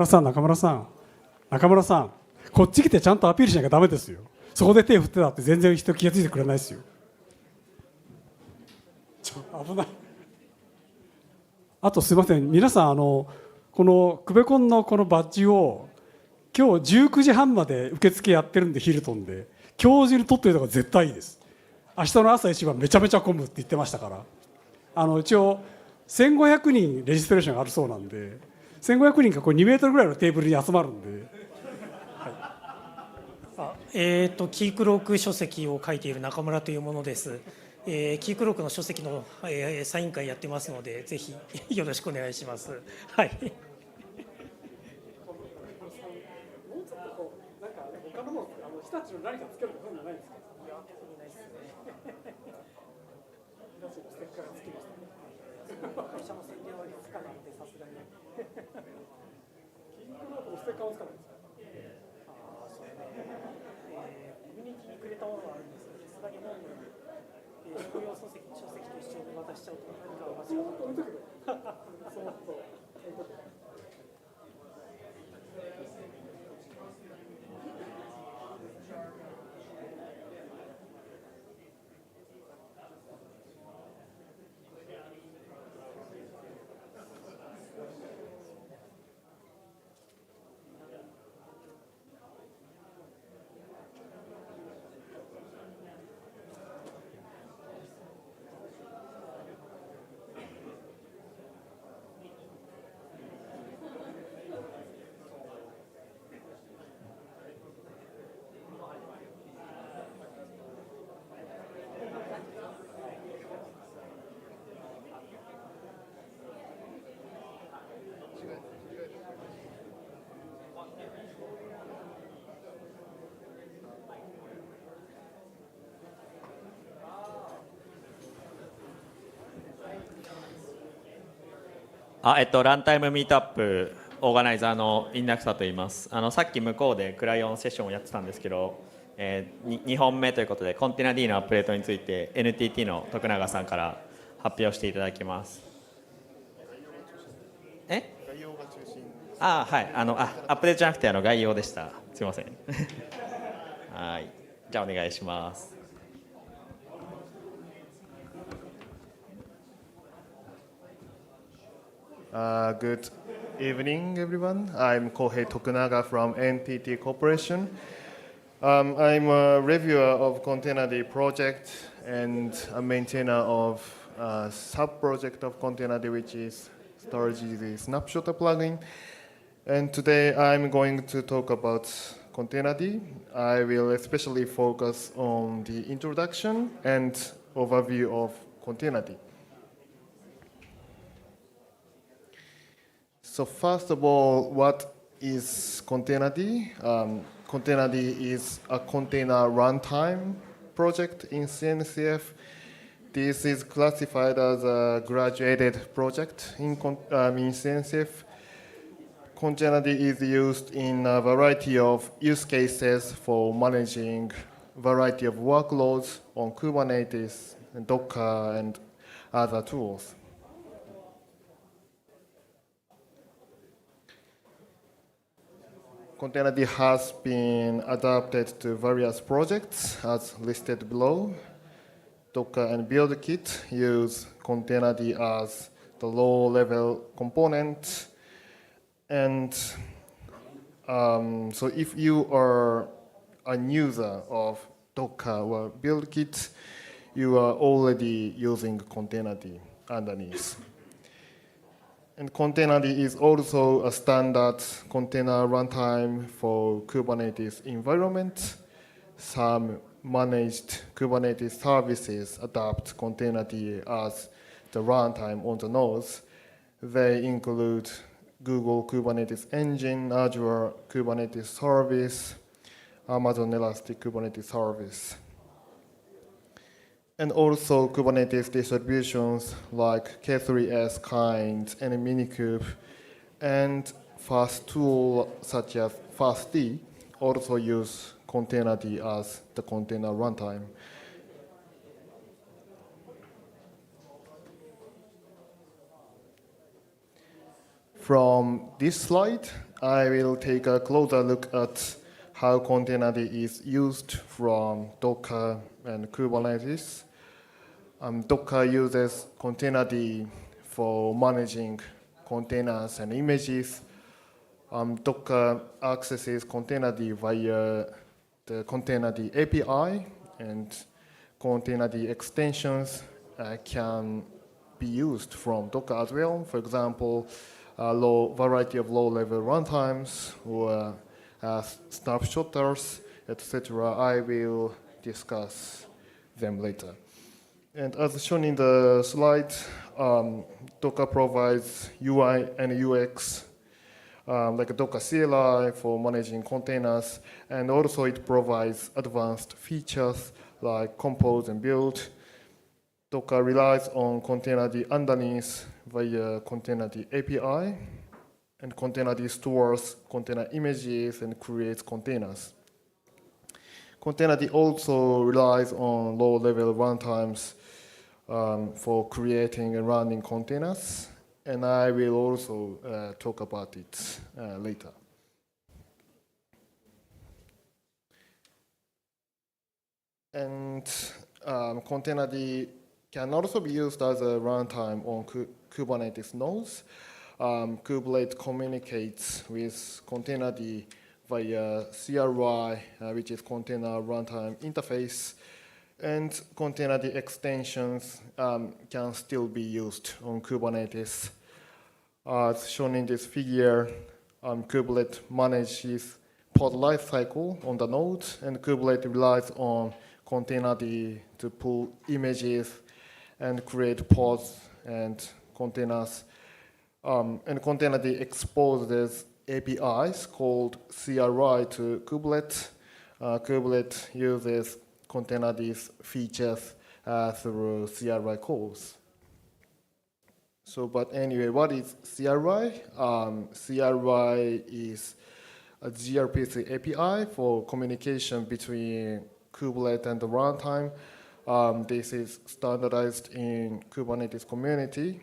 中村さん、こっち来てちゃんとアピールしなきゃダメですよ。そこで手振ってたって全然人気がついてくれないですよ。危ない。あとすいません、皆さんこのクベコンのこのバッジを今日19時半まで受付やってるんで、ヒルトンで今日中に取っておいた方が絶対いいです。明日の朝一番めちゃめちゃ混むって言ってましたから、一応1500人レジストレーションがあるそうなんで、1500人がこう2メートルぐらいのテーブルに集まるんで。キークローク書籍を書いている中村というものです。キークロークの書籍の、サイン会やってますので、ぜひよろしくお願いします。はい。会社の宣伝割りつかなんでさすがに。キークロークのステッカーを使うんですか。ああ、それね。コミュニティにくれたものがあるんですけど、さすがに本の商用書籍と一緒に渡しちゃうと何か間違った。そうそう。ランタイムミートアップオーガナイザーのインナクサと言います。さっき向こうでクライオンセッションをやってたんですけど、2本目ということでコンテナ D のアップデートについて NTT の徳永さんから発表していただきます。概要が中心。はい、アップデートじゃなくて概要でした。すいません。はい、じゃあお願いします。Good evening, everyone. I'm Kohei Tokunaga from NTT Corporation. I'm a reviewer of Containerd project and a maintainer of a sub-project of Containerd, which is storage the snapshot plugin. And today I'm going to talk about Containerd. I will especially focus on the introduction and overview of Containerd. So first of all, what is Containerd? Containerd is a container runtime project in CNCF. This is classified as a graduated project in CNCF. Containerd is used in a variety of use cases for managing a variety of workloads on Kubernetes, and Docker, and other tools. Containerd has been adapted to various projects as listed below. Docker and BuildKit use Containerd as the low-level component. And so if you are a user of Docker or BuildKit, you are already using Containerd underneath. And Containerd is also a standard container runtime for Kubernetes environment. Some managed Kubernetes services adopt Containerd as the runtime on the nodes. They include Google Kubernetes Engine, Azure Kubernetes Service, Amazon Elastic Kubernetes Service. And also Kubernetes distributions like K3s, Kind, and Minikube, and fast tools such as fastd also use Containerd as the container runtime. from this slide, I will take a closer look at how containerd is used from Docker and Kubernetes. Docker uses containerd for managing containers and images. Docker accesses containerd via the containerd API, and containerd extensions can be used from Docker as well. For example, a variety of low-level runtimes or snapshotters, etc. I will discuss them later. And as shown in the slide, Docker provides UI and UX, like a Docker CLI for managing containers, and also it provides advanced features like compose and build. Docker relies on containerd underneath via containerd API, and containerd stores container images and creates containers. Containerd also relies on low-level runtimes for creating and running containers, and I will also talk about it later. And containerd can also be used as a runtime on Kubernetes nodes. Kubernetes communicates with containerd via CRI, which is Container Runtime Interface, and containerd extensions can still be used on Kubernetes. As shown in this figure, Kubernetes manages pod lifecycle on the node, and Kubernetes relies on containerd to pull images and create pods and containers. And containerd exposes APIs called CRI to Kubernetes. Kubernetes uses containerd's features through CRI calls. So, but anyway, what is CRI? CRI is a gRPC API for communication between Kubernetes and the runtime. This is standardized in Kubernetes community.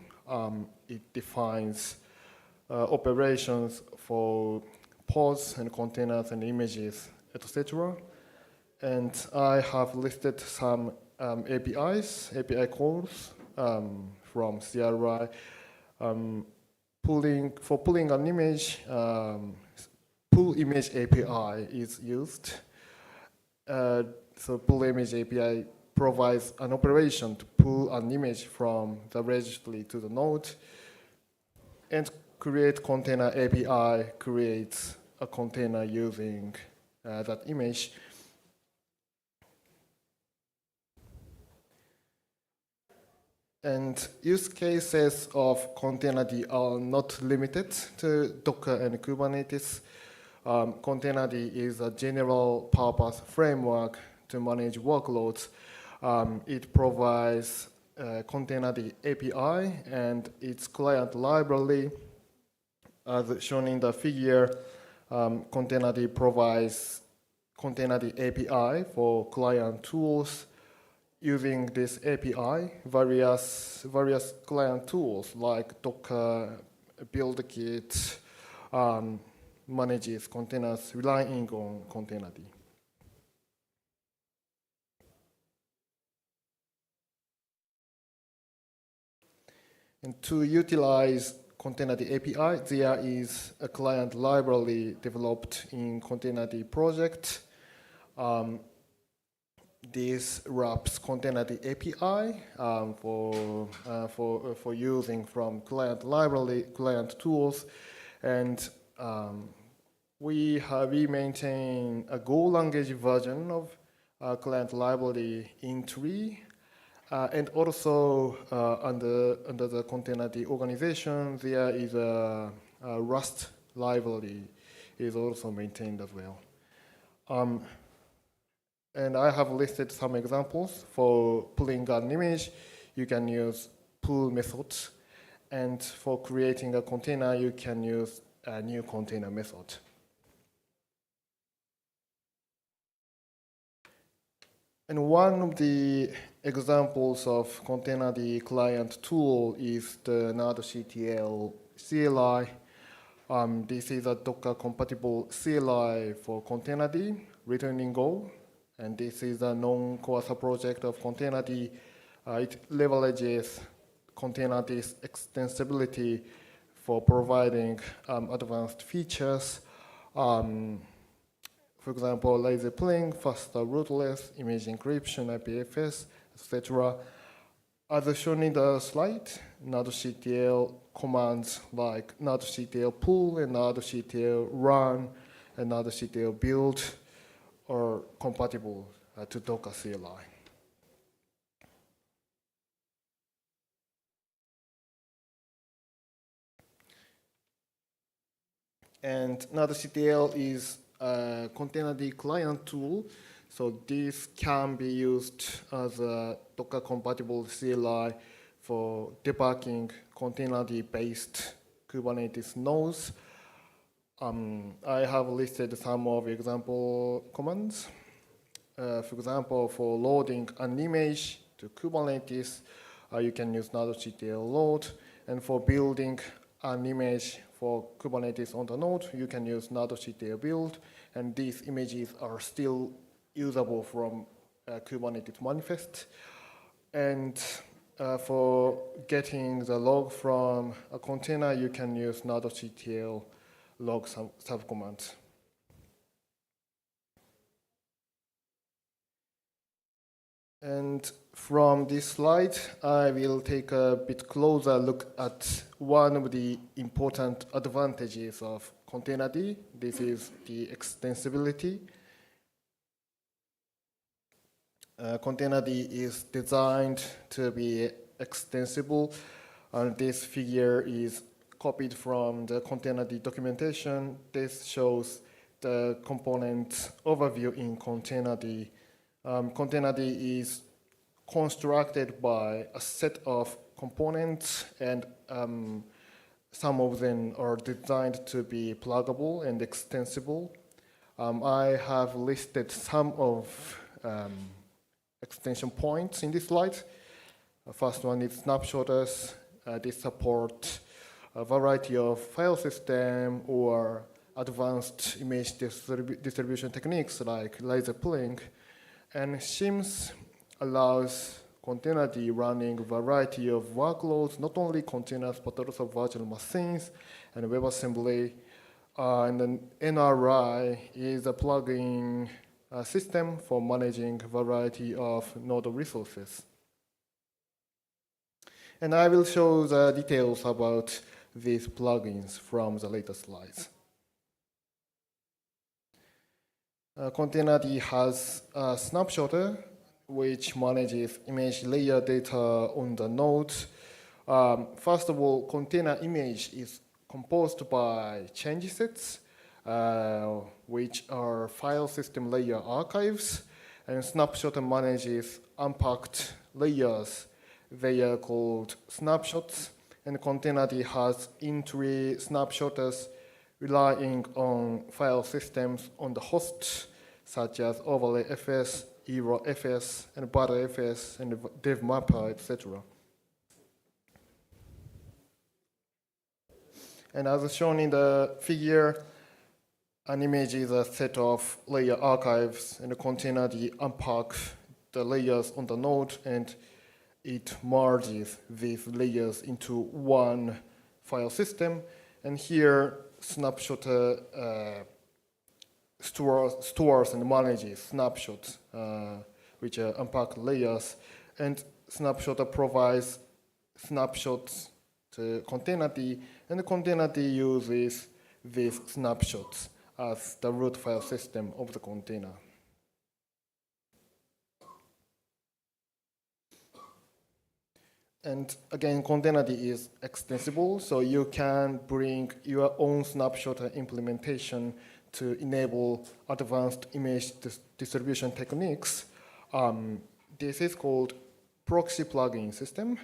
It defines operations for pods and containers and images, etc. And I have listed some API calls from CRI. For pulling an image, pull image API is used. So pull image API provides an operation to pull an image from the registry to the node, and create container API creates a container using that image. And use cases of containerd are not limited to Docker and Kubernetes. Containerd is a general purpose framework to manage workloads. It provides containerd API and its client library. As shown in the figure, containerd provides containerd API for client tools. Using this API, various client tools like Docker, BuildKit, manages containers relying on containerd. And to utilize containerd API, there is a client library developed in containerd project. This wraps containerd API for using from client library, client tools, and we maintain a Go language version of client library in tree, and also under the containerd organization, there is a Rust library is also maintained as well. And I have listed some examples. For pulling an image, you can use pull methods. And for creating a container, you can use a new container method. And one of the examples of containerd client tool is the nerdctl CLI. This is a Docker-compatible CLI for Containerd written in Go. And this is a non-core project of Containerd. It leverages Containerd's extensibility for providing advanced features. For example, lazy pling, faster rootless, image encryption, IPFS, etc. As shown in the slide, nodectl commands like nodectl pull and nodectl run and nodectl build are compatible to Docker CLI. And nodectl is a Containerd client tool. So this can be used as a Docker-compatible CLI for debugging Containerd-based Kubernetes nodes. I have listed some of example commands. For example, for loading an image to Kubernetes, you can use nodectl load. And for building an image for Kubernetes on the node, you can use nodectl build. And these images are still usable from Kubernetes manifest. And for getting the log from a container, you can use nodectl log subcommand. And from this slide, I will take a bit closer look at one of the important advantages of Containerd. This is the extensibility. Containerd is designed to be extensible, and this figure is copied from the Containerd documentation. This shows the component overview in Containerd. Containerd is constructed by a set of components, and some of them are designed to be pluggable and extensible. I have listed some of extension points in this slide. The first one is snapshotters. They support a variety of file system or advanced image distribution techniques like lazy pling. And Shims allows Containerd running a variety of workloads, not only containers, but also virtual machines and WebAssembly. And then NRI is a plugin system for managing a variety of node resources. And I will show the details about these plugins from the later slides. Containerd has a snapshotter which manages image layer data on the node. First of all, container image is composed by change sets, which are file system layer archives, and snapshotter manages unpacked layers. They are called snapshots, and Containerd has in-tree snapshotters relying on file systems on the host, such as overlay.fs, era.fs, and butter.fs, and devmapper, etc. And as shown in the figure, an image is a set of layer archives, and Containerd unpacks the layers on the node, and it merges these layers into one file system. And here, snapshotter stores and manages snapshots, which are unpacked layers. And snapshotter provides snapshots to Containerd, and Containerd uses these snapshots as the root file system of the container. And again, Containerd is extensible, so you can bring your own snapshot implementation to enable advanced image distribution techniques. This is called proxy plugin system.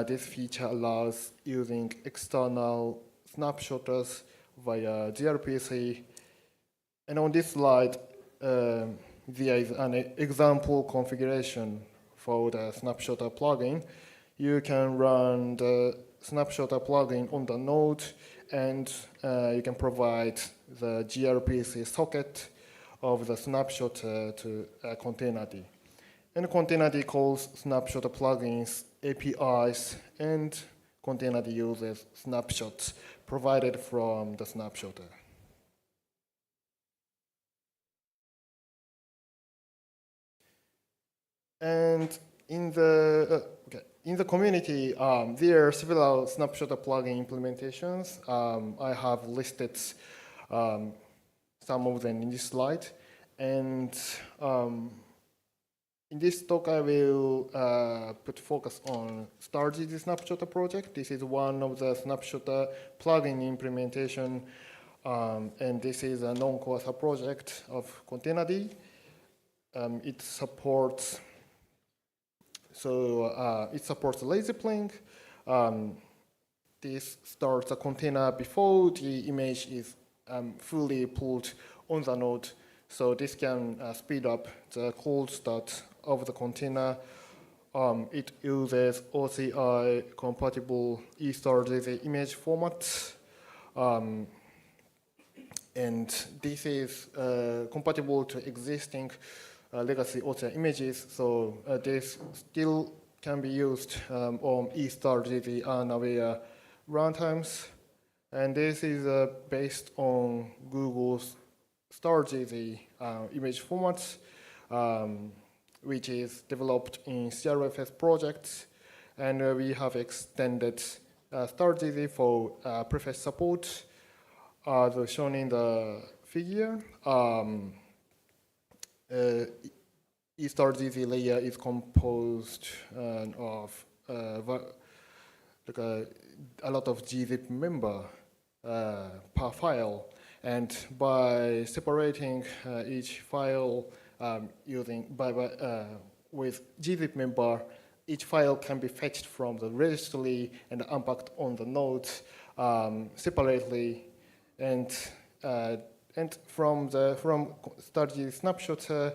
This feature allows using external snapshotters via gRPC. And on this slide, there is an example configuration for the snapshotter plugin. You can run the snapshotter plugin on the node, and you can provide the gRPC socket of the snapshotter to Containerd. And Containerd calls snapshotter plugins APIs, and Containerd uses snapshots provided from the snapshotter. And in the community, there are several snapshotter plugin implementations. I have listed some of them in this slide. And in this talk, I will put focus on StarGZ snapshotter project. This is one of the snapshotter plugin implementation, and this is a non-core project of Containerd. It supports lazy playing. This starts a container before the image is fully pulled on the node. So this can speed up the cold start of the container. It uses OCI compatible eStarGZ image format. And this is compatible to existing legacy OCI images, so this still can be used on eStarGZ unaware runtimes. And this is based on Google's StarGZ image formats, which is developed in CRFS projects. And we have extended StarGZ for prefetch support, as shown in the figure. eStarGZ layer is composed of a lot of gzip member per file, and by separating each file with gzip member, each file can be fetched from the registry and unpacked on the node separately, and from StarGZ snapshotter,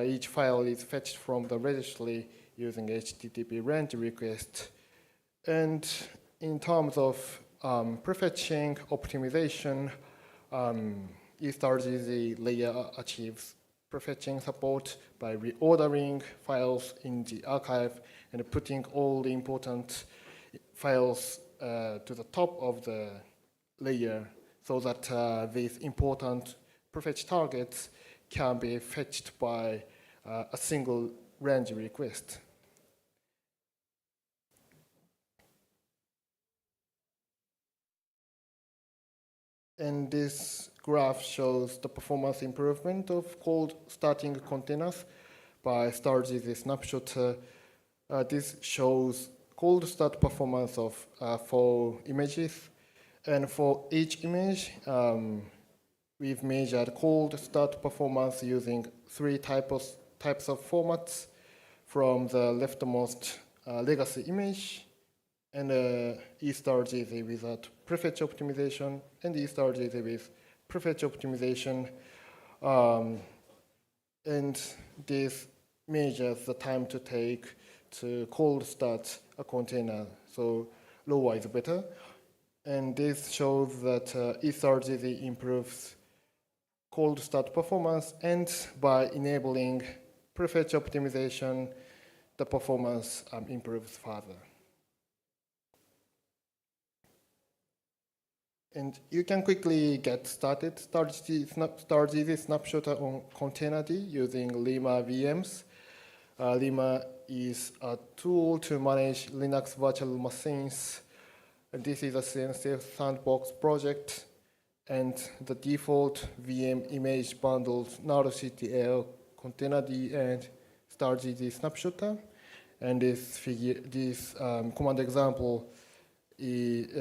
each file is fetched from the registry using HTTP range request. And in terms of prefetching optimization, eStarGZ layer achieves prefetching support by reordering files in the archive and putting all the important files to the top of the layer, so that these important prefetch targets can be fetched by a single range request. And this graph shows the performance improvement of cold starting containers by StarGZ snapshot. This shows cold start performance of 4 images. And for each image, we've measured cold start performance using 3 types of formats, from the leftmost legacy image, and eStarGZ without prefetch optimization, and eStarGZ with prefetch optimization. And this measures the time to take to cold start a container. So lower is better. And this shows that eStarGZ improves cold start performance, and by enabling prefetch optimization, the performance improves further. And you can quickly get started. StarGZ snapshotter on Containerd using Lima VMs. Lima is a tool to manage Linux virtual machines. And this is a CNCF sandbox project, and the default VM image bundles nodectl, Containerd, and StarGZ snapshotter. And this command example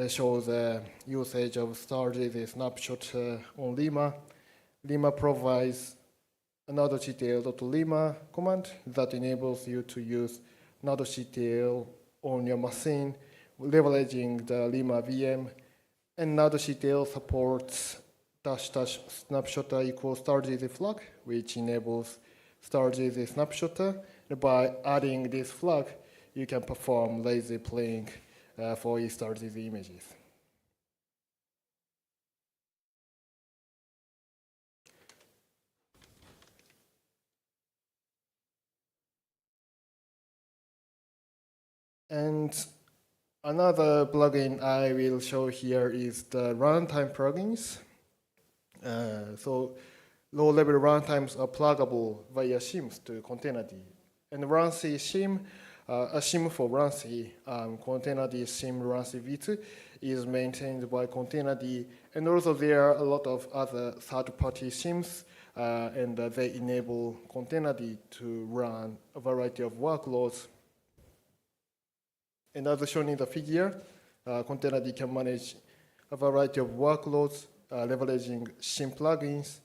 shows the usage of StarGZ snapshotter on Lima. Lima provides a nodectl.lima command that enables you to use nodectl on your machine, leveraging the Lima VM. And nodectl supports -- snapshotter equals StarGZ flag, which enables StarGZ snapshotter. By adding this flag, you can perform lazy playing for install these images. And another plugin I will show here is the runtime plugins. So low-level runtimes are pluggable via shims to Containerd. And runc shim, a shim for runc, Containerd shim runc v2 is maintained by Containerd. And also there are a lot of other third-party shims, and they enable Containerd to run a variety of workloads. And as shown in the figure, Containerd can manage a variety of workloads leveraging shim plugins.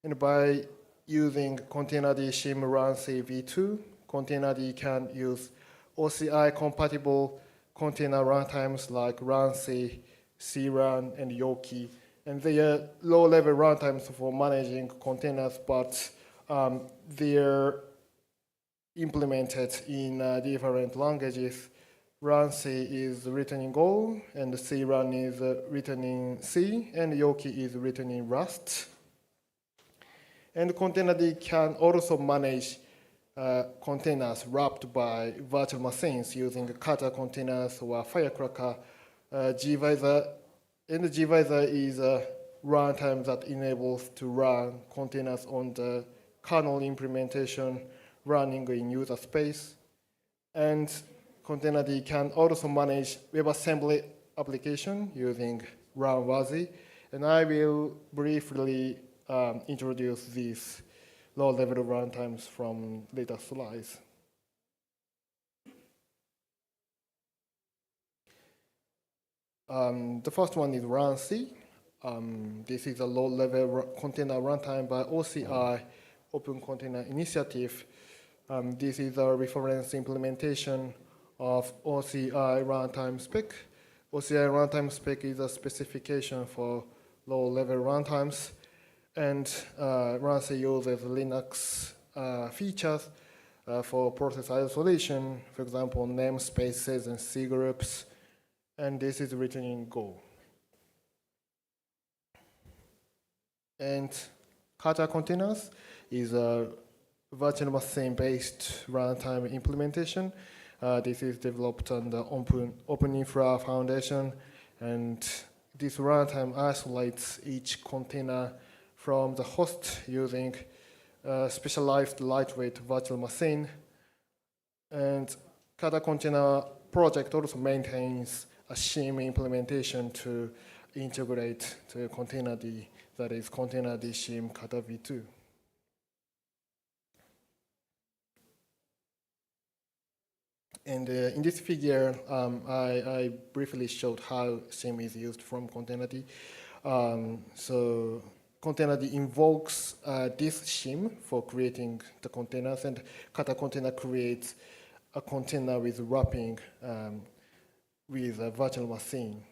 And by using Containerd shim runc v2, Containerd can use OCI-compatible container runtimes like runc, crun, and yoki. And they are low-level runtimes for managing containers, but they're implemented in different languages. Runc is written in Go, and crun is written in C, and yoki is written in Rust. And Containerd can also manage containers wrapped by virtual machines using Kata containers or Firecracker. gvisor, and gvisor is a runtime that enables to run containers on the kernel implementation running in user space. And Containerd can also manage WebAssembly application using runworthy. And I will briefly introduce these low-level runtimes from later slides. The first one is runc. This is a low-level container runtime by OCI, Open Container Initiative. This is a reference implementation of OCI runtime spec. OCI runtime spec is a specification for low-level runtimes, and runc uses Linux features for process isolation, for example, namespaces and C groups, and this is written in Go. And Kata containers is a virtual machine-based runtime implementation. This is developed on the Open Infra Foundation, and this runtime isolates each container from the host using a specialized lightweight virtual machine. And Kata container project also maintains a shim implementation to integrate to Containerd, that is Containerd shim Kata v2. And in this figure, I briefly showed how shim is used from Containerd. So Containerd invokes this shim for creating the containers, and Kata container creates a container with wrapping with a virtual machine.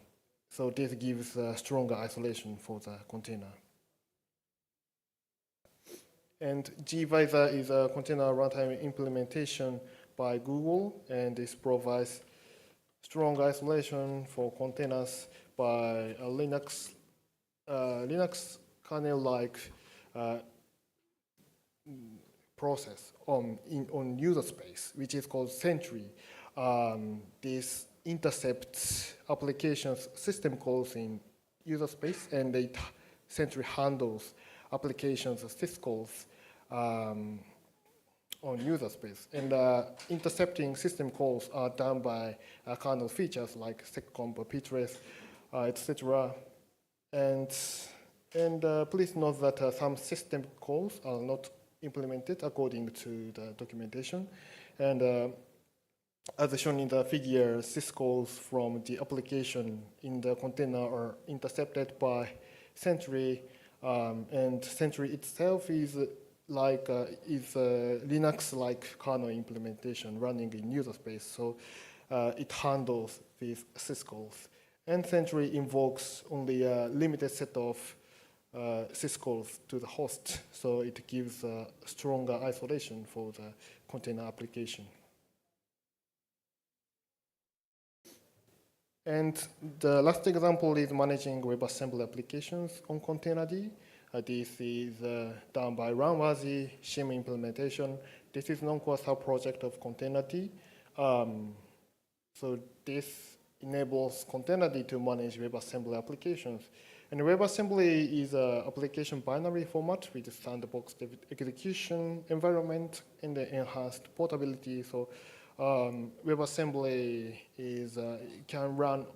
So this gives stronger isolation for the container. And gvisor is a container runtime implementation by Google, and this provides strong isolation for containers by a Linux kernel-like process on user space, which is called Sentry. This intercepts applications system calls in user space, and Sentry handles applications syscalls on user space. And intercepting system calls are done by kernel features like seccomp, ptrace, etc. And please note that some system calls are not implemented according to the documentation. And as shown in the figure, syscalls from the application in the container are intercepted by Sentry, and Sentry itself is like Linux-like kernel implementation running in user space, so it handles these syscalls. And Sentry invokes only a limited set of syscalls to the host, so it gives stronger isolation for the container application. And the last example is managing WebAssembly applications on Containerd. This is done by Runworthy shim implementation. This is non-core sub-project of Containerd. So this enables Containerd to manage WebAssembly applications. And WebAssembly is an application binary format with sandbox execution environment and the enhanced portability. So WebAssembly can run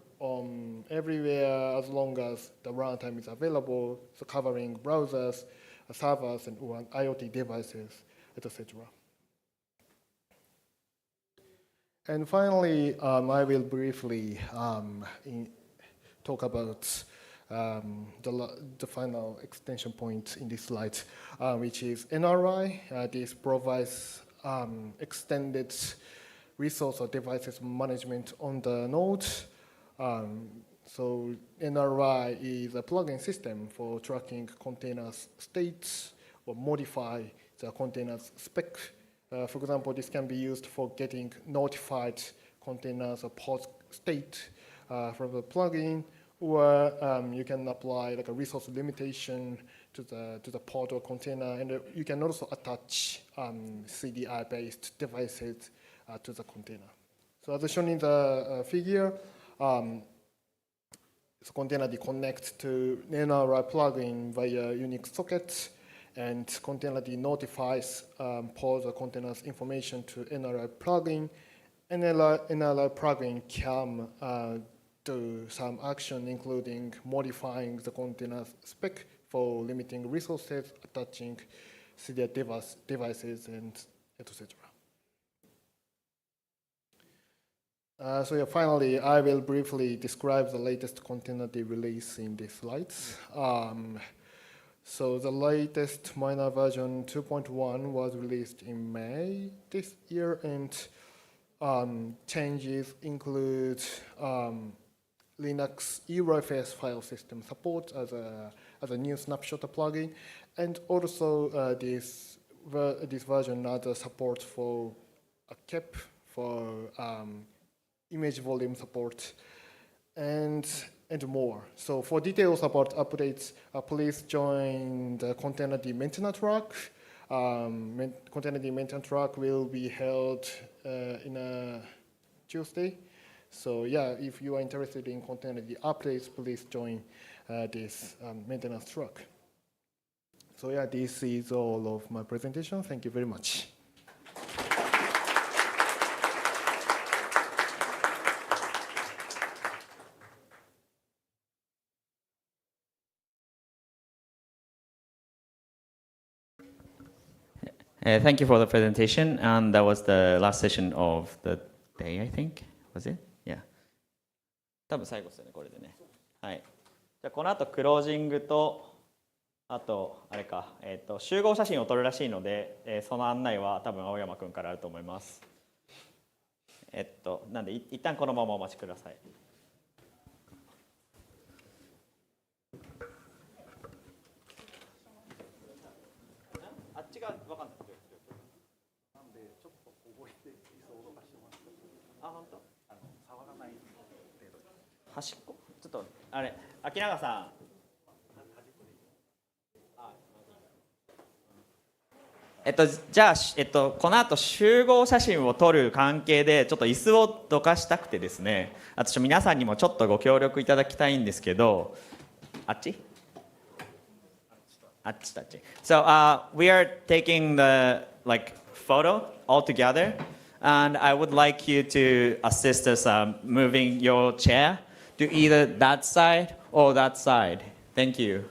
everywhere as long as the runtime is available, so covering browsers, servers, and IoT devices, etc. And finally, I will briefly talk about the final extension point in this slide, which is NRI. This provides extended resource or devices management on the node. So NRI is a plugin system for tracking containers' states or modify the container's spec. For example, this can be used for getting notified containers or pod state from the plugin, or you can apply like a resource limitation to the pod or container, and you can also attach CDI-based devices to the container. So as shown in the figure, so Containerd connects to NRI plugin via Unix sockets, and Containerd notifies pods or containers information to NRI plugin. NRI plugin can do some action, including modifying the container's spec for limiting resources, attaching CDI devices, and etc. So yeah, finally, I will briefly describe the latest Containerd release in these slides. So the latest minor version 2.1 was released in May this year, and changes include Linux eRFS file system support as a new snapshot plugin, and also this version adds support for a KEP for image volume support, and more. So for details about updates, please join the Containerd maintenance track. Containerd maintenance track will be held in a Tuesday. So yeah, if you are interested in Containerd updates, please join this maintenance track. So yeah, this is all of my presentation. Thank you very much. Thank you for the presentation, and that was the last session of the day, I think. Was it? Yeah. 多分最後ですよね、これでね。はい。じゃあこの後クロージングと、あとあれか、集合写真を撮るらしいので、その案内は多分青山くんからあると思います。なんで一旦このままお待ちください。あっちが分かんない。なんでちょっと覚えて理想を動かしてもらって。あ、本当？触らない程度に。端っこ？ちょっとあれ、秋永さん。じゃあ、この後集合写真を撮る関係でちょっと椅子をどかしたくてですね、私皆さんにもちょっとご協力いただきたいんですけど、あっち？あっちとあっち。So we are taking the photo all together, and I would like you to assist us moving your chair to either that side or that side. Thank you.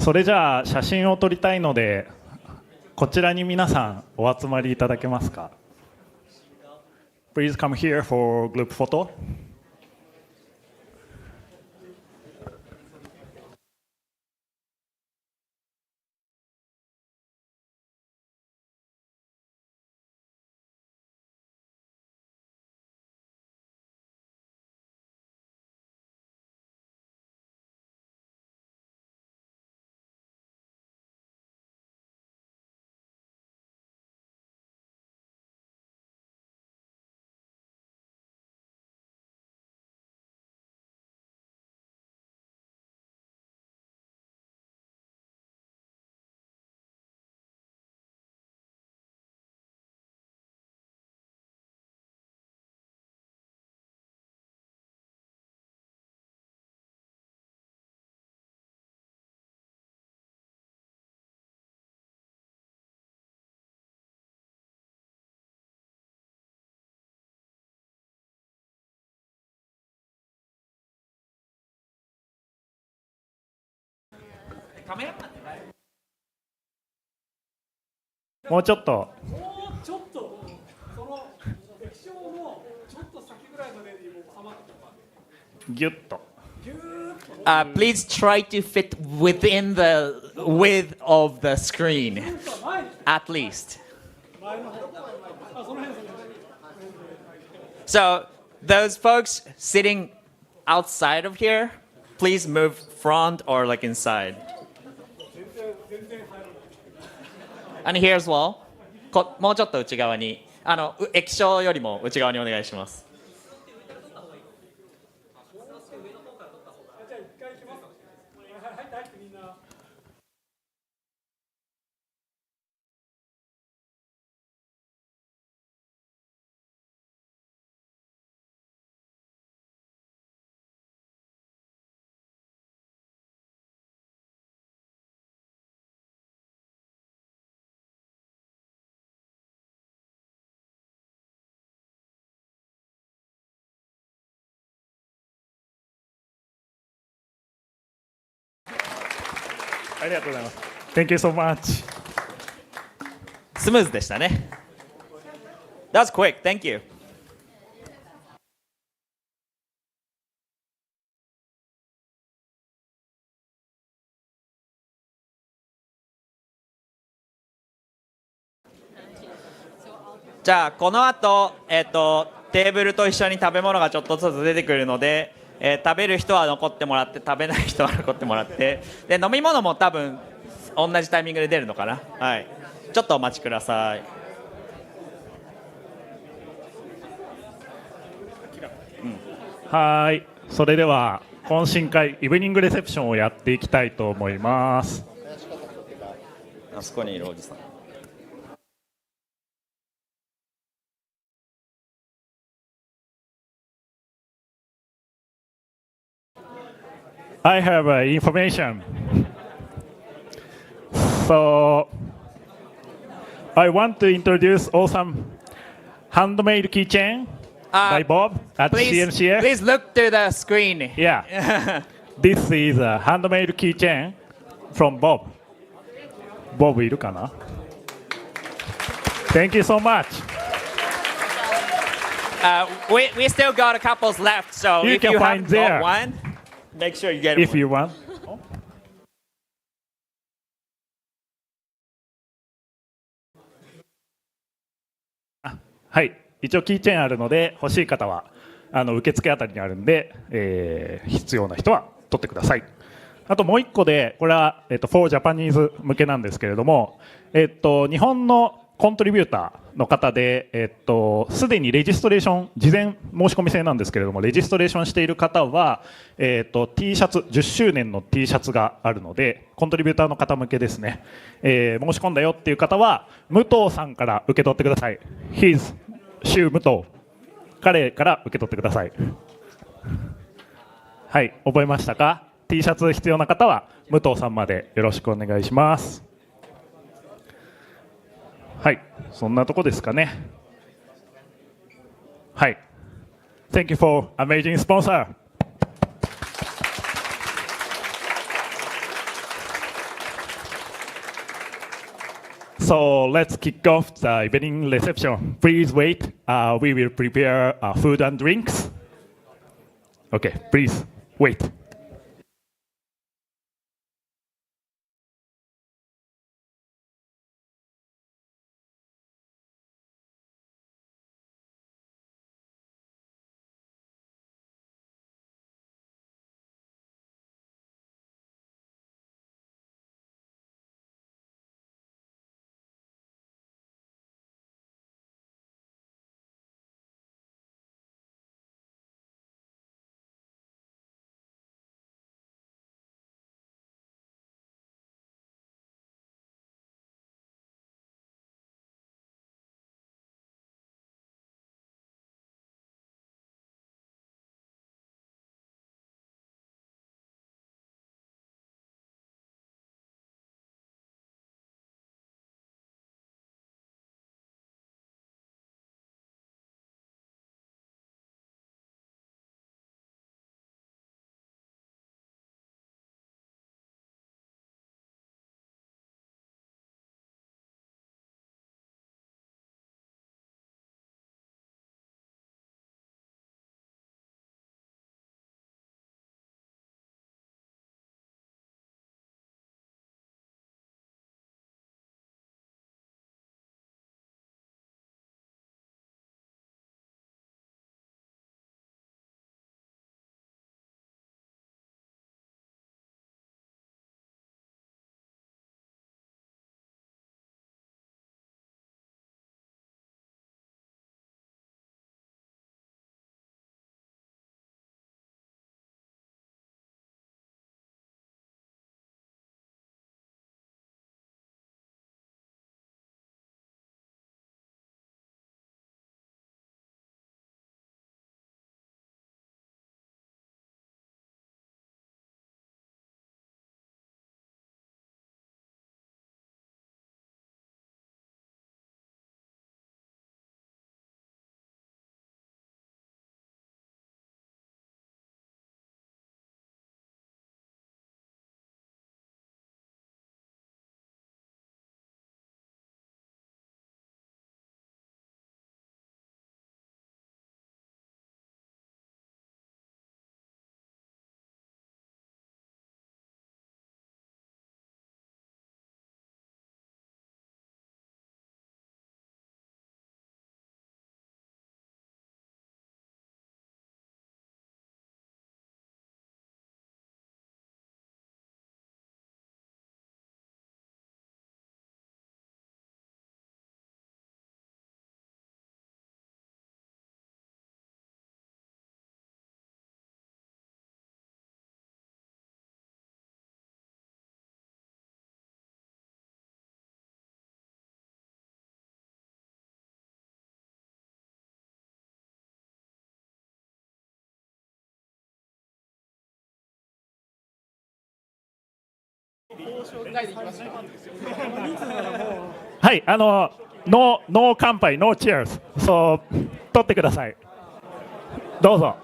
それじゃあ写真を撮りたいので、こちらに皆さんお集まりいただけますか。Please come here for group photo.もうちょっと。ギュッと。Please try to fit within the width of the screen, at least. So those folks sitting outside of here, please move front or like inside. And here as well. もうちょっと内側に、液晶よりも内側にお願いします。ありがとうございます。Thank you so much. スムーズでしたね。That's quick. Thank you. じゃあこの後、テーブルと一緒に食べ物がちょっとずつ出てくるので、食べる人は残ってもらって、食べない人は残ってもらって、で飲み物も多分同じタイミングで出るのかな。はい。ちょっとお待ちください。はい。それでは懇親会イブニングレセプションをやっていきたいと思います。あそこにいるおじさん。I have information. So I want to introduce awesome handmade keychain by Bob at CNCF. Please look to the screen. Yeah. This is a handmade keychain from Bob. Bob いるかな? Thank you so much. We still got a couple left, so you if can you find haven't there. got one, make sure you get if one. you want. はい、一応キーチェーンあるので欲しい方は受付あたりにあるんで、必要な人は取ってください。あともう一個でこれは、for Japanese 向けなんですけれども、日本のコントリビューターの方で、すでにレジストレーション事前申し込み制なんですけれどもレジストレーションしている方は、T シャツ10周年の T シャツがあるのでコントリビューターの方向けですね、申し込んだよっていう方は武藤さんから受け取ってください。 His 周武藤彼から受け取ってください。はい、覚えましたか？ T シャツ必要な方は武藤さんまでよろしくお願いします。はい、そんなとこですかね。はい。Thank you for amazing sponsor. So let's kick off the evening reception. Please wait. We will prepare food and drinks. Okay, please wait.はい、ノー乾杯、ノーチェアーズ。そう、取ってください。どうぞ。